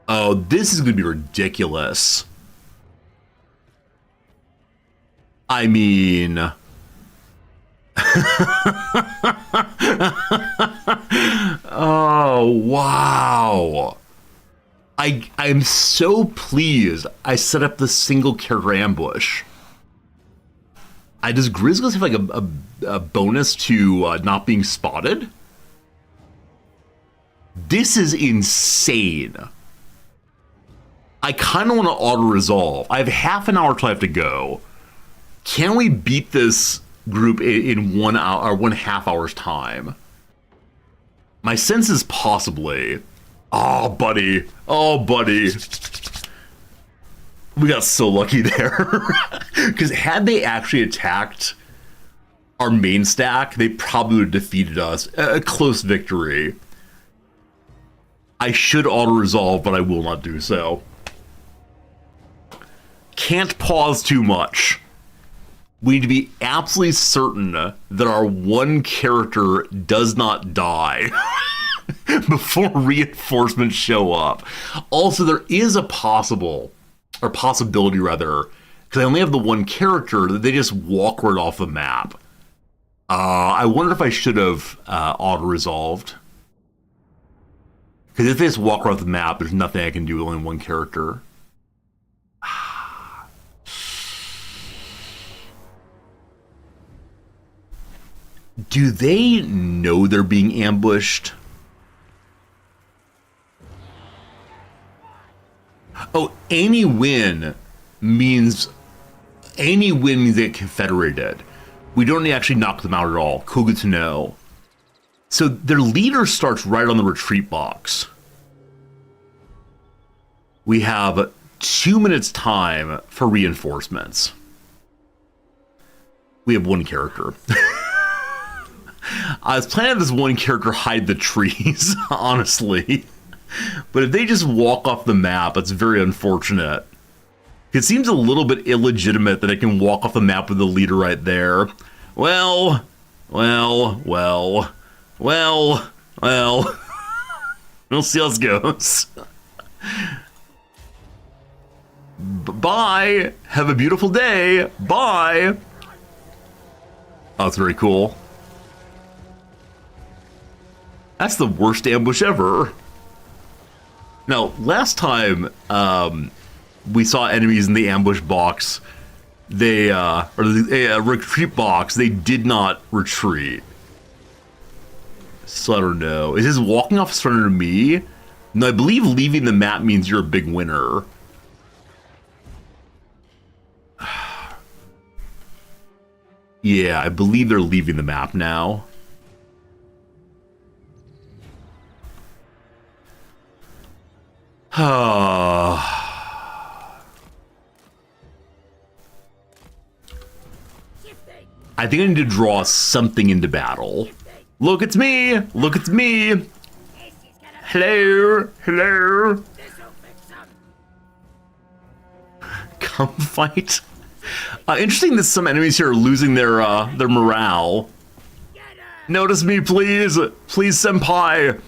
Oh, this is going to be ridiculous. I mean... Oh, wow. I'm so pleased I set up the single character ambush. Does Grizzlies have like a bonus to not being spotted? This is insane. I kind of want to auto-resolve. I have half an hour till I have to go. Can we beat this group in 1 hour or 1.5 hours time? My sense is possibly. Oh, buddy. Oh, buddy. We got so lucky there. Because had they actually attacked our main stack, they probably would have defeated us. A close victory. I should auto-resolve, but I will not do so. Can't pause too much. We need to be absolutely certain that our one character does not die before reinforcements show up. Also, there is a possibility rather, because I only have the one character, that they just walk right off the map. I wonder if I should have auto-resolved. Because if they just walk around the map, there's nothing I can do with only one character. Do they know they're being ambushed? Oh, any win means they get confederated. We don't actually knock them out at all. Cool, good to know. So their leader starts right on the retreat box. We have 2 minutes time for reinforcements. We have one character. I was planning this one character hide the trees, honestly. But if they just walk off the map, it's very unfortunate. It seems a little bit illegitimate that I can walk off the map with the leader right there. Well. We'll see how this goes. Bye. Have a beautiful day. Bye. Oh, that's very cool. That's the worst ambush ever. Now, last time we saw enemies in the ambush box, they or the retreat box, they did not retreat. So I don't know. Is this walking off surrender to me? No, I believe leaving the map means you're a big winner. Yeah, I believe they're leaving the map now. I think I need to draw something into battle. Look, it's me! Look, it's me! Hello! Hello! Come fight. Interesting that some enemies here are losing their morale. Notice me, please! Please, senpai!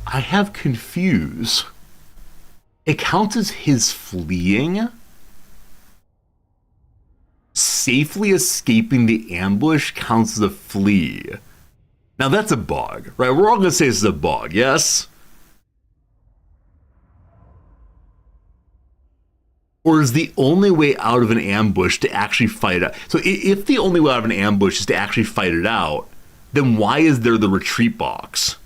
I have confused. It counts as his fleeing? Safely escaping the ambush counts as a flee. Now that's a bug, right? We're all gonna say this is a bug, yes? Or is the only way out of an ambush to actually fight it? So if the only way out of an ambush is to actually fight it out, then why is there the retreat box?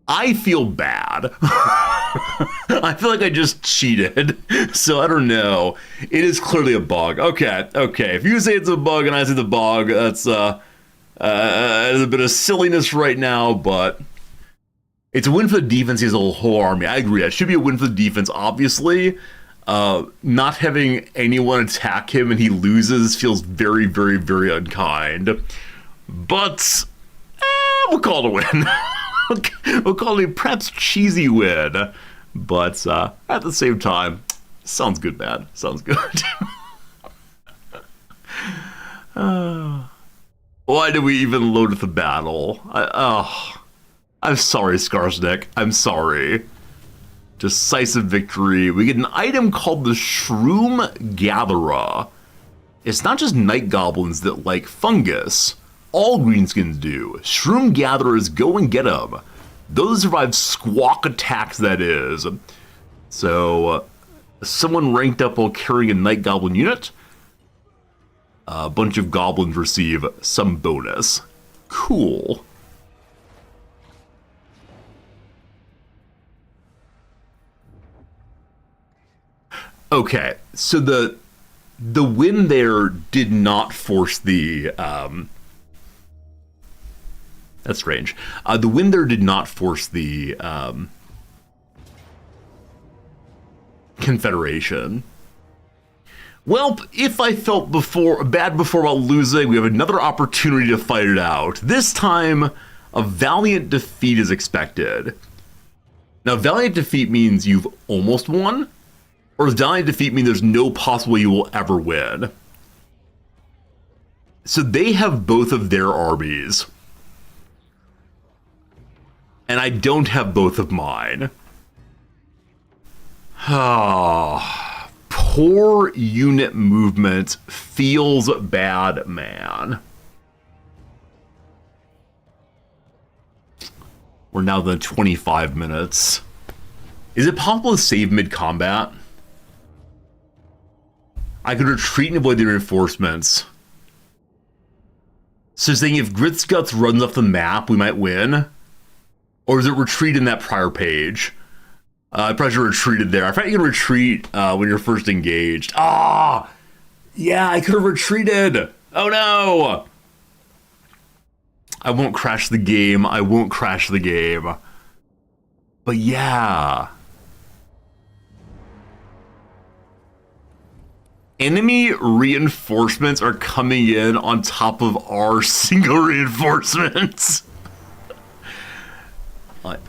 I feel bad. I feel like I just cheated. So I don't know. It is clearly a bug. Okay. If you say it's a bug and I say the bug, that's a bit of silliness right now, but it's a win for the defense. He has a whole army. I agree. It should be a win for the defense, obviously. Not having anyone attack him and he loses feels very, very, very unkind. But we'll call it a win. We'll call it a perhaps cheesy win, but at the same time, sounds good, man. Sounds good. Why did we even load the battle? I'm sorry, Skarsnik. I'm sorry. Decisive victory. We get an item called the Shroom Gatherer. It's not just night goblins that like fungus. All greenskins do. Shroom gatherers, go and get them. Those survive squawk attacks, that is. So, someone ranked up while carrying a night goblin unit. A bunch of goblins receive some bonus. Cool. Okay, so the win there did not force the that's strange. The win there did not force the Confederation. Well, if I felt bad before about losing, we have another opportunity to fight it out. This time, a valiant defeat is expected. Now, valiant defeat means you've almost won, Or does dying defeat mean there's no possible way you will ever win? So they have both of their armies. And I don't have both of mine. Ah, poor unit movement feels bad, man. We're now the 25 minutes. Is it possible to save mid-combat? I could retreat and avoid the reinforcements. So saying if Grits Guts runs off the map, we might win? Or is it retreat in that prior page? I probably should have retreated there. I thought you can retreat when you're first engaged. Ah! Yeah, I could have retreated! Oh no! I won't crash the game. I won't crash the game. But yeah. Enemy reinforcements are coming in on top of our single reinforcements.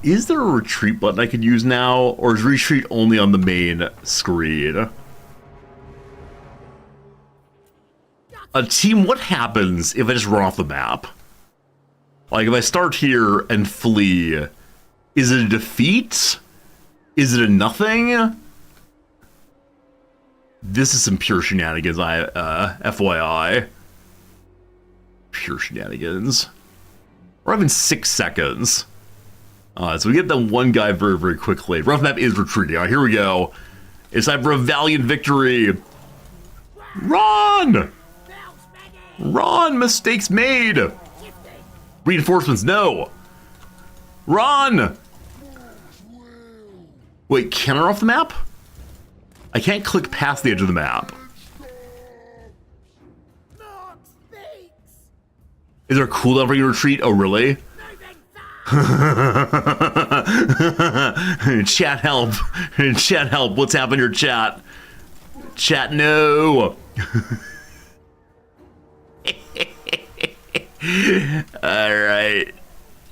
Is there a retreat button I could use now? Or is retreat only on the main screen? Team, what happens if I just run off the map? Like, if I start here and flee, is it a defeat? Is it a nothing? This is some pure shenanigans, FYI. Pure shenanigans. We're having 6 seconds. So we get that one guy very, very quickly. Rough map is retreating. All right, here we go. It's time for a valiant victory. Run! Run! Mistakes made! Reinforcements, no! Run! Wait, can I run off the map? I can't click past the edge of the map. Is there a cooldown for your retreat? Oh, really? Chat help. Chat help. What's happened to your chat? Chat, no. Alright.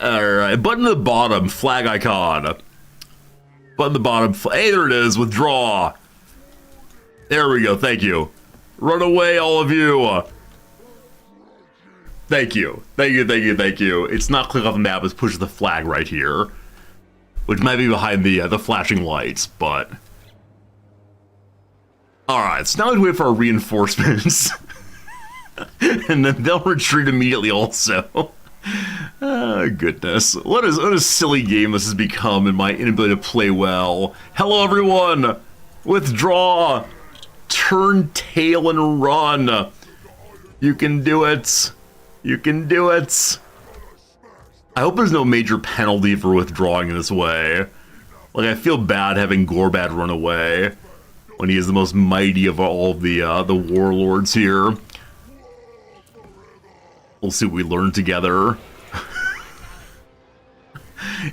Alright. Button at the bottom. Flag icon. Button at the bottom. Hey, there it is. Withdraw. There we go. Thank you. Run away, all of you. Thank you. Thank you, thank you, thank you. It's not click off the map, it's push the flag right here. Which might be behind the flashing lights, but... Alright, so now we wait for our reinforcements. And then they'll retreat immediately also. Oh, goodness. What a silly game this has become in my inability to play well. Hello, everyone! Withdraw! Turn tail and run! You can do it! You can do it! I hope there's no major penalty for withdrawing in this way. Like, I feel bad having Gorbad run away when he is the most mighty of all of the warlords here. We'll see what we learn together.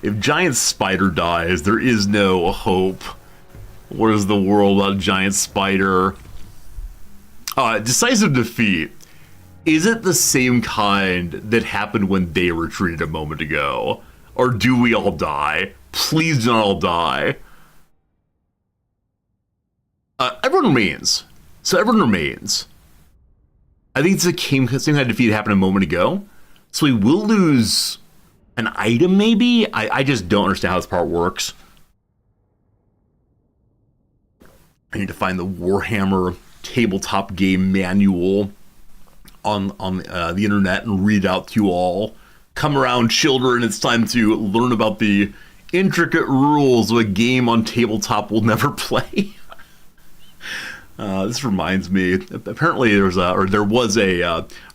If Giant Spider dies, there is no hope. What is the world without Giant Spider? Decisive defeat. Is it the same kind that happened when they retreated a moment ago? Or do we all die? Please don't all die. Everyone remains. So everyone remains. I think it's the same kind of defeat that happened a moment ago. So we will lose an item, maybe? I just don't understand how this part works. I need to find the Warhammer tabletop game manual on the internet and read it out to you all. Come around, children, it's time to learn about the intricate rules of a game on tabletop we'll never play. This reminds me, apparently there was a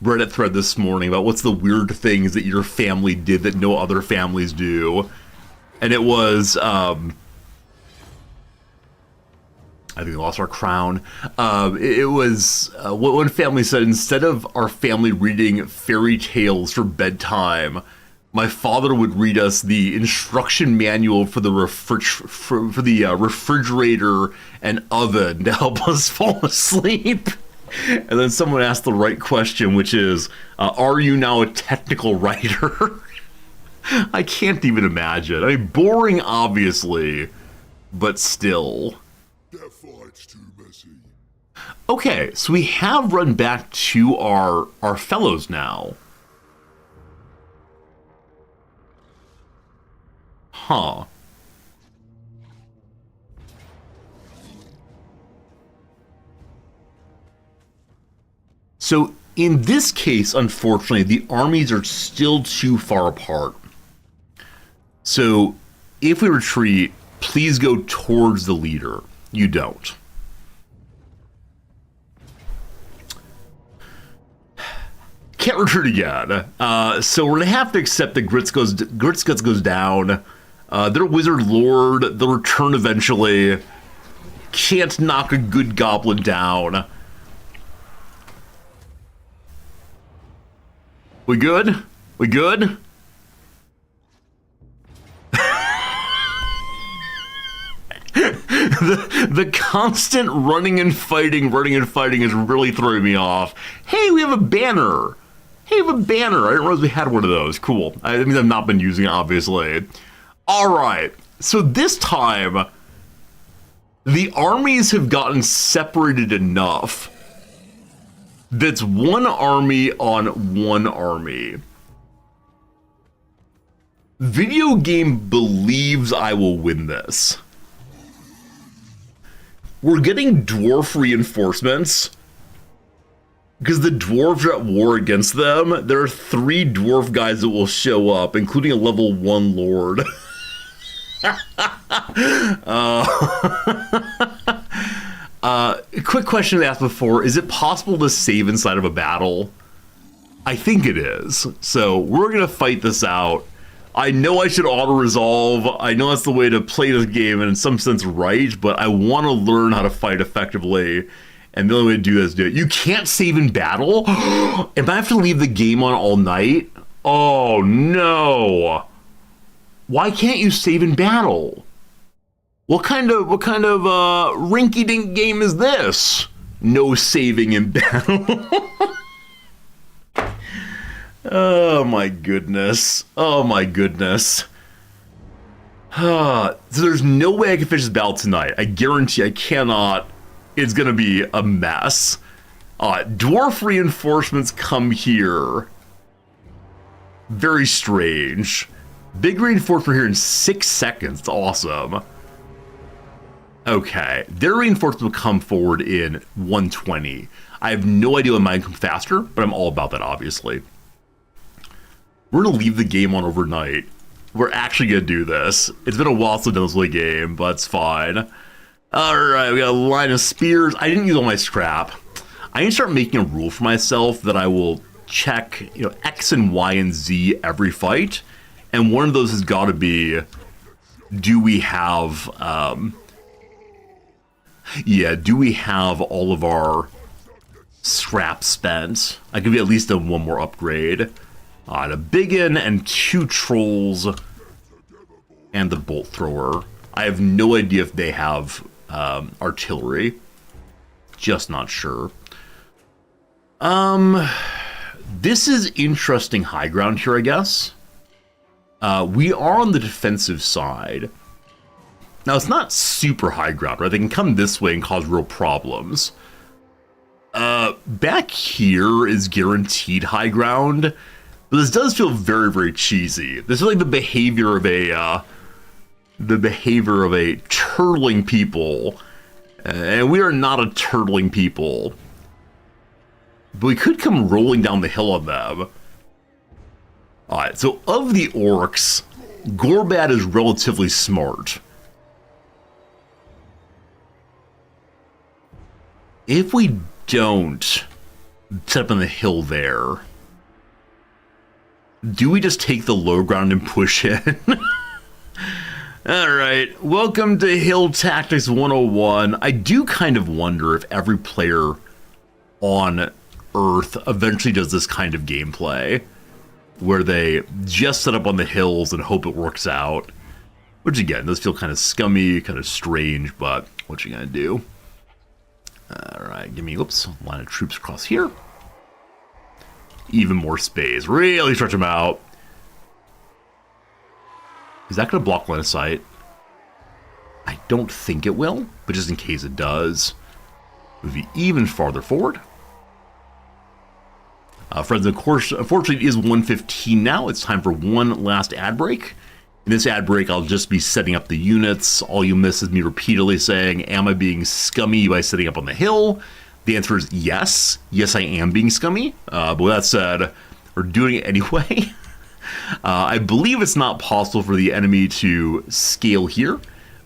Reddit thread this morning about what's the weird things that your family did that no other families do. And it was, I think we lost our crown. It was what one family said, instead of our family reading fairy tales for bedtime, my father would read us the instruction manual for the refrigerator and oven to help us fall asleep. And then someone asked the right question, which is, are you now a technical writer? I can't even imagine. I mean, boring, obviously, but still. Their fights Okay, so we have run back to our fellows now. Huh. So in this case, unfortunately, the armies are still too far apart. So if we retreat, please go towards the leader. You don't. Can't retreat again. So we're going to have to accept that Gritsguts goes down. Their Wizard Lord, they'll return eventually. Can't knock a good goblin down. We good? We good? the constant running and fighting is really throwing me off. Hey, we have a banner. Hey, we have a banner. I didn't realize we had one of those. Cool. I mean, I've not been using it, obviously. All right. So this time, the armies have gotten separated enough that's one army on one army. Video game believes I will win this. We're getting dwarf reinforcements because the dwarves are at war against them. There are 3 dwarf guys that will show up, including a level 1 lord. Quick question I asked before, is it possible to save inside of a battle? I think it is. So we're going to fight this out. I know I should auto-resolve. I know that's the way to play this game, and in some sense right, but I want to learn how to fight effectively, and the only way to do that is do it. You can't save in battle? Am I have to leave the game on all night? Oh, no. Why can't you save in battle? What kind of rinky-dink game is this? No saving in battle. Oh my goodness. Oh my goodness. So there's no way I can finish this battle tonight. I guarantee I cannot. It's gonna be a mess. Dwarf reinforcements come here. Very strange. Big reinforcement here in 6 seconds. It's awesome. Okay, their reinforcements will come forward in 120. I have no idea when mine come faster, but I'm all about that, obviously. We're going to leave the game on overnight. We're actually going to do this. It's been a while since I've done this game, but it's fine. Alright, we got a line of spears. I didn't use all my scrap. I need to start making a rule for myself that I will check, X and Y and Z every fight. And one of those has got to be, do we have, do we have all of our scrap spent? I could be at least done one more upgrade. A biggin and 2 trolls and the bolt thrower. I have no idea if they have artillery. Just not sure. This is interesting high ground here, I guess. We are on the defensive side. Now, it's not super high ground, right? They can come this way and cause real problems. Back here is guaranteed high ground. But this does feel very, very cheesy. This is like the behavior of a turtling people. And we are not a turtling people. But we could come rolling down the hill on them. Alright, so of the orcs, Gorbad is relatively smart. If we don't set up on the hill there, do we just take the low ground and push in? Alright, welcome to Hill Tactics 101. I do kind of wonder if every player on Earth eventually does this kind of gameplay, where they just set up on the hills and hope it works out. Which again, does feel kind of scummy, kind of strange, but what you gonna do? Alright, give me, oops, line of troops across here. Even more space. Really stretch them out. Is that going to block line of sight? I don't think it will, but just in case it does. Move you even farther forward. Friends, of course, unfortunately, it is 1:15 now. It's time for one last ad break. In this ad break, I'll just be setting up the units. All you miss is me repeatedly saying, am I being scummy by sitting up on the hill? The answer is yes. Yes, I am being scummy. But with that said, we're doing it anyway. I believe it's not possible for the enemy to scale here,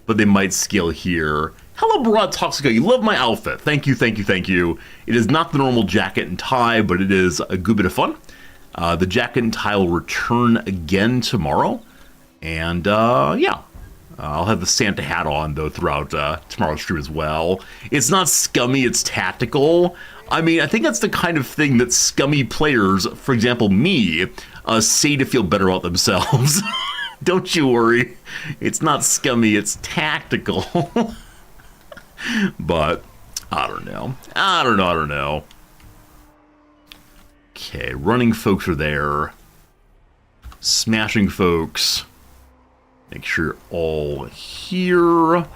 but they might scale here. Hello, Barat Toxico. You love my outfit. Thank you, thank you, thank you. It is not the normal jacket and tie, but it is a good bit of fun. The jacket and tie will return again tomorrow. And yeah, I'll have the Santa hat on, though, throughout tomorrow's stream as well. It's not scummy, it's tactical. I mean, I think that's the kind of thing that scummy players, for example, me, say to feel better about themselves. Don't you worry. It's not scummy, it's tactical. But, I don't know. Okay, running folks are there. Smashing folks. Make sure you're all here.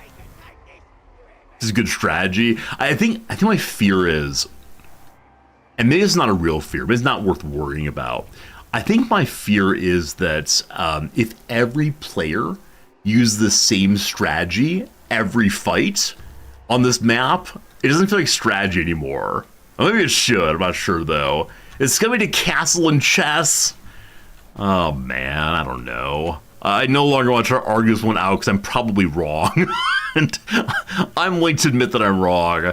This is a good strategy. I think my fear is, and maybe it's not a real fear, but it's not worth worrying about. I think my fear is that if every player used the same strategy every fight on this map, it doesn't feel like strategy anymore. Or maybe it should, I'm not sure though. It's coming to castle and chess. Oh man, I don't know. I no longer want to argue this one out because I'm probably wrong. And I'm willing to admit that I'm wrong.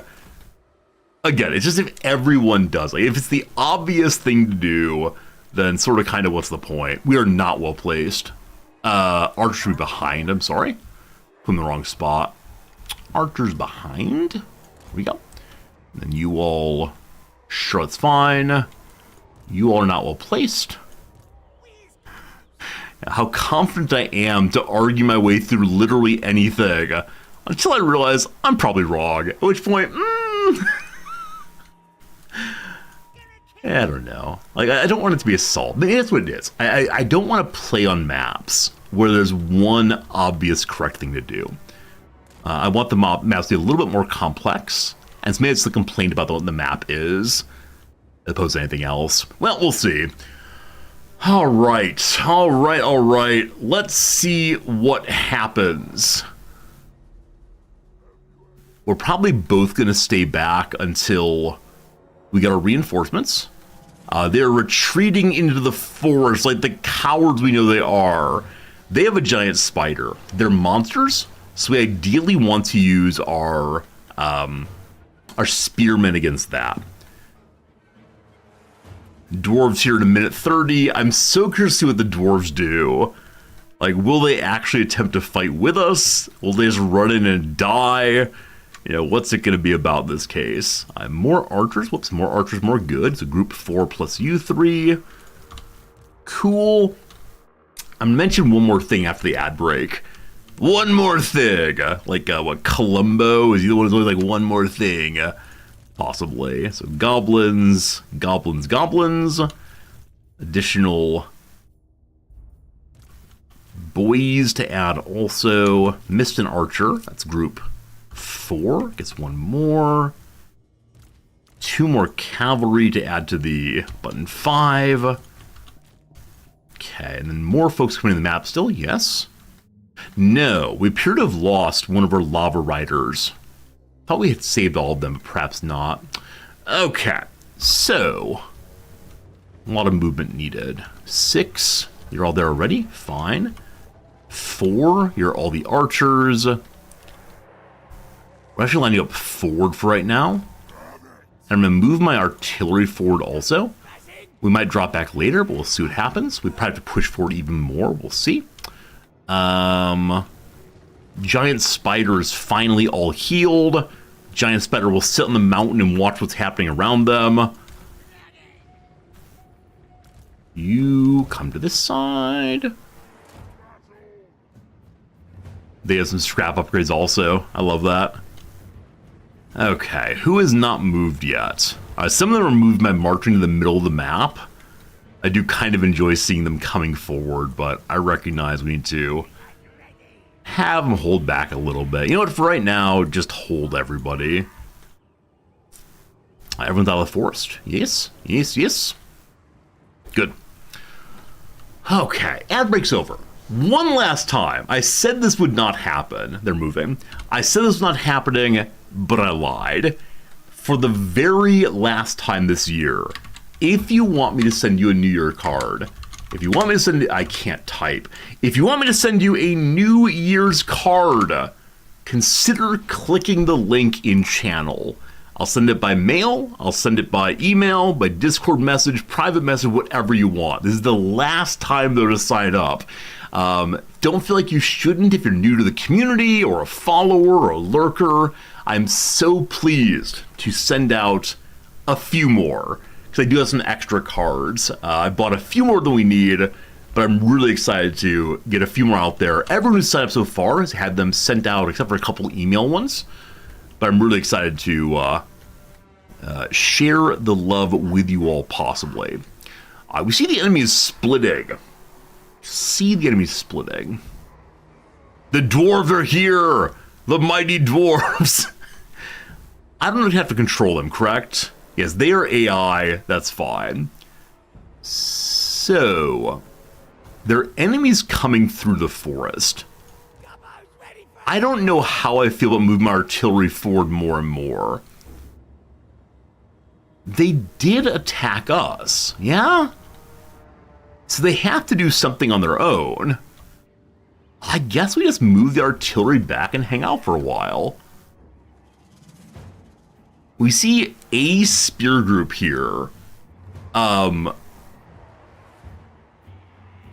Again, it's just if everyone does. Like, if it's the obvious thing to do, then sort of kind of what's the point? We are not well placed. Archer should be behind, I'm sorry. Put in the wrong spot. Archer's behind. Here we go. And then you all, sure, that's fine. You all are not well placed. How confident I am to argue my way through literally anything until I realize I'm probably wrong. At which point, I don't know. Like, I don't want it to be assault. Maybe that's what it is. I don't want to play on maps where there's one obvious correct thing to do. I want the maps to be a little bit more complex. And so maybe it's the complaint about what the map is, as opposed to anything else. Well, we'll see. All right. Let's see what happens. We're probably both going to stay back until we get our reinforcements. They're retreating into the forest like the cowards we know they are. They have a giant spider. They're monsters, so we ideally want to use our spearmen against that. Dwarves here in a minute 30. I'm so curious to see what the dwarves do. Like, will they actually attempt to fight with us? Will they just run in and die? You know, what's it going to be about this case? More archers. Whoops, more archers, more good. So group 4 plus you 3. Cool. I'm going to mention one more thing after the ad break. One more thing. Like, what, Columbo? Is he the one who's always like, one more thing? Possibly. So goblins. Additional boys to add also. Missed an archer. That's group 4. Gets one more. 2 more cavalry to add to the button 5. Okay, and then more folks coming in the map still. Yes. No, we appear to have lost one of our lava riders. Thought we had saved all of them, but perhaps not. Okay, so a lot of movement needed. 6, you're all there already. Fine. 4, you're all the archers. We're actually lining up forward for right now. And I'm going to move my artillery forward also. We might drop back later, but we'll see what happens. We probably have to push forward even more. We'll see. Giant spiders finally all healed. Giant spider will sit on the mountain and watch what's happening around them. You come to this side. They have some scrap upgrades also. I love that. Okay, who has not moved yet? Some of them are moved by marching to the middle of the map. I do kind of enjoy seeing them coming forward, but I recognize we need to have them hold back a little bit. You know what, for right now, just hold everybody. Everyone's out of the forest. Yes, yes, yes. Good. Okay, ad break's over. One last time. I said this would not happen. They're moving. I said this was not happening, but I lied. For the very last time this year, if you want me to send you a New Year card, if you want me to send, I can't type. If you want me to send you a New Year's card, consider clicking the link in channel. I'll send it by mail, I'll send it by email, by Discord message, private message, whatever you want. This is the last time though to sign up. Don't feel like you shouldn't if you're new to the community or a follower or a lurker. I'm so pleased to send out a few more because I do have some extra cards. I bought a few more than we need, but I'm really excited to get a few more out there. Everyone who's signed up so far has had them sent out except for a couple email ones, but I'm really excited to share the love with you all possibly. We see the enemy is splitting. See the enemy splitting. The dwarves are here! The mighty dwarves! I don't have to control them, correct? Yes, they are AI, that's fine. So, there are enemies coming through the forest. I don't know how I feel about moving my artillery forward more and more. They did attack us, yeah? So they have to do something on their own. I guess we just move the artillery back and hang out for a while. We see a spear group here. I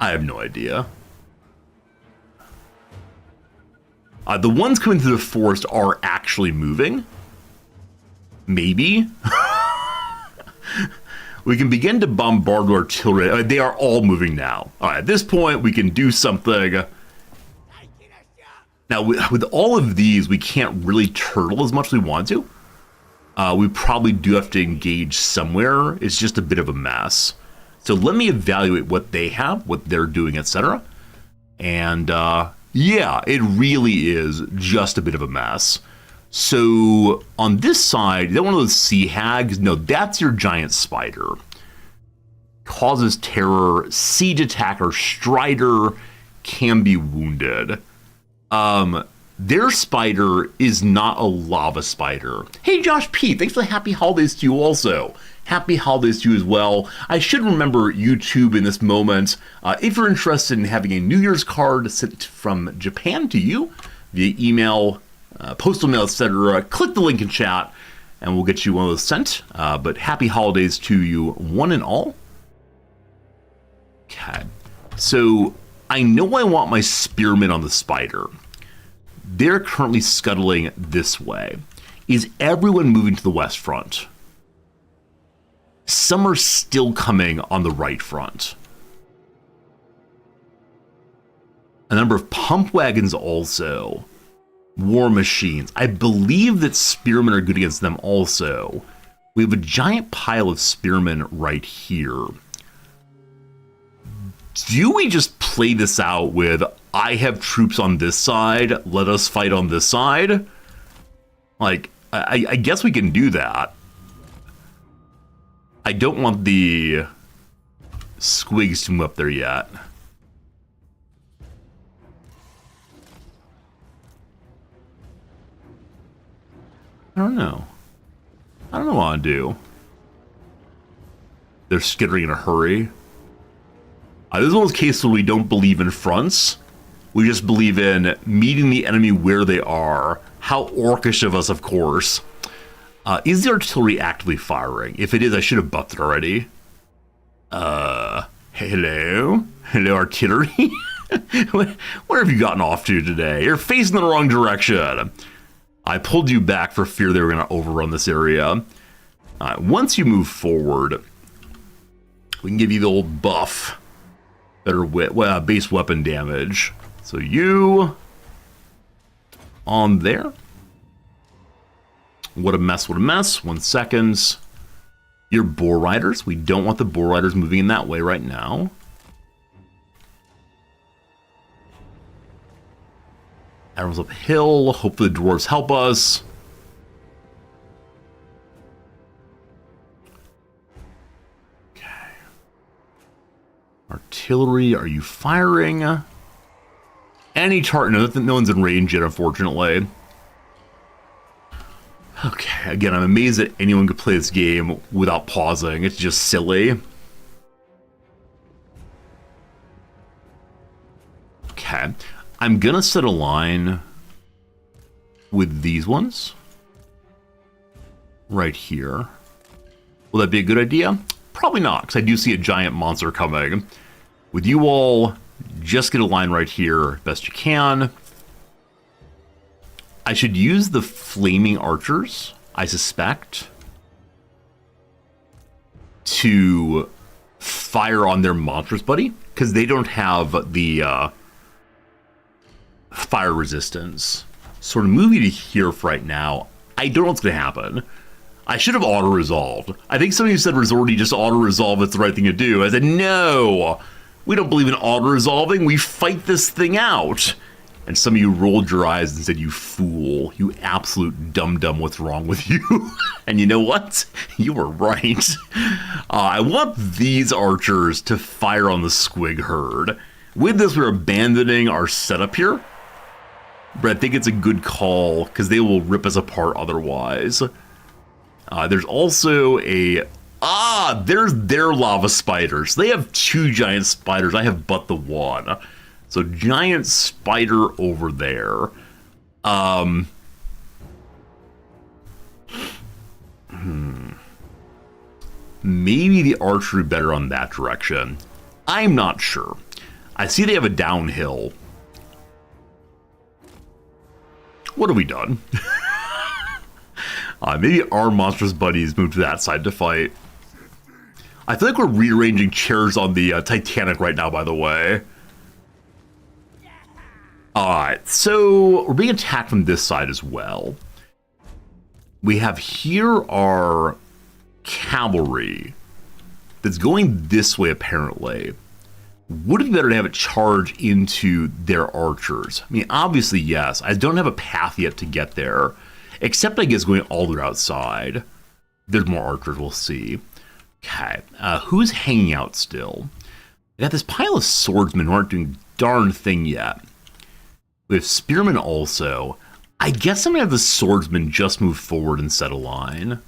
have no idea. The ones coming through the forest are actually moving. Maybe. We can begin to bombard artillery. They are all moving now. All right, at this point, we can do something. Now, with all of these, we can't really turtle as much as we want to. We probably do have to engage somewhere. It's just a bit of a mess. So let me evaluate what they have, what they're doing, etc. And yeah, it really is just a bit of a mess. So on this side, that one of those sea hags, no, that's your giant spider. Causes terror, siege attacker, strider, can be wounded. Their spider is not a lava spider. Hey, Josh P, thanks for the happy holidays to you also. Happy holidays to you as well. I should remember YouTube in this moment. If you're interested in having a New Year's card sent from Japan to you via email, postal mail, etc., click the link in chat and we'll get you one of those sent. But happy holidays to you, one and all. Okay, so I know I want my spearmen on the spider. They're currently scuttling this way. Is everyone moving to the west front? Some are still coming on the right front. A number of pump wagons also. War machines. I believe that spearmen are good against them also. We have a giant pile of spearmen right here. Do we just play this out with, I have troops on this side, let us fight on this side? Like, I guess we can do that. I don't want the squigs to move up there yet. I don't know. I don't know what I want to do. They're skittering in a hurry. This is one of those cases where we don't believe in fronts. We just believe in meeting the enemy where they are. How orcish of us, of course. Is the artillery actively firing? If it is, I should have buffed it already. Hello? Hello, artillery? Where have you gotten off to today? You're facing the wrong direction. I pulled you back for fear they were going to overrun this area. Once you move forward, we can give you the old buff. Better base weapon damage. So you on there. What a mess, what a mess. 1 second. Your boar riders. We don't want the boar riders moving in that way right now. Everyone's uphill. Hopefully the dwarves help us. Artillery, are you firing? Any target? No one's in range yet, unfortunately. Okay, again, I'm amazed that anyone could play this game without pausing. It's just silly. Okay, I'm gonna set a line with these ones right here. Will that be a good idea? Probably not, because I do see a giant monster coming. With you all, just get a line right here, best you can. I should use the flaming archers, I suspect, to fire on their monstrous buddy, because they don't have the fire resistance. Sort of move you to here for right now. I don't know what's going to happen. I should have auto-resolved. I think some of you said Resorty just auto-resolve, it's the right thing to do. I said, no, we don't believe in auto-resolving. We fight this thing out. And some of you rolled your eyes and said, you fool, you absolute dum-dum, what's wrong with you? And you know what? You were right. I want these archers to fire on the squig herd. With this, we're abandoning our setup here. But I think it's a good call, because they will rip us apart otherwise. There's also a... there's their lava spiders. They have 2 giant spiders. I have but the one. So giant spider over there. Maybe the archery better on that direction. I'm not sure. I see they have a downhill. What have we done? Maybe our monstrous buddies moved to that side to fight. I feel like we're rearranging chairs on the Titanic right now, by the way. Alright, so we're being attacked from this side as well. We have here our cavalry that's going this way, apparently. Would it be better to have it charge into their archers? I mean, obviously, yes. I don't have a path yet to get there. Except, I guess, going all the way outside. There's more archers, we'll see. Okay, who's hanging out still? I got this pile of swordsmen who aren't doing a darn thing yet. We have spearmen also. I guess I'm going to have the swordsman just move forward and set a line.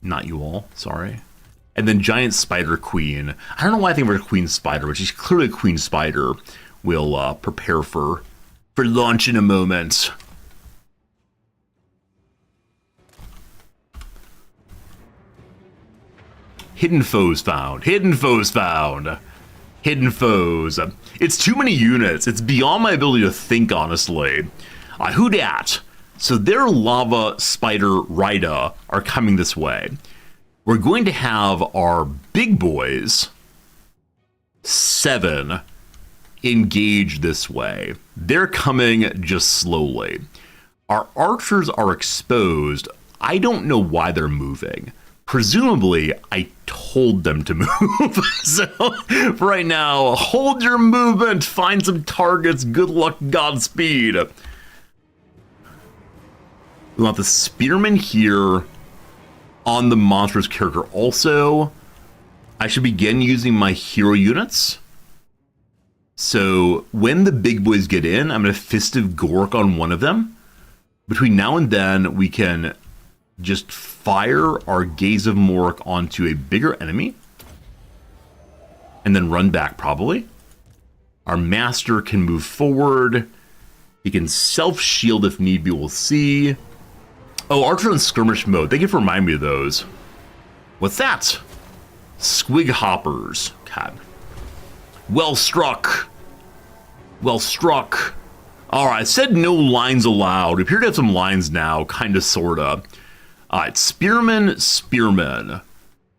Not you all, sorry. And then giant spider queen. I don't know why I think we're a queen spider, but she's clearly a queen spider. We'll prepare for launch in a moment. Hidden foes found. Hidden foes found. Hidden foes. It's too many units. It's beyond my ability to think, honestly. Who dat? So their lava spider Rida are coming this way. We're going to have our big boys, 7, engage this way. They're coming just slowly. Our archers are exposed. I don't know why they're moving. Presumably, I told them to move. So, for right now, hold your movement, find some targets, good luck, Godspeed. We want the spearmen here on the monstrous character also. I should begin using my hero units. So, when the big boys get in, I'm going to Fist of Gork on one of them. Between now and then, we can just fire our Gaze of Mork onto a bigger enemy. And then run back, probably. Our Master can move forward. He can self-shield if need be, we'll see. Oh, Archer in skirmish mode. Thank you for reminding me of those. What's that? Squig hoppers. God. Well struck. Well struck. Alright, I said no lines allowed. We appear to have some lines now, kinda, sorta. Alright, Spearman, Spearman.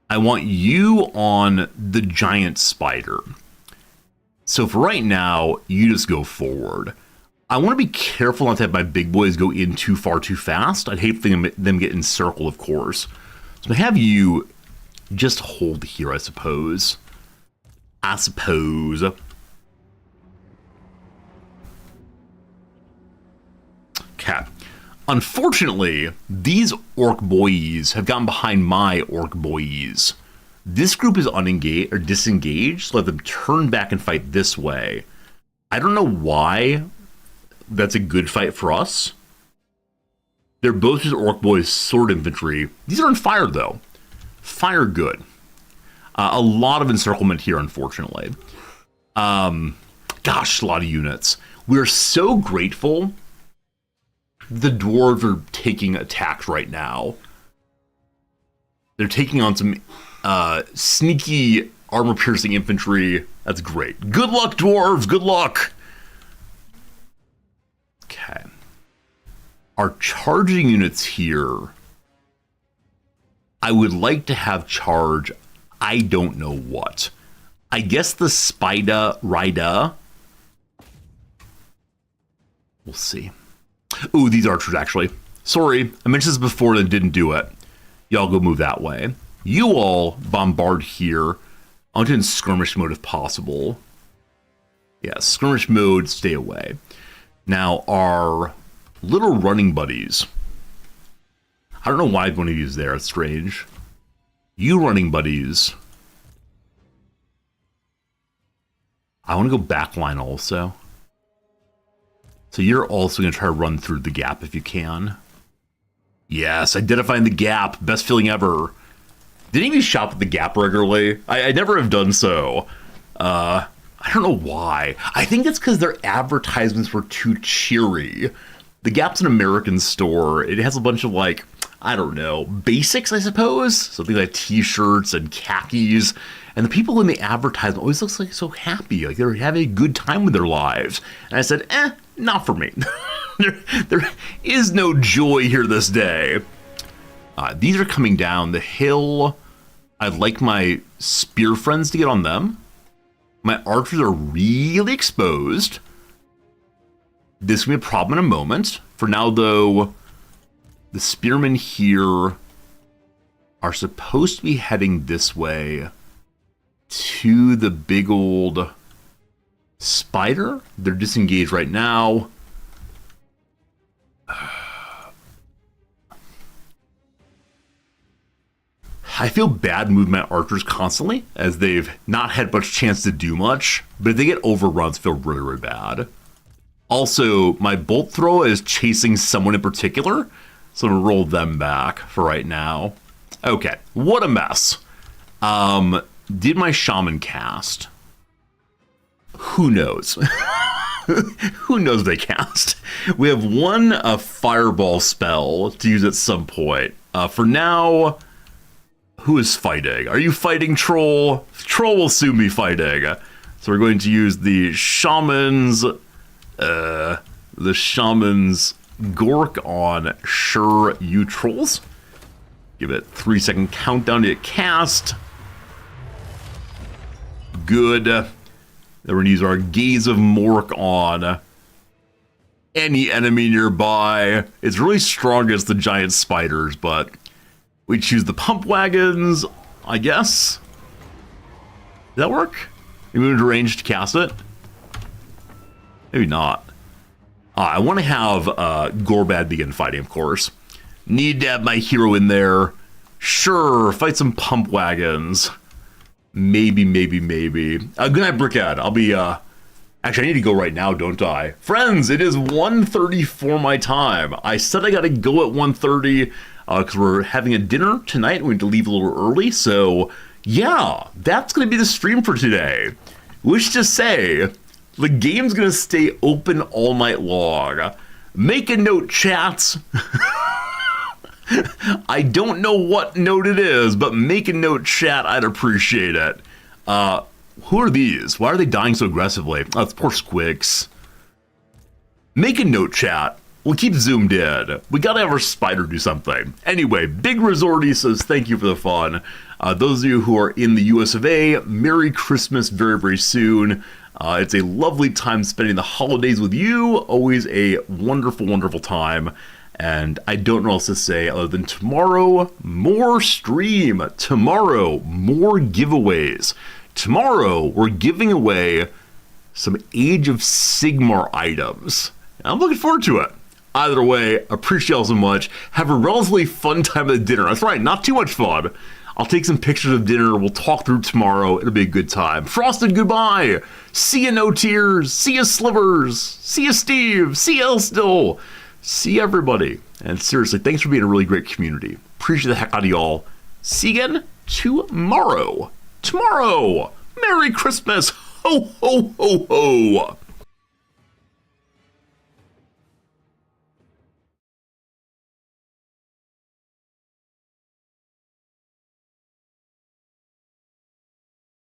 I want you on the giant spider. So for right now, you just go forward. I want to be careful not to have my big boys go in too far too fast. I'd hate for them get encircled, of course. So I have you just hold here, I suppose. Okay. Unfortunately, these orc boys have gotten behind my orc boys. This group is unengaged or disengaged, so let them turn back and fight this way. I don't know why that's a good fight for us. They're both just Orc Boys sword infantry. These are on fire, though. Fire good. A lot of encirclement here, unfortunately. Gosh, a lot of units. We're so grateful the dwarves are taking attacks right now. They're taking on some sneaky armor-piercing infantry. That's great. Good luck, dwarves! Good luck! Okay. Our charging units here, I would like to have charge, I don't know what. I guess the Spider Rider. We'll see. Ooh, these archers, actually. Sorry, I mentioned this before and didn't do it. Y'all go move that way. You all bombard here. I want to in skirmish mode if possible. Yeah, skirmish mode, stay away. Now, our little running buddies. I don't know why one of you is there. It's strange. You running buddies. I want to go backline also. So you're also going to try to run through the gap if you can. Yes, identifying the gap. Best feeling ever. Didn't even shop at the gap regularly. I never have done so. I don't know why. I think it's because their advertisements were too cheery. The Gap's an American store. It has a bunch of, like, I don't know, basics, I suppose? Something like t-shirts and khakis. And the people in the advertisement always looks like so happy, like they're having a good time with their lives. And I said, not for me. there is no joy here this day. These are coming down the hill. I'd like my spear friends to get on them. My archers are really exposed. This will be a problem in a moment. For now, though, the spearmen here are supposed to be heading this way to the big old spider. They're disengaged right now. I feel bad moving my archers constantly, as they've not had much chance to do much, but if they get overruns, I feel really, really bad. Also, my bolt thrower is chasing someone in particular, so I'm gonna roll them back for right now. Okay, what a mess. Did my shaman cast? Who knows? Who knows they cast? We have one fireball spell to use at some point. For now, who is fighting? Are you fighting Troll? Troll will soon be fighting. So we're going to use the shaman's Gork on Sure You Trolls. Give it 3-second countdown to get cast. Good. Then we're going to use our Gaze of Mork on any enemy nearby. It's really strong against the giant spiders, but we choose the pump wagons, I guess. Does that work? We move to range to cast it? Maybe not. I want to have Gorbad begin fighting, of course. Need to have my hero in there. Sure, fight some pump wagons. Maybe. Good night, Brickhead. I'll be, actually, I need to go right now, don't I? Friends, it is 1:34 my time. I said I gotta go at 1:30, because we're having a dinner tonight. We're going to leave a little early, so yeah, that's gonna be the stream for today. Wish to say, the game's gonna stay open all night long. Make a note, chats. I don't know what note it is, but make a note, chat. I'd appreciate it. Who are these? Why are they dying so aggressively? Oh, it's poor Squicks. Make a note, chat. We'll keep zoomed in. We gotta have our spider do something. Anyway, Big Resorty says thank you for the fun. Those of you who are in the US of A, Merry Christmas very, very soon. It's a lovely time spending the holidays with you. Always a wonderful, wonderful time. And I don't know what else to say other than tomorrow, more stream. Tomorrow, more giveaways. Tomorrow, we're giving away some Age of Sigmar items. I'm looking forward to it. Either way, appreciate y'all so much. Have a relatively fun time at dinner. That's right, not too much fun. I'll take some pictures of dinner. We'll talk through tomorrow. It'll be a good time. Frosted, goodbye. See ya, No Tears. See ya, Slivers. See ya, Steve. See ya, Elstill. See everybody. And seriously, thanks for being a really great community. Appreciate the heck out of y'all. See you again tomorrow. Tomorrow. Merry Christmas. Ho, ho, ho, ho.